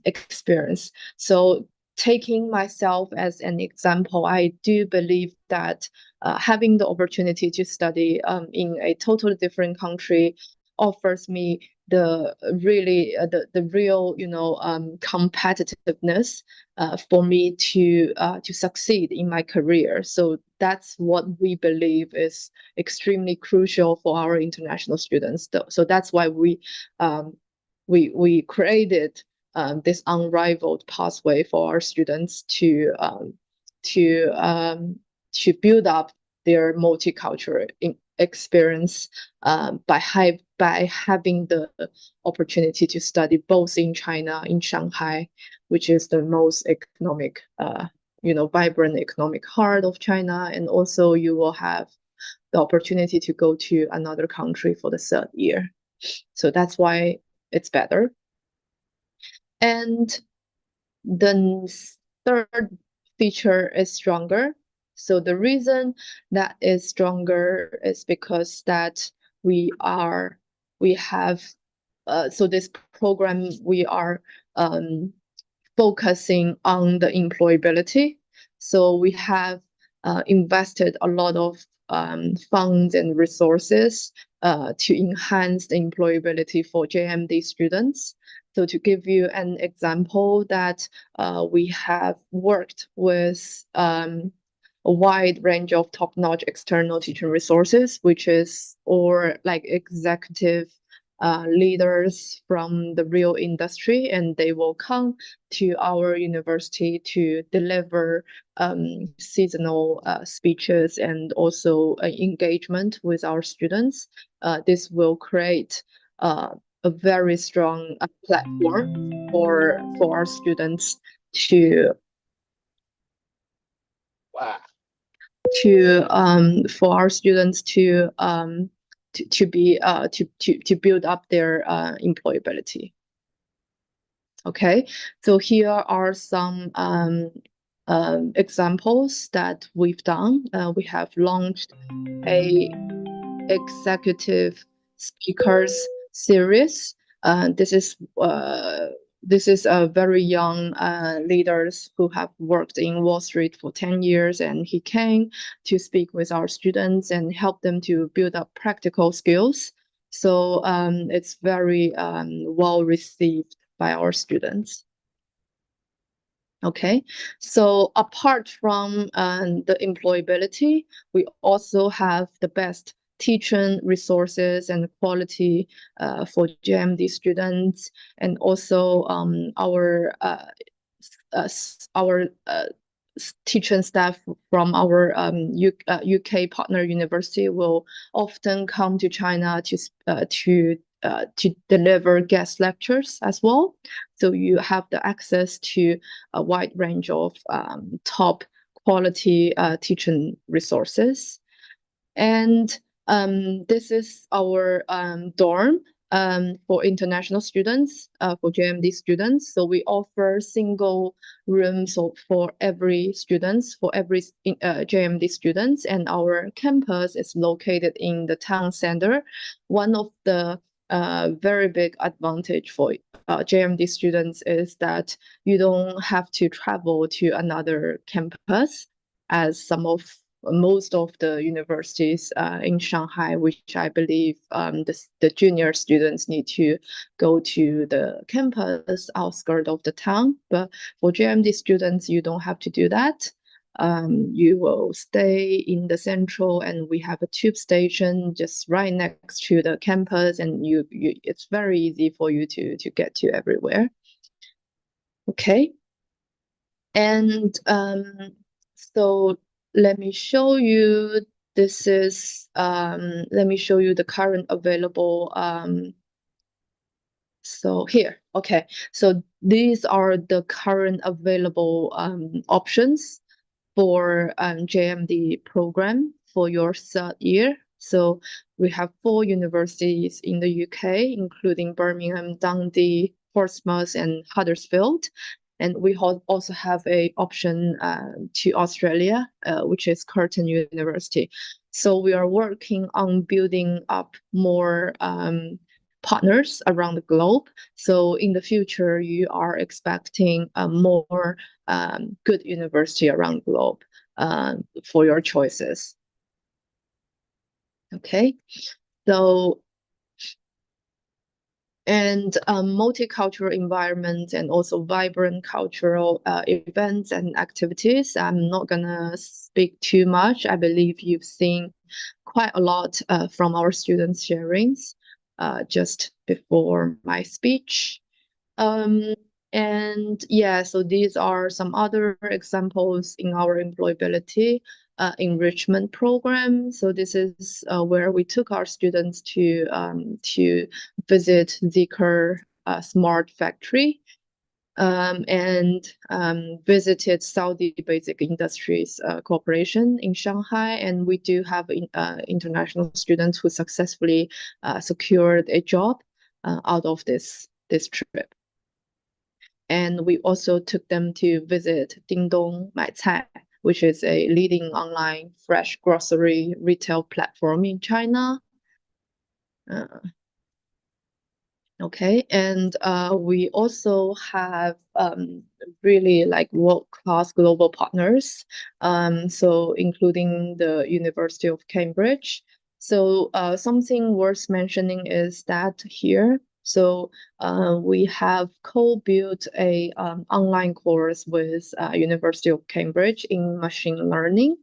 experience. So taking myself as an example, I do believe that having the opportunity to study in a totally different country offers me the real competitiveness for me to succeed in my career. So that's what we believe is extremely crucial for our international students. So that's why we created this unrivaled pathway for our students to build up their multicultural experience by having the opportunity to study both in China, in Shanghai, which is the most economic, vibrant economic heart of China, and also you will have the opportunity to go to another country for the 3rd year. So that's why it's better. And the 3rd feature is stronger. So the reason that is stronger is because that so this program, we are focusing on the employability. So we have invested a lot of funds and resources to enhance the employability for JMD students. So to give you an example, that we have worked with a wide range of top-notch external teaching resources, which is like executive leaders from the real industry, and they will come to our university to deliver seasonal speeches and also engagement with our students. This will create a very strong platform for our students to build up their employability. Okay, so here are some examples that we've done. We have launched a executive speakers series. This is a very young leaders who have worked in Wall Street for 10 years, and he came to speak with our students and help them to build up practical skills. So it's very well received by our students. Okay, so apart from the employability, we also have the best teaching resources and quality for JMD students, and also our teaching staff from our UK partner university will often come to China to deliver guest lectures as well. So you have the access to a wide range of top quality teaching resources. And this is our dorm for international students, for JMD students. So we offer single rooms for every students, for every JMD students, and our campus is located in the town center. One of the very big advantage for JMD students is that you don't have to travel to another campus, as most of the universities in Shanghai, which I believe the junior students need to go to the campus outskirts of the town. But for JMD students, you don't have to do that. You will stay in the central, and we have a tube station just right next to the campus, and it's very easy for you to get to everywhere. Okay. And so let me show you, this is, let me show you the current available, so here, okay. So these are the current available options for JMD program for your third year. So we have 4 universities in the UK, including Birmingham, Dundee, Portsmouth, and Huddersfield. And we also have a option to Australia, which is Curtin University. So we are working on building up more partners around the globe. So in the future, you are expecting more good university around the globe for your choices. Okay, so and multicultural environment and also vibrant cultural events and activities. I'm not gonna speak too much. I believe you've seen quite a lot from our students' sharings just before my speech. And yeah, so these are some other examples in our employability enrichment program. So this is where we took our students to visit Zeekr Smart Factory and visited Saudi Basic Industries Corporation in Shanghai. And we do have international students who successfully secured a job out of this trip. And we also took them to visit Dingdong Maicai, which is a leading online fresh grocery retail platform in China. Okay, and we also have really like world-class global partners, so including the University of Cambridge. So something worth mentioning is that here, so we have co-built a online course with University of Cambridge in machine learning.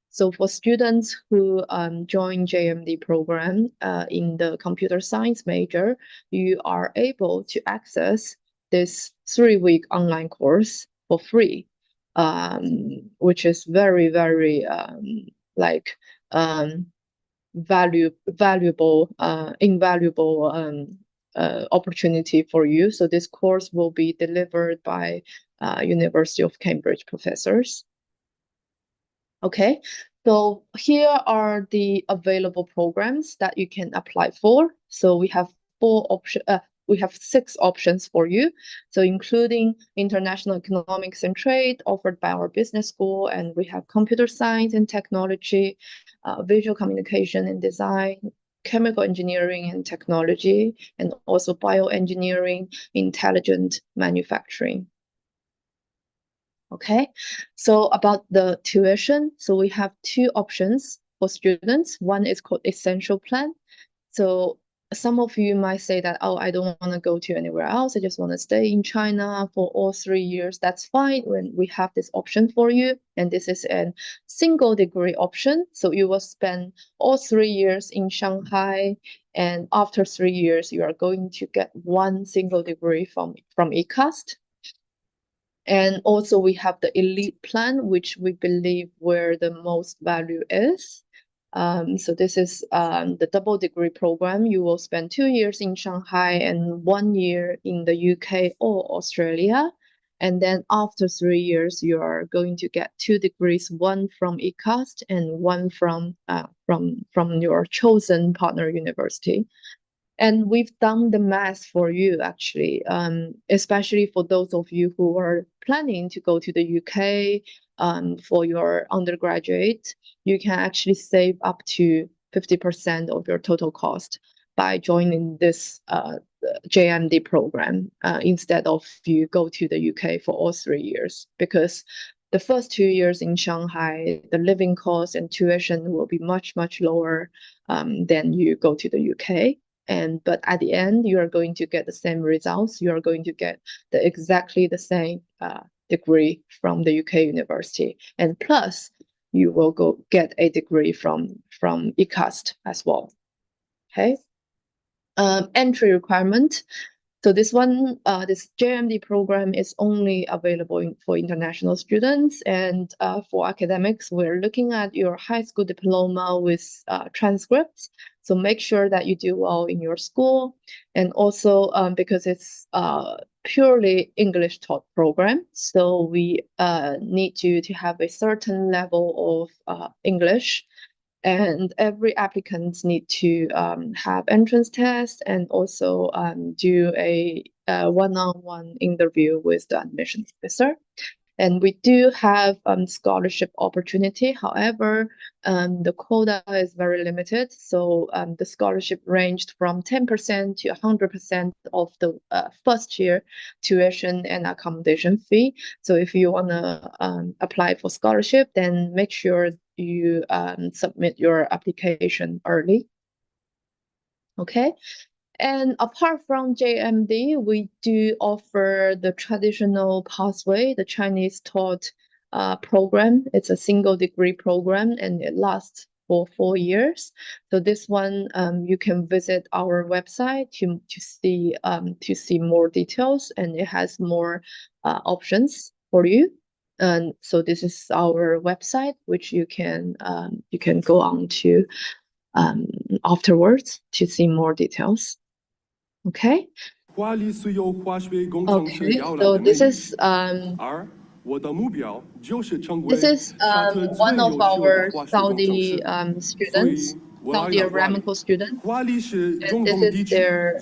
So for students who join JMD program in the computer science major, you are able to access this 3-week online course for free, which is very, very invaluable opportunity for you. So this course will be delivered by University of Cambridge professors. Okay, so here are the available programs that you can apply for. So we have 6 options for you. So including international economics and trade offered by our business school, and we have computer science and technology, visual communication and design, chemical engineering and technology, and also bioengineering, intelligent manufacturing. Okay, so about the tuition, so we have 2 options for students. One is called essential plan. So some of you might say that, oh, I don't want to go to anywhere else. I just want to stay in China for all 3 years. That's fine. When we have this option for you, and this is a single degree option. So you will spend all 3 years in Shanghai, and after 3 years, you are going to get 1 single degree from ECAST. And also we have the elite plan, which we believe where the most value is. So this is the double degree program. You will spend 2 years in Shanghai and 1 year in the UK or Australia. And then after 3 years, you are going to get 2 degrees, 1 from ECAST and 1 from your chosen partner university. And we've done the math for you, actually, especially for those of you who are planning to go to the UK for your undergraduate. You can actually save up to 50% of your total cost by joining this JMD program instead of you go to the UK for all 3 years, because the first 2 years in Shanghai, the living cost and tuition will be much, much lower than you go to the UK. But at the end, you are going to get the same results. You are going to get exactly the same degree from the UK university, and plus you will go get a degree from ICAST as well. Okay. Entry requirement. So this one, this JMD program is only available for international students, and for academics, we're looking at your high school diploma with transcripts. So make sure that you do well in your school, and also because it's purely English taught program, so we need you to have a certain level of English. And every applicant need to have entrance test and also do a one-on-one interview with the admission officer. And we do have scholarship opportunity. However, the quota is very limited. So the scholarship ranged from 10% to 100% of the first year tuition and accommodation fee. So if you want to apply for scholarship, then make sure you submit your application early. Okay. And apart from JMD, we do offer the traditional pathway, the Chinese taught program. It's a single degree program and it lasts for 4 years. So this one, you can visit our website to see more details, and it has more options for you. And so this is our website, which you can go on to afterwards to see more details. Okay. Okay, so this is one of our Saudi students, Saudi Aramco students, and this is their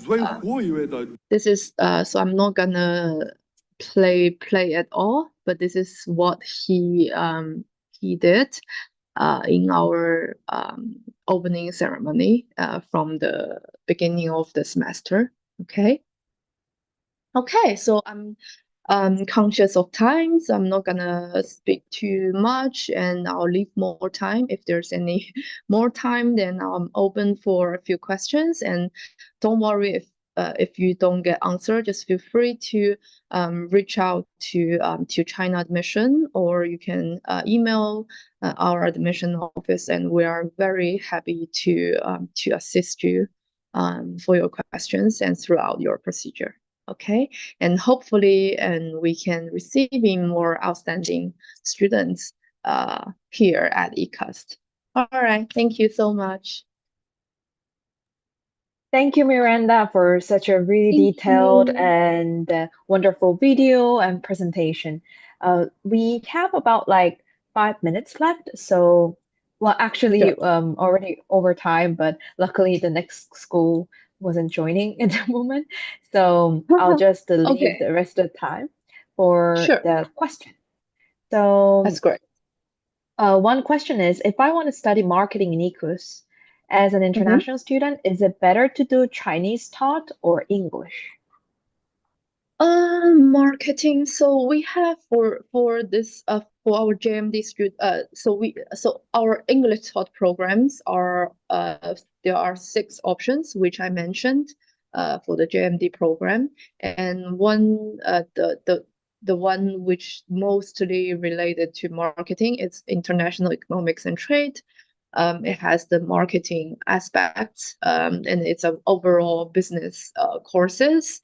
so I'm not gonna play it all, but this is what he did in our opening ceremony from the beginning of the semester. Okay. So I'm conscious of time, so I'm not gonna speak too much, and I'll leave more time. If there's any more time, then I'm open for a few questions. And don't worry if you don't get answered, just feel free to reach out to China Admission, or you can email our admission office, and we are very happy to assist you for your questions and throughout your procedure. Okay, and hopefully, we can receive in more outstanding students here at ICAST. All right, thank you so much. Thank you, Miranda, for such a really detailed and wonderful video and presentation. We have about like 5 minutes left, so actually already over time, but luckily the next school wasn't joining at the moment, so I'll just leave the rest of the time for the question. So that's great. One question is, if I want to study marketing in ICUS as an international student, is it better to do Chinese taught or English? Marketing. So we have for this for our JMD student. So our English taught programs are there are 6 options which I mentioned for the JMD program, and one the one which mostly related to marketing is international economics and trade. It has the marketing aspects, and it's an overall business courses.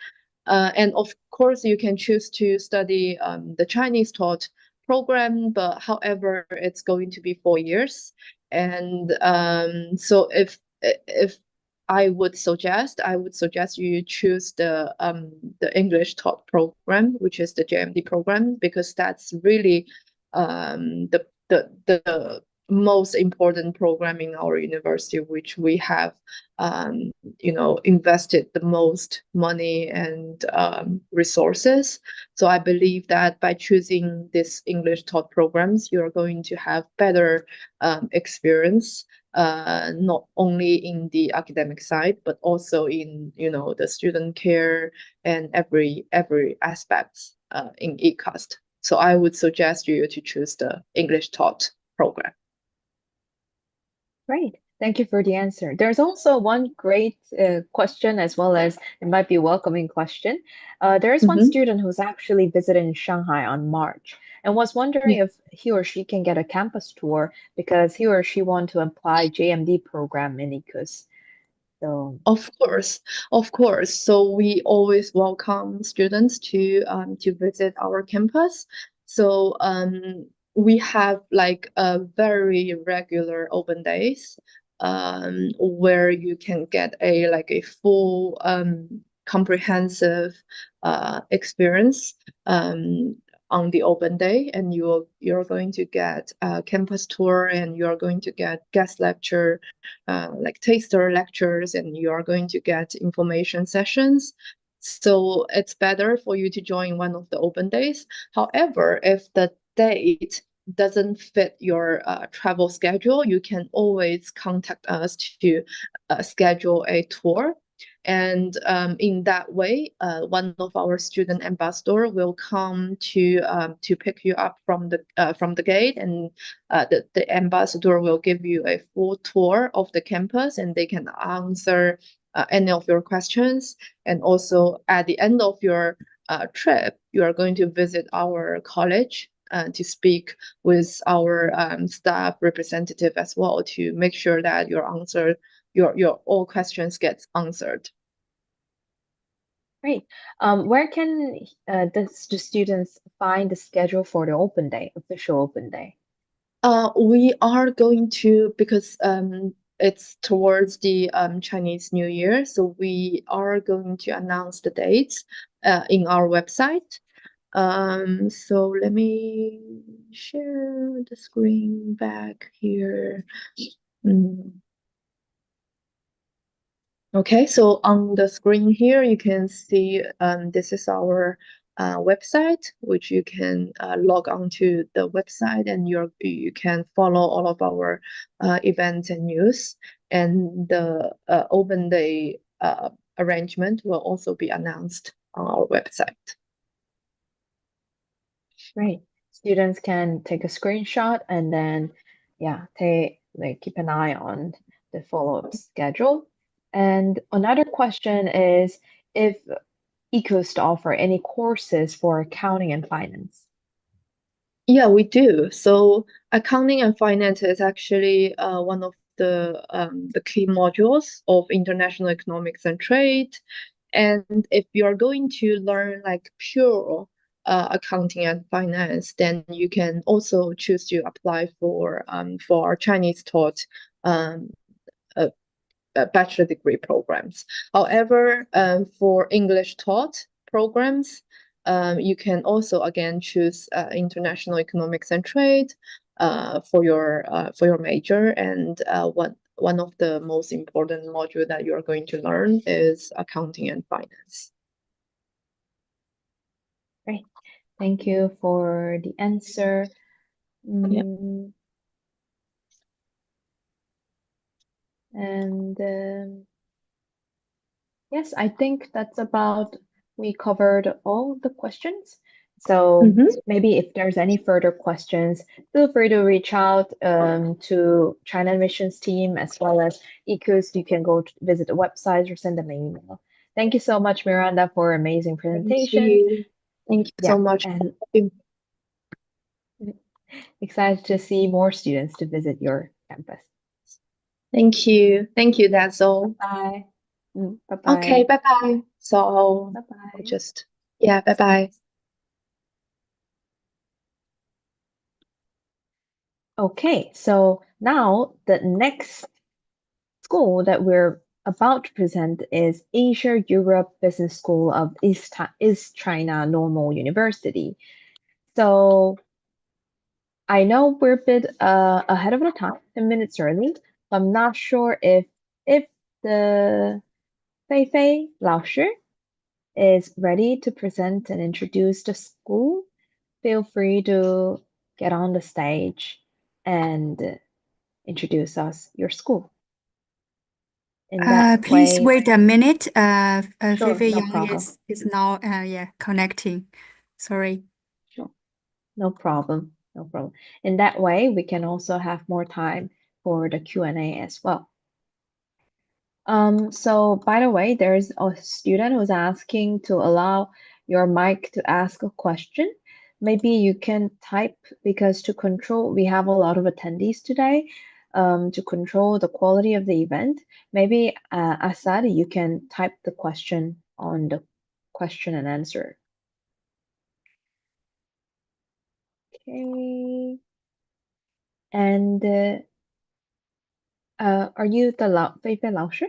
And of course, you can choose to study the Chinese taught program, but however, it's going to be 4 years. And so if I would suggest you choose the English taught program, which is the JMD program, because that's really the most important program in our university, which we have, invested the most money and resources. So I believe that by choosing this English taught programs, you're going to have better experience, not only in the academic side, but also in the student care and every aspects in ECAST. So I would suggest you to choose the English taught program. Great. Thank you for the answer. There's also one great question, as well as it might be a welcoming question. There is one student who's actually visited Shanghai on March and was wondering if he or she can get a campus tour because he or she want to apply JMD program in ECUS. So Of course. So we always welcome students to visit our campus. So we have like a very regular open days where you can get a full comprehensive experience on the open day, and you're going to get a campus tour, and you're going to get guest lecture, like taster lectures, and you are going to get information sessions. So it's better for you to join one of the open days. However, if the date doesn't fit your travel schedule, you can always contact us to schedule a tour. And in that way, one of our student ambassador will come to pick you up from the gate, and the ambassador will give you a full tour of the campus, and they can answer any of your questions. And also, at the end of your trip, you are going to visit our college to speak with our staff representative as well, to make sure that your all questions gets answered. Great. Where can the students find the schedule for the open day, official open day? We are going to, because it's towards the Chinese New Year, so we are going to announce the dates in our website. So let me share the screen back here. Okay, so on the screen here, you can see this is our website, which you can log on to the website, and you can follow all of our events and news. And the open day arrangement will also be announced on our website. Great. Students can take a screenshot and then, keep an eye on the follow-up schedule. And another question is if ECUS offer any courses for accounting and finance. Yeah, we do. So accounting and finance is actually one of the key modules of international economics and trade. And if you're going to learn like pure accounting and finance, then you can also choose to apply for Chinese taught bachelor degree programs. However, for English taught programs, you can also again choose international economics and trade for your major. And one of the most important module that you are going to learn is accounting and finance. Great. Thank you for the answer. And yes, I think that's about, we covered all the questions. So maybe if there's any further questions, feel free to reach out to China Admissions team as well as ECUS. You can go visit the website or send them an email. Thank you so much, Miranda, for amazing presentation. Thank you so much. And excited to see more students to visit your campus. Thank you. That's all. Bye. Bye-bye. Okay, bye-bye. So bye-bye. Bye-bye. Okay, so now the next school that we're about to present is Asia Europe Business School of East China Normal University. So I know we're a bit ahead of the time, 10 minutes early. I'm not sure if the Fei Fei 老师 is ready to present and introduce the school. Feel free to get on the stage and introduce us your school. In that Please way, wait a minute. sure, Feifei no Yang problem. is now connecting. Sorry. Sure, no problem, no problem. In that way, we can also have more time for the Q&A as well. So by the way, there's a student who's asking to allow your mic to ask a question. Maybe you can type because to control, we have a lot of attendees today. To control the quality of the event, maybe Asad, you can type the question on the question and answer. Okay. And are you the Fei Fei 老师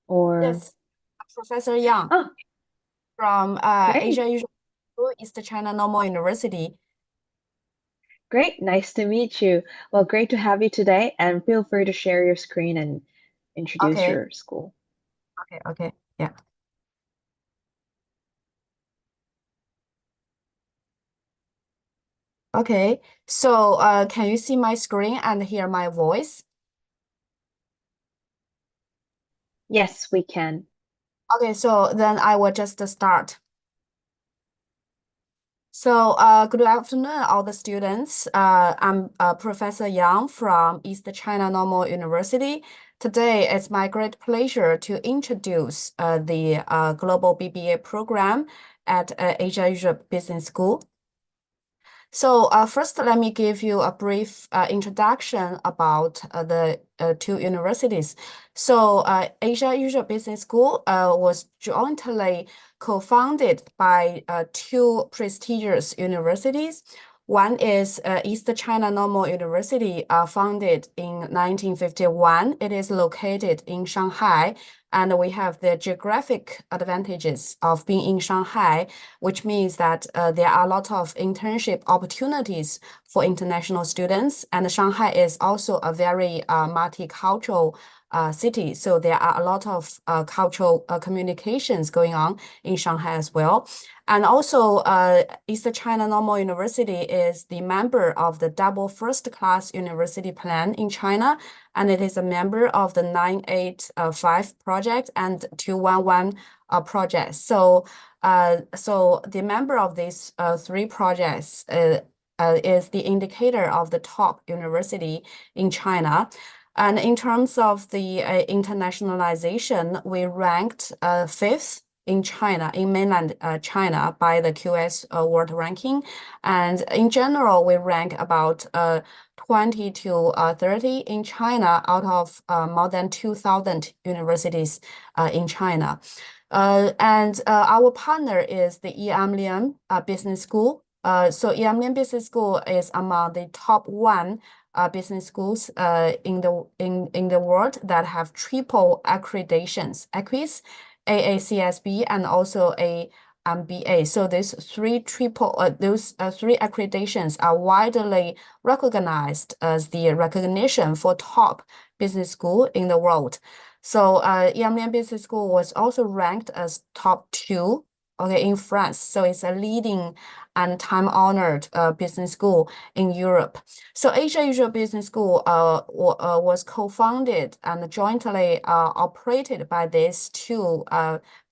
or? Yes, Professor Yang Oh, from great. Asia University, East China Normal University. Great, nice to meet you. Well, great to have you today, and feel free to share your screen and introduce Okay. your school. Okay, yeah. Okay, so can you see my screen and hear my voice? Yes, we can. Okay, so then I will just start. So, good afternoon, all the students. I'm Professor Yang from East China Normal University. Today, it's my great pleasure to introduce the Global BBA program at Asia Europe Business School. So first, let me give you a brief introduction about the two universities. So Asia Europe Business School was jointly co-founded by two prestigious universities. One is East China Normal University, founded in 1951. It is located in Shanghai, and we have the geographic advantages of being in Shanghai, which means that there are a lot of internship opportunities for international students. And Shanghai is also a very multicultural city. So there are a lot of cultural communications going on in Shanghai as well. And also, East China Normal University is the member of the double first-class university plan in China, and it is a member of the 985 project and 211 project. So the member of these three projects is the indicator of the top university in China. And in terms of the internationalization, we ranked fifth in China, in mainland China, by the QS World Ranking. And in general, we rank about 20 to 30 in China out of more than 2,000 universities in China. And our partner is the E.M. Lian Business School. So E.M. Lian Business School is among the top one business schools in the world that have triple accreditations, AACSB, AACSB, and also a MBA. So these three three accreditations are widely recognized as the recognition for top business school in the world. So E.M. Lian Business School was also ranked as top 2, okay, in France. So it's a leading and time-honored business school in Europe. So Asia Europe Business School was co-founded and jointly operated by these two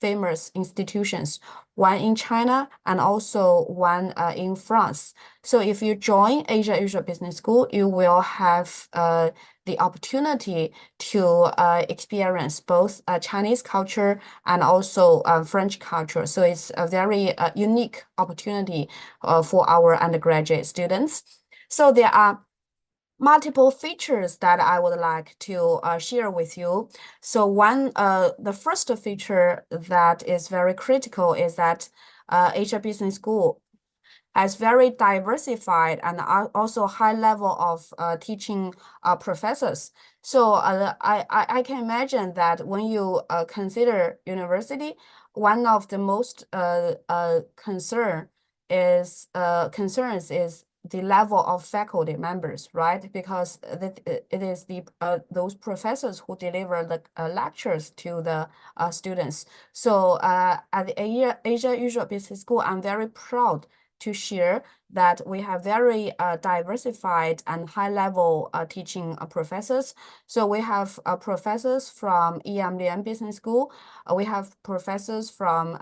famous institutions, one in China and also one in France. So if you join Asia Europe Business School, you will have the opportunity to experience both Chinese culture and also French culture. So it's a very unique opportunity for our undergraduate students. So there are multiple features that I would like to share with you. So the first feature that is very critical is that Asia Business School has very diversified and also high level of teaching professors. So I can imagine that when you consider university, one of the most concerns is the level of faculty members, right? Because it is those professors who deliver the lectures to the students. So at the Asia Usual Business School, I'm very proud to share that we have very diversified and high-level teaching professors. So we have professors from EM Lian Business School. We have professors from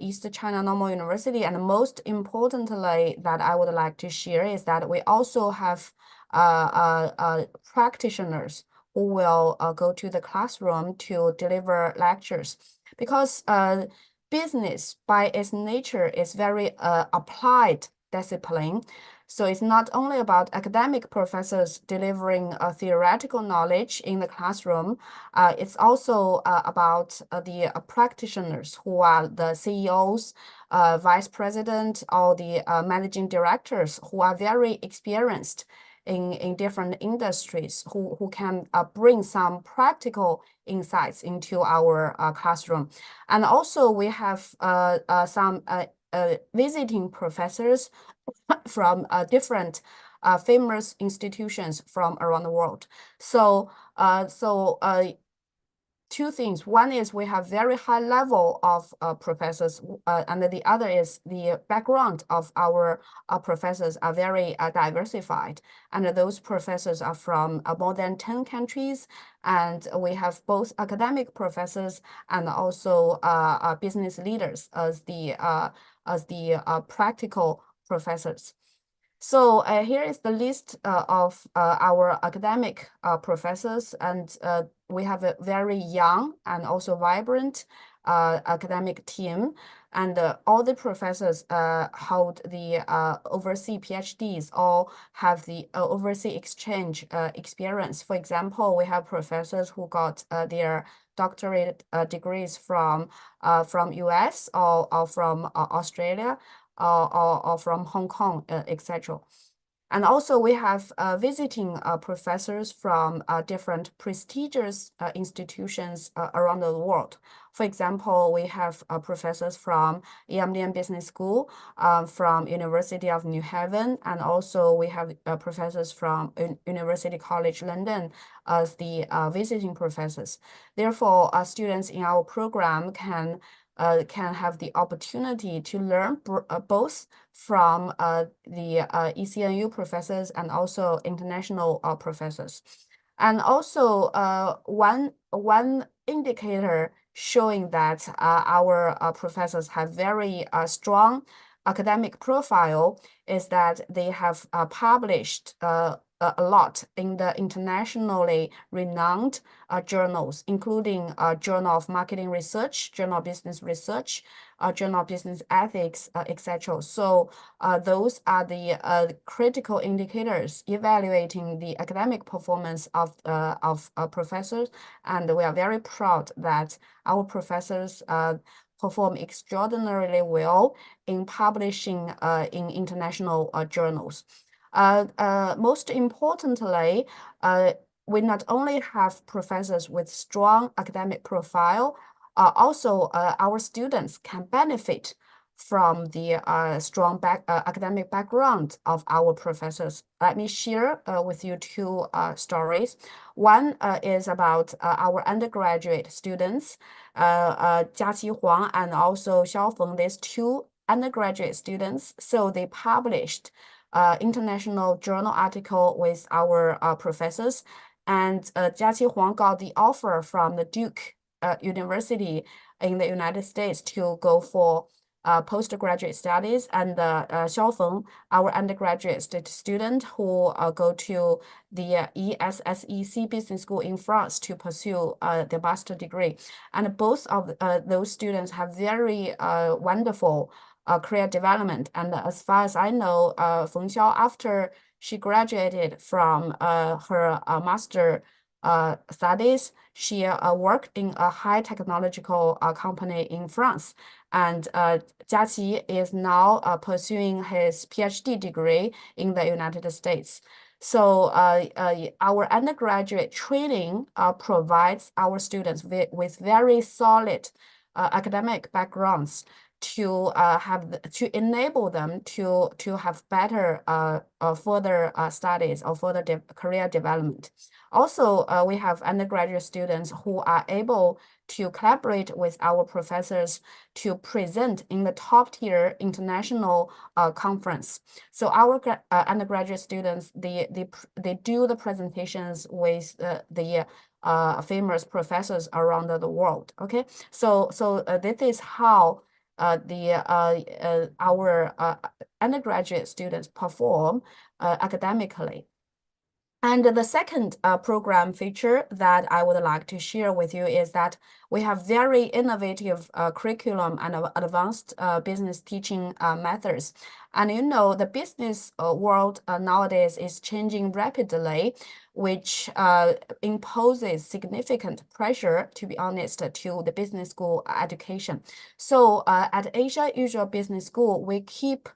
East China Normal University, and most importantly that I would like to share is that we also have practitioners who will go to the classroom to deliver lectures, because business by its nature is very applied discipline. So it's not only about academic professors delivering theoretical knowledge in the classroom, it's also about the practitioners who are the CEOs, vice president, or the managing directors who are very experienced in different industries, who can bring some practical insights into our classroom. And also we have some visiting professors from different famous institutions from around the world. So two things. One is we have very high level of professors, and the other is the background of our professors are very diversified. And those professors are from more than 10 countries. And we have both academic professors and also business leaders as the practical professors. So here is the list of our academic professors, and we have a very young and also vibrant academic team, and all the professors hold the overseas PhDs or have the overseas exchange experience. For example, we have professors who got their doctorate degrees from US or from Australia, or from Hong Kong, etc. And also we have visiting professors from different prestigious institutions around the world. For example, we have professors from EM Lian Business School, from University of New Haven, and also we have professors from University College London as the visiting professors. Therefore, students in our program can have the opportunity to learn both from the ECNU professors and also international professors. And also one indicator showing that our professors have very strong academic profile is that they have published a lot in the internationally renowned journals, including Journal of Marketing Research, Journal of Business Research, Journal of Business Ethics, etc. So those are the critical indicators evaluating the academic performance of professors, and we are very proud that our professors perform extraordinarily well in publishing in international journals. Most importantly, we not only have professors with strong academic profile, also our students can benefit from the strong academic background of our professors. Let me share with you two stories. One is about our undergraduate students, Jiaqi Huang and also Xiao Feng, these two undergraduate students. So they published international journal article with our professors, and Jiaqi Huang got the offer from the Duke University in the United States to go for postgraduate studies, and Xiao Feng, our undergraduate student who go to the ESSEC Business School in France to pursue the master degree. And both of those students have very wonderful career development. And as far as I know, Feng Xiao, after she graduated from her master studies, she worked in a high technological company in France. And Jiaqi is now pursuing his PhD degree in the United States. So our undergraduate training provides our students with very solid academic backgrounds to to enable them to have better further studies or further career development. Also, we have undergraduate students who are able to collaborate with our professors to present in the top-tier international conference. So our undergraduate students, they do the presentations with the famous professors around the world. Okay, so this is how our undergraduate students perform academically. And the second program feature that I would like to share with you is that we have very innovative curriculum and advanced business teaching methods. And you know, the business world nowadays is changing rapidly, which imposes significant pressure, to be honest, to the business school education. So at Asia Usual Business School, we keep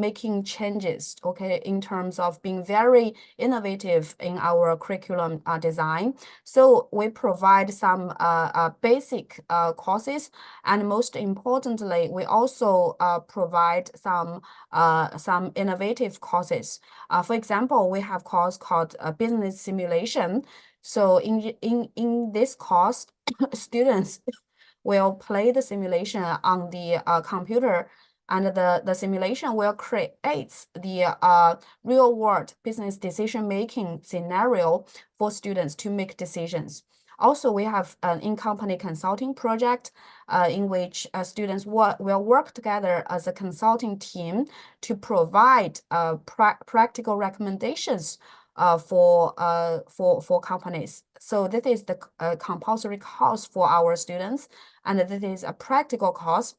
making changes, okay, in terms of being very innovative in our curriculum design. So we provide some basic courses, and most importantly, we also provide some innovative courses. For example, we have a course called business simulation. So in this course, students will play the simulation on the computer, and the simulation will create the real world business decision making scenario for students to make decisions. Also, we have an in-company consulting project in which students will work together as a consulting team to provide practical recommendations for companies. So this is the compulsory course for our students, and this is a practical course,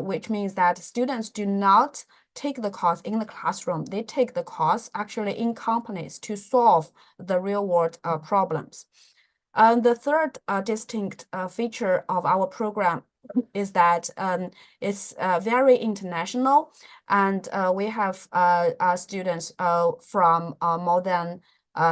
which means that students do not take the course in the classroom. They take the course actually in companies to solve the real world problems. The third distinct feature of our program is that it's very international, and we have students from more than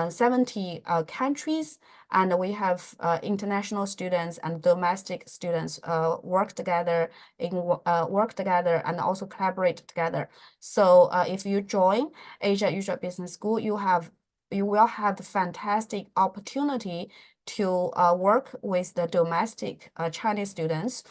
70 countries, and we have international students and domestic students work together and also collaborate together. So if you join Asia Usual Business School, you will have the fantastic opportunity to work with the domestic Chinese students,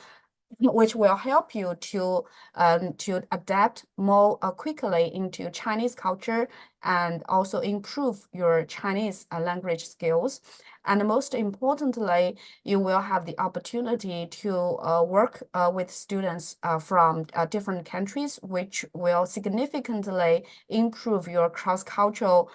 which will help you to adapt more quickly into Chinese culture and also improve your Chinese language skills. And most importantly, you will have the opportunity to work with students from different countries, which will significantly improve your cross-cultural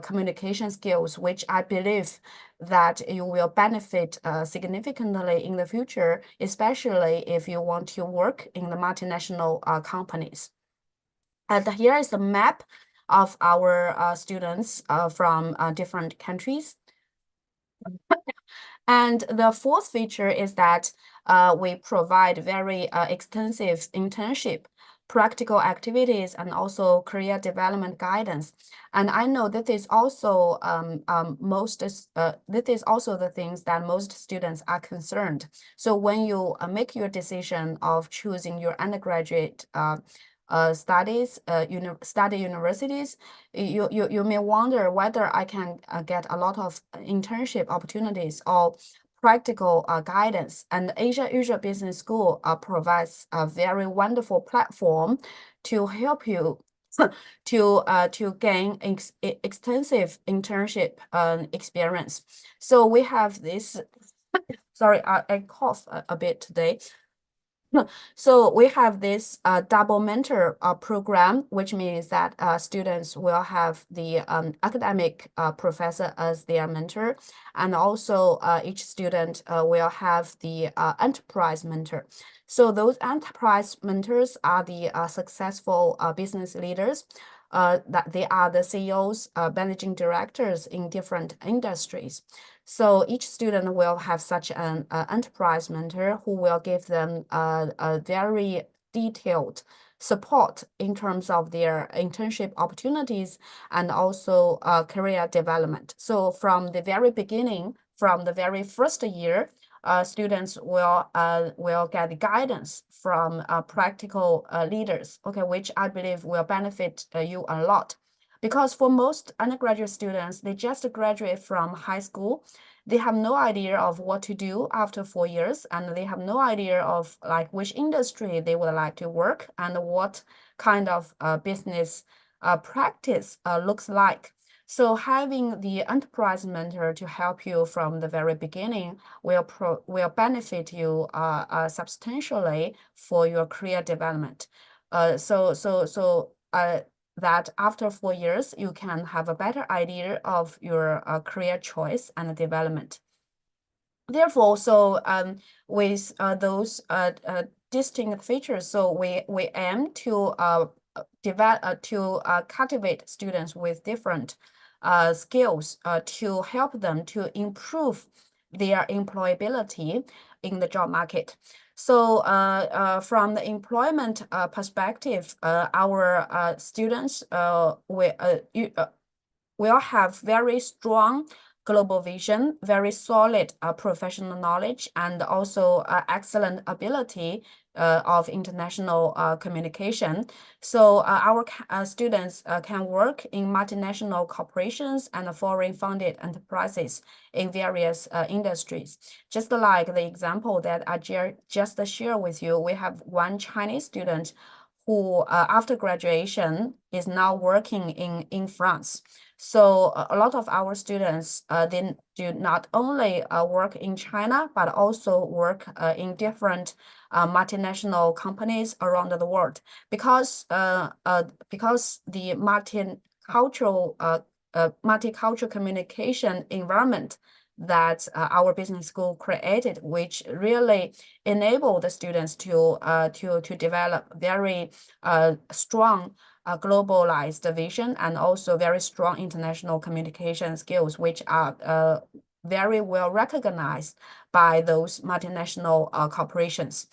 communication skills, which I believe that you will benefit significantly in the future, especially if you want to work in the multinational companies. And here is the map of our students from different countries. And the fourth feature is that we provide very extensive internship, practical activities, and also career development guidance. And I know that is also that is also the things that most students are concerned. So when you make your decision of choosing your undergraduate study universities, you may wonder whether I can get a lot of internship opportunities or practical guidance. And Asia Usual Business School provides a very wonderful platform to help you to gain extensive internship experience. So we have this. Sorry, I cough a bit today. So we have this double mentor program, which means that students will have the academic professor as their mentor, and also each student will have the enterprise mentor. So those enterprise mentors are the successful business leaders. That they are the CEOs, managing directors in different industries. So each student will have such an enterprise mentor who will give them a very detailed support in terms of their internship opportunities and also career development. So from the very beginning, from the very first year, students will get the guidance from practical leaders, okay, which I believe will benefit you a lot. Because for most undergraduate students, they just graduate from high school. They have no idea of what to do after 4 years, and they have no idea of like which industry they would like to work and what kind of business practice looks like. So having the enterprise mentor to help you from the very beginning will benefit you substantially for your career development. That after 4 years, you can have a better idea of your career choice and development. Therefore, with those distinct features, so we aim to cultivate students with different skills to help them to improve their employability in the job market. So from the employment perspective, our students will have very strong global vision, very solid professional knowledge, and also excellent ability of international communication. So our students can work in multinational corporations and foreign-funded enterprises in various industries. Just like the example that I just shared with you, we have one Chinese student who, after graduation, is now working in France. So a lot of our students then do not only work in China, but also work in different multinational companies around the world. Because the multicultural communication environment that our business school created, which really enable the students to develop very strong globalized vision and also very strong international communication skills, which are very well recognized by those multinational corporations.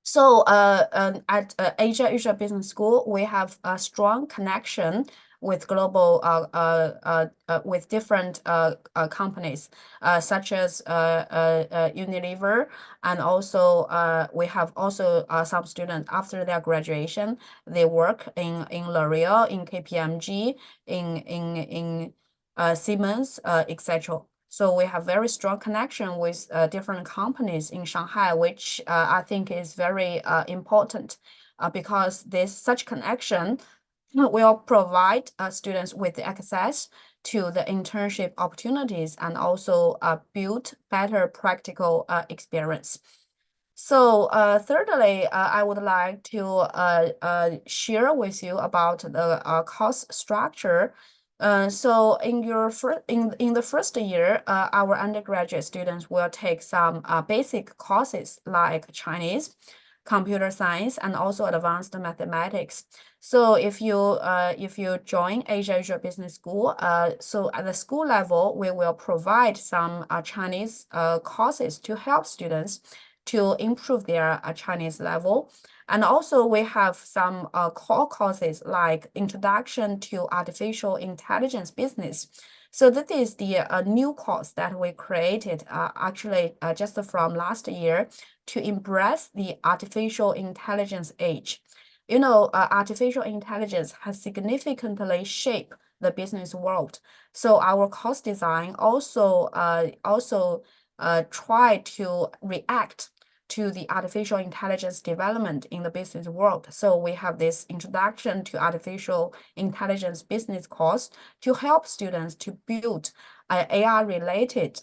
So at Asia Business School, we have a strong connection with global with different companies such as Unilever, and also we have also some students after their graduation, they work in L'Oreal, in KPMG, in Siemens, etc. So we have very strong connection with different companies in Shanghai, which I think is very important because such connection will provide students with access to the internship opportunities and also build better practical experience. So thirdly, I would like to share with you about the course structure. So in the first year, our undergraduate students will take some basic courses like Chinese, computer science, and also advanced mathematics. So if you join Asia Business School, so at the school level, we will provide some Chinese courses to help students to improve their Chinese level. And also we have some core courses like Introduction to Artificial Intelligence Business. So that is the new course that we created actually just from last year to embrace the artificial intelligence age. You know, artificial intelligence has significantly shaped the business world. So our course design also try to react to the artificial intelligence development in the business world. So we have this Introduction to Artificial Intelligence Business course to help students to build AI-related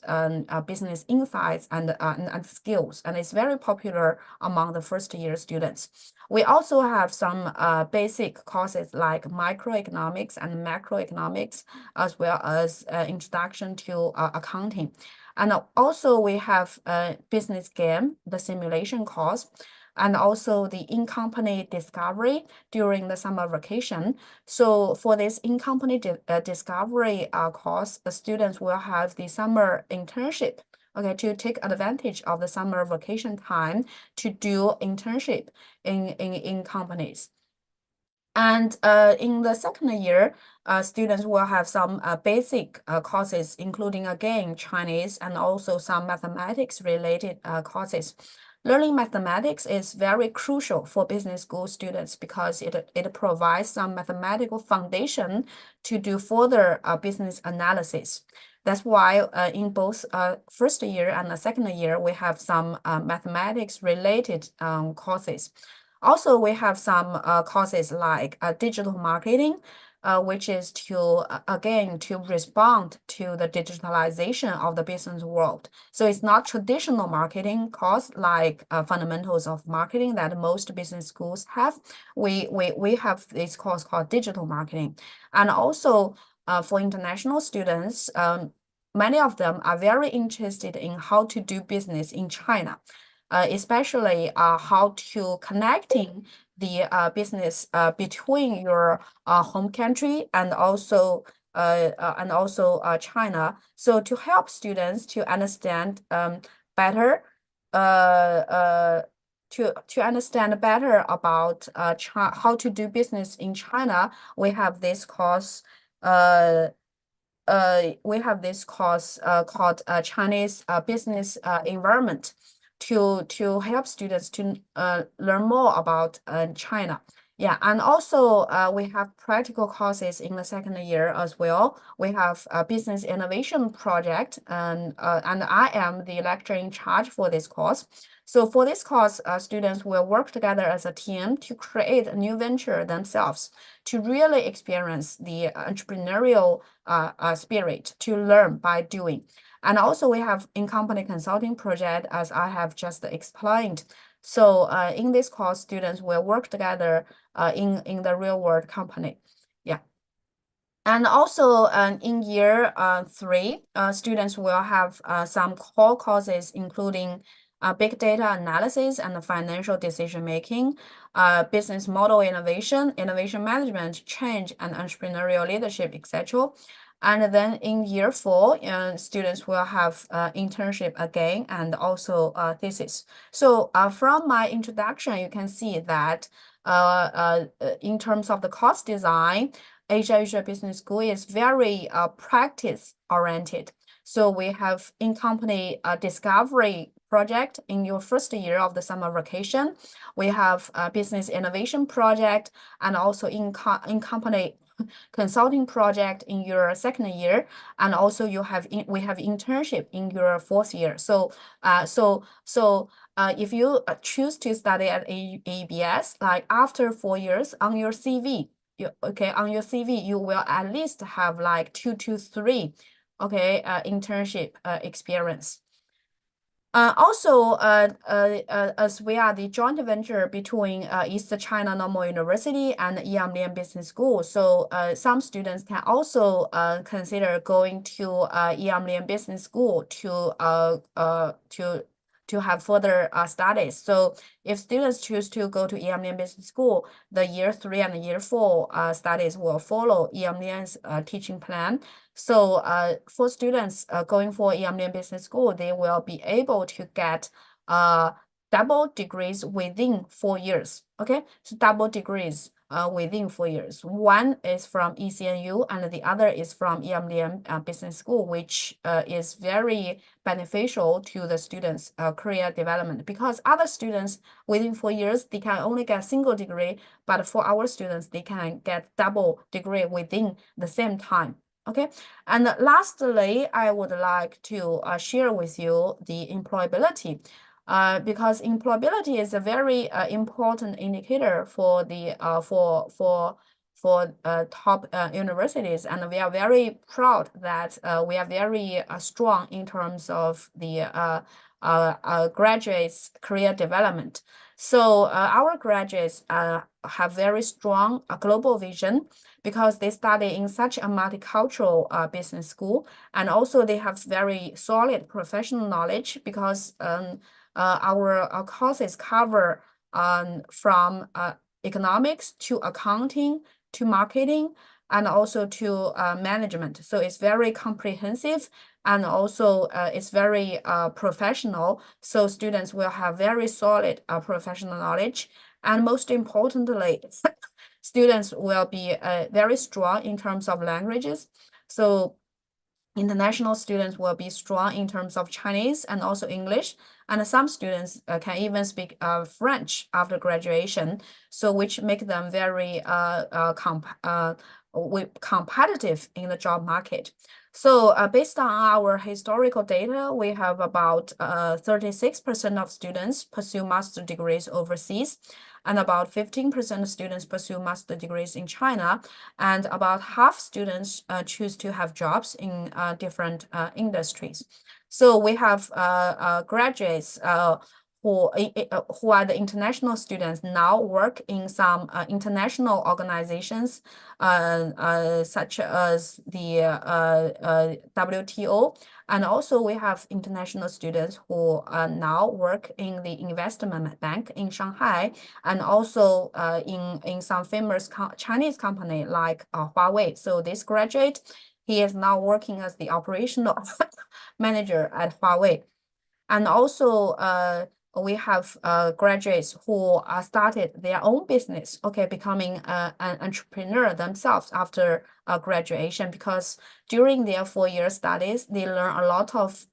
business insights and skills, and it's very popular among the first-year students. We also have some basic courses like microeconomics and macroeconomics, as well as Introduction to Accounting. And also we have a business game, the simulation course, and also the in-company discovery during the summer vacation. So for this in-company discovery course, the students will have the summer internship, okay, to take advantage of the summer vacation time to do internship in companies. And in the second year, students will have some basic courses, including again Chinese and also some mathematics related courses. Learning mathematics is very crucial for business school students because it provides some mathematical foundation to do further business analysis. That's why in both first year and the second year, we have some mathematics related courses. Also, we have some courses like digital marketing, which is to, again, to respond to the digitalization of the business world. So it's not traditional marketing course like fundamentals of marketing that most business schools have. We have this course called digital marketing. And also for international students, many of them are very interested in how to do business in China. Especially how to connecting the business between your home country and also China. So to help students to understand better to understand better about how to do business in China, we have this course called Chinese business environment to help students to learn more about China. Yeah, and also we have practical courses in the second year as well. We have a business innovation project, and I am the lecturer in charge for this course. So for this course, students will work together as a team to create a new venture themselves, to really experience the entrepreneurial spirit, to learn by doing. And also we have in-company consulting project, as I have just explained. So in this course, students will work together in the real world company. Yeah. And also in year 3, students will have some core courses, including big data analysis and financial decision making, business model innovation, innovation management, change and entrepreneurial leadership, etc. And then in year 4, students will have internship again and also thesis. So from my introduction, you can see that in terms of the course design, Asia Business School is very practice oriented. So we have in-company discovery project in your first year of the summer vacation. We have a business innovation project and also in-company consulting project in your second year, and also we have internship in your 4th year. So if you choose to study at AEBS, like after 4 years on your CV, you will at least have like 2 to 3 internship experience. Also, as we are the joint venture between East China Normal University and Yamlian Business School, so some students can also consider going to Yamlian Business School to have further studies. So if students choose to go to Yamlian Business School, the year 3 and year 4 studies will follow Yamlian's teaching plan. So for students going for Yamlian Business School, they will be able to get double degrees within 4 years. Okay, so double degrees within 4 years. One is from ECNU and the other is from Yamlian Business School, which is very beneficial to the students' career development, because other students within 4 years, they can only get single degree, but for our students, they can get double degree within the same time. Okay, and lastly, I would like to share with you the employability. Because employability is a very important indicator for the top universities, and we are very proud that we are very strong in terms of the graduates' career development. So our graduates have very strong global vision because they study in such a multicultural business school, and also they have very solid professional knowledge because our courses cover from economics to accounting to marketing and also to management. So it's very comprehensive, and also it's very professional. So students will have very solid professional knowledge. And most importantly, students will be very strong in terms of languages. So international students will be strong in terms of Chinese and also English, and some students can even speak French after graduation, so which make them very competitive in the job market. So based on our historical data, we have about 36% of students pursue master degrees overseas, and about 15% of students pursue master degrees in China, and about half students choose to have jobs in different industries. So we have graduates who are the international students now work in some international organizations such as the WTO. And also we have international students who now work in the investment bank in Shanghai, and also in some famous Chinese company like Huawei. So this graduate, he is now working as the operational manager at Huawei. And also we have graduates who started their own business, okay, becoming an entrepreneur themselves after graduation, because during their 4-year studies, they learn a lot of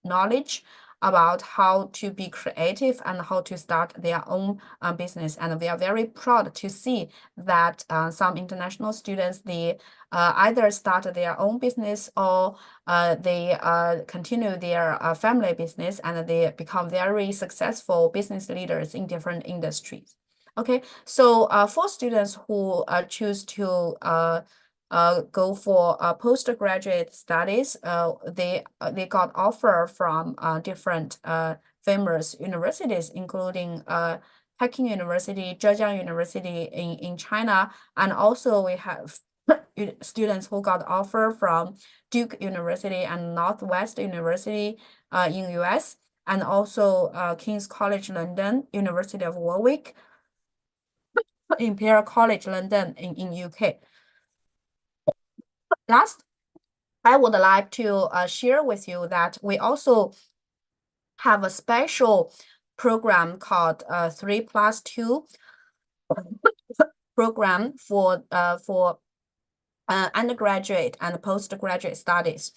knowledge about how to be creative and how to start their own business. And we are very proud to see that some international students, they either start their own business or they continue their family business, and they become very successful business leaders in different industries. Okay, so for students who choose to go for postgraduate studies, they got offer from different famous universities, including Peking University, Zhejiang University in China, and also we have students who got offer from Duke University and Northwestern University in US, and also King's College London, University of Warwick, Imperial College London in UK. Last, I would like to share with you that we also have a special program called 3+2 program for undergraduate and postgraduate studies.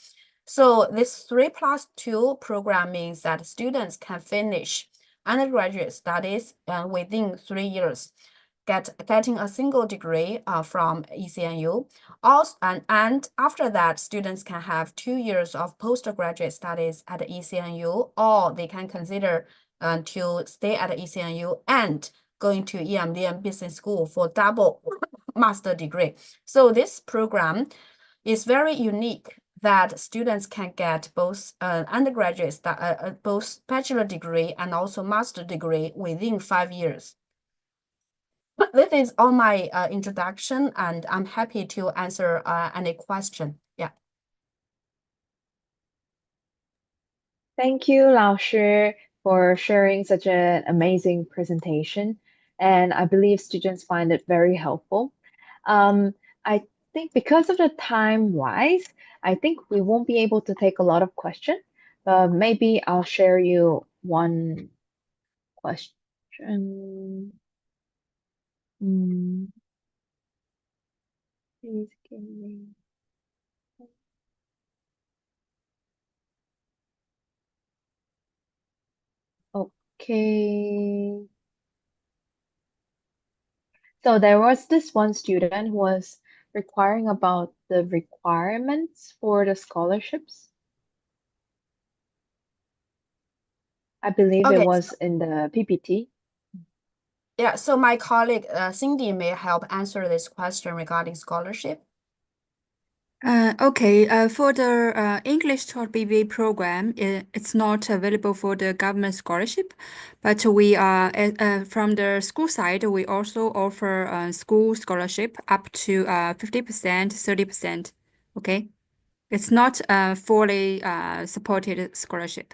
So this 3+2 program means that students can finish undergraduate studies within 3 years, getting a single degree from ECNU. Also, and after that, students can have 2 years of postgraduate studies at ECNU, or they can consider to stay at ECNU and going to EMDM Business School for double master degree. So this program is very unique, that students can get both undergraduate, both bachelor degree and also master degree within 5 years. This is all my introduction, and I'm happy to answer any question. Yeah. Thank you, Lao Shi, for sharing such an amazing presentation. And I believe students find it very helpful. I think because of the time wise, I think we won't be able to take a lot of questions, but maybe I'll share you one question. Please give me. Okay. So there was this one student who was requiring about the requirements for the scholarships. I believe it Okay. was in the PPT. Yeah, so my colleague Cindy may help answer this question regarding scholarship. Okay, for the English Taught BBA program, it's not available for the government scholarship, but we are from the school side, we also offer school scholarship up to 50%, 30%. Okay, it's not fully supported scholarship.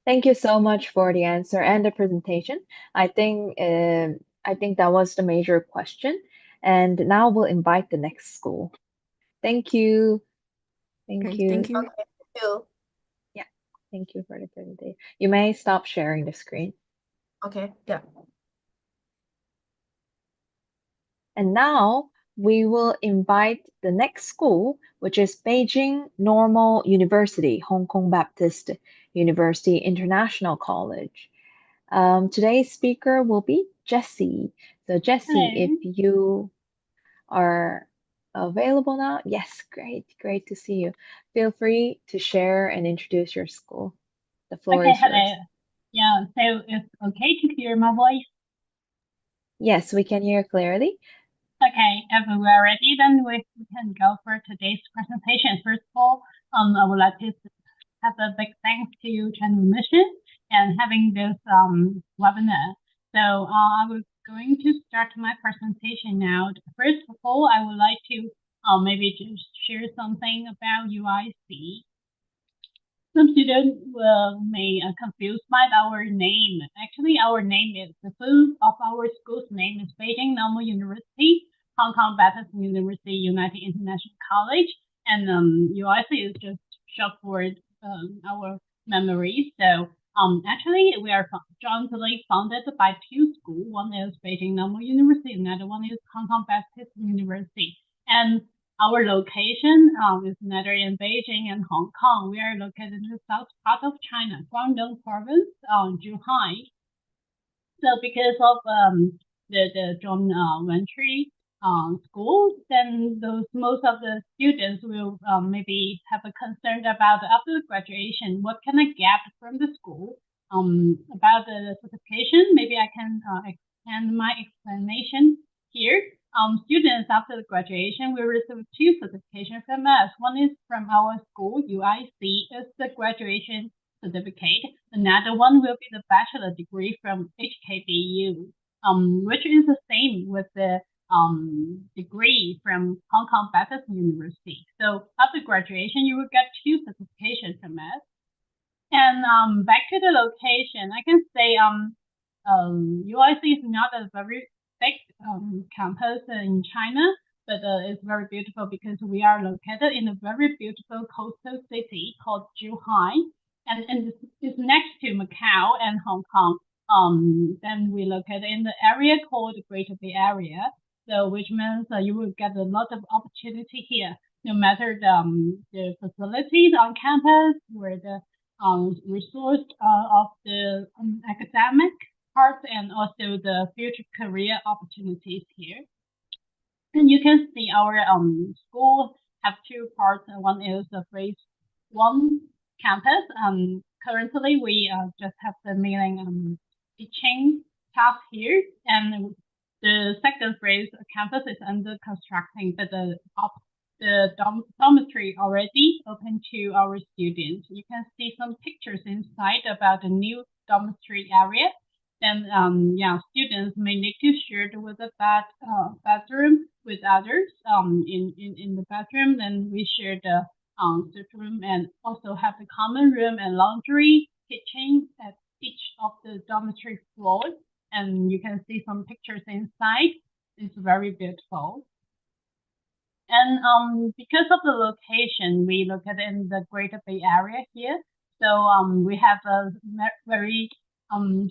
Thank you so much for the answer and the presentation. I think that was the major question. And now we'll invite the next school. Thank you. Thank Okay, you. thank you. Okay, thank you. Yeah, thank you for the presentation. You may stop sharing the screen. Okay, yeah. And now we will invite the next school, which is Beijing Normal University, Hong Kong Baptist University International College. Today's speaker will be Jessie. So Jessie, if you are available now, yes, great to see you. Feel free to share and introduce your school. The floor is yours. Hello. Yeah, so it's okay to hear my voice? Yes, we can hear clearly. Okay, if we're ready, then we can go for today's presentation. First of all, I would like to have a big thanks to China Mission and having this webinar. So I was going to start my presentation now. First of all, I would like to maybe just share something about UIC. Some students may confuse by our name. Actually, our name is the full of our school's name is Beijing Normal University, Hong Kong Baptist University, United International College, and UIC is just short for our memory. So actually, we are jointly founded by two schools. One is Beijing Normal University, another one is Hong Kong Baptist University, and our location is neither in Beijing and Hong Kong. We are located in the south part of China, Guangdong Province, Zhuhai. So because of the joint venture school, then most of the students will maybe have a concern about after graduation, what can I get from the school? About the certification, maybe I can expand my explanation here. Students after graduation will receive two certifications from us. One is from our school, UIC, is the graduation certificate. Another one will be the bachelor degree from HKBU, which is the same with the degree from Hong Kong Baptist University. So after graduation, you will get two certifications from us. And back to the location, I can say UIC is not a very big campus in China, but it's very beautiful because we are located in a very beautiful coastal city called Zhuhai, and it's next to Macau and Hong Kong. Then we located in the area called Greater Bay Area, so which means you will get a lot of opportunity here, no matter the facilities on campus or the resource of the academic part and also the future career opportunities here. And you can see our school have two parts. One is the phase 1 campus. Currently, we just have the mainly teaching staff here, and the second phase campus is under construction, but the dormitory already open to our students. You can see some pictures inside about the new dormitory area. Then students may need to share with the bathroom with others in the bathroom. Then we share the sit room and also have the common room and laundry kitchen at each of the dormitory floors. And you can see some pictures inside. It's very beautiful. And because of the location, we located in the Greater Bay Area here. So we have a very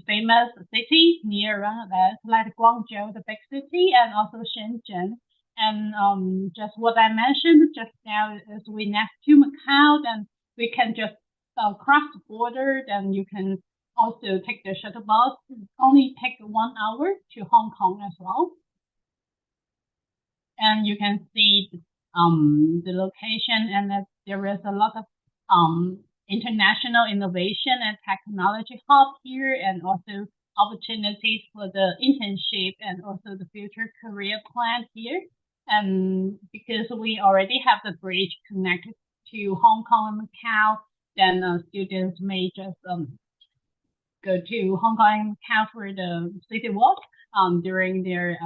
famous city near us, like Guangzhou, the big city, and also Shenzhen. And just what I mentioned just now is we next to Macau, then we can just cross the border. Then you can also take the shuttle bus. It only take 1 hour to Hong Kong as well. And you can see the location, and that there is a lot of international innovation and technology hub here, and also opportunities for the internship and also the future career plan here. And because we already have the bridge connected to Hong Kong and Macau, then students may just go to Hong Kong and Macau for the city walk during their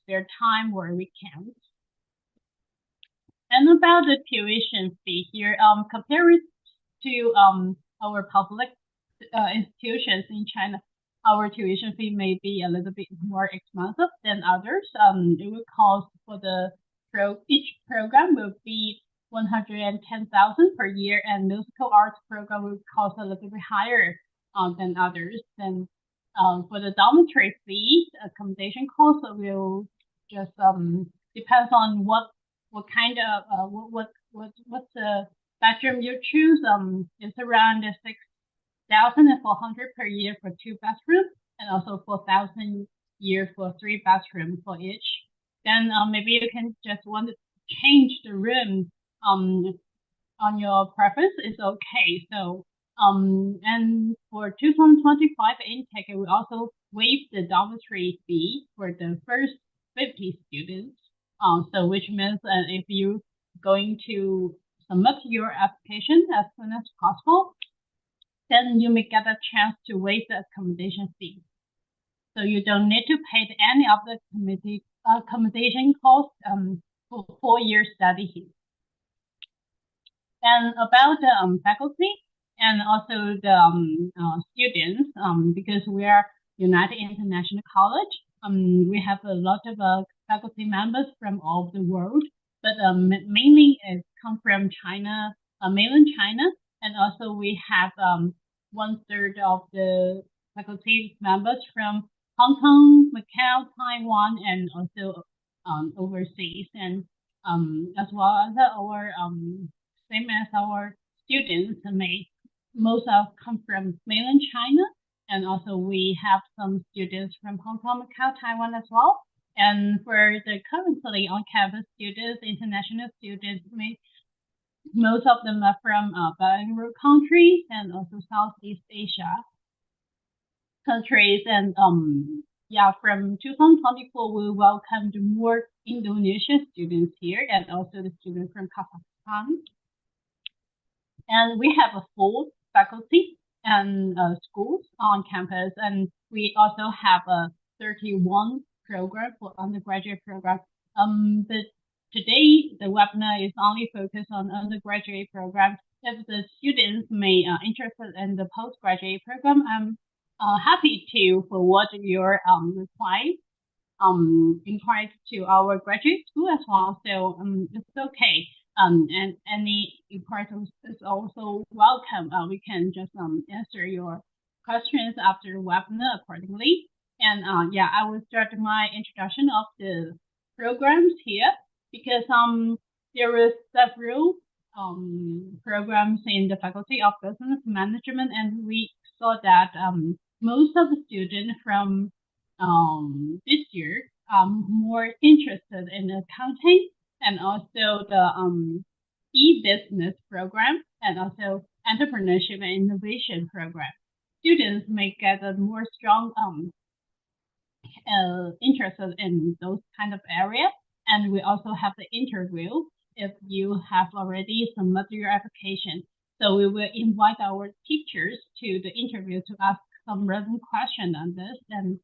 spare time or weekends. And about the tuition fee here, compared to our public institutions in China, our tuition fee may be a little bit more expensive than others. It will cost for each program will be 110,000 per year, and musical arts program will cost a little bit higher than others. Then for the dormitory fee, accommodation cost will just depends on what kind of what's the bedroom you choose. It's around 6,400 per year for 2 bedrooms, and also 4,000 a year for 3 bedrooms for each. Then maybe you can just want to change the room on your preference. It's okay. So and for 2025 intake, we also waived the dormitory fee for the first 50 students. So which means if you going to submit your application as soon as possible, then you may get a chance to waive the accommodation fee. So you don't need to pay any of the accommodation costs for 4-year study here. And about the faculty and also the students, because we are United International College, we have a lot of faculty members from all over the world, but mainly it come from China, mainland China, and also we have 1/3 of the faculty members from Hong Kong, Macau, Taiwan, and also overseas, and as well as our same as our students, most of come from mainland China, and also we have some students from Hong Kong, Macau, Taiwan as well. And for the currently on-campus students, international students, most of them are from bilingual countries and also Southeast Asia countries. And yeah, from 2024, we welcomed more Indonesian students here and also the students from Kazakhstan. And we have a full faculty and schools on campus, and we also have a 31 program for undergraduate program. But today the webinar is only focused on undergraduate program. If the students may interested in the postgraduate program, I'm happy to forward your inquiry to our graduate school as well. So it's okay. And any inquiries is also welcome. We can just answer your questions after the webinar accordingly. And yeah, I will start my introduction of the programs here because there is several programs in the Faculty of Business Management, and we saw that most of the students from this year are more interested in accounting and also the e-business program and also entrepreneurship and innovation program. Students may get a more strong interested in those kind of area. And we also have the interview if you have already submitted your application. So we will invite our teachers to the interview to ask some relevant question on this. And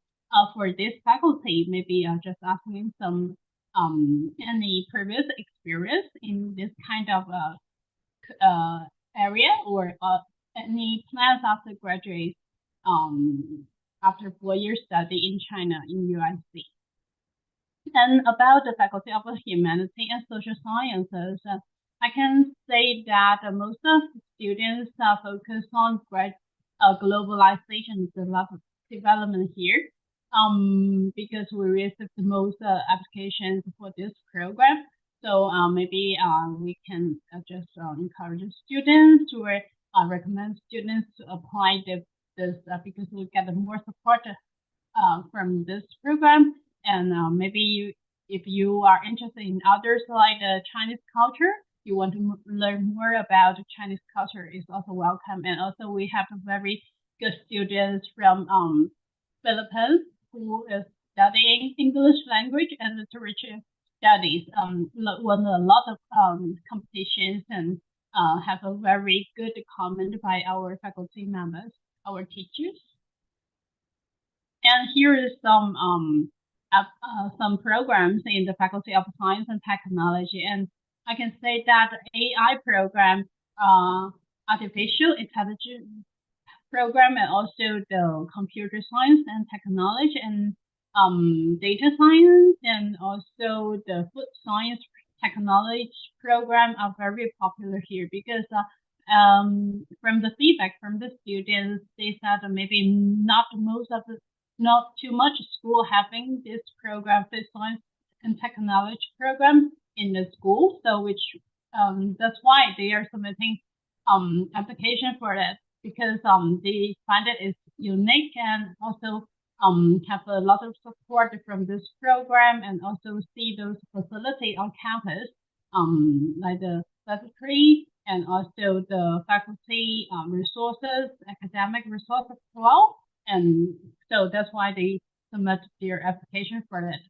for this faculty, maybe just asking some any previous experience in this kind of area or any plans after graduate after 4-year study in China in UIC. And about the Faculty of Humanity and Social Sciences, I can say that most of the students are focused on globalization development here. Because we received the most applications for this program. So maybe we can just encourage students or recommend students to apply this because we get more support from this program. And maybe if you are interested in others like the Chinese culture, you want to learn more about Chinese culture is also welcome. And also we have very good students from Philippines who is studying English language and literature studies, won a lot of competitions and have a very good comment by our faculty members, our teachers. And here is some programs in the Faculty of Science and Technology. And I can say that AI program, artificial intelligence program, and also the computer science and technology and data science, and also the food science technology program are very popular here because from the feedback from the students, they said maybe not too much school having this program, food science and technology program in the school. So which that's why they are submitting application for that, because they find it is unique and also have a lot of support from this program, and also see those facilities on campus, like the laboratory and also the faculty resources, academic resources as well. And so that's why they submit their application for it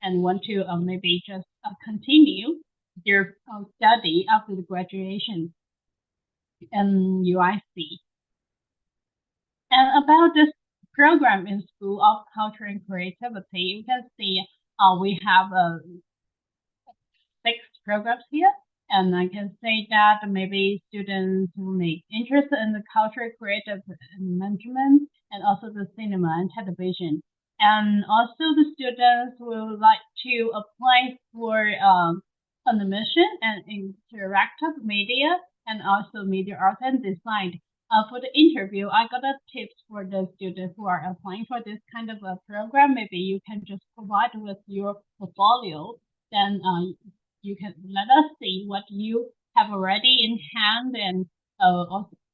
and want to maybe just continue their study after the graduation in UIC. And about this program in School of Culture and Creativity, you can see we have 6 programs here. And I can say that maybe students who make interest in the culture, creative management, and also the cinema and television. And also the students will like to apply for animation and interactive media, and also media art and design. For the interview, I got a tips for the students who are applying for this kind of a program. Maybe you can just provide with your portfolio, then you can let us see what you have already in hand, and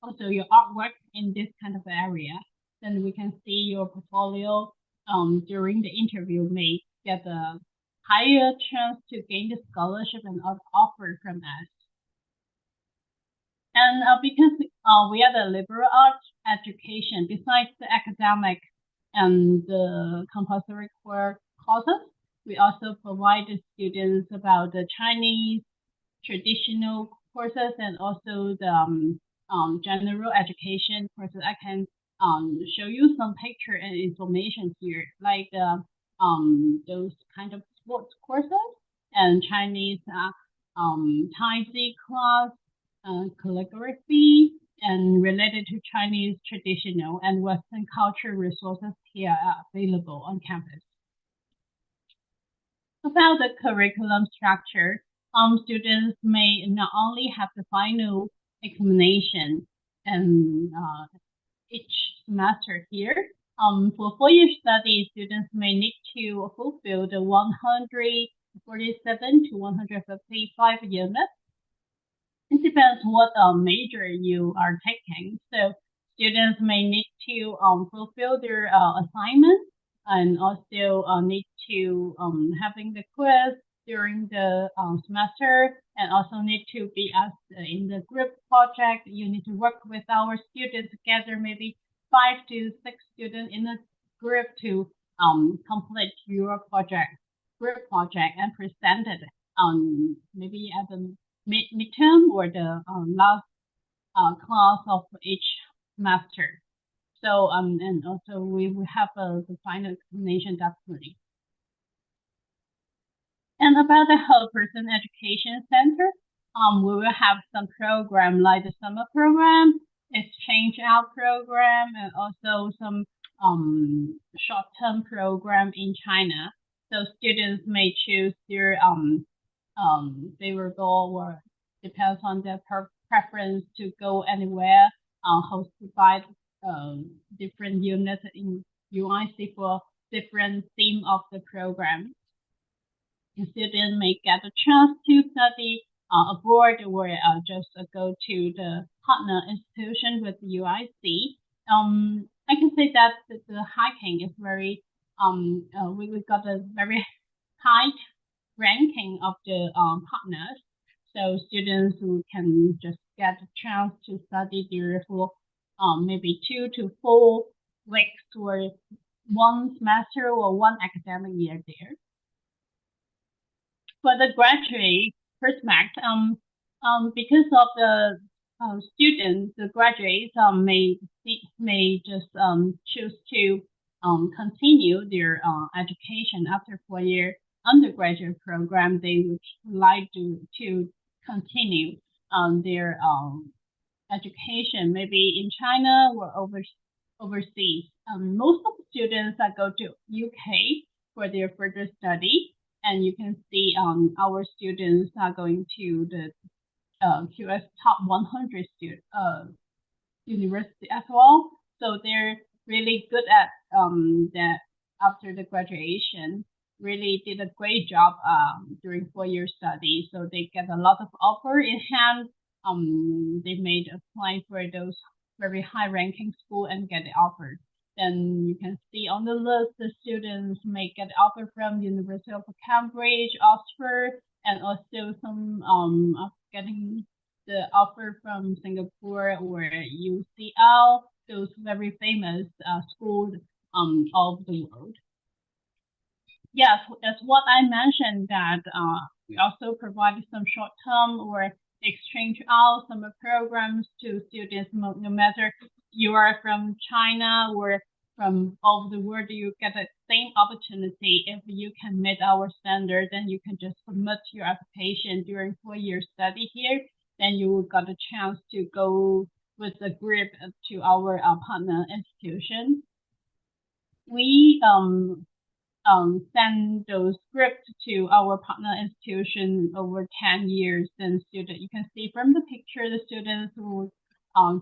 also your artwork in this kind of area. Then we can see your portfolio during the interview, may get a higher chance to gain the scholarship and offer from us. And because we are the liberal arts education, besides the academic and the compulsory core courses, we also provide the students about the Chinese traditional courses and also the general education courses. I can show you some picture and information here, like those kind of sports courses and Chinese Tai class, calligraphy, and related to Chinese traditional and Western culture resources here are available on campus. About the curriculum structure, students may not only have the final examination and each semester here. For 4-year study, students may need to fulfill the 147 to 155 units. It depends what major you are taking. So students may need to fulfill their assignments, and also need to having the quiz during the semester, and also need to be asked in the group project. You need to work with our students together, maybe 5 to 6 students in a group to complete your group project, and present it maybe at the midterm or the last class of each semester. So and also we will have the final examination definitely. And about the whole person education center, we will have some program like the summer program, exchange out program, and also some short-term program in China. So students may choose their favorable, or depends on their preference to go anywhere hosted by different units in UIC for different theme of the program. The student may get a chance to study abroad, or just go to the partner institution with the UIC. I can say that the hiking is very we got a very high ranking of the partners. So students who can just get a chance to study there for maybe 2 to 4 weeks or 1 semester or 1 academic year there. For the graduate prospect, because of the students, the graduates may just choose to continue their education after 4-year undergraduate program. They would like to continue their education, maybe in China or overseas. Most of the students that go to UK for their further study, and you can see our students are going to the QS top 100 university as well. So they're really good at that after the graduation. really did a great job during 4-year study. So they get a lot of offer in hand. They made apply for those very high ranking school and get the offer. Then you can see on the list the students may get offer from University of Cambridge, Oxford, and also some getting the offer from Singapore or UCL, those very famous schools of the world. Yes, that's what I mentioned, that we also provide some short-term or exchange out summer programs to students, no matter you are from China or from all over the world, you get the same opportunity. If you can meet our standard, then you can just submit your application during 4-year study here. Then you got a chance to go with the group to our partner institution. We send those scripts to our partner institution over 10 years. Then student, you can see from the picture, the students who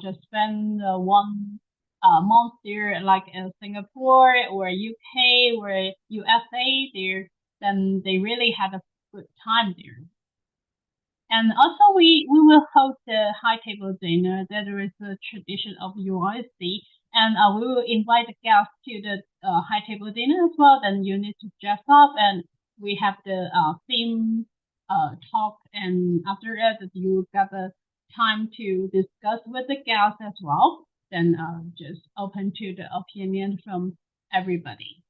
just spend 1 month there, like in Singapore or UK or USA there, then they really had a good time there. And also we will host a high table dinner. That is a tradition of UIC. And we will invite the guests to the high table dinner as well. Then you need to dress up, and we have the theme talk. And after that, you got the time to discuss with the guests as well. Then just open to the opinion from everybody.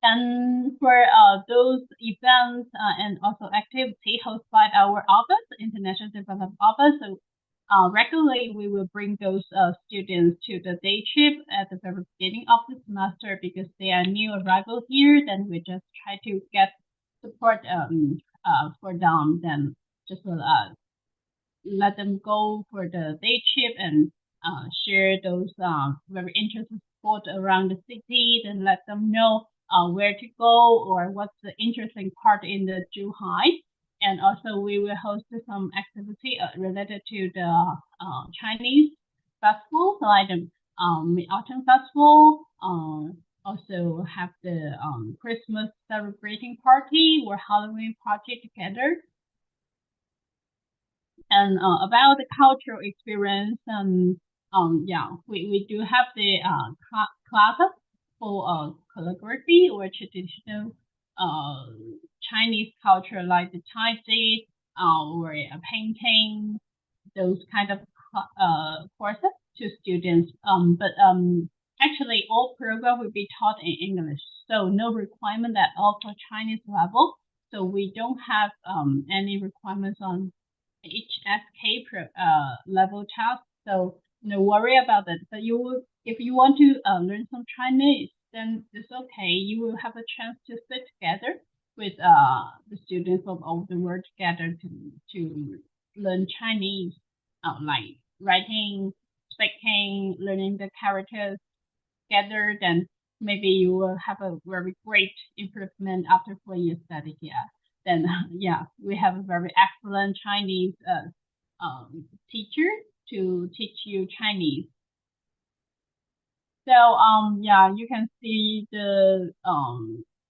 And for those events and also activity hosted by our office, International Development Office, so regularly we will bring those students to the day trip at the very beginning of the semester because they are new arrival here. Then we just try to get support for them. Then just let them go for the day trip and share those very interesting spots around the city. Then let them know where to go or what's the interesting part in the Zhuhai. And also we will host some activity related to the Chinese festival, so like the Mid-Autumn Festival. Also have the Christmas celebrating party or Halloween party together. And about the cultural experience, yeah, we do have the classes for calligraphy or traditional Chinese culture, like the Taiji or painting, those kind of courses to students. But actually, all program will be taught in English, so no requirement at all for Chinese level. So we don't have any requirements on HSK level test. So no worry about it. But if you want to learn some Chinese, then it's okay. You will have a chance to sit together with the students from all the world together to learn Chinese, like writing, speaking, learning the characters together. Then maybe you will have a very great improvement after 4 years study here. Then yeah, we have a very excellent Chinese teacher to teach you Chinese. So yeah, you can see the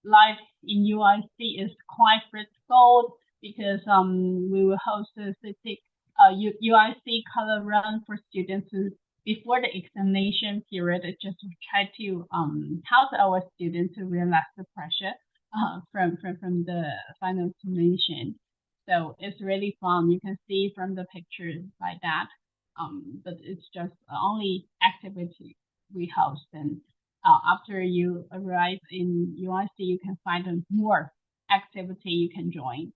life in UIC is quite critical because we will host a city UIC color run for students who, before the examination period, just to try to help our students to relax the pressure from the final examination. So it's really fun. You can see from the pictures like that. But it's just only activity we host. And after you arrive in UIC, you can find more activity you can join.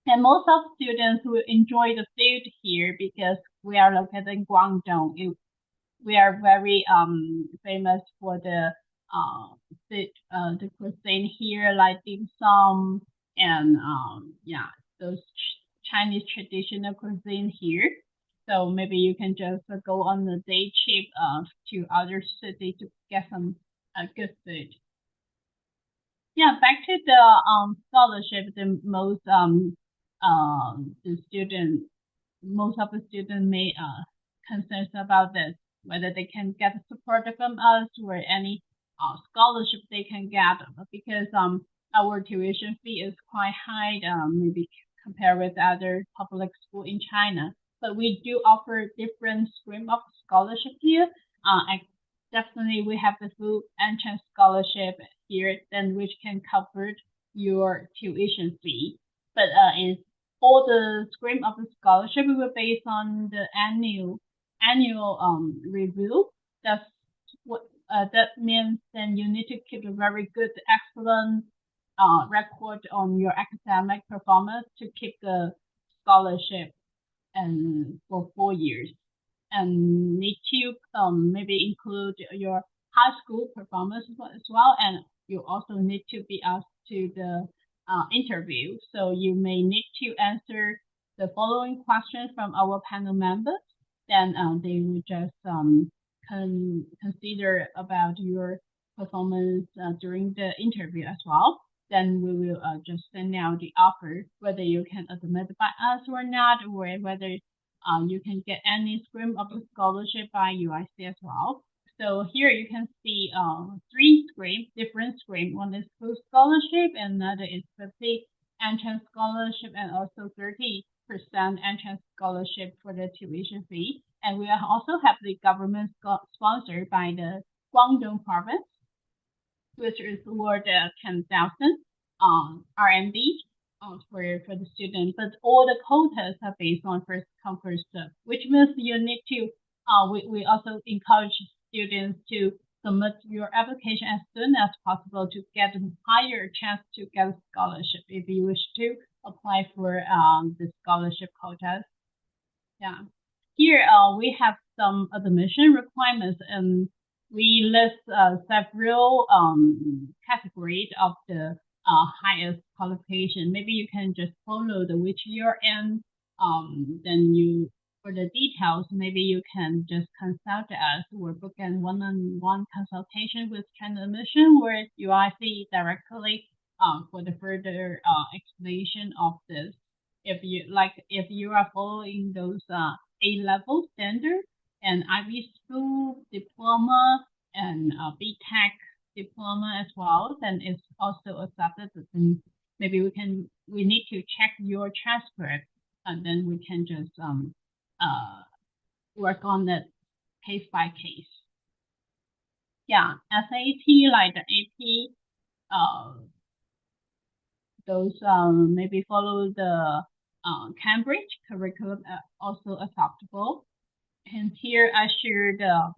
And most of students will enjoy the food here because we are located in Guangdong. We are very famous for the cuisine here, like dim sum and yeah, those Chinese traditional cuisine here. So maybe you can just go on the day trip to other city to get some good food. Yeah, back to the scholarship. The most most of the students may concerns about this, whether they can get support from us or any scholarship they can get, because our tuition fee is quite high, maybe compared with other public school in China. But we do offer different stream of scholarship here. Definitely we have the full entrance scholarship here, then which can cover your tuition fee. But is all the stream of the scholarship will based on the annual review. That's what that means. Then you need to keep a very good, excellent record on your academic performance to keep the scholarship and for 4 years, and need to maybe include your high school performance as well, and you also need to be asked to the interview. So you may need to answer the following questions from our panel members. Then they will just consider about your performance during the interview as well. Then we will just send out the offer, whether you can admit by us or not, or whether you can get any stream of the scholarship by UIC as well. So here you can see 3 different streams. One is full scholarship, another is 50 entrance scholarship, and also 30% entrance scholarship for the tuition fee. And we also have the government sponsored by the Guangdong province, which is worth 10,000 RMB for the student. But all the quotas are based on first come first serve, which means you need to. We also encourage students to submit your application as soon as possible to get a higher chance to get a scholarship if you wish to apply for the scholarship quotas. Yeah. Here we have some admission requirements, and we list several categories of the highest qualification. Maybe you can just follow the which you're in. Then you, for the details, maybe you can just consult us or book a one-on-one consultation with China Admission or UIC directly for the further explanation of this. If you are following those A-level standards and Ivy School diploma and BTech diploma as well, then it's also accepted. And maybe we need to check your transcript, and then we can just work on it case by case. Yeah, SAT, like the AP, those maybe follow the Cambridge curriculum, also acceptable. And here I shared the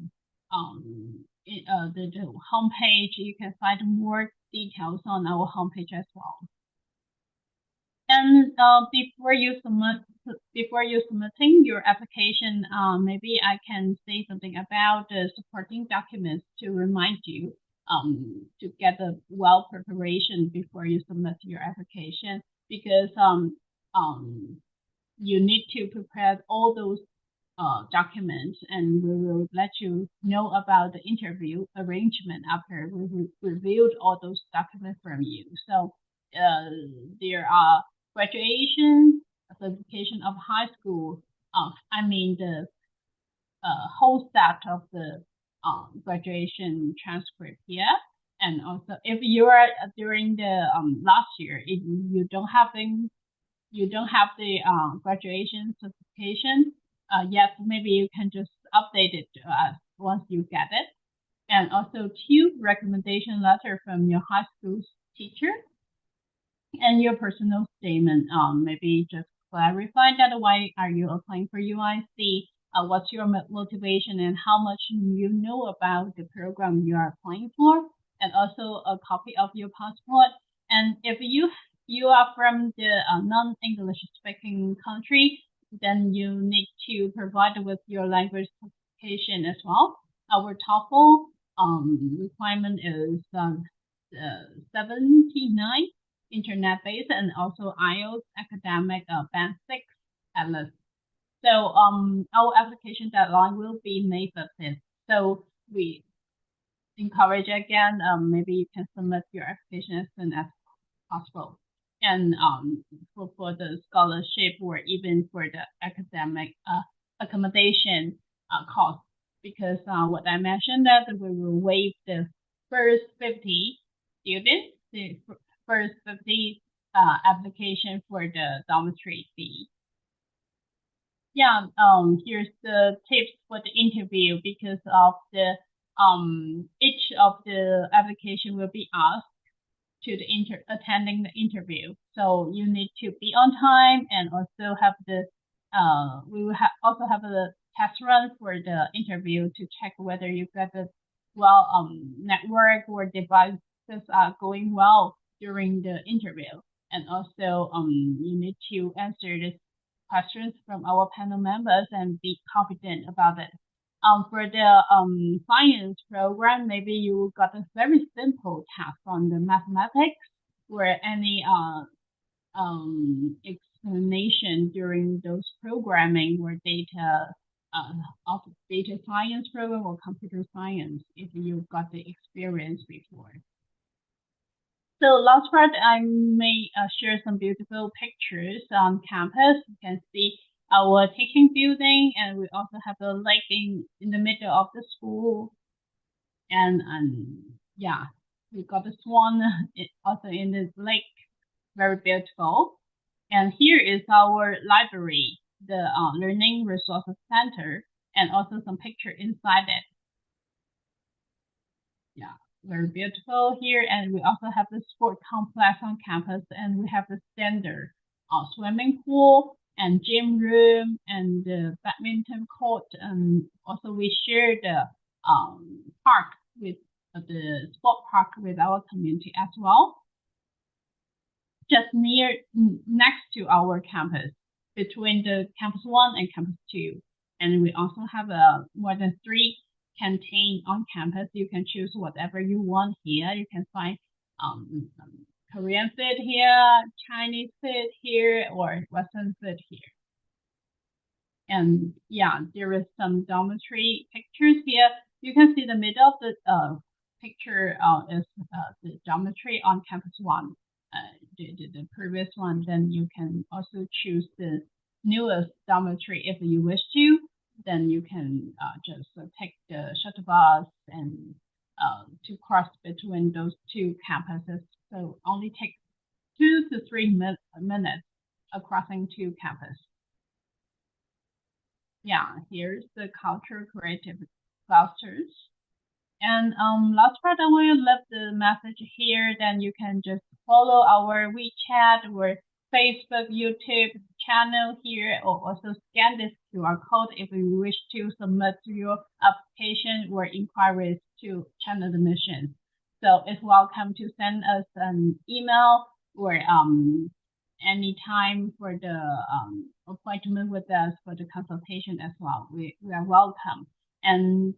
homepage. You can find more details on our homepage as well. And before you submitting your application, maybe I can say something about the supporting documents to remind you to get a well preparation before you submit your application, because you need to prepare all those documents, and we will let you know about the interview arrangement after we reviewed all those documents from you. So there are graduation, certification of high school, I mean the whole set of the graduation transcript here. And also if you are during the last year, if you don't have the graduation certification yet, maybe you can just update it to us once you get it. And also 2 recommendation letter from your high school teacher, and your personal statement. Maybe just clarify that why are you applying for UIC, what's your motivation, and how much you know about the program you are applying for, and also a copy of your passport. And if you are from the non-English speaking country, then you need to provide with your language certification as well. Our TOEFL requirement is 79 internet-based, and also IELTS academic band 6 at least. So our application deadline will be May 15th. So we encourage again, maybe you can submit your application as soon as possible. And for the scholarship or even for the academic accommodation cost, because what I mentioned that we will waive the first 50 students, the first 50 application for the dormitory fee. Yeah, here's the tips for the interview because of the each of the application will be asked to the attending the interview. So you need to be on time and also have the we will also have a test run for the interview to check whether you got the network or devices are going well during the interview. And also you need to answer the questions from our panel members and be confident about it. For the science program, maybe you got a very simple task on the mathematics or any explanation during those programming or data of data science program or computer science if you got the experience before. So last part, I may share some beautiful pictures on campus. You can see our teaching building, and we also have a lake in the middle of the school. And yeah, we got a swan also in the lake, very beautiful. And here is our library, the Learning Resources Center, and also some picture inside it. Yeah, very beautiful here. And we also have the sport complex on campus, and we have the standard swimming pool and gym room and the badminton court. Also we share the park with the sport park with our community as well. Just next to our campus, between the campus 1 and campus 2. And we also have more than 3 canteen on campus. You can choose whatever you want here. You can find Korean food here, Chinese food here, or Western food here. And yeah, there is some dormitory pictures here. You can see the middle of the picture is the dormitory on campus 1. The previous one, then you can also choose the newest dormitory if you wish to. Then you can just take the shuttle bus and to cross between those 2 campuses. So only take 2 to 3 minutes crossing 2 campuses. Yeah, here's the culture creative clusters. And last part, I will leave the message here. Then you can just follow our WeChat or Facebook, YouTube channel here, or also scan this QR code if you wish to submit your application or inquiries to China Admissions. So it's welcome to send us an email or any time for the appointment with us for the consultation as well. We are welcome. And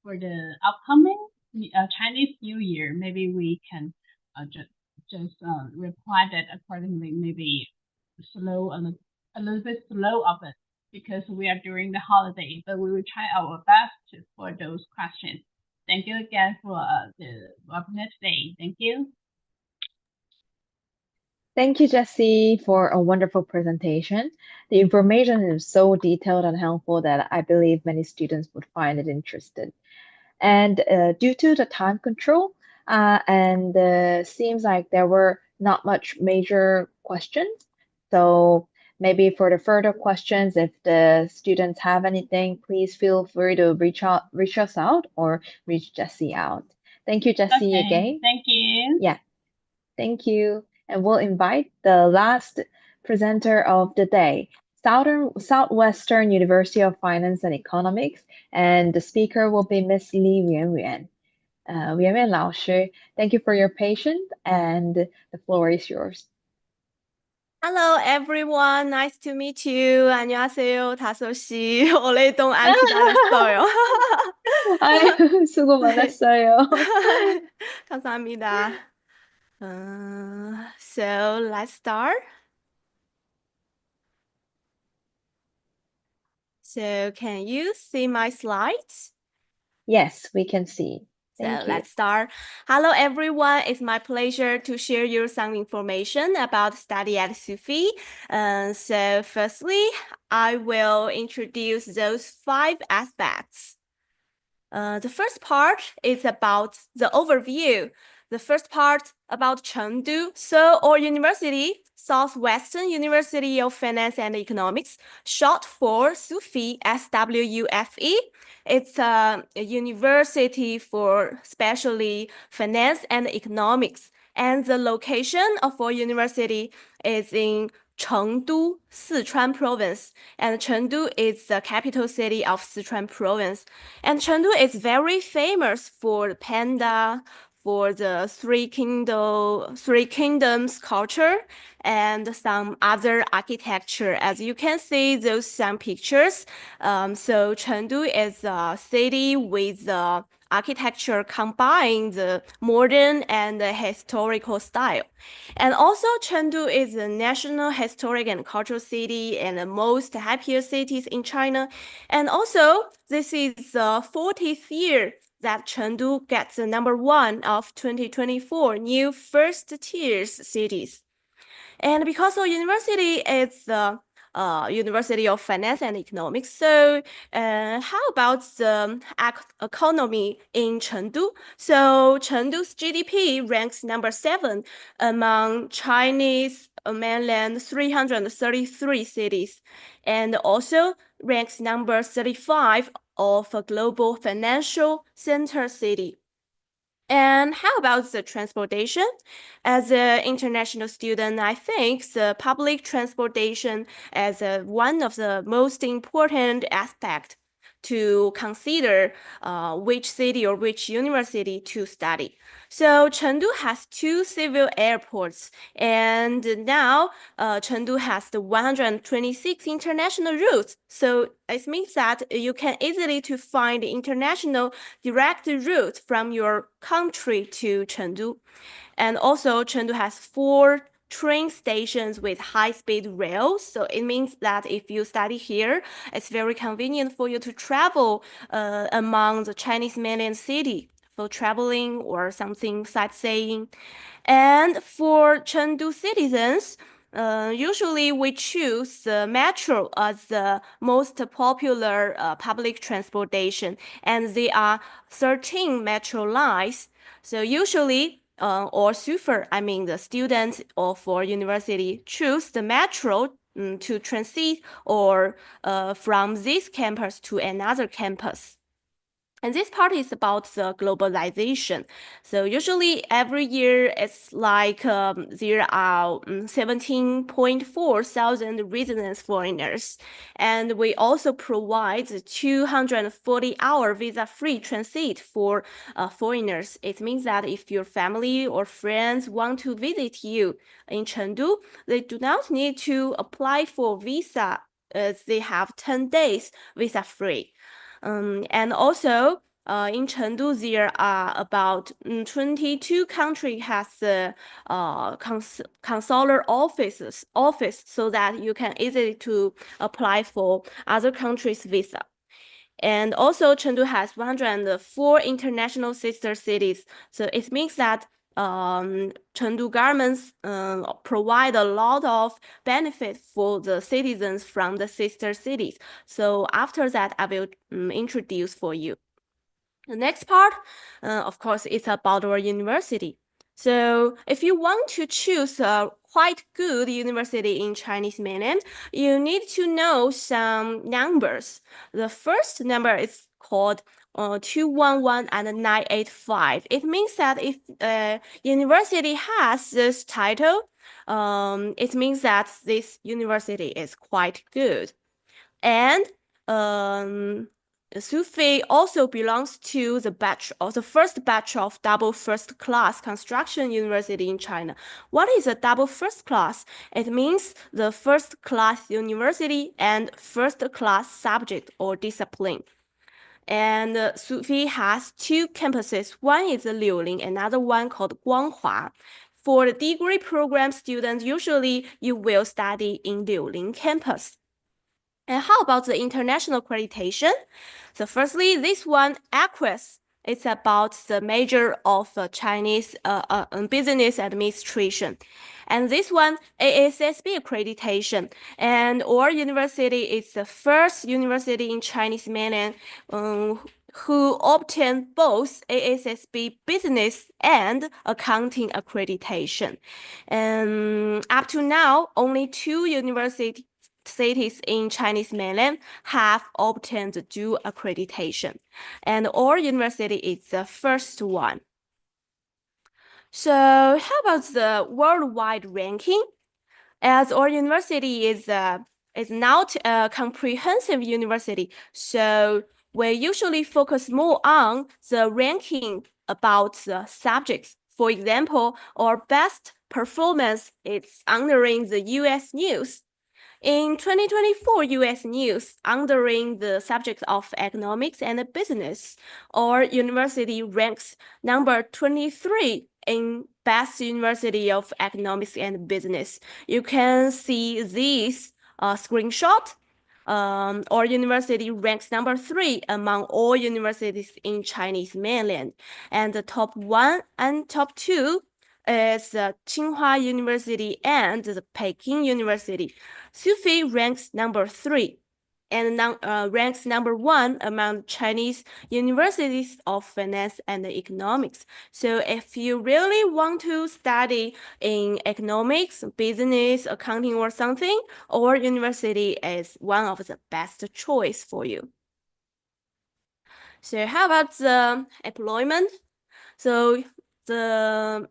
for the upcoming Chinese New Year, maybe we can just reply that accordingly, maybe a little bit slow of it because we are during the holiday, but we will try our best for those questions. Thank you again for the webinar today. Thank you. Thank you, Jessie, for a wonderful presentation. The information is so detailed and helpful that I believe many students would find it interesting. And due to the time control, and seems like there were not much major questions. So maybe for the further questions, if the students have anything, please feel free to reach us out or reach Jessie out. Thank you, Jessie, again. Thank you. Yeah, thank you. And we'll invite the last presenter of the day, Southwestern University of Finance and Economics, and the speaker will be Miss Li Yuanyuan. Yuanyuan 老师, thank you for your patience, and the floor is yours. Hello everyone, nice to meet you. 안녕하세요, 다솜씨. 오랫동안 기다렸어요. 아유, 수고 많았어요. 감사합니다. So let's start. So can you see my slides? Yes, we can see. Thank you. Let's start. Hello everyone, it's my pleasure to share you some information about study at SUFI. So firstly, I will introduce those 5 aspects. The first part is about the overview. The first part about Chengdu. So our university, Southwestern University of Finance and Economics, short for SUFE, SWUFE. It's a university for specially finance and economics. And the location of our university is in Chengdu, Sichuan province. And Chengdu is the capital city of Sichuan province. And Chengdu is very famous for the panda, for the Three Kingdoms culture, and some other architecture. As you can see, those some pictures. So Chengdu is a city with the architecture combining the modern and the historical style. And also Chengdu is a national historic and cultural city and the most happiest cities in China. And also this is the 40th year that Chengdu gets the #1 of 2024 new first-tier cities. And because our university is the University of Finance and Economics, so how about the economy in Chengdu? So Chengdu's GDP ranks #7 among Chinese mainland 333 cities, and also ranks #35 of a global financial center city. And how about the transportation? As an international student, I think the public transportation is one of the most important aspects to consider which city or which university to study. So Chengdu has 2 civil airports, and now Chengdu has the 126 international routes. So it means that you can easily to find international direct route from your country to Chengdu. And also Chengdu has 4 train stations with high-speed rail. So it means that if you study here, it's very convenient for you to travel among the Chinese mainland city for traveling or something sightseeing. And for Chengdu citizens, usually we choose the metro as the most popular public transportation, and there are 13 metro lines. So usually, or SUFE, I mean the students of our university choose the metro to transit or from this campus to another campus. And this part is about the globalization. So usually every year it's like there are 17.4 thousand resident foreigners. And we also provide 240-hour visa-free transit for foreigners. It means that if your family or friends want to visit you in Chengdu, they do not need to apply for visa as they have 10 days visa-free. And also, in Chengdu, there are about 22 countries has the consular office, so that you can easily to apply for other countries' visa. And also, Chengdu has 104 international sister cities. So it means that Chengdu governments provide a lot of benefit for the citizens from the sister cities. So after that, I will introduce for you. The next part, of course, is about our university. So if you want to choose a quite good university in Chinese mainland, you need to know some numbers. The first number is called 211 and 985. It means that if a university has this title, it means that this university is quite good. And SUFE also belongs to the first batch of double first class construction university in China. What is a double first class? It means the first class university and first class subject or discipline. And SUFE has 2 campuses. One is Liuling, another one called Guanghua. For the degree program students, usually you will study in Liuling campus. And how about the international accreditation? So firstly, this one, ACRES, it's about the major of Chinese business administration. And this one, ASSB accreditation. And our university is the first university in Chinese mainland who obtained both ASSB business and accounting accreditation. And up to now, only 2 cities in Chinese mainland have obtained dual accreditation, and our university is the first one. So how about the worldwide ranking? As our university is not a comprehensive university, so we usually focus more on the ranking about the subjects. For example, our best performance is honoring the US news. In 2024 US news, honoring the subjects of economics and business, our university ranks number 23 in Best University of Economics and Business. You can see this screenshot. Our university ranks number 3 among all universities in Chinese mainland. And the top 1 and top 2 is Tsinghua University and the Peking University. SUFI ranks number 3 and ranks number 1 among Chinese universities of finance and economics. So if you really want to study in economics, business, accounting or something, our university is one of the best choice for you. So how about the employment? So the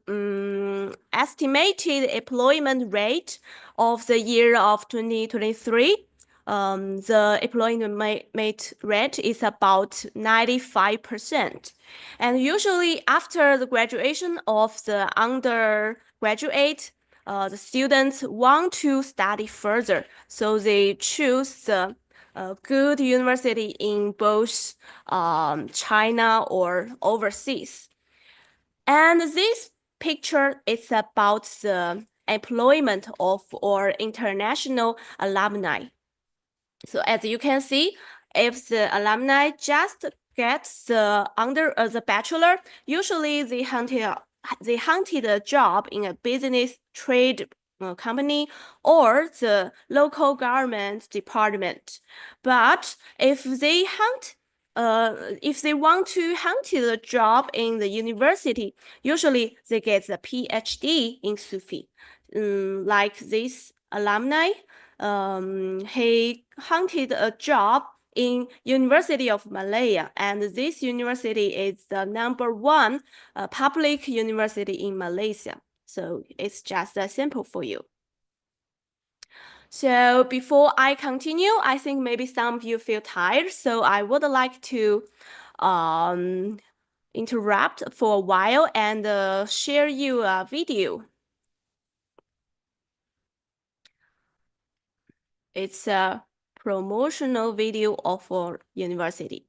estimated employment rate of the year of 2023, the employment rate is about 95%. And usually after the graduation of the undergraduate, the students want to study further, so they choose the good university in both China or overseas. And this picture is about the employment of our international alumni. So as you can see, if the alumni just gets the bachelor, usually they hunted a job in a business trade company or the local government department. But if they want to hunt the job in the university, usually they get the PhD in SUFI. Like this alumni, he hunted a job in University of Malaya, and this university is the #1 public university in Malaysia. So it's just that simple for you. So before I continue, I think maybe some of you feel tired, so I would like to interrupt for a while and share you a video. It's a promotional video of our university.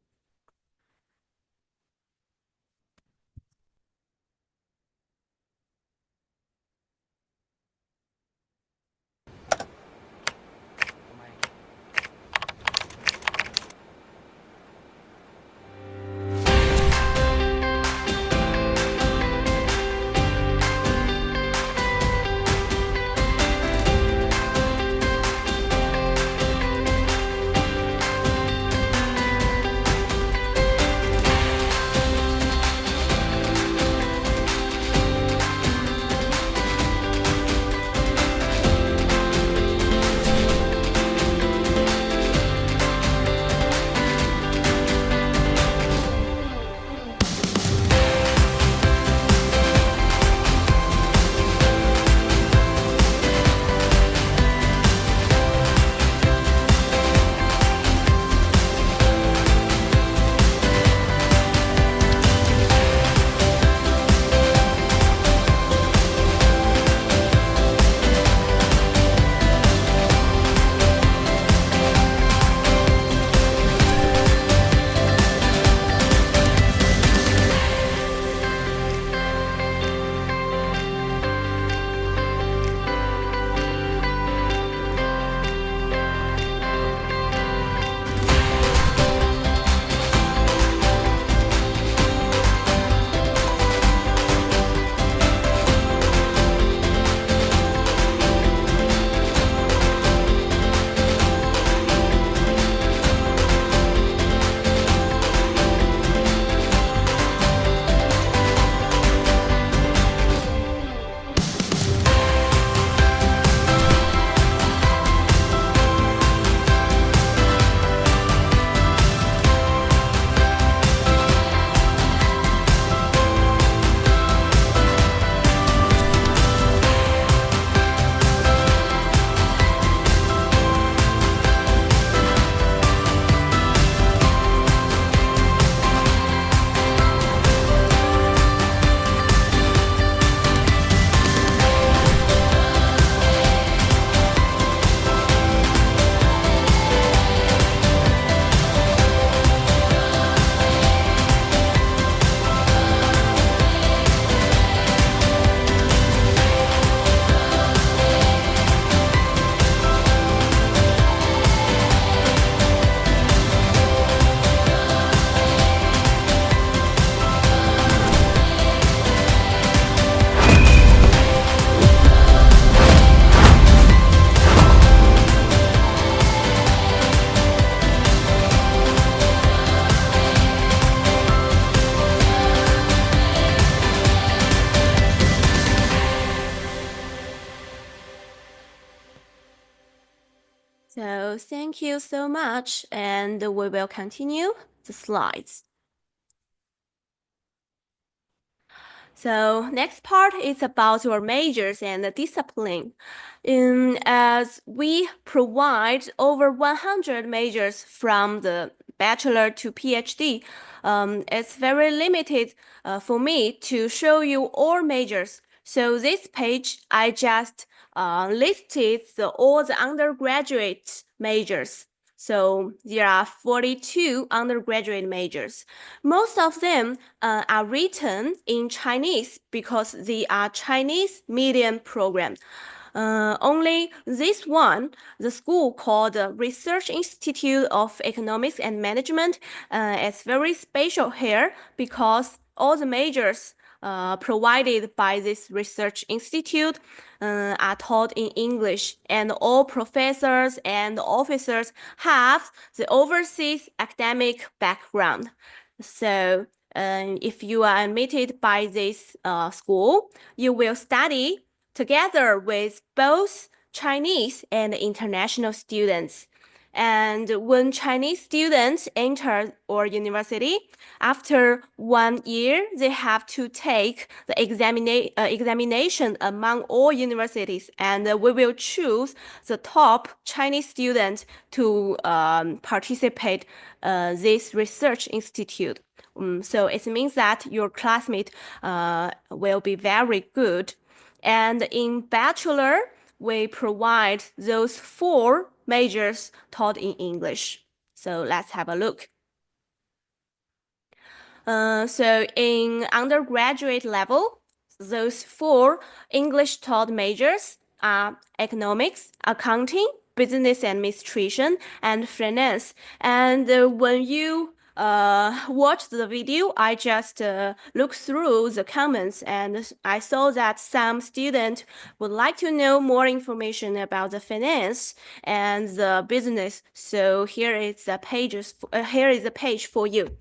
So thank you so much, and we will continue the slides. So next part is about your majors and the discipline. As we provide over 100 majors from the bachelor to PhD, it's very limited for me to show you all majors. So this page, I just listed all the undergraduate majors. So there are 42 undergraduate majors. Most of them are written in Chinese because they are Chinese medium program. Only this one, the school called the Research Institute of Economics and Management, is very special here because all the majors provided by this research institute are taught in English, and all professors and officers have the overseas academic background. So if you are admitted by this school, you will study together with both Chinese and international students. And when Chinese students enter our university, after 1 year, they have to take the examination among all universities, and we will choose the top Chinese students to participate this research institute. So it means that your classmate will be very good. And in bachelor, we provide those 4 majors taught in English. So let's have a look. So in undergraduate level, those 4 English taught majors are economics, accounting, business administration, and finance. And when you watched the video, I just looked through the comments, and I saw that some students would like to know more information about the finance and the business. So here is the page for you.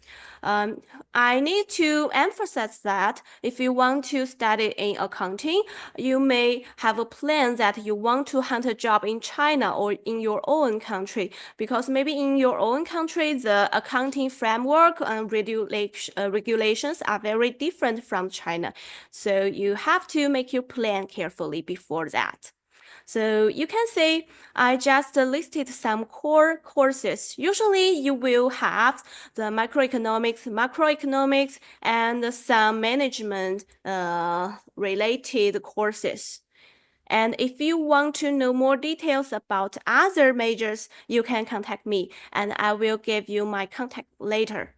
I need to emphasize that if you want to study in accounting, you may have a plan that you want to hunt a job in China or in your own country, because maybe in your own country, the accounting framework and regulations are very different from China. So you have to make your plan carefully before that. So you can see I just listed some core courses. Usually you will have the macroeconomics, and some management related courses. And if you want to know more details about other majors, you can contact me, and I will give you my contact later.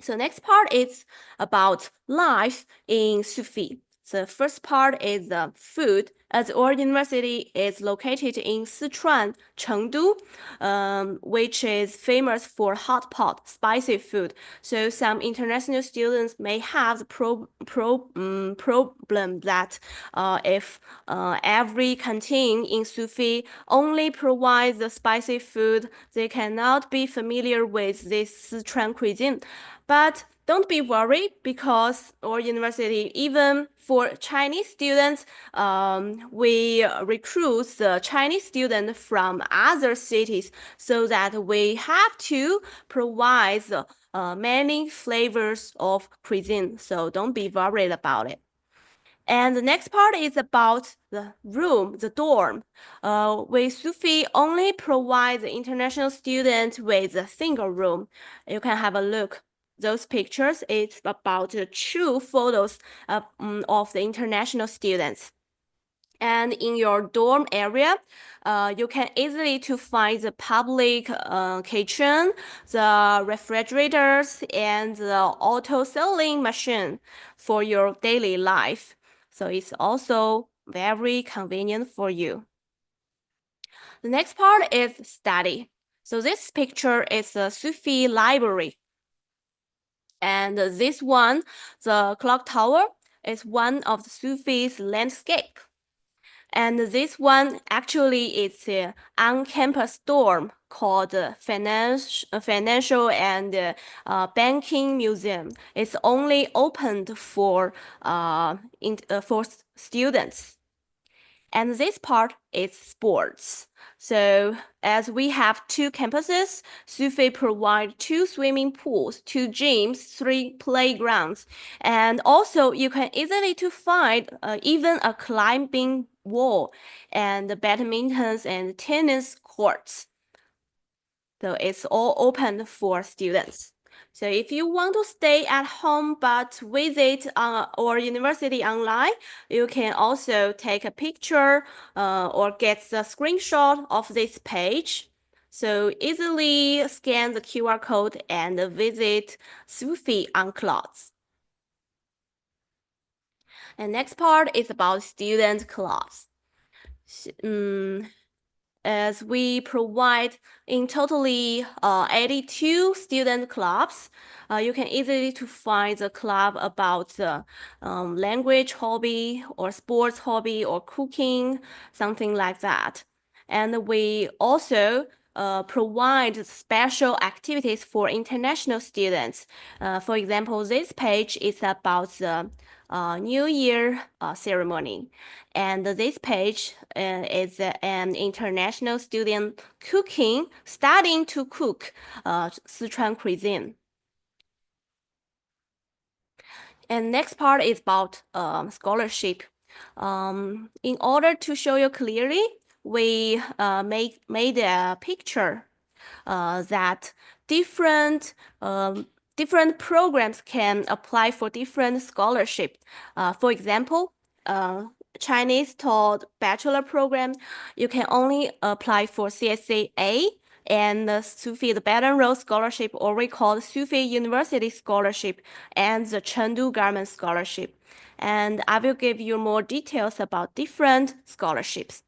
So next part is about life in Sufi. The first part is the food, as our university is located in Sichuan, Chengdu, which is famous for hot pot, spicy food. So some international students may have the problem that if every canteen in Sufi only provides the spicy food, they cannot be familiar with this Sichuan cuisine. But don't be worried, because our university, even for Chinese students, we recruit the Chinese students from other cities, so that we have to provide many flavors of cuisine. So don't be worried about it. And the next part is about the room, the dorm. We Sufi only provide the international students with a single room. You can have a look. Those pictures, it's about the true photos of the international students. And in your dorm area, you can easily to find the public kitchen, the refrigerators, and the auto selling machine for your daily life. So it's also very convenient for you. The next part is study. So this picture is the Sufi library. And this one, the clock tower, is one of the Sufi's landscape. And this one actually is an on-campus dorm called Financial and Banking Museum. It's only opened for students. And this part is sports. So as we have 2 campuses, Sufei provide 2 swimming pools, 2 gyms, 3 playgrounds, and also you can easily to find even a climbing wall and badmintons and tennis courts. So it's all open for students. So if you want to stay at home but visit our university online, you can also take a picture or get the screenshot of this page. So easily scan the QR code and visit Sufei on Clouds. And next part is about student clubs. As we provide in totally 82 student clubs, you can easily to find the club about the language hobby or sports hobby or cooking, something like that. And we also provide special activities for international students. For example, this page is about the New Year ceremony. And this page is an international student cooking, starting to cook Sichuan cuisine. And next part is about scholarship. In order to show you clearly, we made a picture that different programs can apply for different scholarship. For example, Chinese taught bachelor program, you can only apply for CSC A and the Sufei the Belt and Road Scholarship, or we call Sufei University Scholarship, and the Chengdu Government Scholarship. And I will give you more details about different scholarships.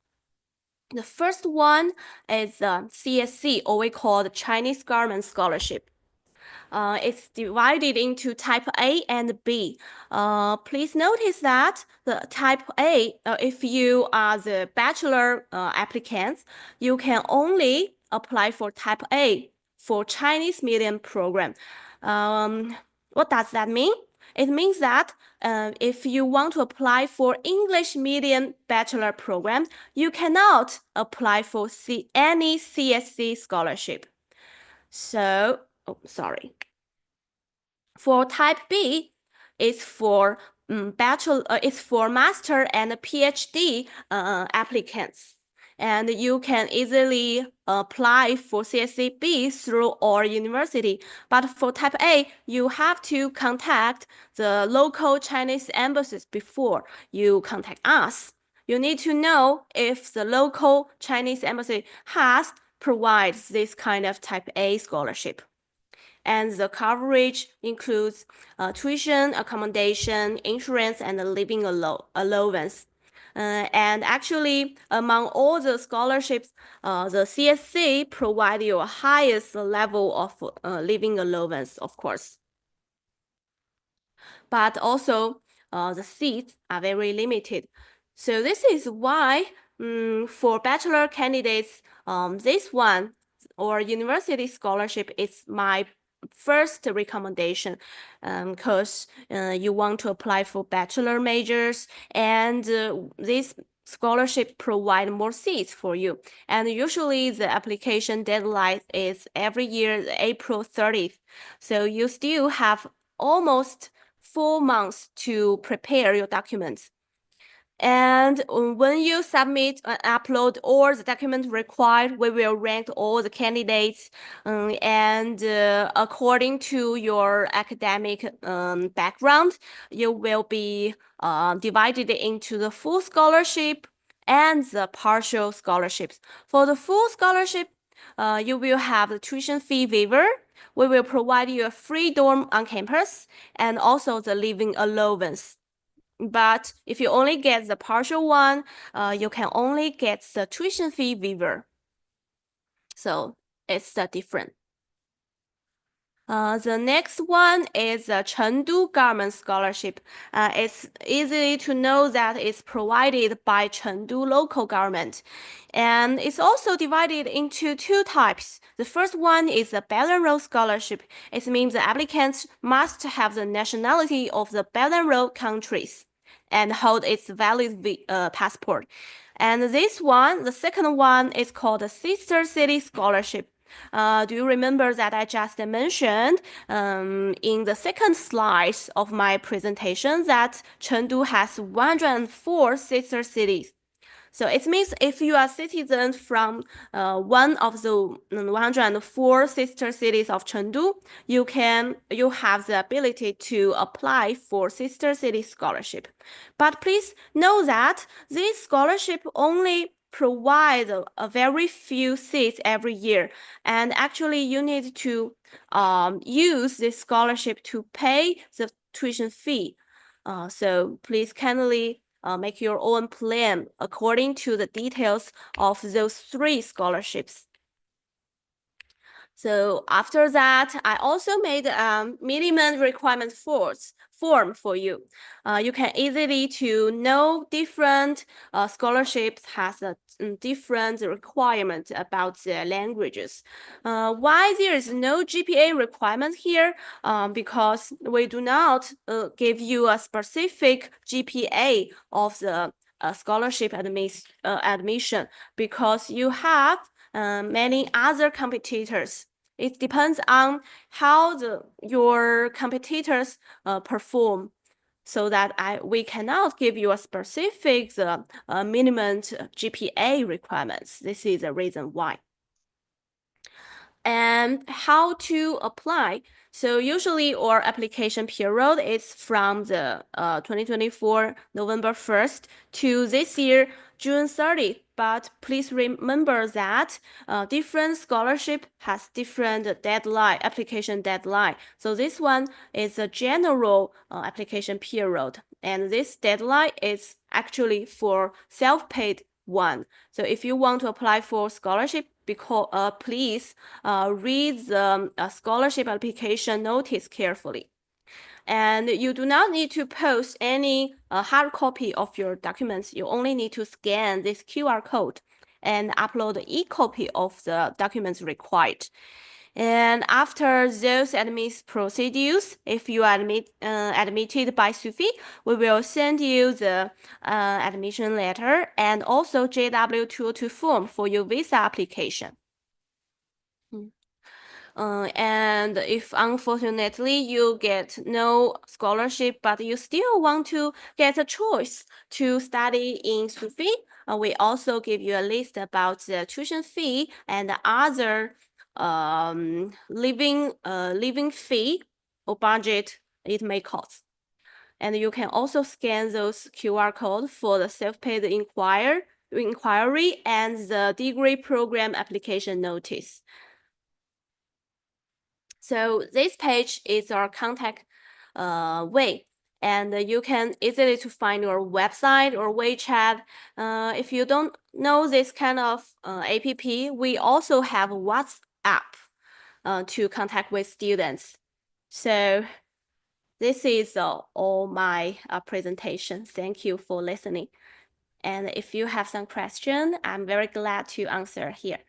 The first one is CSC, or we call the Chinese Government Scholarship. It's divided into type A and B. Please notice that the type A, if you are the bachelor applicants, you can only apply for type A for Chinese medium program. What does that mean? It means that if you want to apply for English medium bachelor program, you cannot apply for any CSC scholarship. So, for type B, it's for it's for master and PhD applicants. And you can easily apply for CSC B through our university. But for type A, you have to contact the local Chinese embassies before you contact us. You need to know if the local Chinese embassy has provides this kind of type A scholarship. And the coverage includes tuition, accommodation, insurance, and living allowance. And actually, among all the scholarships, the CSC provide you a highest level of living allowance, of course. But also, the seats are very limited. So this is why for bachelor candidates, this one or university scholarship is my first recommendation, because you want to apply for bachelor majors, and this scholarship provide more seats for you. And usually the application deadline is every year April 30th. So you still have almost 4 months to prepare your documents. And when you submit and upload all the documents required, we will rank all the candidates, and according to your academic background, you will be divided into the full scholarship and the partial scholarships. For the full scholarship, you will have the tuition fee waiver. We will provide you a free dorm on campus and also the living allowance. But if you only get the partial one, you can only get the tuition fee waiver. So it's different. The next one is the Chengdu Government Scholarship. It's easy to know that it's provided by Chengdu local government. And it's also divided into 2 types. The first one is the Belt and Road Scholarship. It means the applicants must have the nationality of the Belt and Road countries and hold its valid passport. And this one, the second one, is called the Sister City Scholarship. Do you remember that I just mentioned in the second slide of my presentation that Chengdu has 104 sister cities? So it means if you are citizen from one of the 104 sister cities of Chengdu, you have the ability to apply for sister city scholarship. But please know that this scholarship only provide a very few seats every year, and actually you need to use this scholarship to pay the tuition fee. So please kindly make your own plan according to the details of those 3 scholarships. So after that, I also made a minimum requirement form for you. You can easily to know different scholarships has a different requirement about the languages. Why there is no GPA requirement here? Because we do not give you a specific GPA of the scholarship admission, because you have many other competitors. It depends on how your competitors perform, so that we cannot give you a specific minimum GPA requirements. This is the reason why. And how to apply? So usually our application period is from the 2024 November 1st to this year June 30th. But please remember that different scholarship has different application deadline. So this one is a general application period, and this deadline is actually for self-paid one. So if you want to apply for scholarship, please read the scholarship application notice carefully. And you do not need to post any hard copy of your documents. You only need to scan this QR code and upload the e-copy of the documents required. And after those admission procedures, if you are admitted by SUFI, we will send you the admission letter and also JW202 form for your visa application. And if unfortunately you get no scholarship, but you still want to get a choice to study in SUFI, we also give you a list about the tuition fee and other living fee or budget it may cost. And you can also scan those QR code for the self-paid inquiry and the degree program application notice. So this page is our contact way, and you can easily to find your website or WeChat. If you don't know this kind of app, we also have WhatsApp to contact with students. So this is all my presentation. Thank you for listening. And if you have some question, I'm very glad to answer here.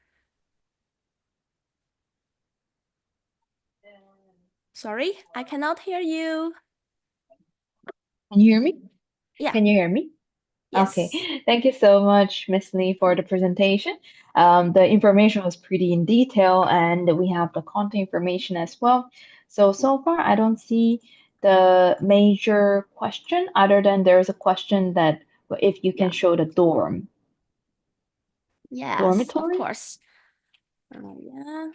Sorry, I cannot hear you. Can you hear me? Yeah. Can you hear me? Yes. Okay. Thank you so much, Miss Lee, for the presentation. The information was pretty in detail, and we have the content information as well. So far, I don't see the major question, other than there's a question that if you can show the dorm. Yes, Dormitory? of course. Yeah.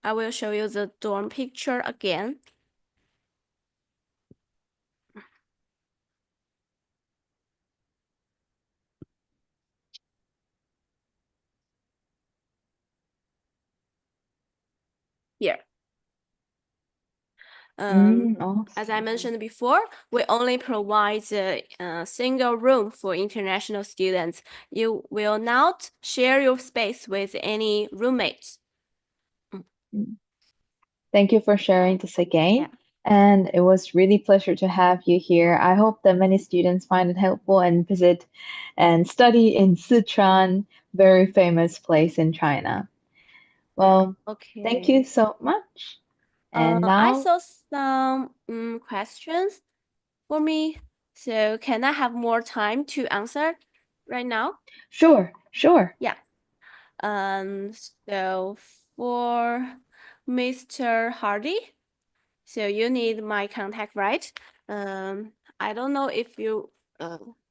I will show you the dorm picture again. Here. As I mentioned before, we only provide a single room for international students. You will not share your space with any roommates. Thank you for sharing this again. And it was really pleasure to have you here. I hope that many students find it helpful and visit and study in Sichuan, very famous place in China. Well, thank you so much. And now I saw some questions for me. So can I have more time to answer? right now? Sure. Yeah. So for Mr. Hardy, so you need my contact, right? I don't know if you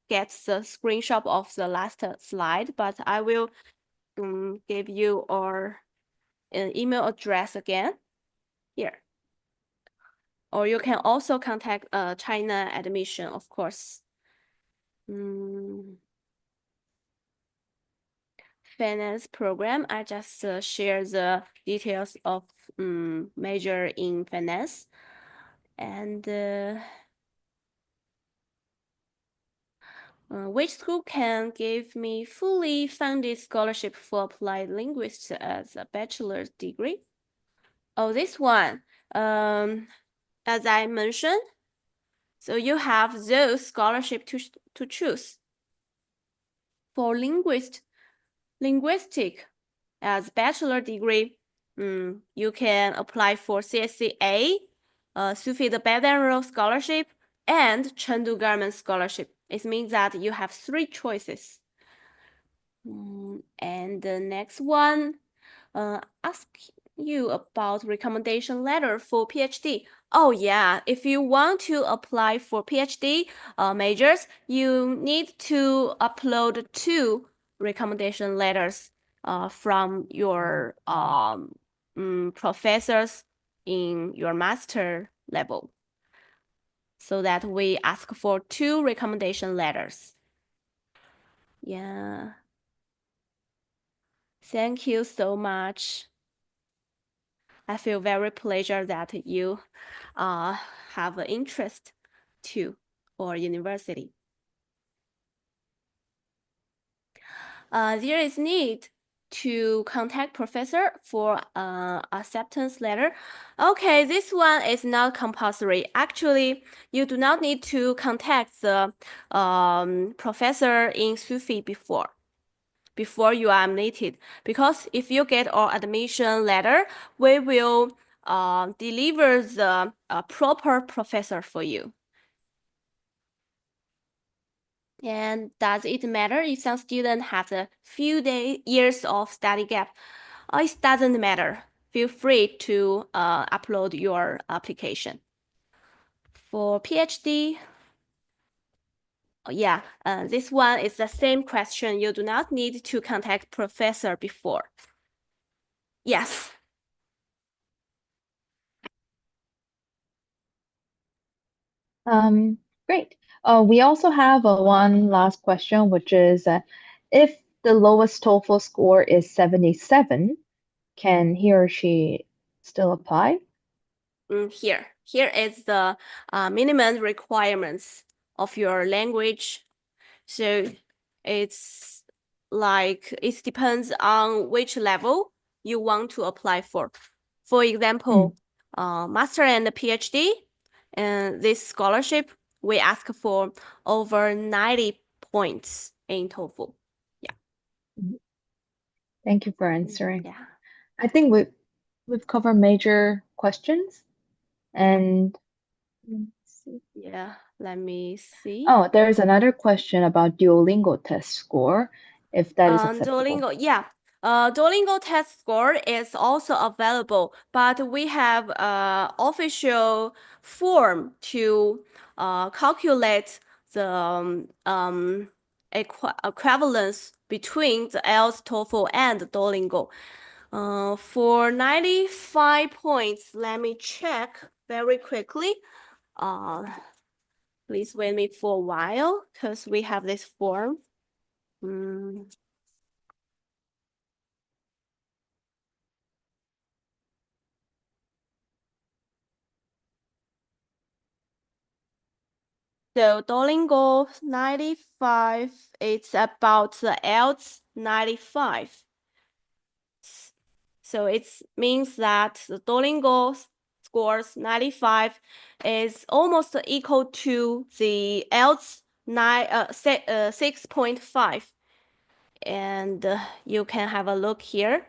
get the screenshot of the last slide, but I will give you our email address again here. Or you can also contact China Admission, of course. Finance program. I just share the details of major in finance, and which school can give me fully funded scholarship for applied linguistics as a bachelor's degree? Oh, this one. As I mentioned, so you have those scholarship to choose. For linguistic as bachelor degree, you can apply for CSCA, Sufi the Belt and Road Scholarship, and Chengdu Government Scholarship. It means that you have 3 choices. And the next one, ask you about recommendation letter for PhD. Oh yeah, if you want to apply for PhD majors, you need to upload 2 recommendation letters from your professors in your master level, so that we ask for 2 recommendation letters. Yeah. Thank you so much. I feel very pleasure that you have an interest to our university. There is need to contact professor for acceptance letter. Okay, this one is not compulsory. Actually, you do not need to contact the professor in Sufi before you are admitted, because if you get our admission letter, we will deliver the proper professor for you. And does it matter if some student has a few years of study gap? It doesn't matter. Feel free to upload your application. For PhD, yeah, this one is the same question. You do not need to contact professor before. Yes. Great. We also have one last question, which is if the lowest TOEFL score is 77, can he or she still apply? Here is the minimum requirements of your language. So it's like it depends on which level you want to apply for. For example, master and PhD, and this scholarship we ask for over 90 points in TOEFL. Yeah. Thank you for answering. Yeah. I think we've covered major questions, and let's see. Yeah, let me see. Oh, there's another question about Duolingo test score, if that is acceptable. Duolingo, yeah. Duolingo test score is also available, but we have official form to calculate the equivalence between the IELTS, TOEFL, and Duolingo. For 95 points, let me check very quickly. Please wait me for a while, because we have this form. So Duolingo 95, it's about the IELTS 95. So it means that the Duolingo scores 95 is almost equal to the IELTS 6.5. And you can have a look here.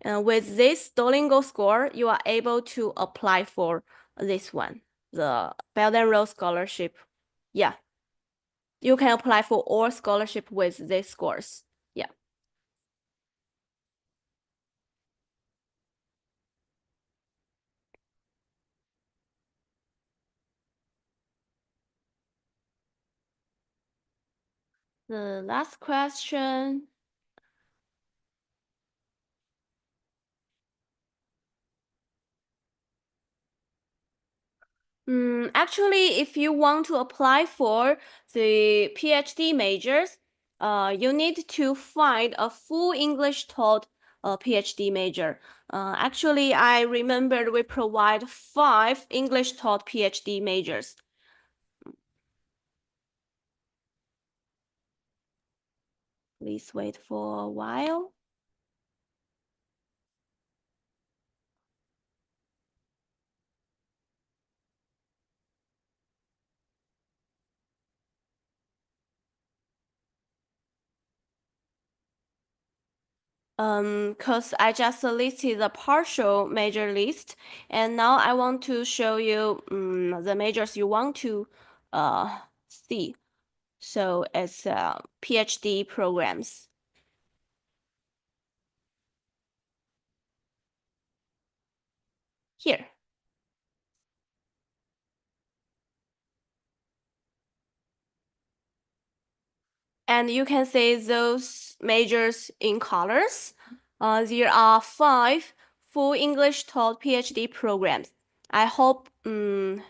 With this Duolingo score, you are able to apply for this one, the Belt and Road Scholarship. Yeah. you can apply for all scholarship with these scores. Yeah. The last question. Actually, if you want to apply for the PhD majors, you need to find a full English taught PhD major. Actually, I remember we provide 5 English taught PhD majors. Please wait for a while. Because I just listed the partial major list, and now I want to show you the majors you want to see. So it's PhD programs. Here. And you can see those majors in colors. There are 5 full English taught PhD programs. I hope one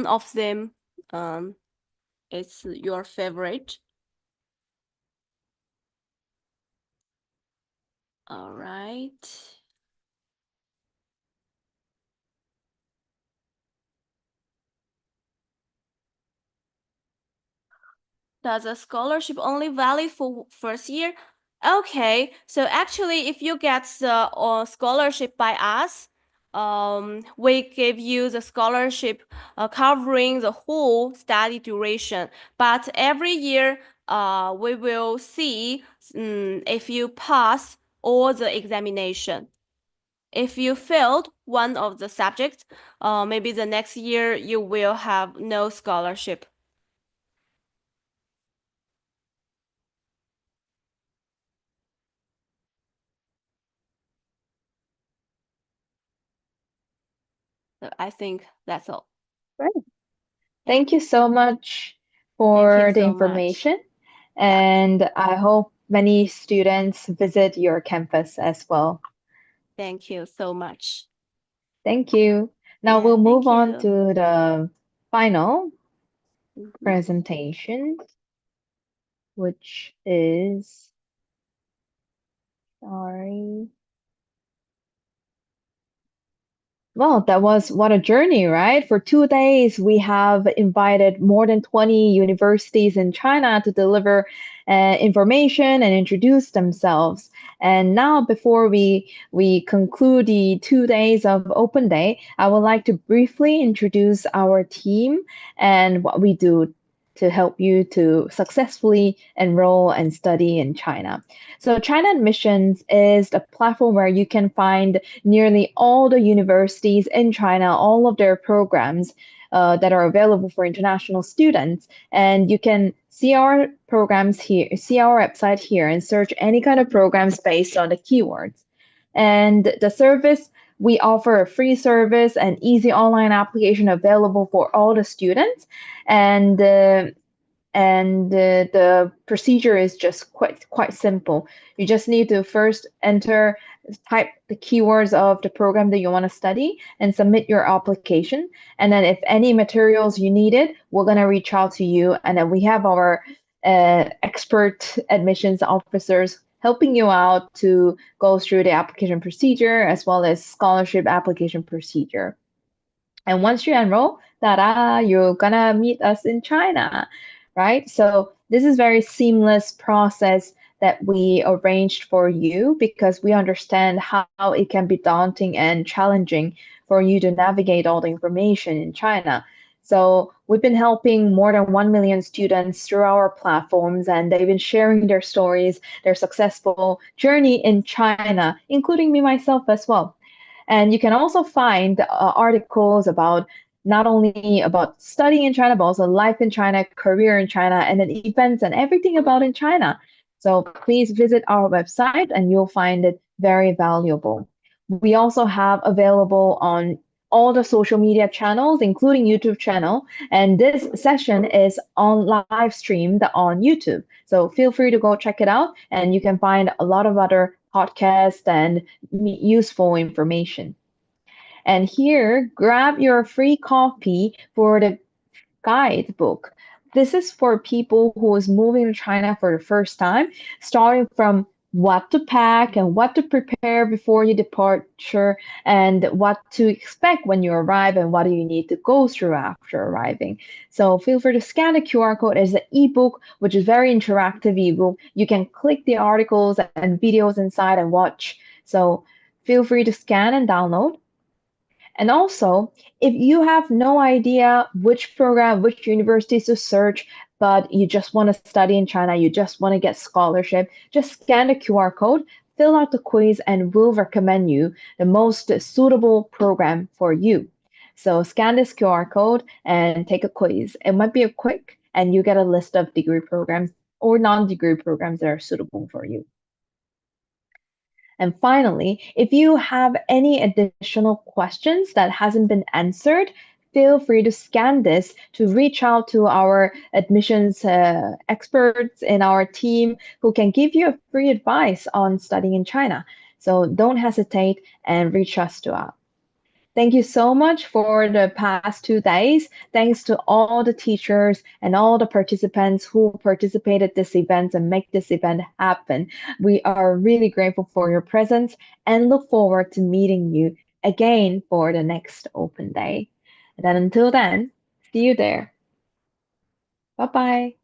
of them is your favorite. All right. Does a scholarship only valid for first year? Okay, so actually, if you get the scholarship by us, we give you the scholarship covering the whole study duration. But every year, we will see if you pass all the examination. If you failed one of the subjects, maybe the next year you will have no scholarship. So I think that's all. Great. Thank you so much for the so information. And I hope many students visit your campus as well. Thank you so much. Thank you. Now Yeah, we'll move thank on you. to the final presentation, which is, sorry. Well, that was what a journey, right? For 2 days, we have invited more than 20 universities in China to deliver information and introduce themselves. And now, before we conclude the 2 days of Open Day, I would like to briefly introduce our team and what we do to help you to successfully enroll and study in China. So China Admissions is a platform where you can find nearly all the universities in China, all of their programs that are available for international students. And you can see our programs here, see our website here, and search any kind of programs based on the keywords. And the service, we offer a free service and easy online application available for all the students. And the procedure is just quite simple. You just need to first type the keywords of the program that you want to study and submit your application. And then if any materials you needed, we're going to reach out to you. And then we have our expert admissions officers helping you out to go through the application procedure as well as scholarship application procedure. And once you enroll, you're gonna meet us in China, right? So this is very seamless process that we arranged for you because we understand how it can be daunting and challenging for you to navigate all the information in China. So we've been helping more than 1 million students through our platforms, and they've been sharing their stories, their successful journey in China, including me myself as well. And you can also find articles about not only about studying in China, but also life in China, career in China, and then events and everything about in China. So please visit our website and you'll find it very valuable. We also have available on all the social media channels, including YouTube channel. And this session is on live streamed on YouTube. So feel free to go check it out and you can find a lot of other podcasts and useful information. And here, grab your free copy for the guidebook. This is for people who is moving to China for the first time, starting from what to pack and what to prepare before your departure and what to expect when you arrive and what do you need to go through after arriving. So feel free to scan the QR code. It's an ebook, which is very interactive ebook. You can click the articles and videos inside and watch. So feel free to scan and download. And also, if you have no idea which program, which universities to search, but you just want to study in China, you just want to get scholarship, just scan the QR code, fill out the quiz, and we'll recommend you the most suitable program for you. So scan this QR code and take a quiz. It might be a quick, and you get a list of degree programs or non-degree programs that are suitable for you. And finally, if you have any additional questions that hasn't been answered, feel free to scan this to reach out to our admissions experts in our team who can give you free advice on studying in China. So don't hesitate and reach us out. Thank you so much for the past 2 days. Thanks to all the teachers and all the participants who participated this event and make this event happen. We are really grateful for your presence and look forward to meeting you again for the next open day. And then until then, see you there. Bye-bye.